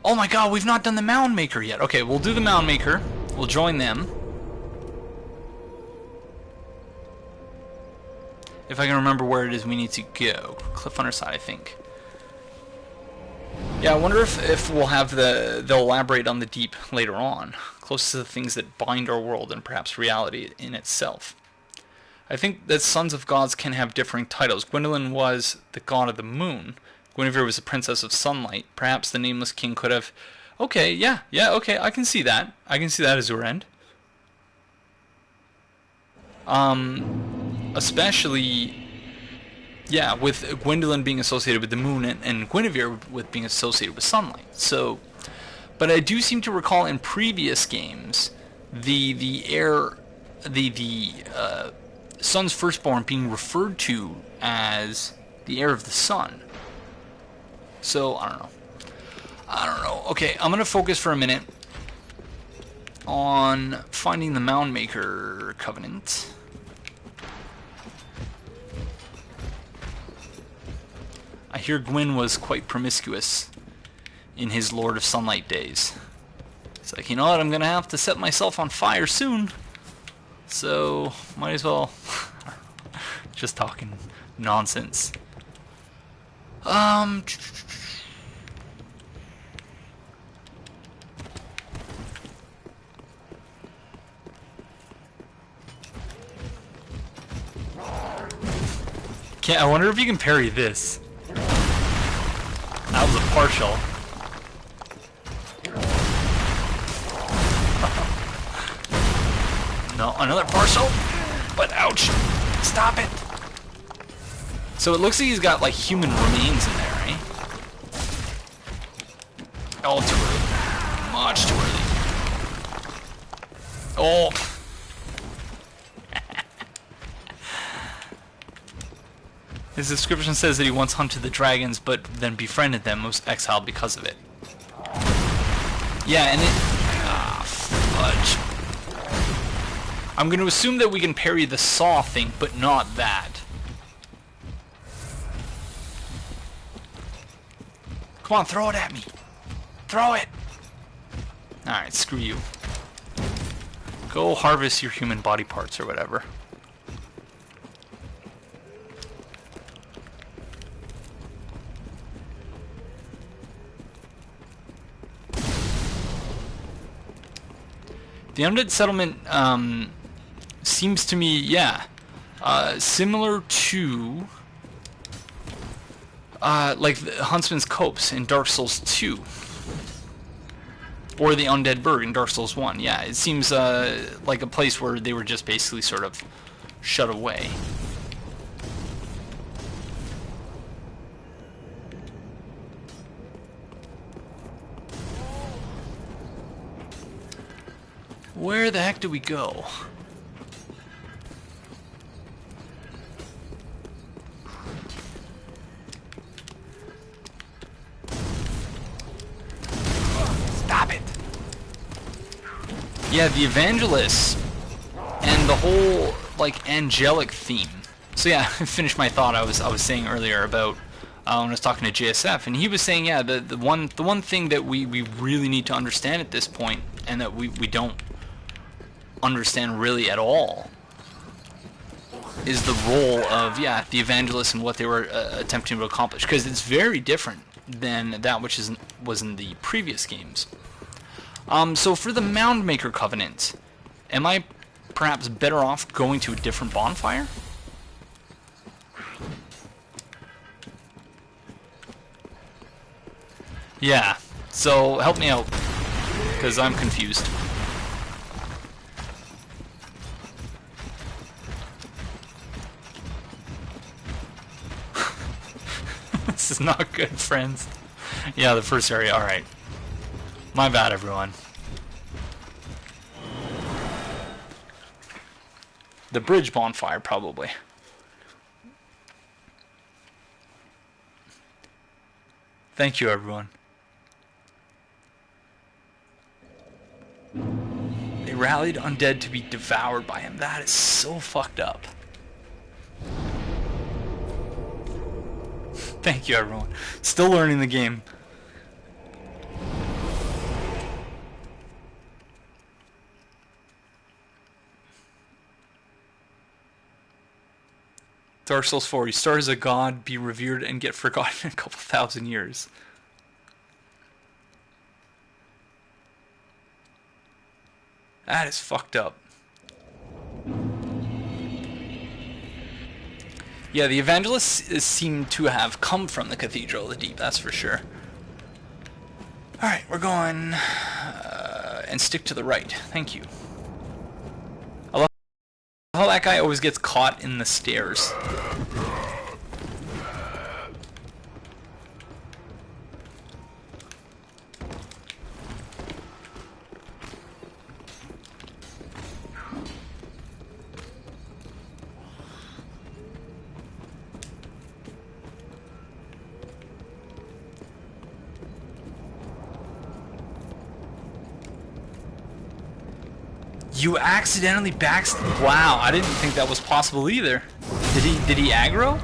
Oh my god, we've not done the Mound Maker yet. Okay, we'll do the Mound Maker. We'll join them. If I can remember where it is we need to go. Cliff on our side, I think. Yeah, I wonder if we'll have they'll elaborate on the deep later on, close to the things that bind our world and perhaps reality in itself. I think that sons of gods can have differing titles. Gwendolyn was the god of the moon. Guinevere was the princess of sunlight. Perhaps the Nameless King could have... Okay, yeah, okay, I can see that. I can see that as your end. Especially... Yeah, with Gwendolyn being associated with the moon and Guinevere with being associated with sunlight. So, but I do seem to recall in previous games the son's firstborn being referred to as the heir of the sun. So I don't know. Okay, I'm gonna focus for a minute on finding the Mound Maker covenant. I hear Gwyn was quite promiscuous in his Lord of Sunlight days. It's like, you know what, I'm gonna have to set myself on fire soon. So, might as well. Just talking nonsense. I wonder if you can parry this. That was a partial. No, another partial. But ouch! Stop it! So it looks like he's got like human remains in there, right? Oh, too early. Much too early. Oh. His description says that he once hunted the dragons, but then befriended them, was exiled because of it. Yeah, and it... Ah, fudge. I'm going to assume that we can parry the saw thing, but not that. Come on, throw it at me. Throw it! Alright, screw you. Go harvest your human body parts or whatever. The Undead settlement seems to me, yeah, similar to like the Huntsman's Copse in Dark Souls 2. Or the Undead Burg in Dark Souls 1. Yeah, it seems like a place where they were just basically sort of shut away. Where the heck do we go? Stop it! Yeah, the Evangelists and the whole like angelic theme. So yeah, I finished my thought I was saying earlier about when I was talking to JSF, and he was saying, yeah, the one thing that we really need to understand at this point, and that we don't understand really at all, is the role of, yeah, the evangelists and what they were attempting to accomplish, because it's very different than that which was in the previous games. So for the Mound Maker Covenant, am I perhaps better off going to a different bonfire? Yeah, so help me out, because I'm confused. This is not good, friends. Yeah, the first area, alright. My bad, everyone. The bridge bonfire, probably. Thank you, everyone. They rallied undead to be devoured by him. That is so fucked up. Thank you, everyone. Still learning the game. Dark Souls 4. You start as a god, be revered, and get forgotten in a couple thousand years. That is fucked up. Yeah, the evangelists seem to have come from the Cathedral of the Deep, that's for sure. Alright, we're going... and stick to the right. Thank you. I love how that guy always gets caught in the stairs. You accidentally backstabbed. Wow, I didn't think that was possible either. Did he aggro?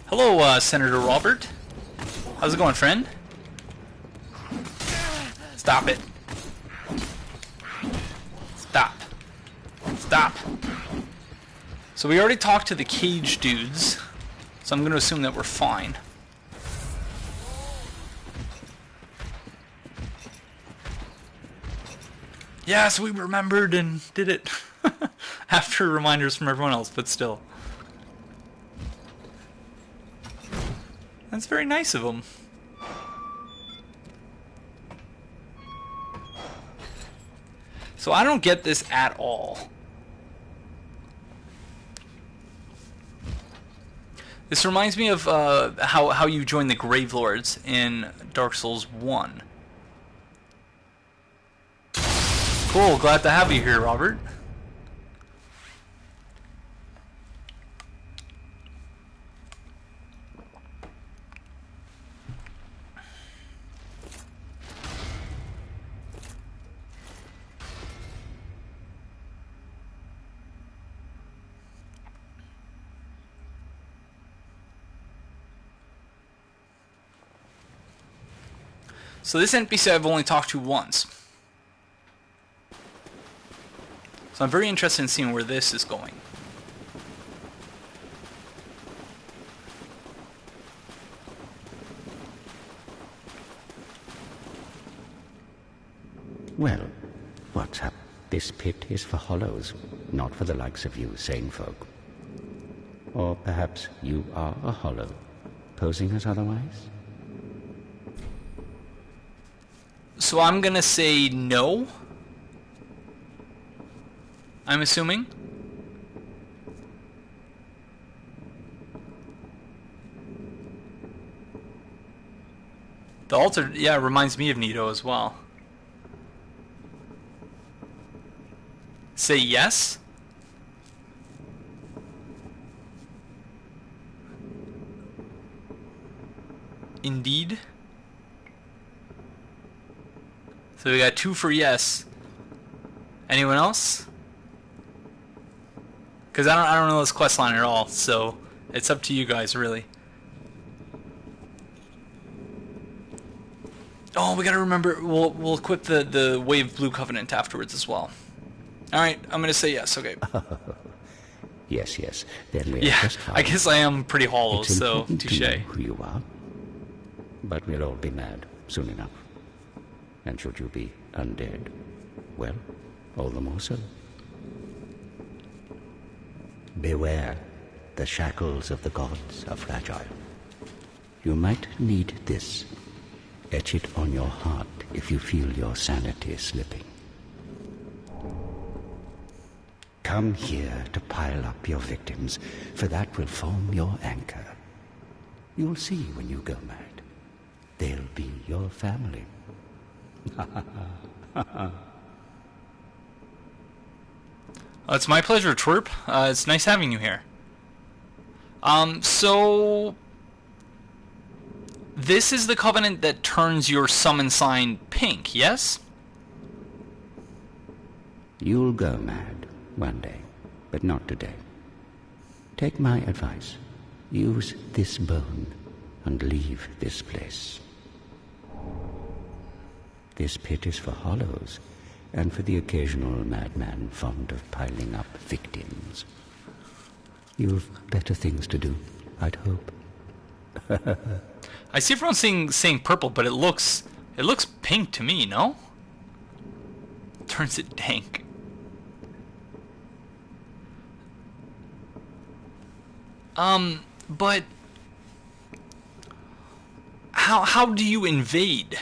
Hello, Senator Robert. How's it going, friend? Stop it. Stop. Stop. So we already talked to the cage dudes, so I'm going to assume that we're fine. Yes, we remembered and did it. After reminders from everyone else, but still. That's very nice of them. So I don't get this at all. This reminds me of how you join the Gravelords in Dark Souls 1. Cool, glad to have you here, Robert. So this NPC I've only talked to once. So I'm very interested in seeing where this is going. Well, what's up? This pit is for hollows, not for the likes of you sane folk. Or perhaps you are a hollow, posing as otherwise? So I'm gonna say no. I'm assuming. The altar, yeah, reminds me of Nito as well. Say yes? Indeed. So we got 2 for yes. Anyone else? Because I don't know this quest line at all, so it's up to you guys, really. Oh, we gotta remember, we'll equip the Wave Blue Covenant afterwards as well. Alright, I'm gonna say yes, okay. Yes, yes. Then we're yeah, just fine. I guess I am pretty hollow, It's so important touche. to know who you are. But we'll all be mad soon enough. And should you be undead, well, all the more so. Beware, the shackles of the gods are fragile. You might need this. Etch it on your heart if you feel your sanity slipping. Come here to pile up your victims, for that will form your anchor. You'll see when you go mad. They'll be your family. It's my pleasure, Twerp. It's nice having you here. So this is the covenant that turns your summon sign pink, yes? You'll go mad one day, but not today. Take my advice. Use this bone and leave this place. This pit is for hollows, and for the occasional madman fond of piling up victims. You've better things to do, I'd hope. I see everyone saying purple, but it looks pink to me, no? Turns it dank. But how do you invade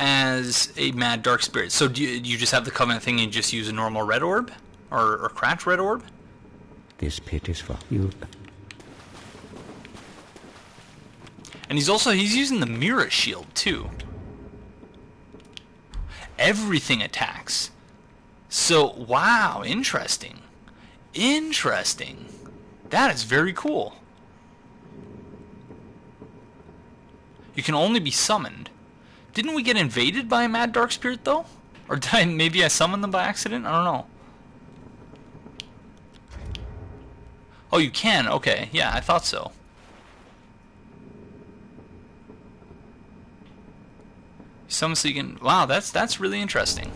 as a mad dark spirit? So do you just have the covenant thing and just use a normal red orb? Or cracked red orb? This pit is for you. And he's using the mirror shield too. Everything attacks. So wow, interesting. Interesting. That is very cool. You can only be summoned. Didn't we get invaded by a mad dark spirit though? Or did maybe I summoned them by accident? I don't know. Oh, you can? Okay. Yeah, I thought so. Summon so you can... Wow, that's really interesting.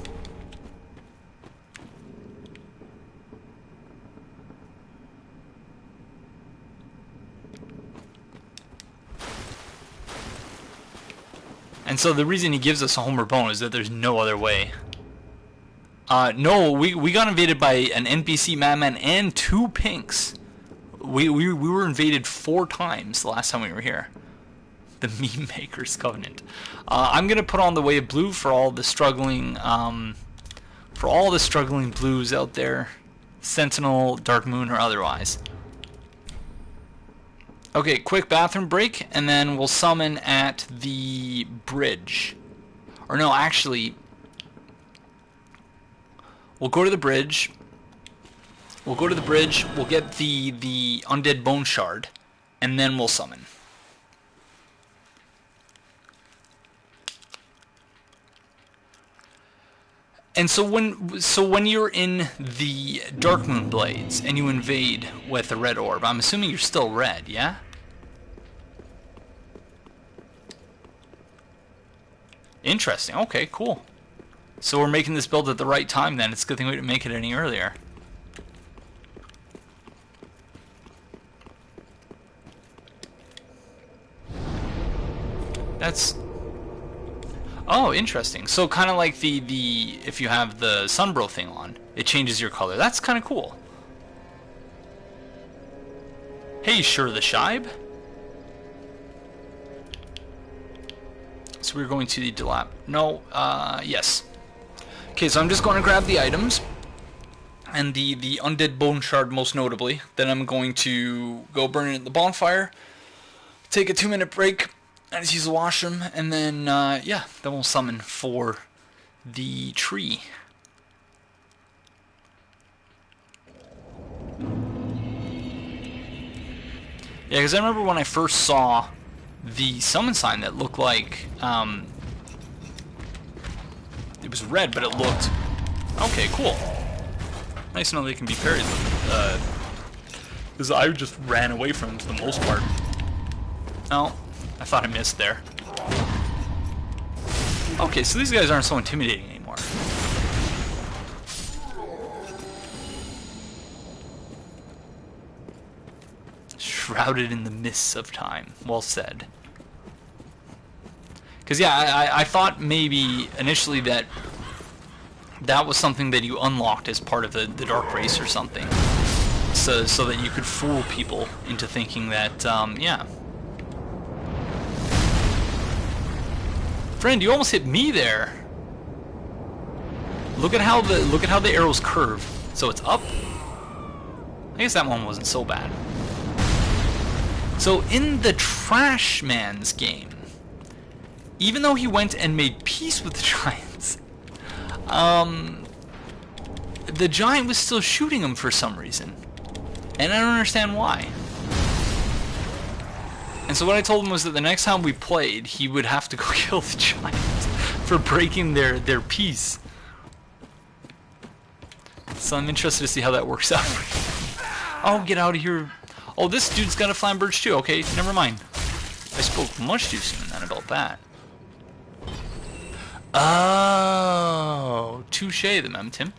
And so the reason he gives us a Homer bone is that there's no other way. No, we got invaded by an NPC madman and 2 pinks. We were invaded 4 times the last time we were here. The Meme Maker's Covenant. I'm gonna put on the Way of Blue for all the struggling blues out there, Sentinel, Dark Moon, or otherwise. Okay, quick bathroom break, and then we'll summon at the bridge. Or no, actually, we'll go to the bridge. We'll go to the bridge. We'll get the Undead Bone Shard, and then we'll summon. And so when you're in the Dark Moon Blades and you invade with a red orb, I'm assuming you're still red, yeah? Interesting. Okay, cool. So we're making this build at the right time then. It's a good thing we didn't make it any earlier. That's... Oh, interesting. So kind of like the if you have the Sunbro thing on, it changes your color. That's kind of cool. Hey, sure the Shibe. So we're going to the Delap. No, yes. Okay, so I'm just going to grab the items. And the Undead Bone Shard most notably. Then I'm going to go burn it at the bonfire. Take a 2-minute break. I just use the washroom, and then, yeah, then we'll summon for the tree. Yeah, because I remember when I first saw the summon sign that looked like, it was red, but it looked, okay, cool. Nice to know they can be parried, because I just ran away from them for the most part. Oh. I thought I missed there. Okay, so these guys aren't so intimidating anymore. Shrouded in the mists of time. Well said. Because, yeah, I thought maybe initially that was something that you unlocked as part of the Dark Race or something. So that you could fool people into thinking that, yeah. Friend, you almost hit me there. Look at how the arrows curve. So it's up. I guess that one wasn't so bad. So in the Trash Man's game, even though he went and made peace with the giants, the giant was still shooting him for some reason, and I don't understand why. And so what I told him was that the next time we played, he would have to go kill the giant for breaking their peace. So I'm interested to see how that works out. Oh, get out of here. Oh, this dude's got a Flamberge too. Okay, never mind. I spoke much too soon then about that. Oh, touche the mem, Tim.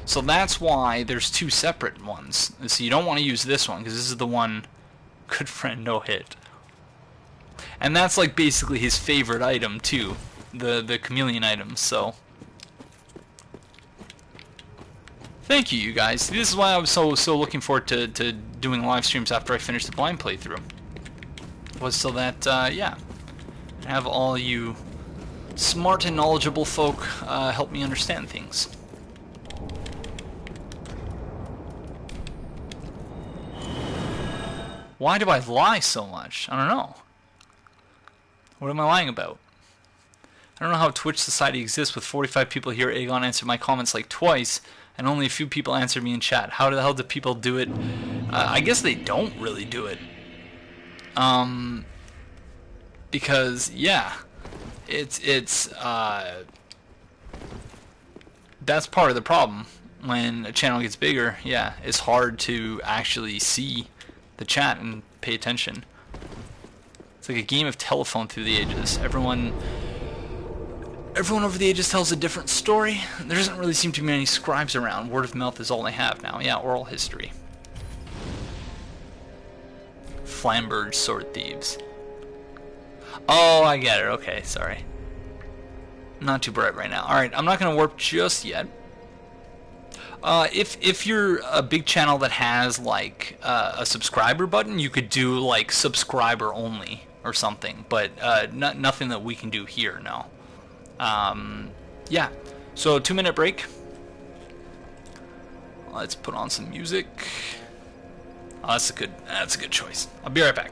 So that's why there's 2 separate ones. So you don't want to use this one, because this is the one, good friend, no hit. And that's like basically his favorite item too, the chameleon item, so. Thank you, you guys. This is why I was so looking forward to doing live streams after I finished the blind playthrough. Was so that, yeah, have all you smart and knowledgeable folk help me understand things. Why do I lie so much? I don't know. What am I lying about? I don't know how Twitch society exists with 45 people here. Aegon answered my comments like twice, and only a few people answered me in chat. How the hell do people do it? I guess they don't really do it. Because, yeah, it's that's part of the problem. When a channel gets bigger, yeah, it's hard to actually see the chat and pay attention. It's like a game of telephone through the ages. Everyone over the ages tells a different story. There doesn't really seem to be many scribes around. Word of mouth is all they have now. Yeah, oral history. Flamberge sword thieves. Oh, I get it. Okay, sorry. Not too bright right now. Alright, I'm not going to warp just yet. If you're a big channel that has like a subscriber button, you could do like subscriber only or something, but nothing that we can do here. No. Yeah. So 2-minute break. Let's put on some music. Oh, that's a good choice. I'll be right back.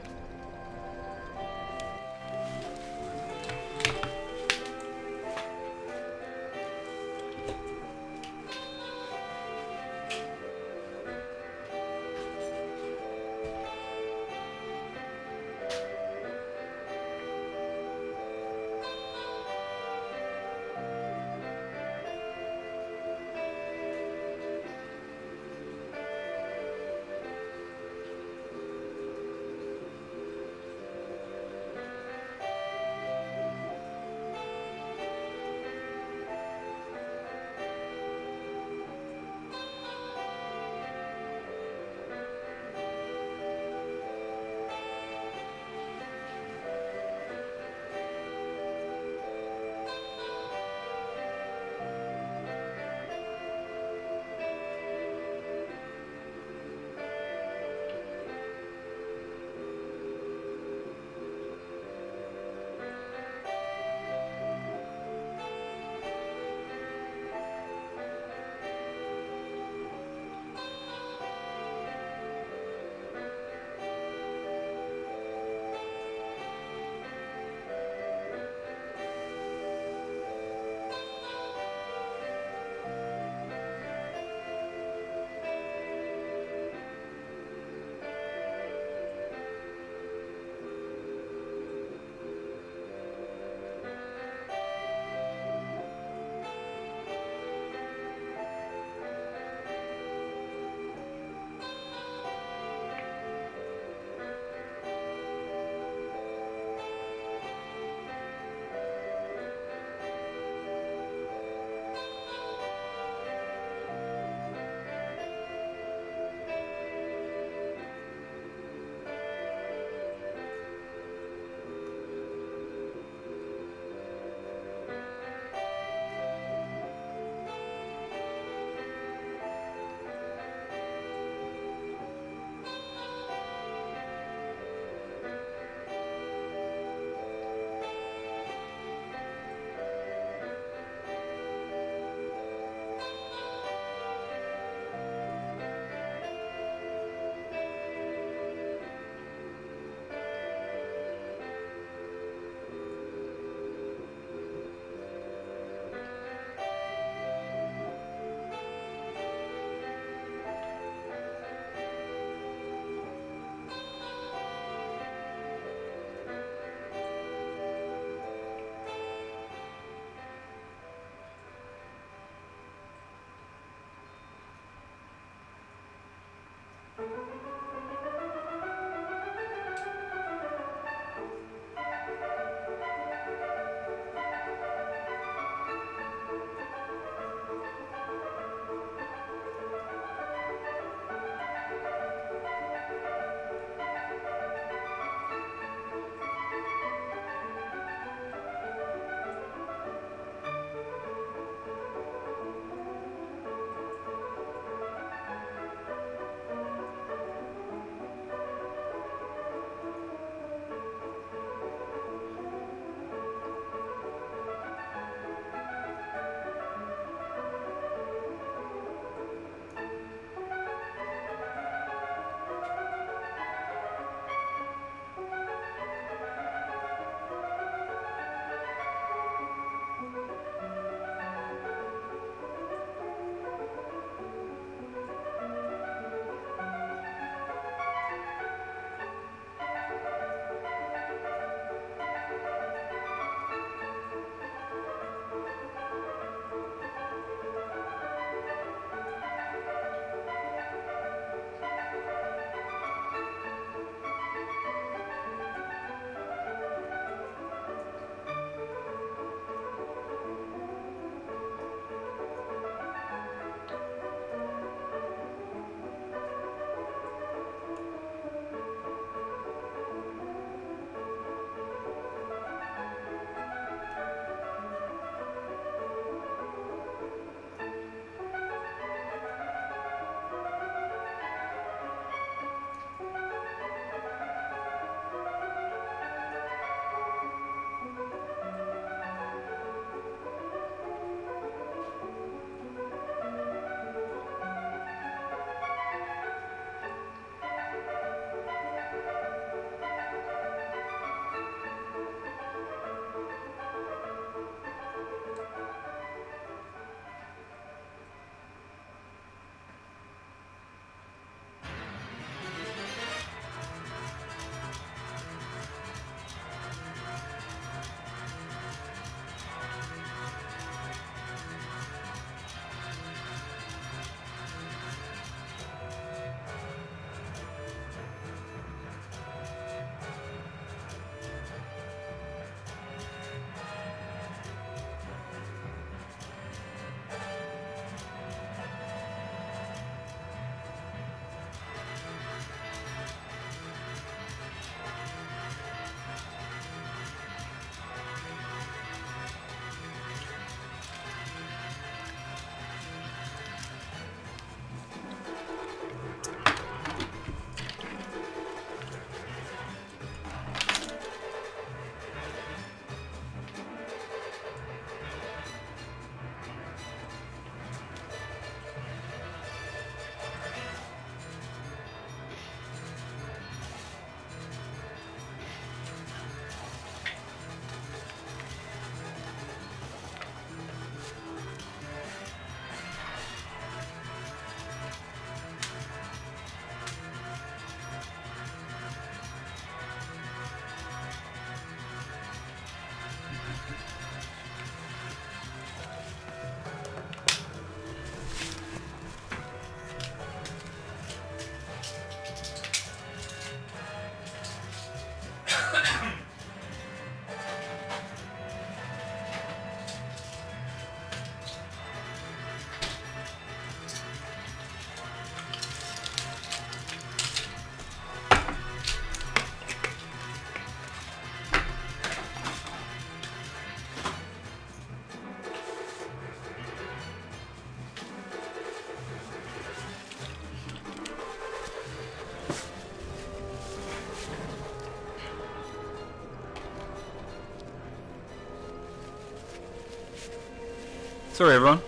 Sorry, everyone.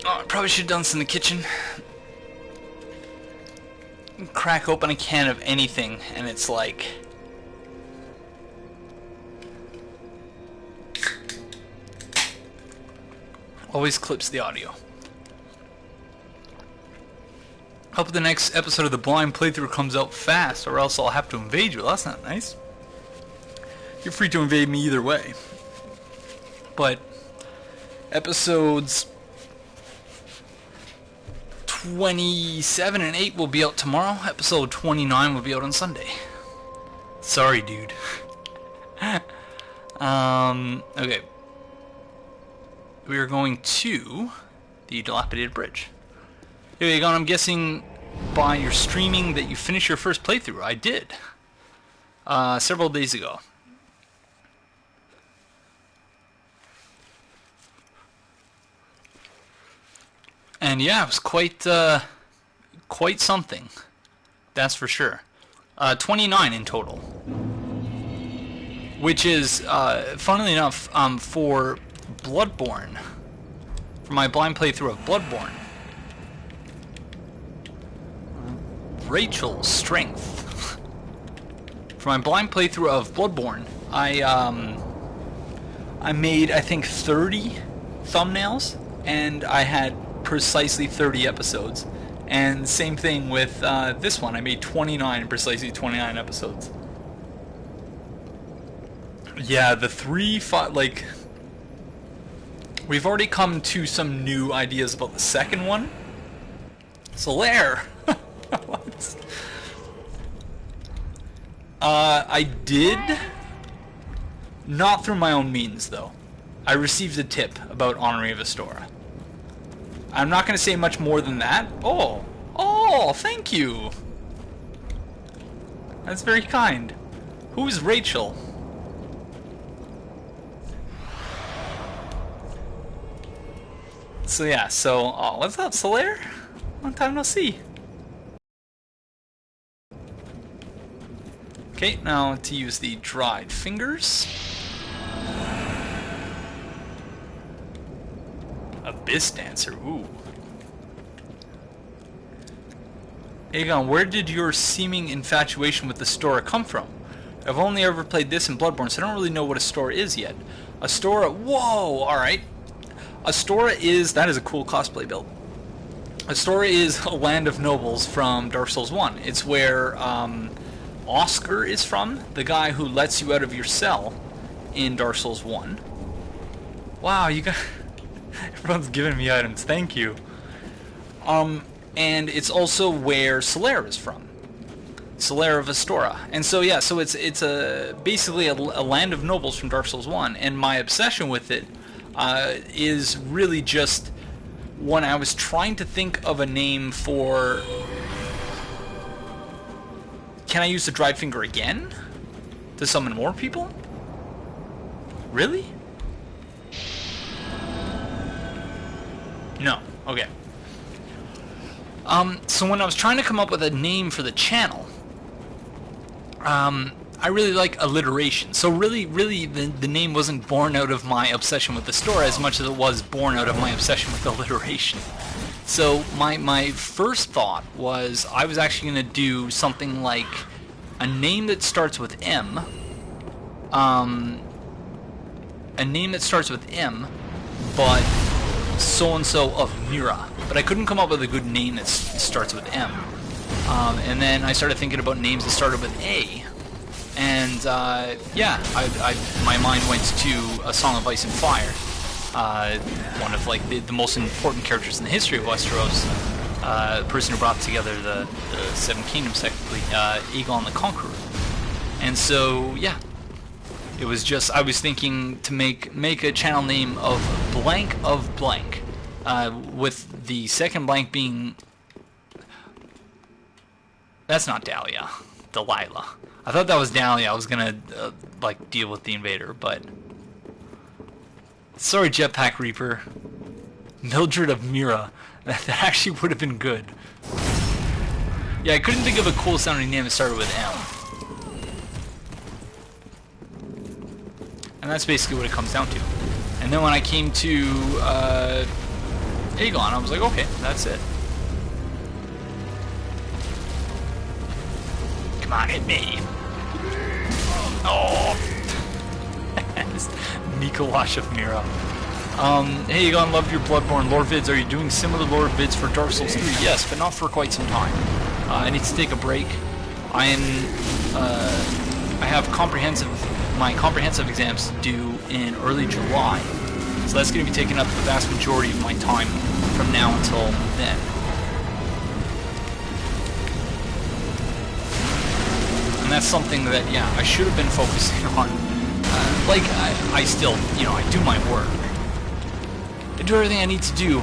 Oh, I probably should have done this in the kitchen. Crack open a can of anything, and it's like... always clips the audio. Hope the next episode of the blind playthrough comes out fast, or else I'll have to invade you. That's not nice. You're free to invade me either way. But episodes 27 and 8 will be out tomorrow. Episode 29 will be out on Sunday. Sorry, dude. Okay. We are going to the dilapidated bridge. Here you go. I'm guessing by your streaming that you finished your first playthrough. I did. Several days ago. And yeah, it was quite something. That's for sure. 29 in total. Which is, funnily enough, for Bloodborne. For my blind playthrough of Bloodborne. Rachel's strength. For my blind playthrough of Bloodborne, I made, I think, 30 thumbnails, and I had precisely 30 episodes. And same thing with this one. I made 29, precisely 29 episodes. Yeah, the 3, like... We've already come to some new ideas about the second one. Solaire! What? I did... Not through my own means, though. I received a tip about Anri of Astora. I'm not going to say much more than that. Oh! Oh, thank you! That's very kind. Who's Rachel? So yeah, what's up, Solaire? Long time no see. Okay, now to use the dried fingers. Abyss Dancer, ooh. Aegon, where did your seeming infatuation with Astora come from? I've only ever played this in Bloodborne, so I don't really know what Astora is yet. Astora, whoa, alright. Astora is, that is a cool cosplay build. Astora is a land of nobles from Dark Souls 1. It's where Oscar is from, the guy who lets you out of your cell in Dark Souls 1. Wow, you got... Everyone's giving me items, thank you. And it's also where Solaire is from. Solaire of Astora. And so yeah, so it's basically a land of nobles from Dark Souls 1, and my obsession with it is really just when I was trying to think of a name for... Can I use the dried finger again? To summon more people? Really? No. Okay. So when I was trying to come up with a name for the channel, I really like alliteration. So really the name wasn't born out of my obsession with the story as much as it was born out of my obsession with alliteration. So my first thought was I was actually going to do something like a name that starts with M. A name that starts with M, but so-and-so of Mira. But I couldn't come up with a good name that starts with M. And then I started thinking about names that started with A. And yeah, my mind went to A Song of Ice and Fire. One of like the most important characters in the history of Westeros. The person who brought together the Seven Kingdoms, technically, Aegon the Conqueror. And so, yeah. It was just, I was thinking to make a channel name of blank, with the second blank being... That's not Dahlia. Delilah. I thought that was Dahlia. I was gonna, like, deal with the invader, but... Sorry, Jetpack Reaper. Mildred of Mira. That actually would have been good. Yeah, I couldn't think of a cool sounding name that started with M. And that's basically what it comes down to. And then when I came to Aegon, I was like, okay, that's it. Come on, hit me. Oh. Mika Wash of Mira. Hey Aegon, love your Bloodborne lore vids. Are you doing similar lore vids for Dark Souls 3? Yes, but not for quite some time. I need to take a break. I have my comprehensive exams due in early July. So that's going to be taking up the vast majority of my time from now until then. And that's something that, yeah, I should have been focusing on. Like, I still, you know, I do my work. I do everything I need to do.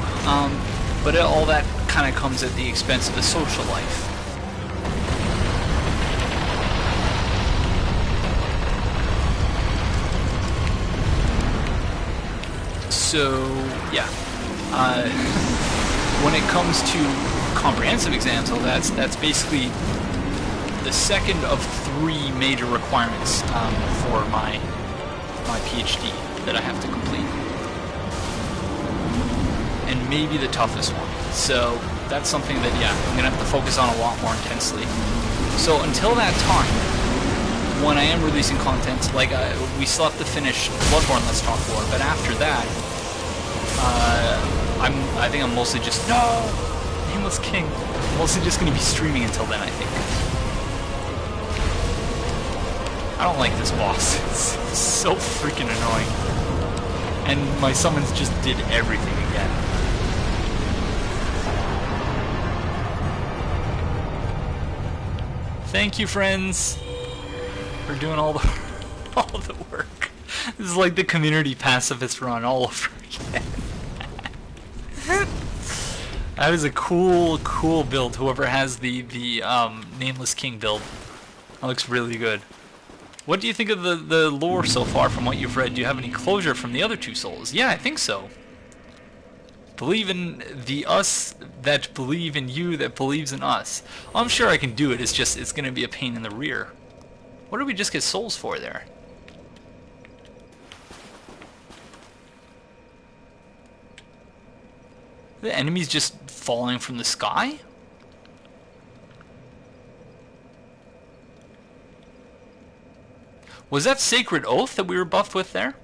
But all that kind of comes at the expense of the social life. So, yeah. When it comes to comprehensive exams, well, that's basically the second of 3 major requirements for my PhD that I have to complete. And maybe the toughest one. So that's something that, yeah, I'm going to have to focus on a lot more intensely. So until that time, when I am releasing content, like we still have to finish Bloodborne Let's Talk Lore, but after that, I think I'm mostly just, no! Nameless King. I'm mostly just going to be streaming until then, I think. I don't like this boss. It's so freaking annoying. And my summons just did everything again. Thank you, friends, for doing all the work. This is like the community pacifist run all over again. That is a cool build. Whoever has the Nameless King build, that looks really good. What do you think of the lore so far from what you've read? Do you have any closure from the other 2 souls? Yeah, I think so. Believe in the us that believe in you that believes in us. I'm sure I can do it. It's just, it's going to be a pain in the rear. What did we just get souls for there? The enemies just falling from the sky? Was that Sacred Oath that we were buffed with there?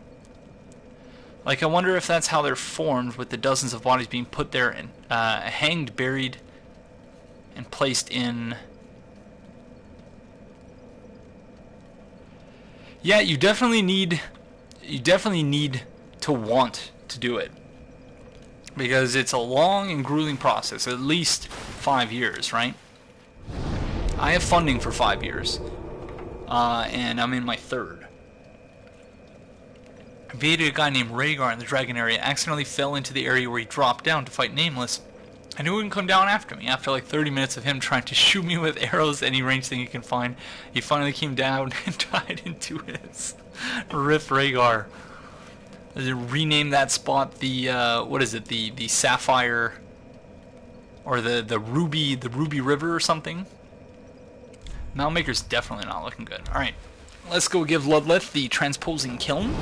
Like, I wonder if that's how they're formed, with the dozens of bodies being put there and hanged, buried, and placed in. Yeah, you definitely need to want to do it, because it's a long and grueling process. At least 5 years, right? I have funding for 5 years, and I'm in my 3rd. I baited a guy named Rhaegar in the Dragon area, accidentally fell into the area where he dropped down to fight Nameless. I knew he wouldn't come down after me. After like 30 minutes of him trying to shoot me with arrows, any range thing he can find, he finally came down and died in 2 hits. Rip Rhaegar. Rename that spot the what is it? The Sapphire, or the Ruby River or something. Mound Maker's definitely not looking good. All right, let's go give Ludleth the transposing kiln.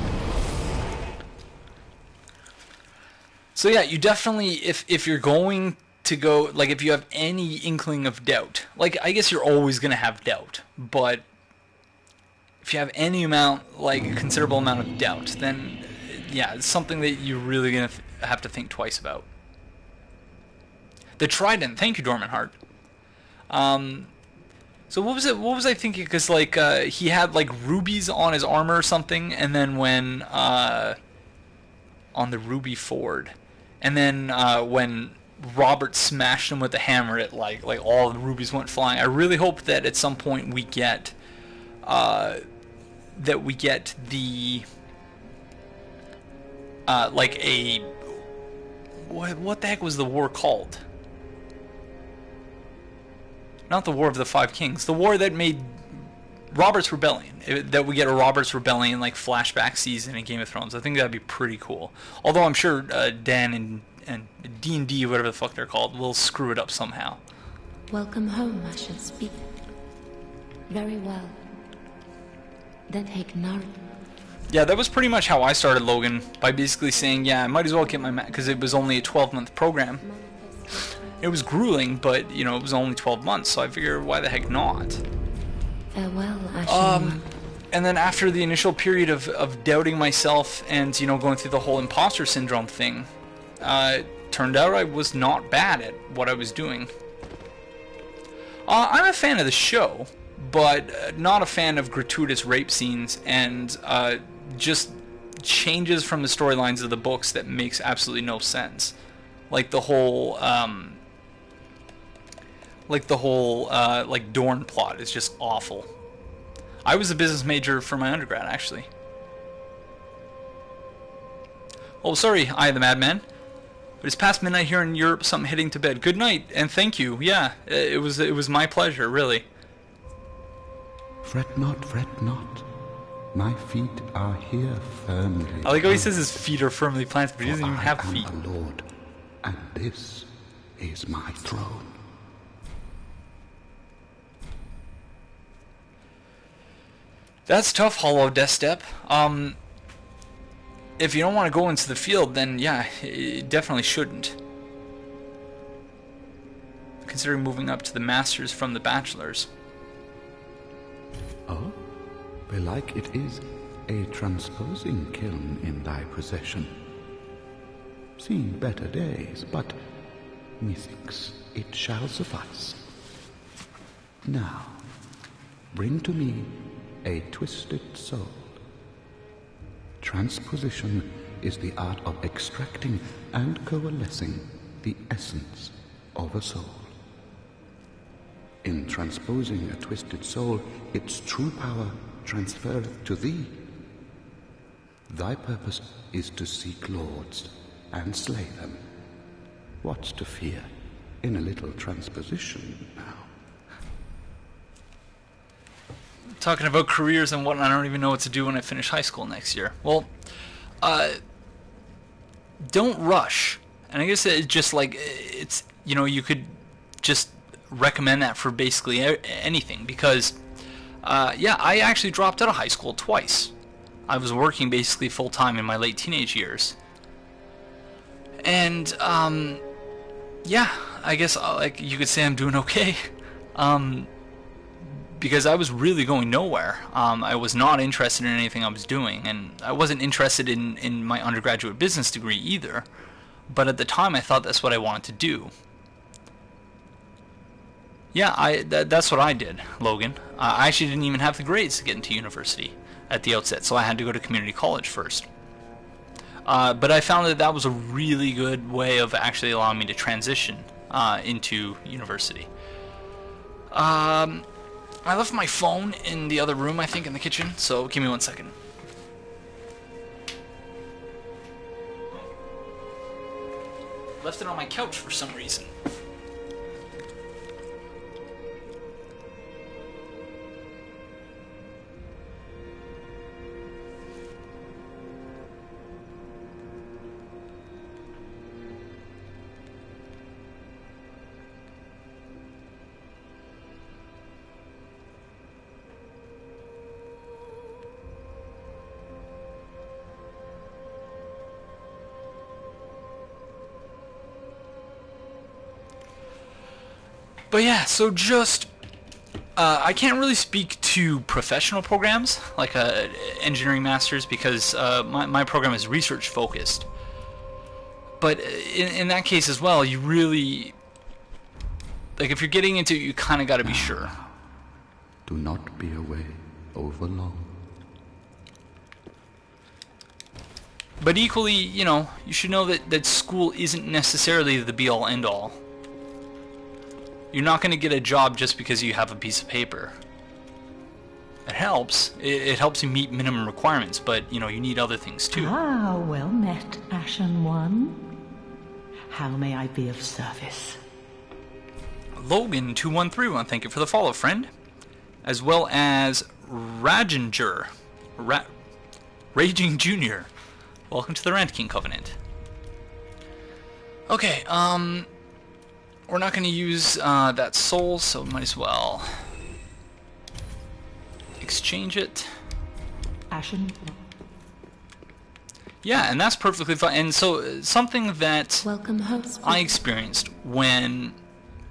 So yeah, you definitely, if you're going to go, like, if you have any inkling of doubt, like, I guess you're always going to have doubt, but if you have any amount, like a considerable amount of doubt, then yeah, it's something that you're really going to have to think twice about. The Trident, thank you, Dormant Heart. So what was I thinking? Because like he had like rubies on his armor or something, and then when on the Ruby Ford, and then when Robert smashed him with the hammer, it like all the rubies went flying. I really hope that at some point we get the like a what the heck was the war called? Not the War of the Five Kings. The war that made Robert's Rebellion. That we get a Robert's Rebellion like flashback season in Game of Thrones. I think that'd be pretty cool. Although I'm sure Dan and D&D, whatever the fuck they're called, will screw it up somehow. Welcome home, I shall speak. Very well. Then take nourishment. Yeah, that was pretty much how I started Logan, by basically saying, yeah, I might as well get my because it was only a 12-month program. It was grueling, but, you know, it was only 12 months, so I figured, why the heck not? Farewell, Ashen. And then after the initial period of doubting myself and, you know, going through the whole imposter syndrome thing, turned out I was not bad at what I was doing. I'm a fan of the show, but not a fan of gratuitous rape scenes and just changes from the storylines of the books that makes absolutely no sense. Like the whole Dorn plot is just awful. I was a business major for my undergrad, actually. Oh, sorry, I the madman. But it's past midnight here in Europe, so I'm heading to bed. Good night, and thank you. Yeah, it was my pleasure, really. Fret not, fret not. My feet are here firmly. I like how he says his feet are firmly planted, but he doesn't even have feet. I am a lord, and this is my throne. That's tough, Hollow Death Step. If you don't want to go into the field, then yeah, it definitely shouldn't. Considering moving up to the Masters from the Bachelors. Oh, belike it is a transposing kiln in thy possession. Seen better days, but methinks it shall suffice. Now, bring to me a twisted soul. Transposition is the art of extracting and coalescing the essence of a soul. In transposing a twisted soul, its true power transferreth to thee. Thy purpose is to seek lords and slay them. What's to fear in a little transposition now? Talking about careers and whatnot, I don't even know what to do when I finish high school next year. Well, don't rush. And I guess it's just like, it's, you know, you could just recommend that for basically anything. Because, yeah, I actually dropped out of high school twice. I was working basically full-time in my late teenage years. And, yeah, I guess, like, you could say I'm doing okay. Because I was really going nowhere. I was not interested in anything I was doing, and I wasn't interested in my undergraduate business degree either. But at the time, I thought that's what I wanted to do. Yeah, that's what I did, Logan. I actually didn't even have the grades to get into university at the outset, so I had to go to community college first. But I found that was a really good way of actually allowing me to transition into university. I left my phone in the other room, I think, in the kitchen, so give me 1 second. Left it on my couch for some reason. But yeah, so just, I can't really speak to professional programs, like engineering masters, because my program is research focused. But in that case as well, you really, like if you're getting into it, you kind of got to be sure. Do not be away over long. But equally, you know, you should know that school isn't necessarily the be-all, end-all. You're not going to get a job just because you have a piece of paper. It helps. It helps you meet minimum requirements, but, you know, you need other things too. Ah, well met, Ashen One. How may I be of service? Logan2131, thank you for the follow, friend. As well as Raginger. Raging Jr. Welcome to the Rant King Covenant. Okay, we're not going to use that soul, so might as well exchange it. Ashen. Yeah, and that's perfectly fine. And so something that Welcome, host. I experienced when...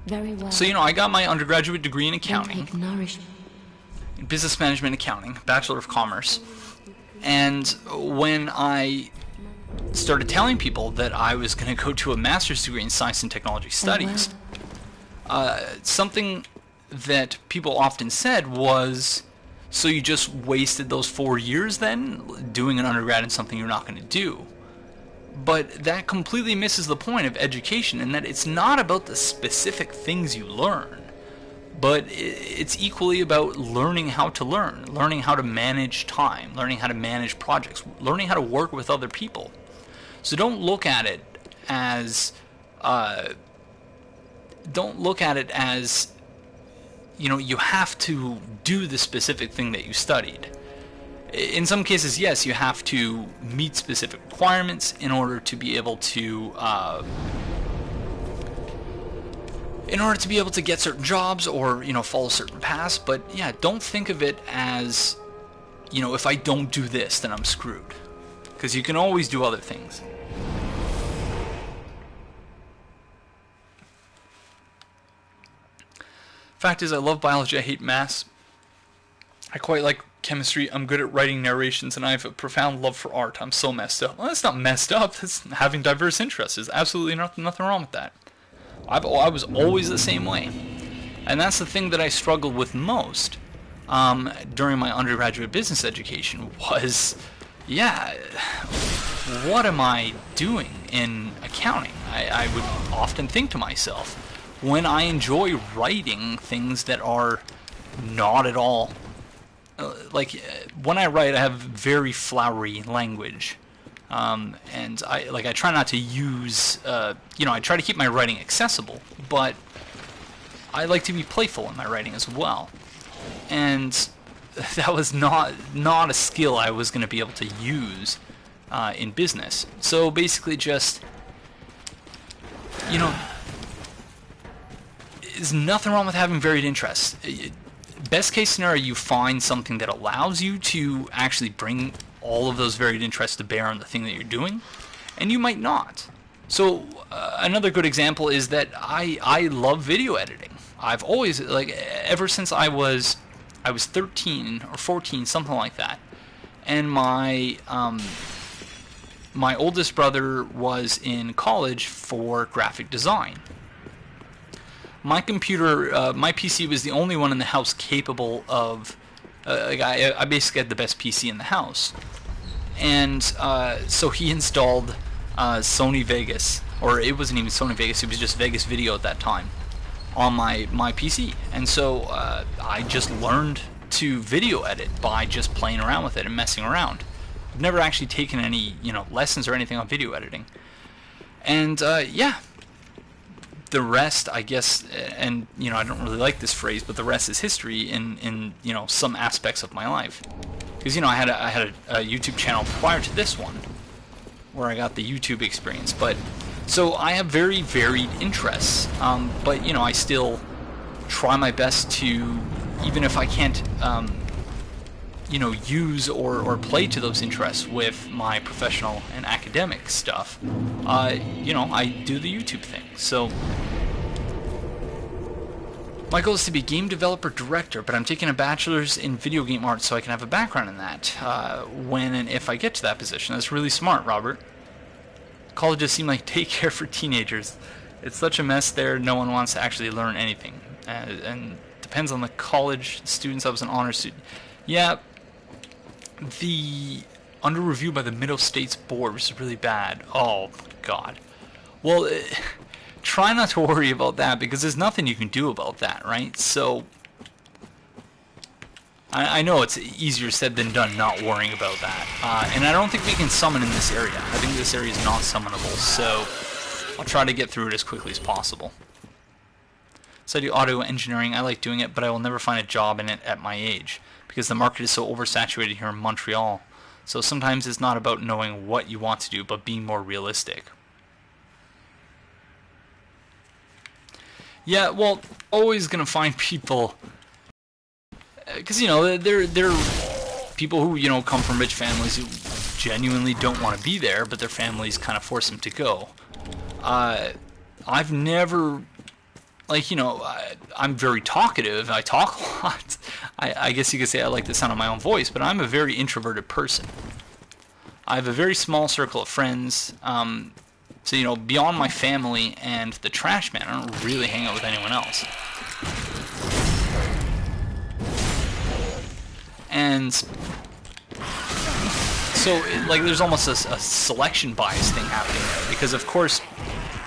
Very well. So, I got my undergraduate degree in accounting, Intake nourishment. in business management accounting, Bachelor of Commerce. And when I started telling people that I was going to go to a master's degree in science and technology studies, something that people often said was, so you just wasted those 4 years then doing an undergrad in something you're not going to do? But that completely misses the point of education, in that it's not about the specific things you learn, but it's equally about learning how to learn, learning how to manage time, learning how to manage projects, learning how to work with other people. So don't look at it as you have to do the specific thing that you studied. In some cases, yes, you have to meet specific requirements in order to be able to get certain jobs or follow certain paths. But yeah, don't think of it as if I don't do this, then I'm screwed, because you can always do other things. Fact is, I love biology, I hate maths. I quite like chemistry, I'm good at writing narrations, and I have a profound love for art. I'm so messed up. Well, that's not messed up. That's having diverse interests. There's absolutely nothing wrong with that. I was always the same way. And that's the thing that I struggled with most during my undergraduate business education was, what am I doing in accounting? I would often think to myself, when I enjoy writing things that are not at all when I write, I have very flowery language, and I try not to use I try to keep my writing accessible, but I like to be playful in my writing as well, and that was not a skill I was going to be able to use in business. So basically, just there's nothing wrong with having varied interests. Best case scenario, you find something that allows you to actually bring all of those varied interests to bear on the thing that you're doing, and you might not. So another good example is that I love video editing. I've always, ever since I was 13 or 14, something like that, and my oldest brother was in college for graphic design. My computer, my PC was the only one in the house capable of, I basically had the best PC in the house. And so he installed Sony Vegas, or it wasn't even Sony Vegas, it was just Vegas Video at that time, on my PC. And so I just learned to video edit by just playing around with it and messing around. I've never actually taken any, lessons or anything on video editing. And the rest, I guess, and I don't really like this phrase, but the rest is history in some aspects of my life. Because I had a YouTube channel prior to this one, where I got the YouTube experience. But so I have very varied interests, but I still try my best to, even if I can't, use or play to those interests with my professional and academic stuff, I do the YouTube thing. So my goal is to be game developer director, but I'm taking a bachelor's in video game art so I can have a background in that when and if I get to that position. That's really smart, Robert. Colleges seem like daycare for teenagers. It's such a mess there, no one wants to actually learn anything. And depends on the college students. I was an honor student. Yeah, the under review by the Middle States Board was really bad. Oh, God. Well, try not to worry about that, because there's nothing you can do about that, right? So I know it's easier said than done not worrying about that. And I don't think we can summon in this area. I think this area is not summonable, so I'll try to get through it as quickly as possible. So I do audio engineering. I like doing it, but I will never find a job in it at my age, because the market is so oversaturated here in Montreal. So sometimes it's not about knowing what you want to do, but being more realistic. Yeah, well, always gonna find people, because they're people who come from rich families who genuinely don't want to be there, but their families kind of force them to go. I've never, like, you know, I'm very talkative. I talk a lot. I guess you could say I like the sound of my own voice, but I'm a very introverted person. I have a very small circle of friends. So, you know, beyond my family and the trash man, I don't really hang out with anyone else. And so, like, there's almost a selection bias thing happening there, because, of course,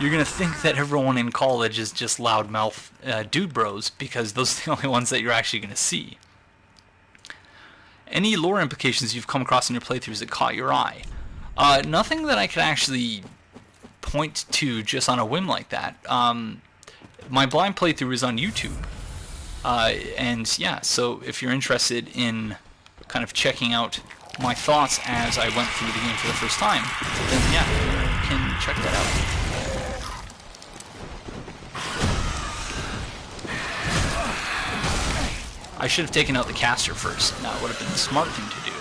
you're going to think that everyone in college is just loudmouth dude bros, because those are the only ones that you're actually going to see. Any lore implications you've come across in your playthroughs that caught your eye? Nothing that I could actually point to just on a whim like that. My blind playthrough is on YouTube. And yeah, so if you're interested in kind of checking out my thoughts as I went through the game for the first time, then yeah, you can check that out. I should have taken out the caster first. That would have been the smart thing to do.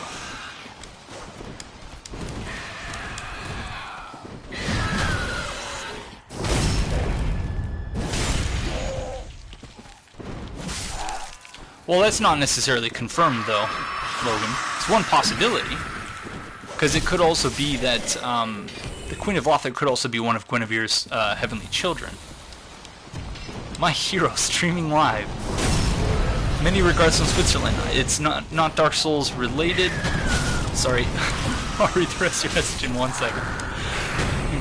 Well, that's not necessarily confirmed, though, Logan. It's one possibility, because it could also be that the Queen of Lothric could also be one of Guinevere's heavenly children. My hero streaming live. Many regards from Switzerland. It's not Dark Souls related. Sorry, I'll read the rest of your message in 1 second.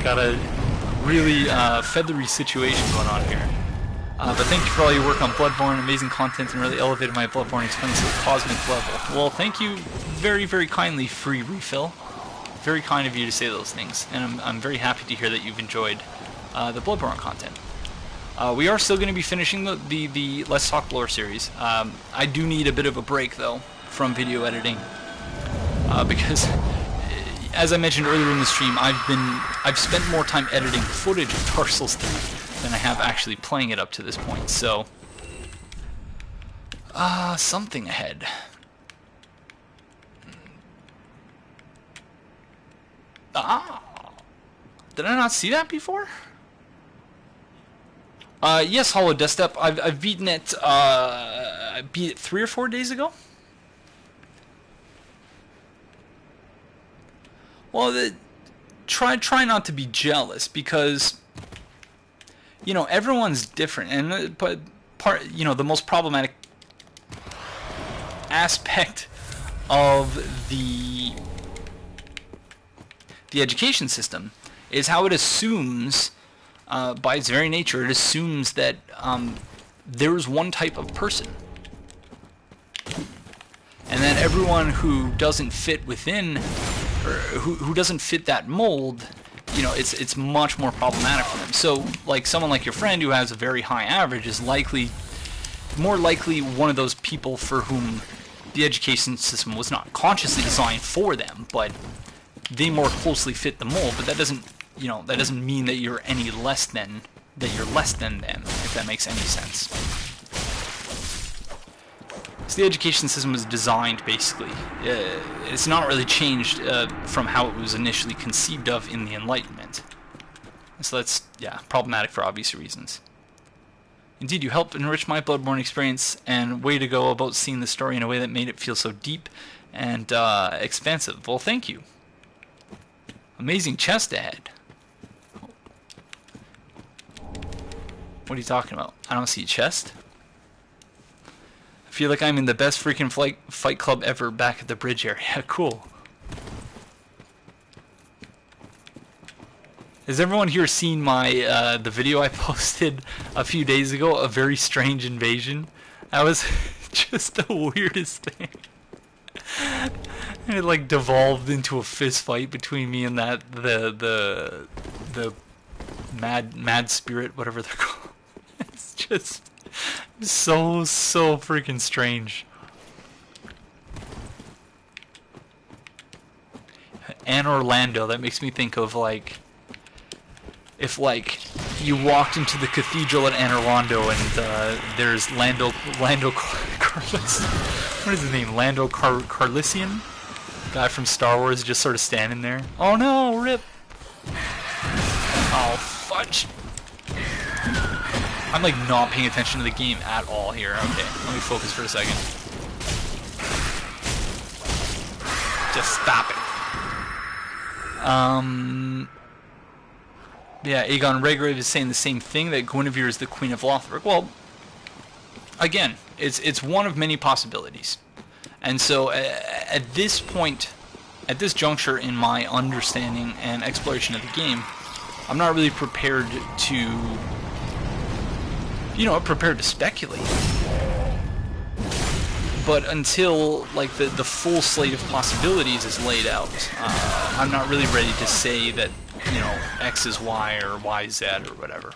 Got a really feathery situation going on here. But thank you for all your work on Bloodborne, amazing content, and really elevated my Bloodborne experience to a cosmic level. Well, thank you very, very kindly, Free Refill. Very kind of you to say those things, and I'm very happy to hear that you've enjoyed the Bloodborne content. We are still going to be finishing the Let's Talk Lore series. I do need a bit of a break, though, from video editing, because, as I mentioned earlier in the stream, I've spent more time editing footage of Dark Souls 3 than I have actually playing it up to this point, so something ahead. Did I not see that before? Yes, Hollow Death Step. I've beaten it. I beat it 3 or 4 days ago. Well, try not to be jealous, because, you know, everyone's different, and but the most problematic aspect of the education system is how it assumes, by its very nature, it assumes that there's one type of person, and that everyone who doesn't fit within, or who doesn't fit that mold, you know, it's much more problematic for them. So, like, someone like your friend who has a very high average is more likely one of those people for whom the education system was not consciously designed for them, but they more closely fit the mold. But that doesn't mean that you're any less than, that you're less than them, if that makes any sense. So the education system was designed, basically. It's not really changed from how it was initially conceived of in the Enlightenment. So that's, yeah, problematic for obvious reasons. Indeed, you helped enrich my Bloodborne experience, and way to go about seeing the story in a way that made it feel so deep and expansive. Well, thank you. Amazing chest ahead. What are you talking about? I don't see a chest. I feel like I'm in the best freaking fight club ever back at the bridge area. Cool. Has everyone here seen my the video I posted a few days ago? A very strange invasion. That was just the weirdest thing. And it like devolved into a fist fight between me and that the mad spirit, whatever they're called. It's just so freaking strange. And Orlando, that makes me think of like if like you walked into the cathedral at Anne Orlando and there's Lando Carlis. What is his name? Lando Carlisian? Guy from Star Wars just sort of standing there. Oh no, rip! Oh, fudge! I'm like not paying attention to the game at all here. Okay, let me focus for a second. Just stop it. Yeah, Aegon Redgrave is saying the same thing, that Guinevere is the Queen of Lothric. Well, again, it's one of many possibilities. And so at this point, at this juncture in my understanding and exploration of the game, I'm not really prepared to, prepared to speculate. But until like the full slate of possibilities is laid out, I'm not really ready to say that, X is Y or Y is Z or whatever.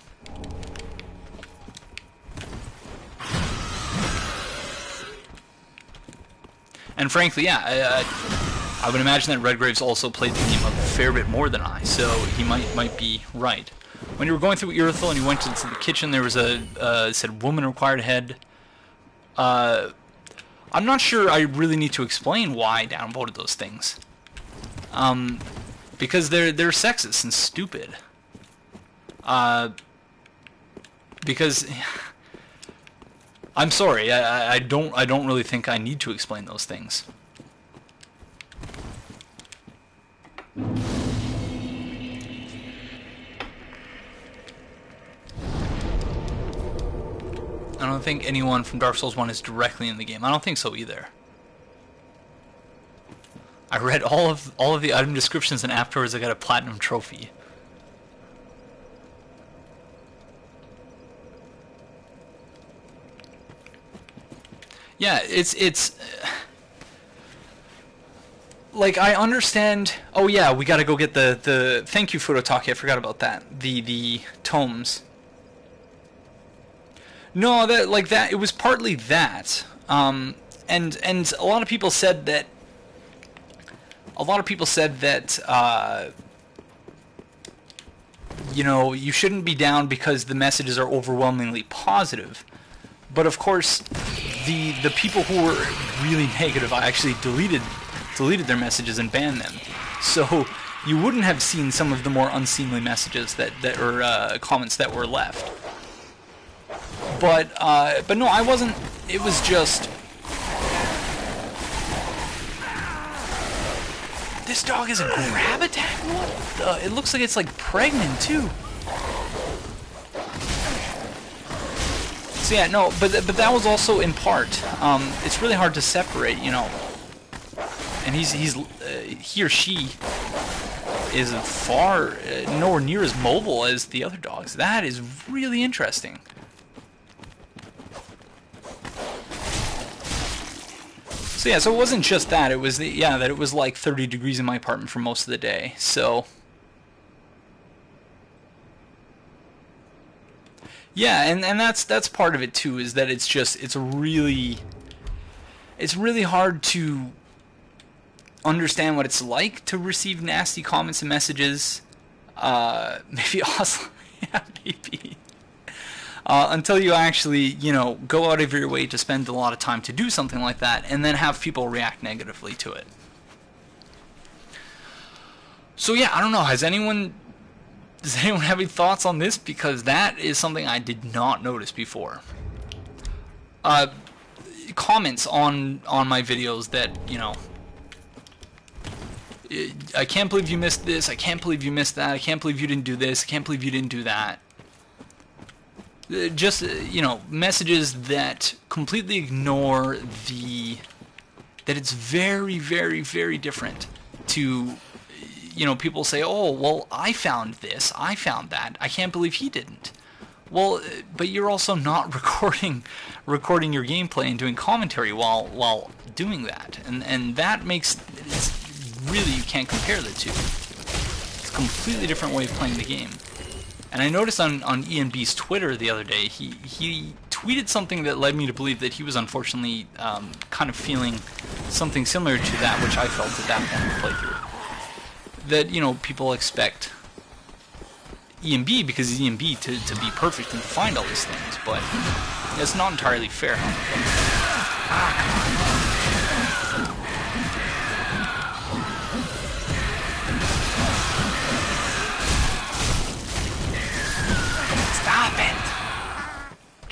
And frankly, yeah, I would imagine that Redgrave's also played the game a fair bit more than I, so he might be right. When you were going through Irithyll and you went into the kitchen, there was it said woman required head. I'm not sure I really need to explain why I downvoted those things. Because they're sexist and stupid. Because I'm sorry, I don't really think I need to explain those things. I don't think anyone from Dark Souls 1 is directly in the game. I don't think so either. I read all of the item descriptions, and afterwards I got a platinum trophy. Yeah, it's like, I understand. Oh yeah, we got to go get the thank you, Futotaki. I forgot about that. The tomes. No, that it was partly that. And a lot of people said that. You shouldn't be down because the messages are overwhelmingly positive. But of course, the people who were really negative, I actually deleted their messages and banned them. So you wouldn't have seen some of the more unseemly messages that or comments that were left. But no, I wasn't. It was just. This dog is a grab attack? What the? It looks like it's like pregnant too. So yeah, no, but that was also in part. It's really hard to separate, And he or she is far nowhere near as mobile as the other dogs. That is really interesting. So yeah, so it wasn't just that. It was that it was like 30 degrees in my apartment for most of the day. So yeah, and that's part of it too, is that it's really hard to understand what it's like to receive nasty comments and messages. Maybe also, yeah, maybe. Until you actually, go out of your way to spend a lot of time to do something like that, and then have people react negatively to it. So yeah, I don't know. Does anyone have any thoughts on this? Because that is something I did not notice before. Comments on my videos that, I can't believe you missed this, I can't believe you missed that, I can't believe you didn't do this, I can't believe you didn't do that. Just, messages that completely ignore that it's very, very, very different to, people say, oh, well, I found this, I found that, I can't believe he didn't. Well, but you're also not recording your gameplay and doing commentary while doing that. And that makes, really, you can't compare the two. It's a completely different way of playing the game. And I noticed on ENB's Twitter the other day, he tweeted something that led me to believe that he was unfortunately kind of feeling something similar to that which I felt at that point of playthrough. That, people expect ENB, because it's ENB, to be perfect and to find all these things, but it's not entirely fair.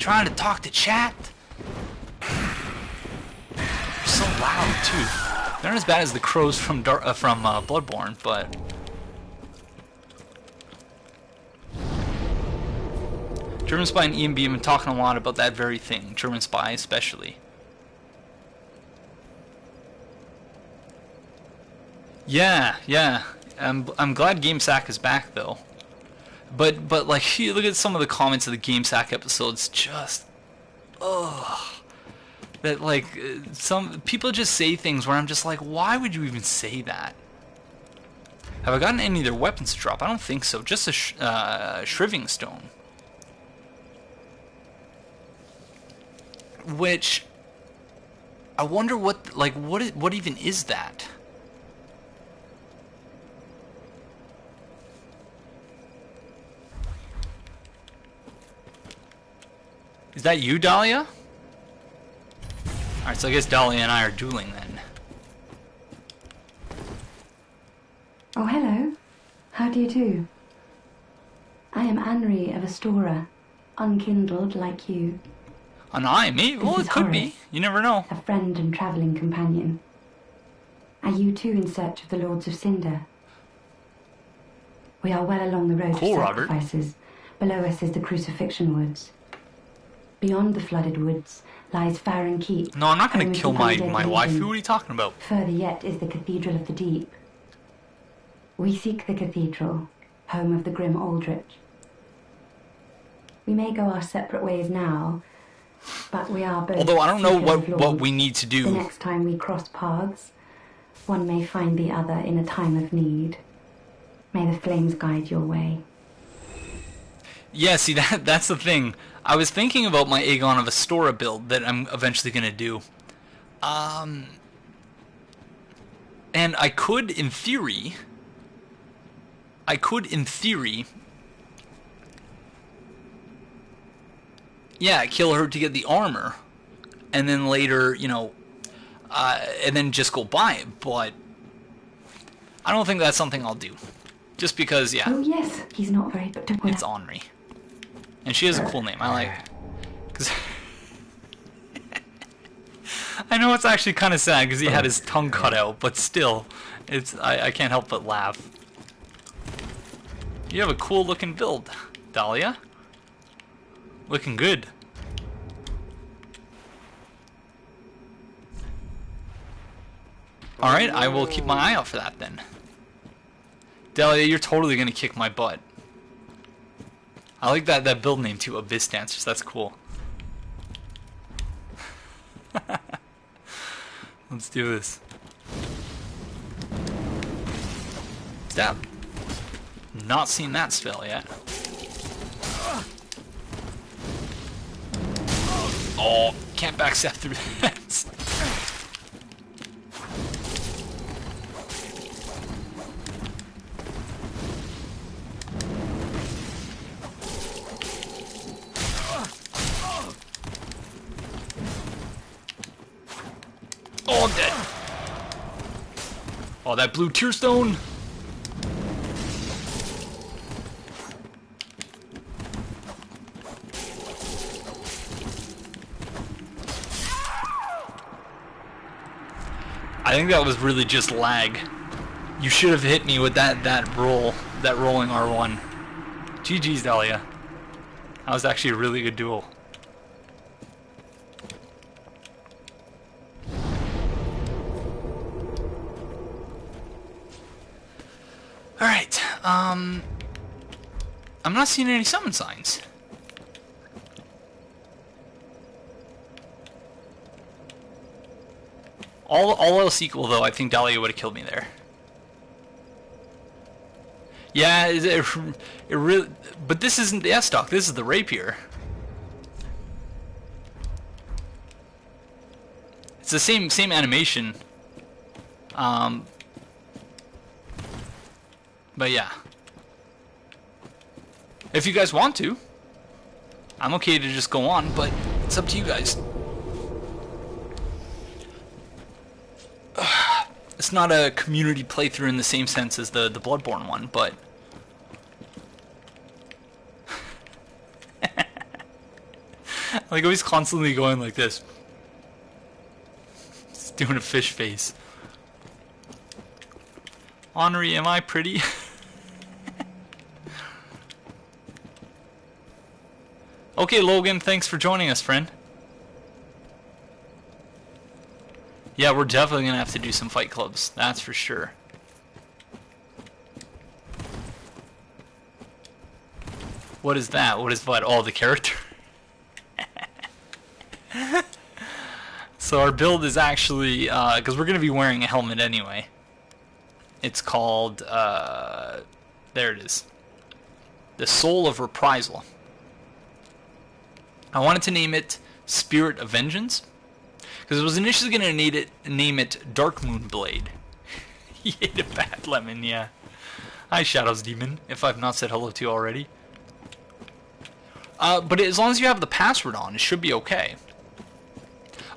trying to talk to chat? They're so loud too. They're not as bad as the crows from Bloodborne, but German Spy and EMB have been talking a lot about that very thing. German Spy especially. Yeah. I'm glad GameSack is back though. But like, you look at some of the comments of the GameSack episodes, just that like some people just say things where I'm just like, why would you even say that? Have I gotten any of their weapons to drop? I don't think so. Just a Shriving Stone, which I wonder what even is that? Is that you, Dahlia? Alright, so I guess Dahlia and I are dueling then. Oh, hello. How do you do? I am Anri of Astora, unkindled like you. An eye, me? Well, it could be. You never know. A friend and travelling companion. Are you too in search of the Lords of Cinder? We are well along the road to sacrifices. Below us is the Crucifixion Woods. Beyond the flooded woods lies Farron Keep. No, I'm not going to kill my waifu. What are you talking about? Further yet is the Cathedral of the Deep. We seek the cathedral, home of the grim Aldrich. We may go our separate ways now, but we are both. Although I don't know what we need to do. The next time we cross paths, one may find the other in a time of need. May the flames guide your way. Yeah, see, that's the thing. I was thinking about my Aegon of Astora build that I'm eventually going to do. And I could, in theory... yeah, kill her to get the armor. And then later, you know... and then just go buy it, but... I don't think that's something I'll do. Just because, yeah. Oh, yes, he's not very... It's Anri. And she has a cool name. I like it. 'Cause I know it's actually kind of sad because he had his tongue cut out, but still, I can't help but laugh. You have a cool looking build, Dahlia. Looking good. Alright, I will keep my eye out for that then. Dahlia, you're totally gonna kick my butt. I like that build name too, Abyss Dancers. That's cool. Let's do this. Stab. Not seen that spell yet. Oh, can't backstab through that. Oh, I'm dead. Oh, that blue tear stone. I think that was really just lag. You should have hit me with that rolling R1. GG's, Dahlia. That was actually a really good duel. Alright, I'm not seeing any summon signs. All else equal, though, I think Dahlia would have killed me there. Yeah, it really... But this isn't the S-Stock, this is the Rapier. It's the same animation. But yeah. If you guys want to, I'm okay to just go on, but it's up to you guys. It's not a community playthrough in the same sense as the Bloodborne one, but... Like, he's constantly going like this. He's doing a fish face. Anri, am I pretty? Okay, Logan, thanks for joining us, friend. Yeah, we're definitely gonna have to do some fight clubs, that's for sure. What is that? What is what? Oh, the character? So our build is actually, because we're gonna be wearing a helmet anyway. It's called, there it is. The Soul of Reprisal. I wanted to name it Spirit of Vengeance, because I was initially going to name it Dark Moon Blade. He ate a bad lemon, yeah. Hi, Shadows Demon, if I've not said hello to you already. But as long as you have the password on, it should be okay.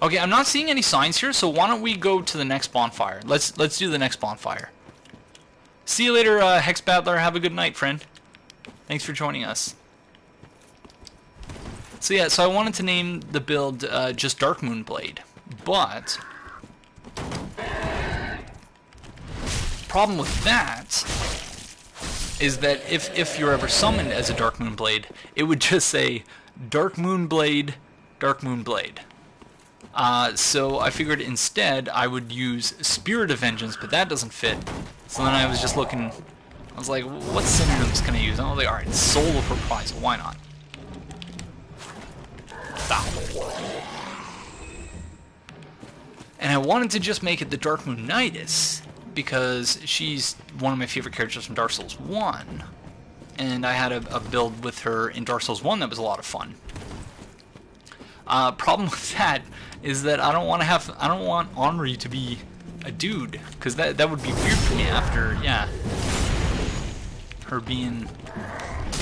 Okay, I'm not seeing any signs here, so why don't we go to the next bonfire? Let's do the next bonfire. See you later, Hex Battler. Have a good night, friend. Thanks for joining us. So yeah, so I wanted to name the build just Dark Moon Blade, but problem with that is that if you're ever summoned as a Dark Moon Blade, it would just say Dark Moon Blade, Dark Moon Blade. So I figured instead I would use Spirit of Vengeance, but that doesn't fit. So then I was just looking, I was like, what synonyms can I use? And I was like, alright, Soul of Reprisal, why not? And I wanted to just make it the Dark Moon Knightess, because she's one of my favorite characters from Dark Souls 1. And I had a build with her in Dark Souls 1 that was a lot of fun. Problem with that is that I don't want Anri to be a dude, because that would be weird for me after, yeah, her being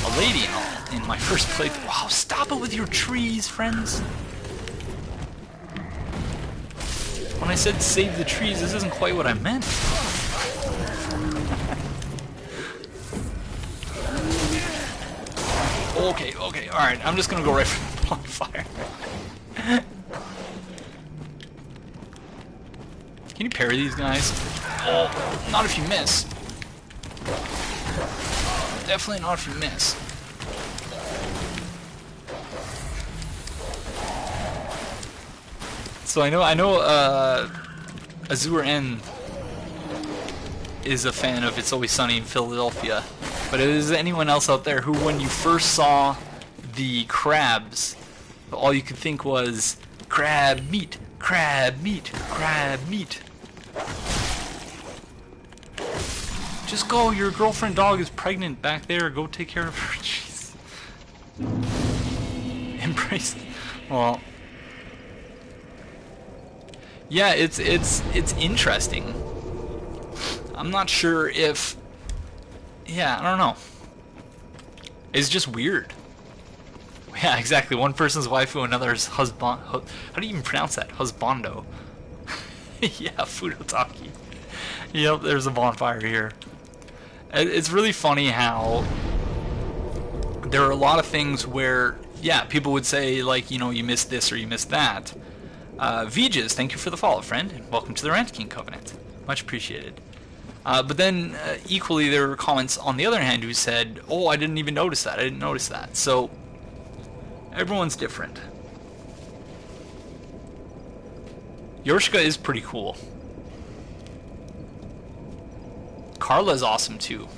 a lady and all in my first playthrough. Wow, stop it with your trees, friends. When I said save the trees, this isn't quite what I meant. Okay, alright, I'm just gonna go right for the bonfire. Can you parry these guys? Oh, not if you miss. Definitely not if you miss. So I know Azure N is a fan of It's Always Sunny in Philadelphia, but is anyone else out there who, when you first saw the crabs, all you could think was crab meat, crab meat, crab meat? Just go, your girlfriend dog is pregnant back there, go take care of her. Jeez. Embrace. Well, yeah, it's interesting. I'm not sure if, yeah, I don't know. It's just weird. Yeah, exactly. One person's waifu, another's husband. How do you even pronounce that? Husbando. Yeah, Fudotaki. Yep, there's a bonfire here. It's really funny how there are a lot of things where, yeah, people would say, like, you know, you missed this or you missed that. Vijay, thank you for the follow, friend, and welcome to the Nameless King Covenant. Much appreciated. But then, equally, there were comments on the other hand who said, oh, I didn't even notice that, I didn't notice that. So, everyone's different. Yorshka is pretty cool. Carla's awesome too.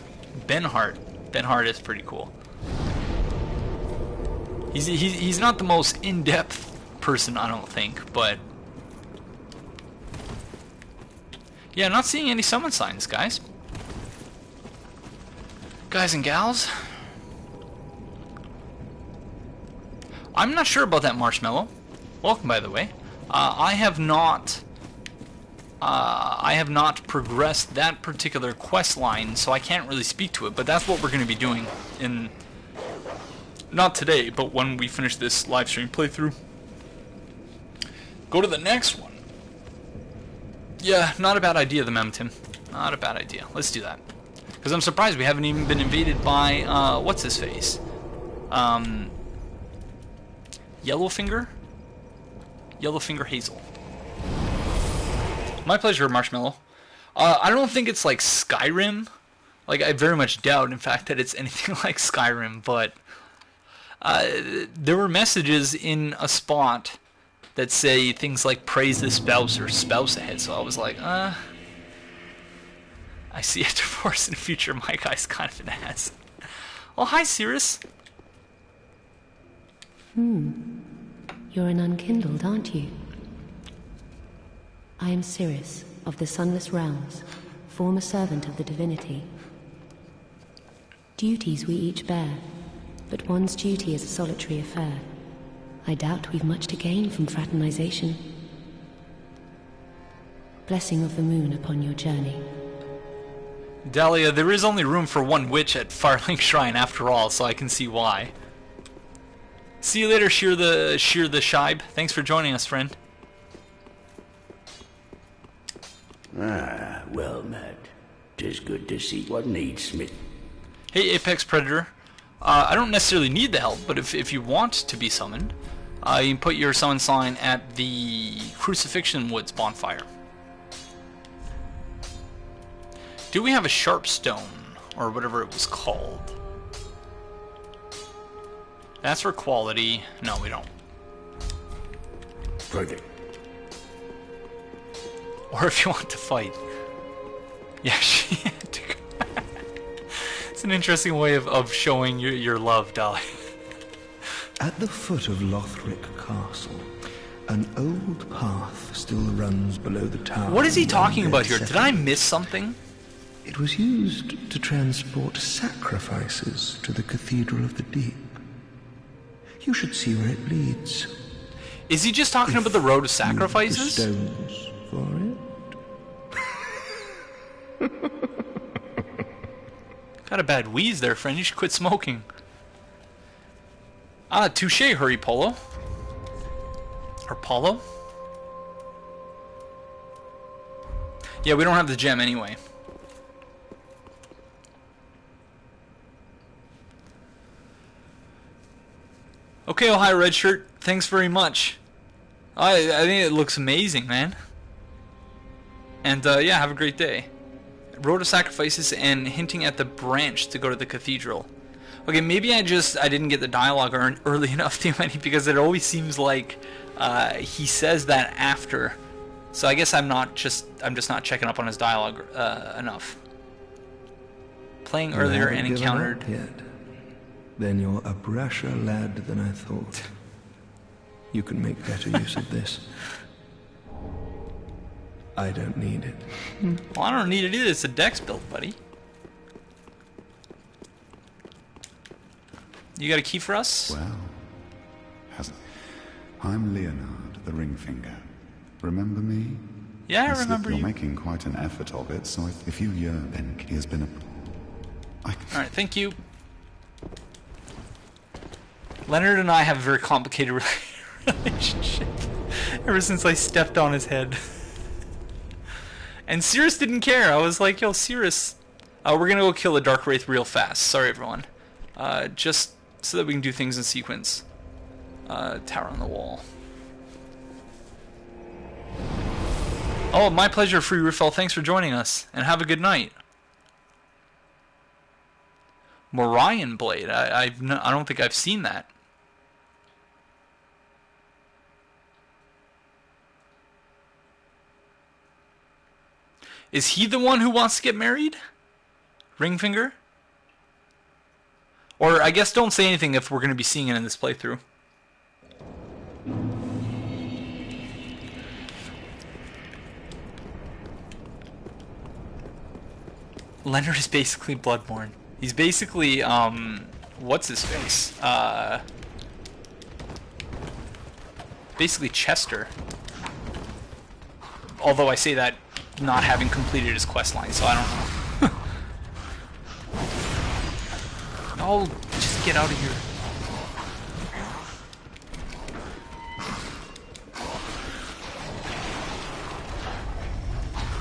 Ben Hart is pretty cool. He's not the most in-depth person, I don't think, but yeah, I'm not seeing any summon signs, guys. Guys and gals, I'm not sure about that marshmallow. Welcome, by the way. I have not progressed that particular quest line, so I can't really speak to it, but that's what we're going to be doing in, not today, but when we finish this live stream playthrough. Go to the next one. Yeah, not a bad idea, the Memtim. Not a bad idea. Let's do that. Because I'm surprised we haven't even been invaded by, what's his face? Yellowfinger? Yellowfinger Hazel. My pleasure, Marshmallow. I don't think it's like Skyrim. Like, I very much doubt, in fact, that it's anything like Skyrim, but there were messages in a spot that say things like praise the spouse or spouse ahead, so I was like, I see a divorce in the future. My guy's kind of an ass. Oh, hi, Cirrus. You're an unkindled, aren't you? I am Cirrus, of the Sunless Realms, former servant of the divinity. Duties we each bear, but one's duty is a solitary affair. I doubt we've much to gain from fraternization. Blessing of the moon upon your journey. Dahlia, there is only room for one witch at Firelink Shrine after all, so I can see why. See you later, Shear the Shibe. Thanks for joining us, friend. Ah, well met. 'Tis good to see what needs me. Hey, Apex Predator. I don't necessarily need the help, but if you want to be summoned, you can put your summon sign at the Crucifixion Woods bonfire. Do we have a Sharpstone, or whatever it was called? That's for quality. No, we don't. Perfect. Or if you want to fight. Yeah, she had to go. It's an interesting way of showing your love, Dolly. At the foot of Lothric Castle, an old path still runs below the tower. What is he talking about here? Did I miss something? It was used to transport sacrifices to the Cathedral of the Deep. You should see where it leads. Is he just talking about the road of sacrifices? The stones for it. Got a bad wheeze there, friend. You should quit smoking. Ah, touche, Hurry Polo. Or Polo? Yeah, we don't have the gem anyway. Okay, oh hi, Red Shirt. Thanks very much. I think it looks amazing, man. And yeah, have a great day. Road of Sacrifices and hinting at the branch to go to the cathedral. Okay, maybe I didn't get the dialogue early enough, too many, because it always seems like he says that after. So I guess I'm just not checking up on his dialogue enough. Playing earlier and encountered. Then you're a brasher lad than I thought. You can make better use of this. I don't need it. Well, I don't need it either. It's a dex build, buddy. You got a key for us? Well, I'm Leonard, the Ringfinger. Remember me? Yeah, I remember you. You're making quite an effort of it, so if you yearn, then he has been a... Alright, thank you. Leonard and I have a very complicated relationship ever since I stepped on his head. And Cirrus didn't care. I was like, yo, Cirrus, we're gonna go kill a Dark Wraith real fast. Sorry, everyone. Just so that we can do things in sequence. Tower on the wall. Oh, my pleasure, Free Riffel. Thanks for joining us, and have a good night. Morion Blade. I don't think I've seen that. Is he the one who wants to get married? Ringfinger? Or I guess don't say anything if we're going to be seeing it in this playthrough. Leonard is basically Bloodborne. He's basically, what's his face? Basically Chester. Although I say that not having completed his questline, so I don't know. Oh, just get out of here.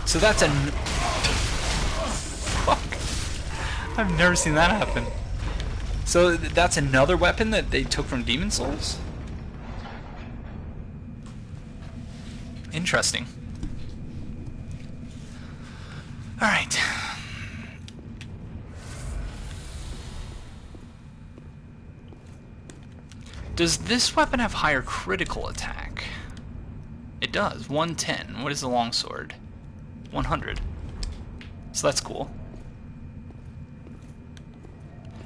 So that's a... Fuck. I've never seen that happen. So that's another weapon that they took from Demon Souls? Interesting. Alright. Does this weapon have higher critical attack? It does. 110. What is the longsword? 100. So that's cool.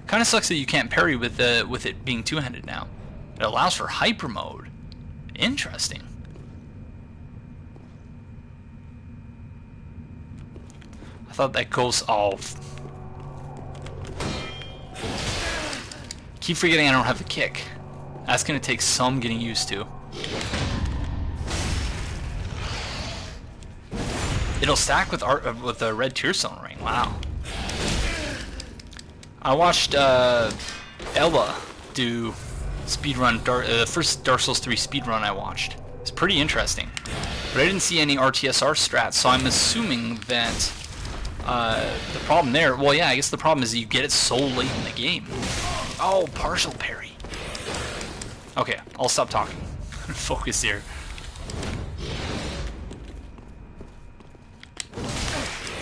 Kind of sucks that you can't parry with it being two-handed now. It allows for hyper mode. Interesting. I thought that goes off. Keep forgetting I don't have the kick. That's gonna take some getting used to. It'll stack with the red Tearstone ring. Wow. I watched Ella do speedrun, the first Dark Souls 3 speedrun I watched. It's pretty interesting. But I didn't see any RTSR strats, so I'm assuming that the problem there, well yeah, I guess the problem is that you get it so late in the game. Oh, partial parry. Okay, I'll stop talking. Focus here.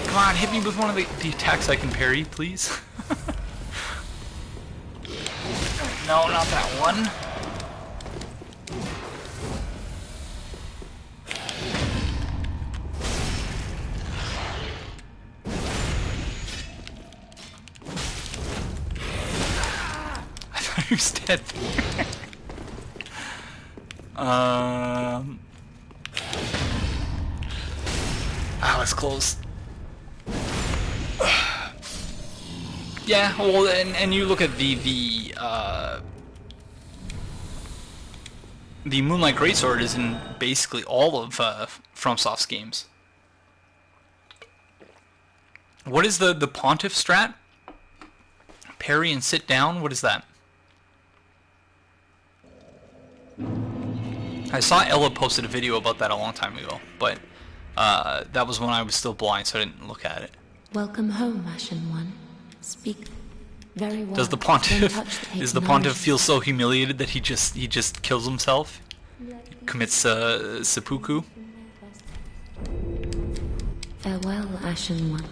Come on, hit me with one of the attacks I can parry, please. No, not that one. I thought he was dead. That's close. Yeah, well, and you look at the Moonlight Greatsword is in basically all of FromSoft's games. What is the Pontiff strat? Parry and sit down? What is that? I saw Ella posted a video about that a long time ago, but that was when I was still blind, so I didn't look at it. Welcome home, Ashen One. Speak very well. Does the Pontiff feel so humiliated that he just kills himself? He commits seppuku? Farewell, Ashen One.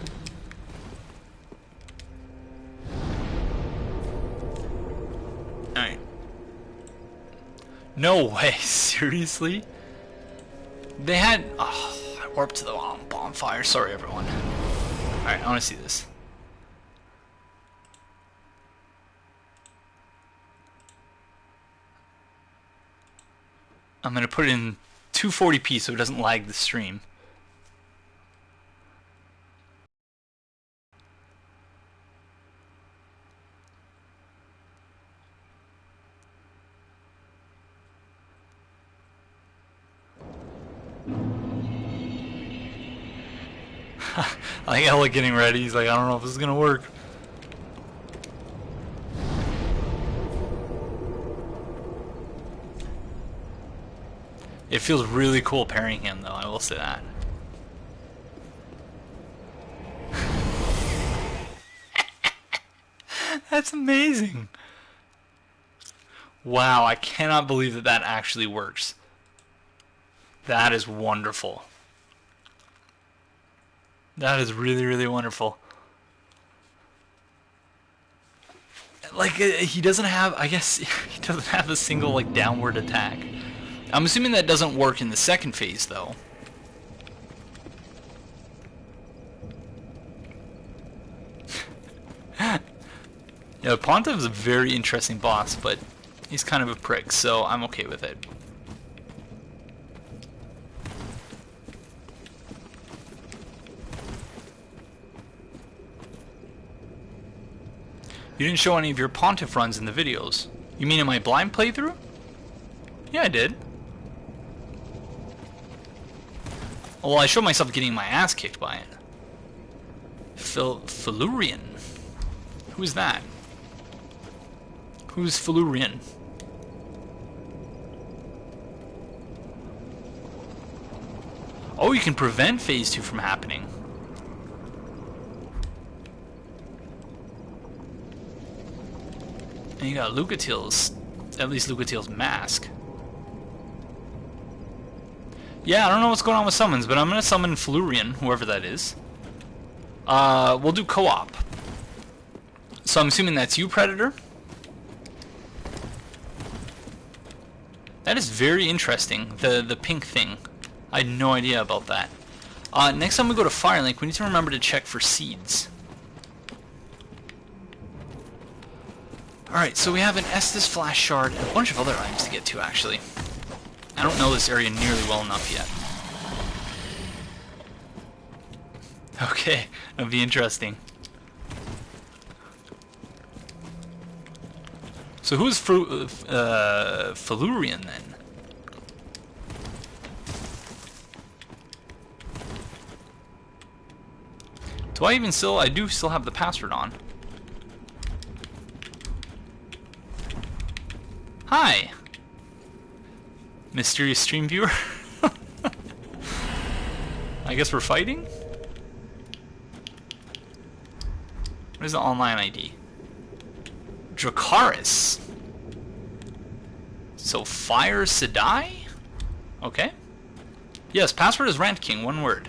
Alright. No way, seriously? They had... Oh, I warped to the bonfire. Sorry, everyone. Alright, I want to see this. I'm going to put it in 240p so it doesn't lag the stream. I think Ella getting ready. He's like, I don't know if this is going to work. It feels really cool parrying him, though, I will say that. That's amazing. Wow, I cannot believe that that actually works. That is wonderful. That is really, really wonderful. Like, he doesn't have, I guess, he doesn't have a single, like, downward attack. I'm assuming that doesn't work in the second phase, though. Yeah, Pontiff's a very interesting boss, but he's kind of a prick, so I'm okay with it. You didn't show any of your Pontiff runs in the videos. You mean in my blind playthrough? Yeah, I did. Well, I showed myself getting my ass kicked by it. Felurian. Who's that? Who's Felurian? Oh, you can prevent Phase 2 from happening. And you got Lucatil's, at least Lucatil's mask. Yeah, I don't know what's going on with summons, but I'm gonna summon Flurian, whoever that is. We'll do co-op. So I'm assuming that's you, Predator? That is very interesting, the pink thing. I had no idea about that. Next time we go to Firelink, we need to remember to check for seeds. Alright, so we have an Estus Flash Shard and a bunch of other items to get to, actually. I don't know this area nearly well enough yet. Okay, that'll be interesting. So who's Felurian then? Do I even still... I do still have the password on. Hi! Mysterious stream viewer? I guess we're fighting? What is the online ID? Dracaris. So Fire Sedai? Okay. Yes, password is Rant King, one word.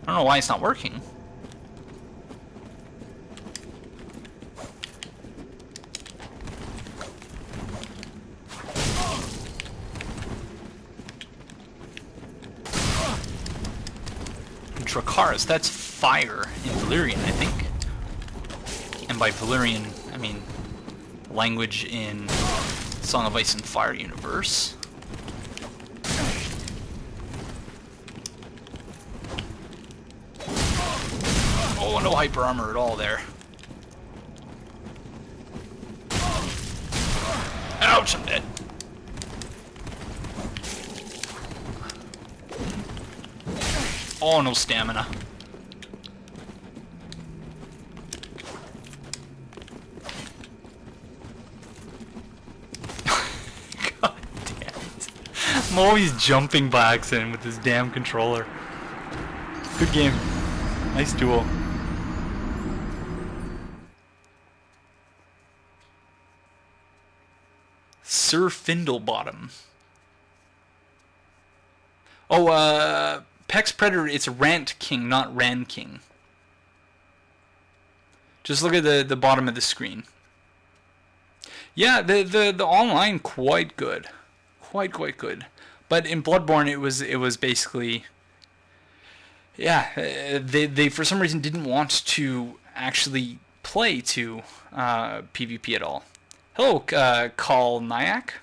I don't know why it's not working. Dracaris, that's fire in Valyrian, I think. And by Valyrian, I mean language in Song of Ice and Fire universe. Oh, no hyper armor at all there. Ouch, I'm dead. Oh, no stamina. God damn it. I'm always jumping by accident with this damn controller. Good game. Nice duel. Sir Findlebottom. Oh, Pex Predator, it's Rant King, not Ran King. Just look at the bottom of the screen. Yeah, the online quite good. Quite good. But in Bloodborne it was basically, yeah, they for some reason didn't want to actually play to PvP at all. Hello, Call Nyack.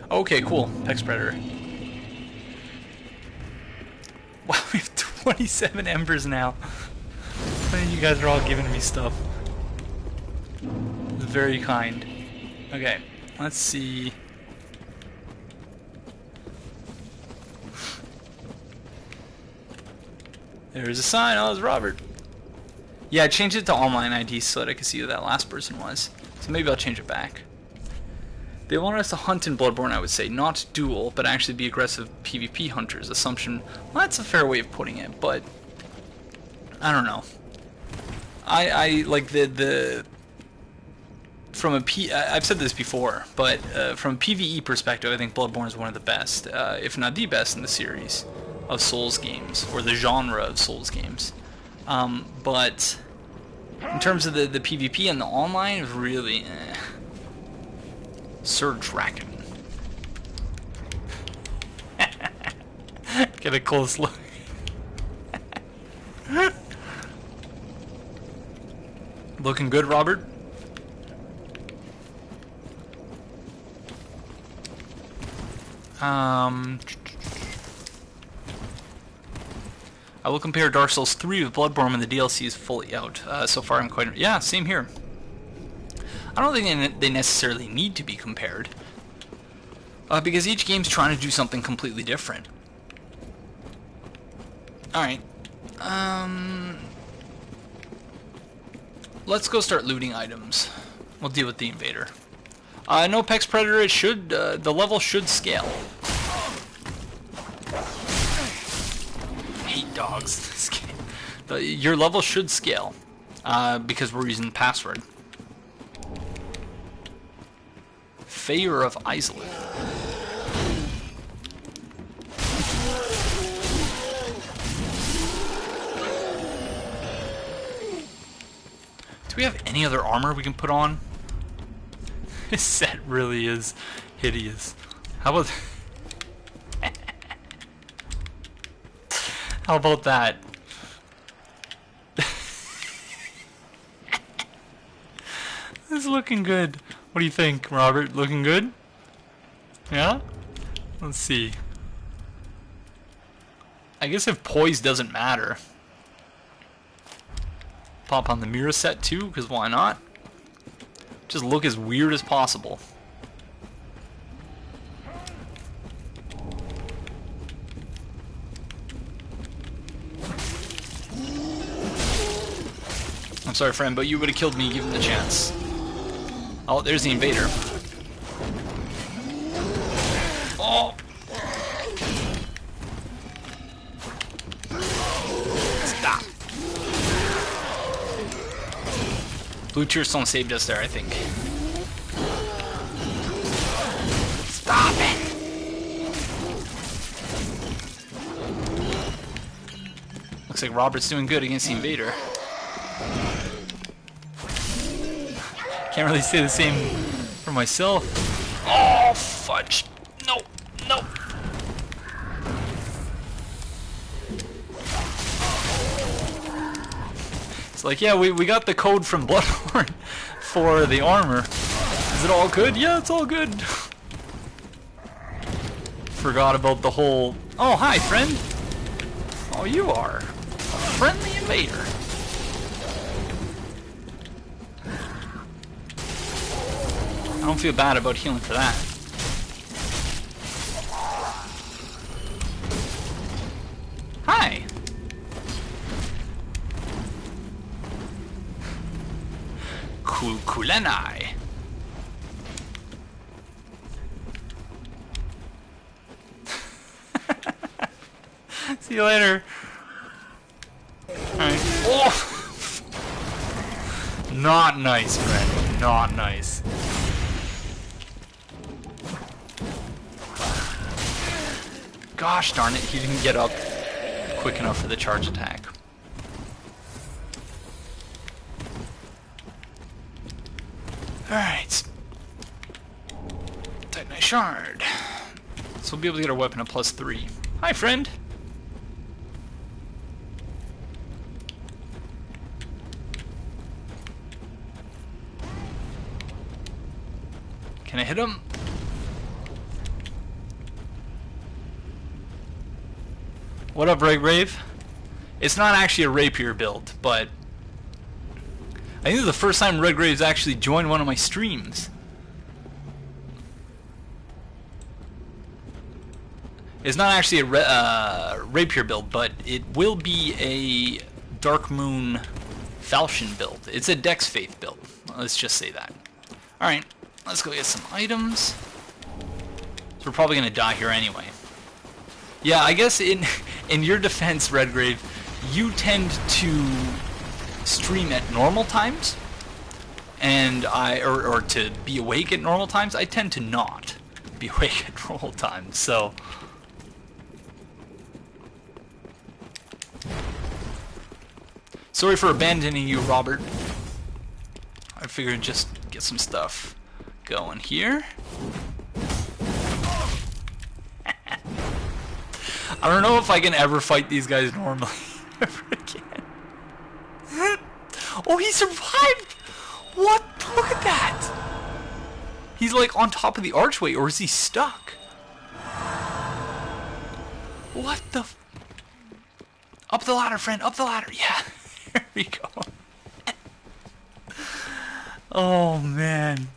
Okay, cool. Pex Predator. Wow, we have 27 embers now. You guys are all giving me stuff. It's very kind. Okay, let's see. There's a sign. Oh, it's Robert. Yeah, I changed it to online ID so that I could see who that last person was. So maybe I'll change it back. They want us to hunt in Bloodborne, I would say. Not duel, but actually be aggressive PvP hunters. Assumption, well, that's a fair way of putting it, but I don't know. I like from a I've said this before, but from a PvE perspective, I think Bloodborne is one of the best, if not the best in the series of Souls games, or the genre of Souls games. But in terms of the PvP and the online, really, Sir Draken. Get a close look. Looking good, Robert? I will compare Dark Souls 3 with Bloodborne when the DLC is fully out. So far I'm quite... Yeah, same here. I don't think they necessarily need to be compared. Because each game's trying to do something completely different. Alright. Let's go start looting items. We'll deal with the invader. No, Pex Predator, it should... the level should scale. I hate dogs in this game. Your level should scale. Because we're using the password. Fayer of Isolith. Do we have any other armor we can put on? This set really is hideous. How about... How about that? This is looking good. What do you think, Robert? Looking good? Yeah? Let's see. I guess if poise doesn't matter. Pop on the mirror set too, because why not? Just look as weird as possible. I'm sorry, friend, but you would have killed me given the chance. Oh, there's the invader. Oh! Stop. Blue Tear Stone saved us there, I think. Stop it! Looks like Robert's doing good against the invader. Can't really say the same for myself. Oh, fudge. No, no. It's like, yeah, we got the code from Bloodborne for the armor. Is it all good? Yeah, it's all good. Forgot about the whole... Oh, hi, friend. Oh, you are a friendly invader. I don't feel bad about healing for that. Hi. Kulenai. See you later. Alright. Oh! Not nice, friend. Not nice. Gosh darn it, he didn't get up quick enough for the charge attack. Alright. Titanite Shard. So we'll be able to get our weapon at +3. Hi, friend! Can I hit him? What up, Rave? It's not actually a rapier build, but I think this is the first time Redgrave's actually joined one of my streams. It's not actually a rapier build, but it will be a Dark Moon Falchion build. It's a Dex Faith build. Let's just say that. Alright, let's go get some items. So we're probably going to die here anyway. Yeah, I guess in your defense, Redgrave, you tend to stream at normal times, and or to be awake at normal times. I tend to not be awake at normal times, so sorry for abandoning you, Robert. I figured just get some stuff going here. I don't know if I can ever fight these guys normally ever again. Oh, he survived! What? Look at that! He's like on top of the archway, or is he stuck? What the f... Up the ladder, friend, up the ladder. Yeah, there we go. Oh, man.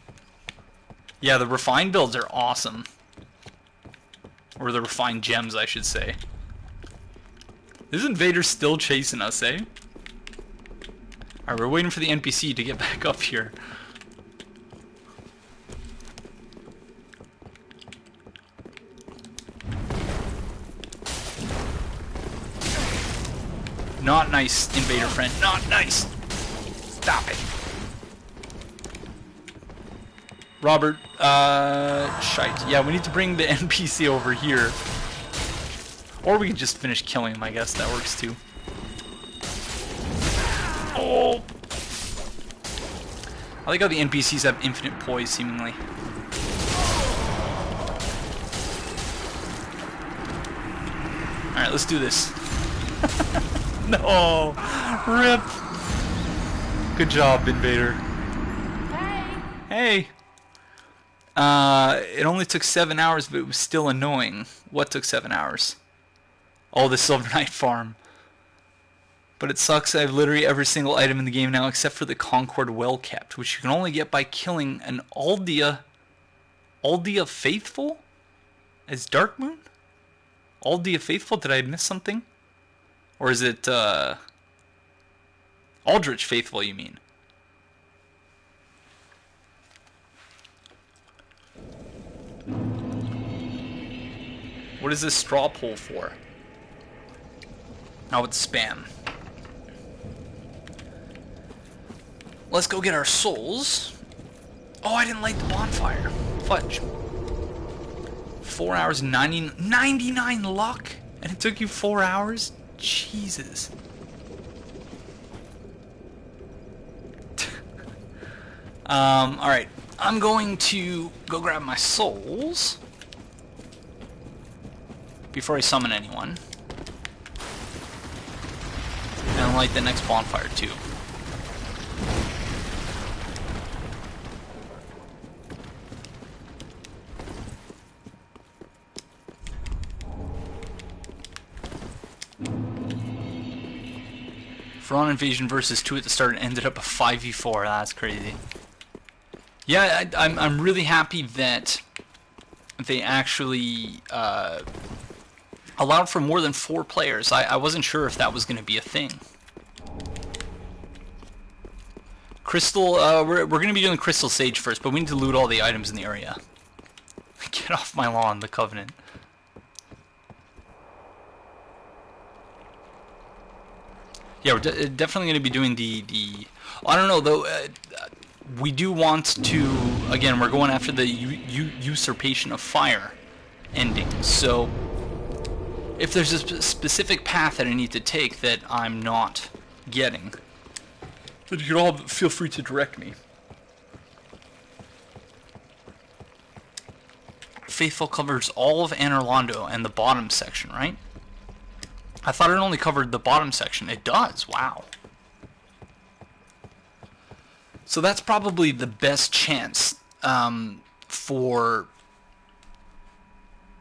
Yeah, the refined builds are awesome. Or the refined gems, I should say. This invader still chasing us, eh? Alright, we're waiting for the NPC to get back up here. Not nice, invader friend. Not nice. Stop it. Robert, shite. Yeah, we need to bring the NPC over here. Or we can just finish killing him, I guess. That works too. Oh! I like how the NPCs have infinite poise, seemingly. Alright, let's do this. No! RIP! Good job, Invader. Hey! It only took 7 hours, but it was still annoying. What took 7 hours? Oh, the Silver Knight farm. But it sucks. I have literally every single item in the game now except for the Concord Well Kept, which you can only get by killing an Aldea Faithful as Darkmoon? Aldea Faithful? Did I miss something? Or is it Aldrich Faithful, you mean? What is this straw poll for? Oh, it's spam. Let's go get our souls. Oh, I didn't light the bonfire. Fudge. 4 hours, 99 luck? And it took you 4 hours? Jesus. Alright. I'm going to go grab my souls before I summon anyone. And light the next bonfire too. Thrawn Invasion versus 2 at the start and ended up a 5v4. That's crazy. Yeah, I'm really happy that they actually allowed for more than 4 players. I wasn't sure if that was going to be a thing. Crystal, we're going to be doing Crystal Sage first, but we need to loot all the items in the area. Get off my lawn, the Covenant. Yeah, we're definitely going to be doing the I don't know, though. We do want to, again, we're going after the Usurpation of Fire ending. So, if there's a specific path that I need to take that I'm not getting, then you can all feel free to direct me. Faithful covers all of Anor Londo and the bottom section, right? I thought it only covered the bottom section. It does. Wow. So that's probably the best chance for...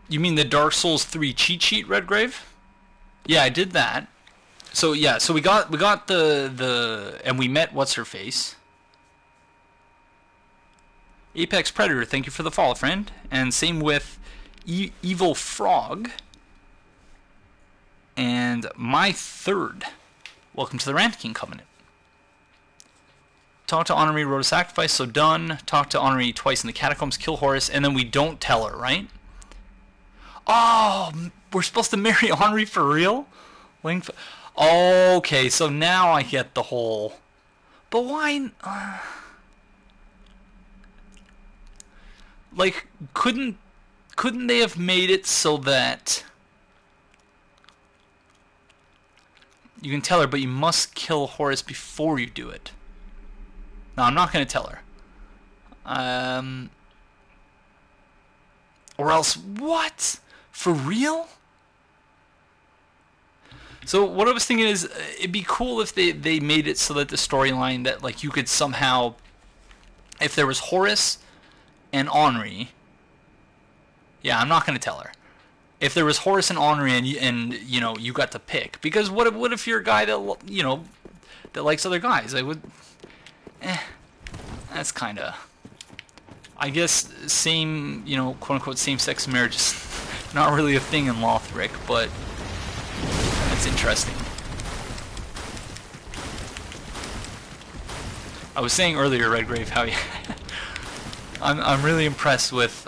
You mean the Dark Souls 3 cheat sheet, Redgrave? Yeah, I did that. So yeah, so we got the and we met what's her face. Apex Predator, thank you for the follow, friend. And same with Evil Frog. And my third. Welcome to the Rant King Covenant. Talk to Anri, wrote a sacrifice, so done. Talk to Anri twice in the catacombs, kill Horus, and then we don't tell her, right? Oh, we're supposed to marry Anri for real? Okay, so now I get the whole... But why... Like, couldn't they have made it so that... You can tell her, but you must kill Horus before you do it. No, I'm not going to tell her. Or else, what? For real? So what I was thinking is, it'd be cool if they made it so that the storyline that, like, you could somehow, if there was Horus and Anri, yeah, I'm not going to tell her. If there was Horus and Anri and you know, you got to pick, because what if you're a guy that, you know, that likes other guys? I would, that's kind of, I guess, same, you know, quote unquote same-sex marriage is not really a thing in Lothric, but it's interesting. I was saying earlier, Redgrave, how I'm really impressed with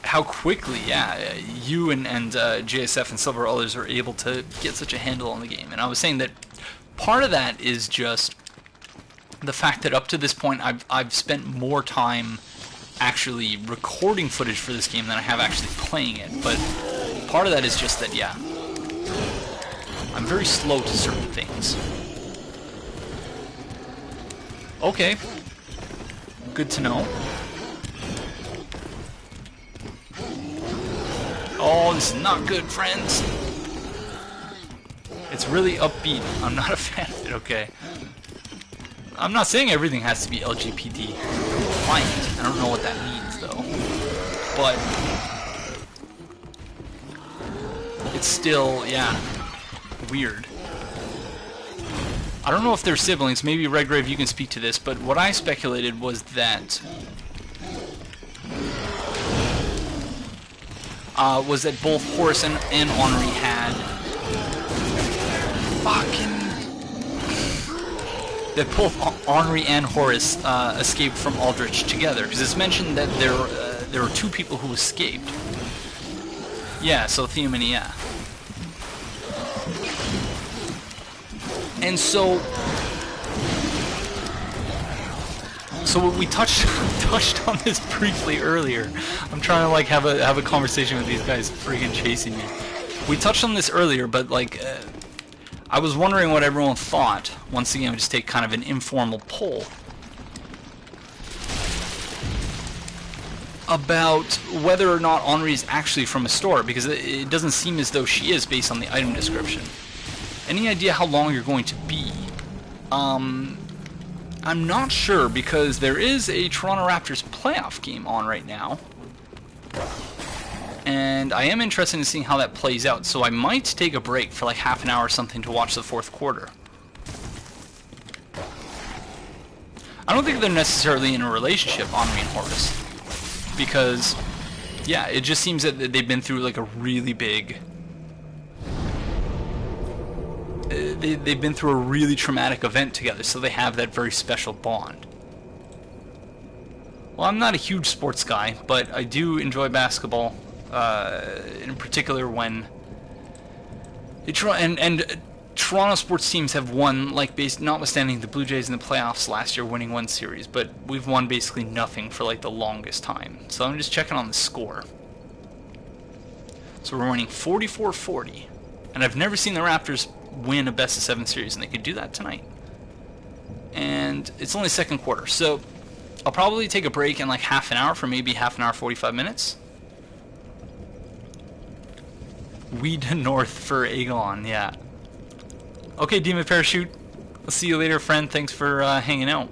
how quickly, yeah, you and JSF and several others are able to get such a handle on the game. And I was saying that part of that is just the fact that up to this point I've spent more time actually recording footage for this game than I have actually playing it. But part of that is just that, yeah, I'm very slow to certain things. Okay. Good to know. Oh, this is not good, friends. It's really upbeat. I'm not a fan of it, okay. I'm not saying everything has to be LGBT compliant. I don't know what that means, though. But it's still, yeah, weird. I don't know if they're siblings. Maybe Redgrave, you can speak to this, but what I speculated was that both Horus and Anri had that both Anri and Horus escaped from Aldrich together, because it's mentioned that there were two people who escaped. Yeah, so Theomany, yeah. And so we touched on this briefly earlier. I'm trying to like have a conversation with these guys freaking chasing me. We touched on this earlier, but like I was wondering what everyone thought. Once again, we just take kind of an informal poll about whether or not Anri is actually from a store, because it doesn't seem as though she is based on the item description. Any idea how long you're going to be? I'm not sure, because there is a Toronto Raptors playoff game on right now. And I am interested in seeing how that plays out, so I might take a break for like half an hour or something to watch the fourth quarter. I don't think they're necessarily in a relationship, Anri and Horus. Because, yeah, it just seems that they've been through like a really big... They've been through a really traumatic event together, so they have that very special bond. Well, I'm not a huge sports guy, but I do enjoy basketball, in particular when... Toronto sports teams have won, like, notwithstanding the Blue Jays in the playoffs last year winning one series, but we've won basically nothing for, like, the longest time. So I'm just checking on the score. So we're winning 44-40, and I've never seen the Raptors win a best-of-7 series, and they could do that tonight. And it's only second quarter, so I'll probably take a break in like half an hour for maybe half an hour, 45 minutes. Weed North for Aegon, yeah. Okay, Demon Parachute, I'll see you later, friend. Thanks for hanging out.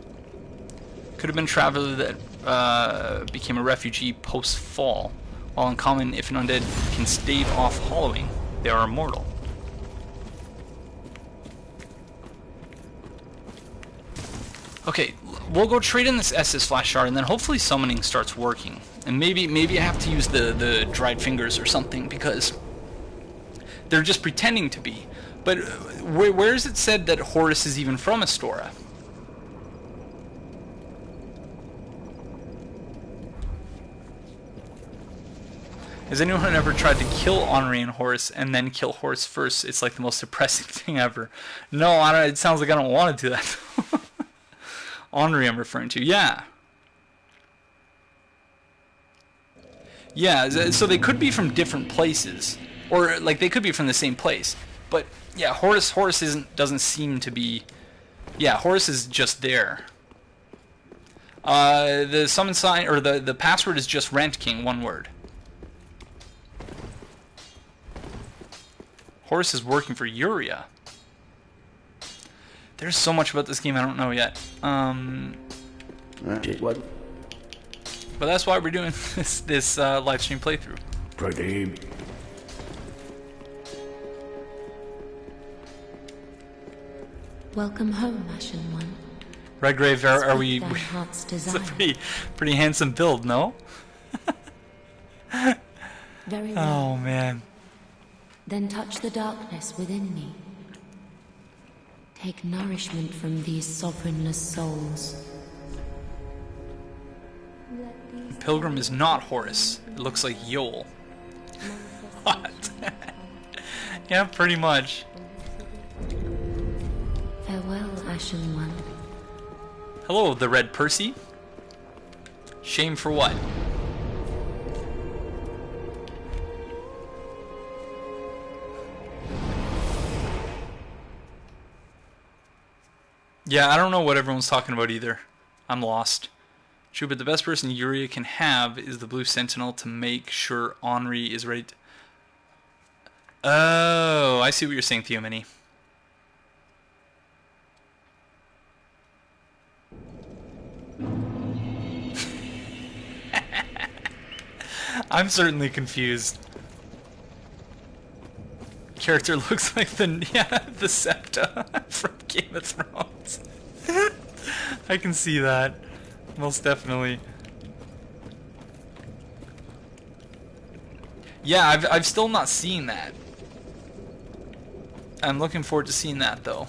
Could have been a traveler that became a refugee post-fall. While uncommon, if an undead can stave off hollowing, they are immortal. Okay, we'll go trade in this SS Flash Shard, and then hopefully summoning starts working. And maybe I have to use the dried fingers or something, because they're just pretending to be. But where is it said that Horus is even from Astora? Has anyone ever tried to kill Anri and Horus and then kill Horus first? It's like the most depressing thing ever. No, I don't. It sounds like I don't want to do that. Anri I'm referring to, yeah. Yeah, so they could be from different places. Or, like, they could be from the same place. But, yeah, Horus doesn't seem to be... Yeah, Horus is just there. The summon sign, or the password is just Rent King, one word. Horus is working for Yuria. There's so much about this game I don't know yet. What? But that's why we're doing this live stream playthrough. Pretty. Welcome home, Ashen One. Redgrave, are we? Thy heart's It's a desire. pretty handsome build, no? Very well. Oh man. Then touch the darkness within me. Take nourishment from these sovereignless souls. Pilgrim is not Horus. It looks like Yol. What? Yeah, pretty much. Farewell, Ashen One. Hello, the Red Percy. Shame for what? Yeah, I don't know what everyone's talking about either. I'm lost. True, but the best person Yuria can have is the Blue Sentinel to make sure Anri is ready to... Oh, I see what you're saying, Theomini. I'm certainly confused. Character looks like the Septa from Game of Thrones. I can see that. Most definitely. Yeah, I've still not seen that. I'm looking forward to seeing that though.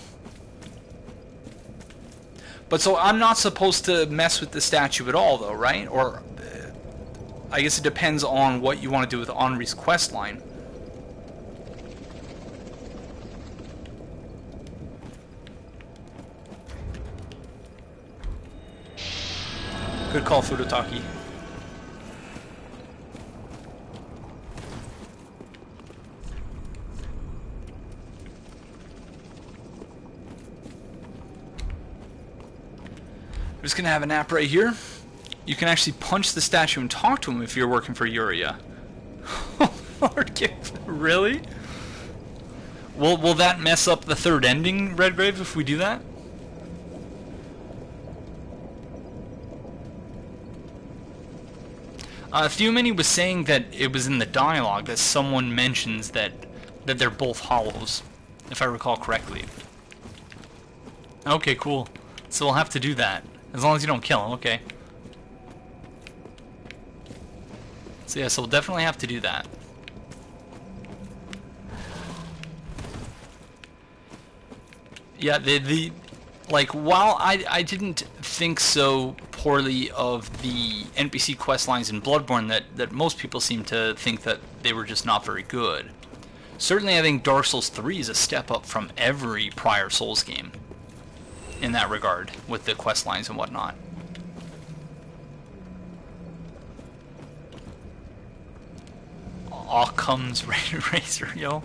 But so I'm not supposed to mess with the statue at all though, right? Or I guess it depends on what you want to do with Anri's quest line. Good call, Fudotaki. I'm just gonna have a nap right here. You can actually punch the statue and talk to him if you're working for Yuria. Really? Will that mess up the third ending, Redgrave, if we do that? Theomini was saying that it was in the dialogue that someone mentions that they're both hollows, if I recall correctly. Okay, cool. So we'll have to do that. As long as you don't kill him, okay. So yeah, so we'll definitely have to do that. Yeah, like, while I didn't think so poorly of the NPC quest lines in Bloodborne that most people seem to think that they were just not very good. Certainly I think Dark Souls 3 is a step up from every prior Souls game in that regard, with the quest lines and whatnot. Occam's Razor, yo.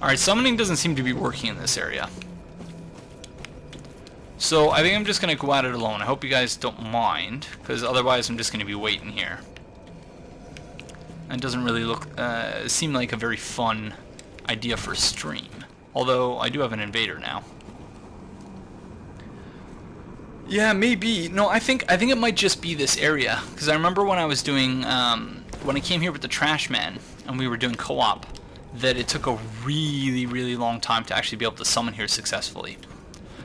Alright, summoning doesn't seem to be working in this area. So I think I'm just going to go at it alone. I hope you guys don't mind, because otherwise I'm just going to be waiting here. It doesn't really seem like a very fun idea for a stream. Although I do have an invader now. Yeah, maybe. No, I think it might just be this area, because I remember when I was doing when I came here with the Trash Man and we were doing co-op, that it took a really long time to actually be able to summon here successfully.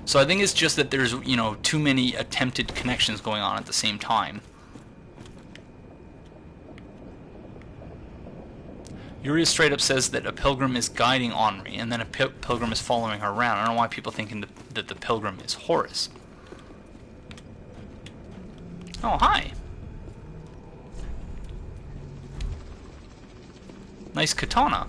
So I think it's just that there's, you know, too many attempted connections going on at the same time. Yuria straight up says that a pilgrim is guiding Anri, and then a pilgrim is following her around. I don't know why people think that the pilgrim is Horus. Oh, hi. Nice katana.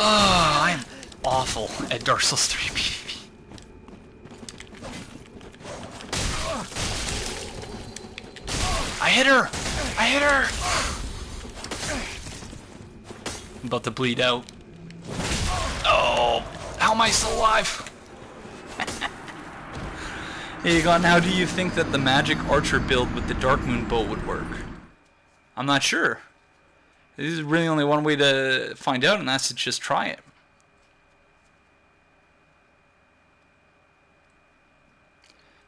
Oh, I'm awful at Dark Souls 3 PvP. I hit her! I hit her! I'm about to bleed out. Oh, how am I still alive? Hey, Egon, how do you think that the magic archer build with the Dark Moon bow would work? I'm not sure. There's really only one way to find out, and that's to just try it.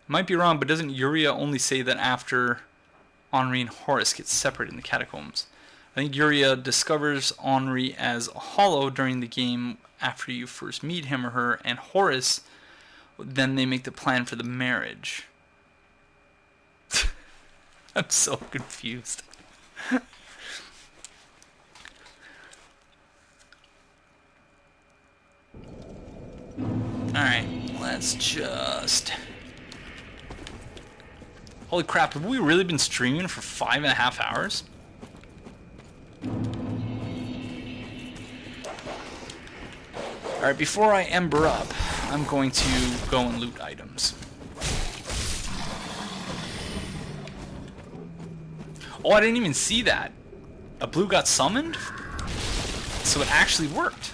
Might be wrong, but doesn't Yuria only say that after Anri and Horus get separated in the catacombs? I think Yuria discovers Anri as a hollow during the game after you first meet him or her, and Horus, then they make the plan for the marriage. I'm so confused. Alright, let's just... Holy crap, have we really been streaming for 5.5 hours? Alright, before I ember up, I'm going to go and loot items. Oh, I didn't even see that. A blue got summoned? So it actually worked.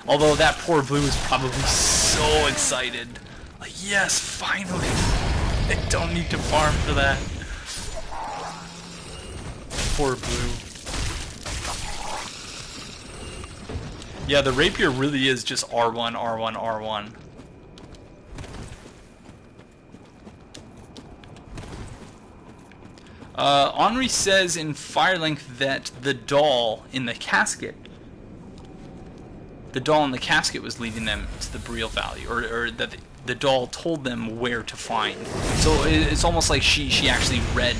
Although that poor blue is probably so excited. Like, yes, finally! I don't need to farm for that. Poor blue. Yeah, the rapier really is just R1, R1, R1. Anri says in Firelink that the doll in the casket was leading them to the Breel Valley, or that the doll told them where to find. So it's almost like she actually read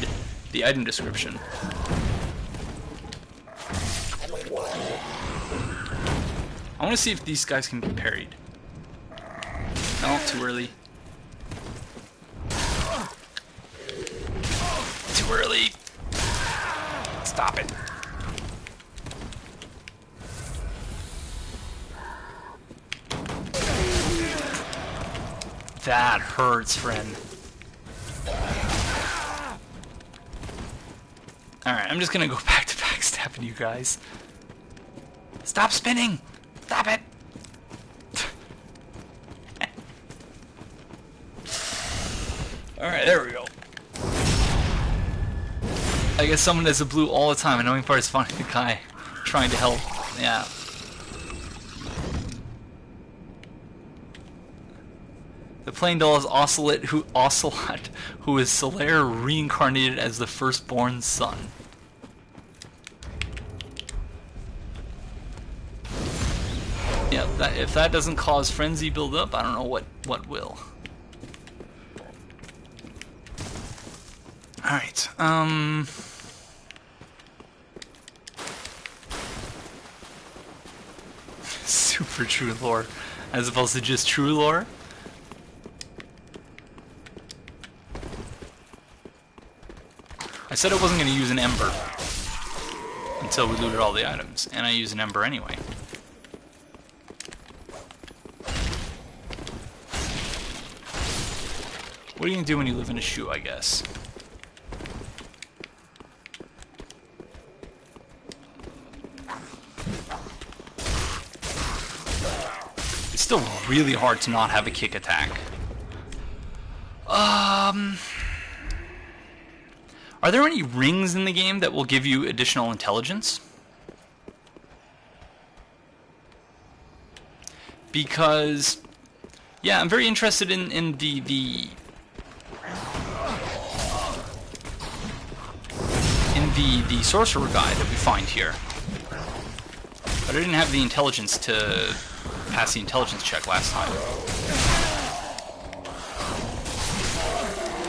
the item description. I want to see if these guys can be parried. No, too early. Too early. Stop it. That hurts, friend. Alright, I'm just gonna go back to backstabbing you guys. Stop spinning! Stop it! Alright, there we go. I guess someone has a blue all the time. Annoying part is finding the guy trying to help. Yeah. The plain doll is Ocelot, who is Solaire reincarnated as the firstborn son. Yeah, if that doesn't cause frenzy build up, I don't know what will. Alright, super true lore, as opposed to just true lore. I said I wasn't going to use an ember until we looted all the items, and I use an ember anyway. What are you going to do when you live in a shoe, I guess? It's still really hard to not have a kick attack. Are there any rings in the game that will give you additional intelligence? Because, yeah, I'm very interested in the sorcerer guy that we find here. But I didn't have the intelligence to pass the intelligence check last time.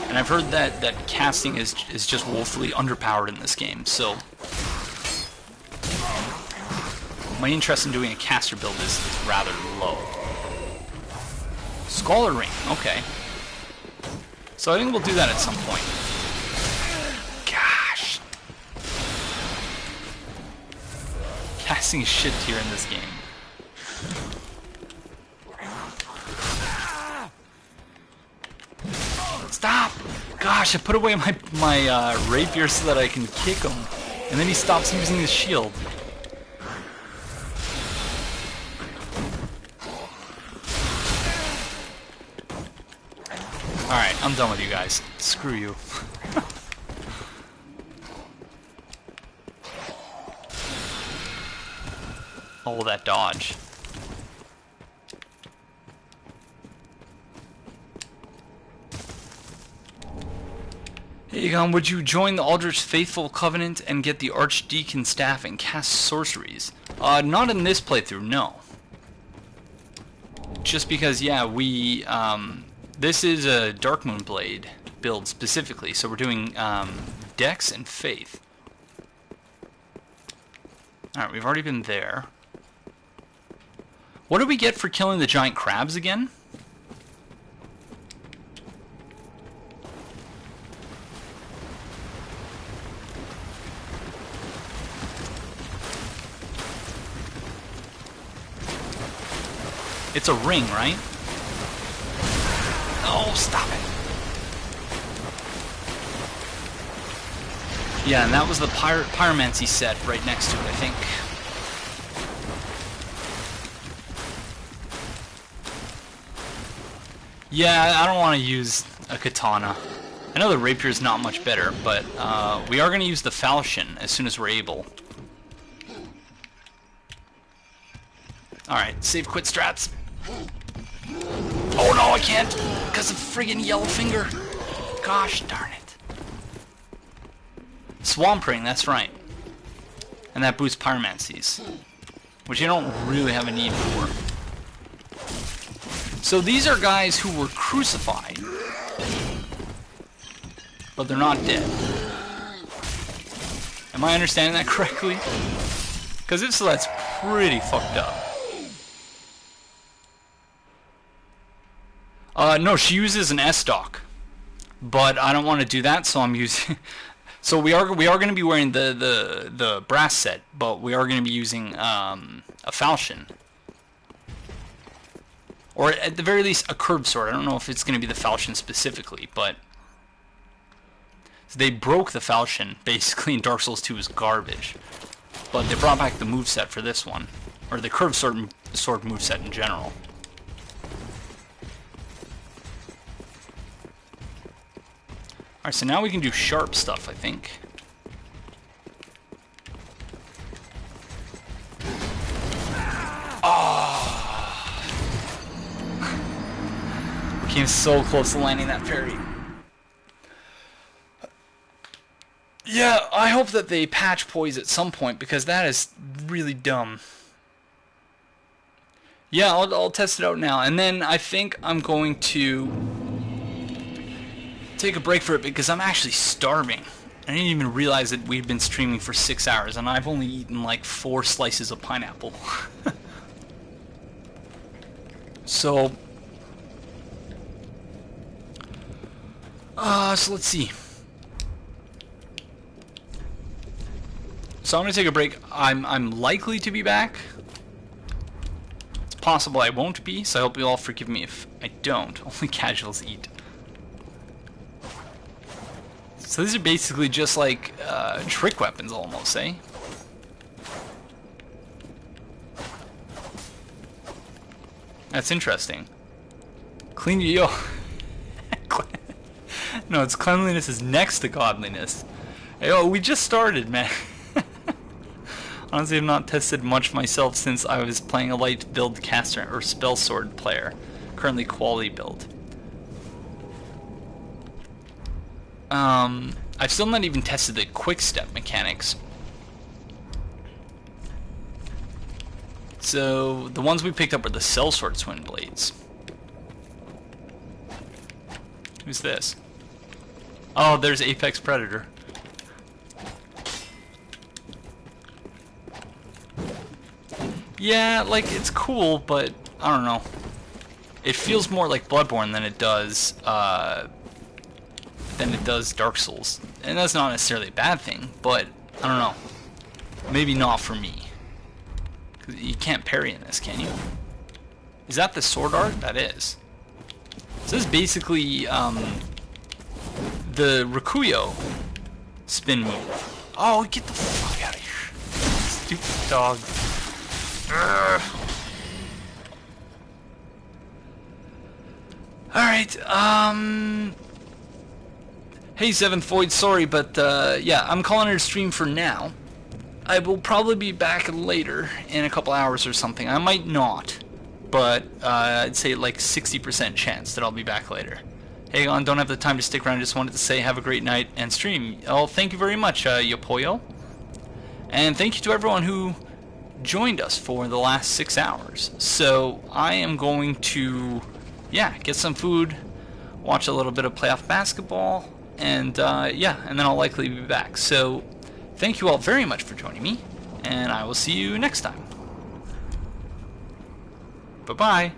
And I've heard that casting is just woefully underpowered in this game, so my interest in doing a caster build is rather low. Scholar Ring, okay. So I think we'll do that at some point. Gosh. Casting is shit tier in this game. Stop! Gosh, I put away my rapier so that I can kick him, and then he stops using his shield. Alright, I'm done with you guys. Screw you. All that dodge. Hey Egon, would you join the Aldrich Faithful Covenant and get the Archdeacon staff and cast sorceries? Not in this playthrough, no. Just because, yeah, we, this is a Darkmoon Blade build specifically, so we're doing, Dex and Faith. Alright, we've already been there. What do we get for killing the giant crabs again? It's a ring, right? Oh, stop it. Yeah, and that was the Pyromancy set right next to it, I think. Yeah, I don't want to use a katana. I know the rapier is not much better, but we are going to use the falchion as soon as we're able. Alright, save quit strats. Oh no, I can't! Because of friggin' yellow finger! Gosh darn it. Swamp Ring, that's right. And that boosts pyromancies, which you don't really have a need for. So these are guys who were crucified, but they're not dead. Am I understanding that correctly? Because if so, that's pretty fucked up. No, she uses an S-Dock, but I don't want to do that, so I'm using... So we are going to be wearing the brass set, but we are going to be using a falchion, or at the very least a curved sword. I don't know if it's going to be the falchion specifically, but so they broke the falchion basically in Dark Souls 2 is garbage, but they brought back the moveset for this one, or the curved sword moveset in general. Alright, so now we can do sharp stuff, I think. Oh! We came so close to landing that parry. Yeah, I hope that they patch poise at some point, because that is really dumb. Yeah, I'll test it out now, and then I think I'm going to take a break for it because I'm actually starving. I didn't even realize that we'd been streaming for 6 hours and I've only eaten like 4 slices of pineapple. So let's see. So I'm gonna take a break. I'm likely to be back. It's possible I won't be, so I hope you all forgive me if I don't. Only casuals eat. So these are basically just like trick weapons almost, eh? That's interesting. Clean yo. No, it's cleanliness is next to godliness. Hey, oh, we just started, man. Honestly, I've not tested much myself since I was playing a light build caster or spell sword player. Currently quality build. I've still not even tested the quick step mechanics. So the ones we picked up are the sellsword twin blades. Who's this? Oh, there's Apex Predator. Yeah, like it's cool, but I don't know. It feels more like Bloodborne than it does Dark Souls, and that's not necessarily a bad thing, but I don't know, maybe not for me, because you can't parry in this, can you? Is that the sword art? That is. So this is basically the Rikuyo spin move. Oh, get the fuck out of here, stupid dog. Alright, hey, Seventh Void, sorry, but yeah, I'm calling it a stream for now. I will probably be back later in a couple hours or something. I might not, but I'd say like 60% chance that I'll be back later. Hey, don't have the time to stick around, just wanted to say have a great night and stream. Oh, thank you very much, Yopoyo. And thank you to everyone who joined us for the last 6 hours. So I am going to, yeah, get some food, watch a little bit of playoff basketball, and yeah, and then I'll likely be back. So thank you all very much for joining me, and I will see you next time. Bye-bye.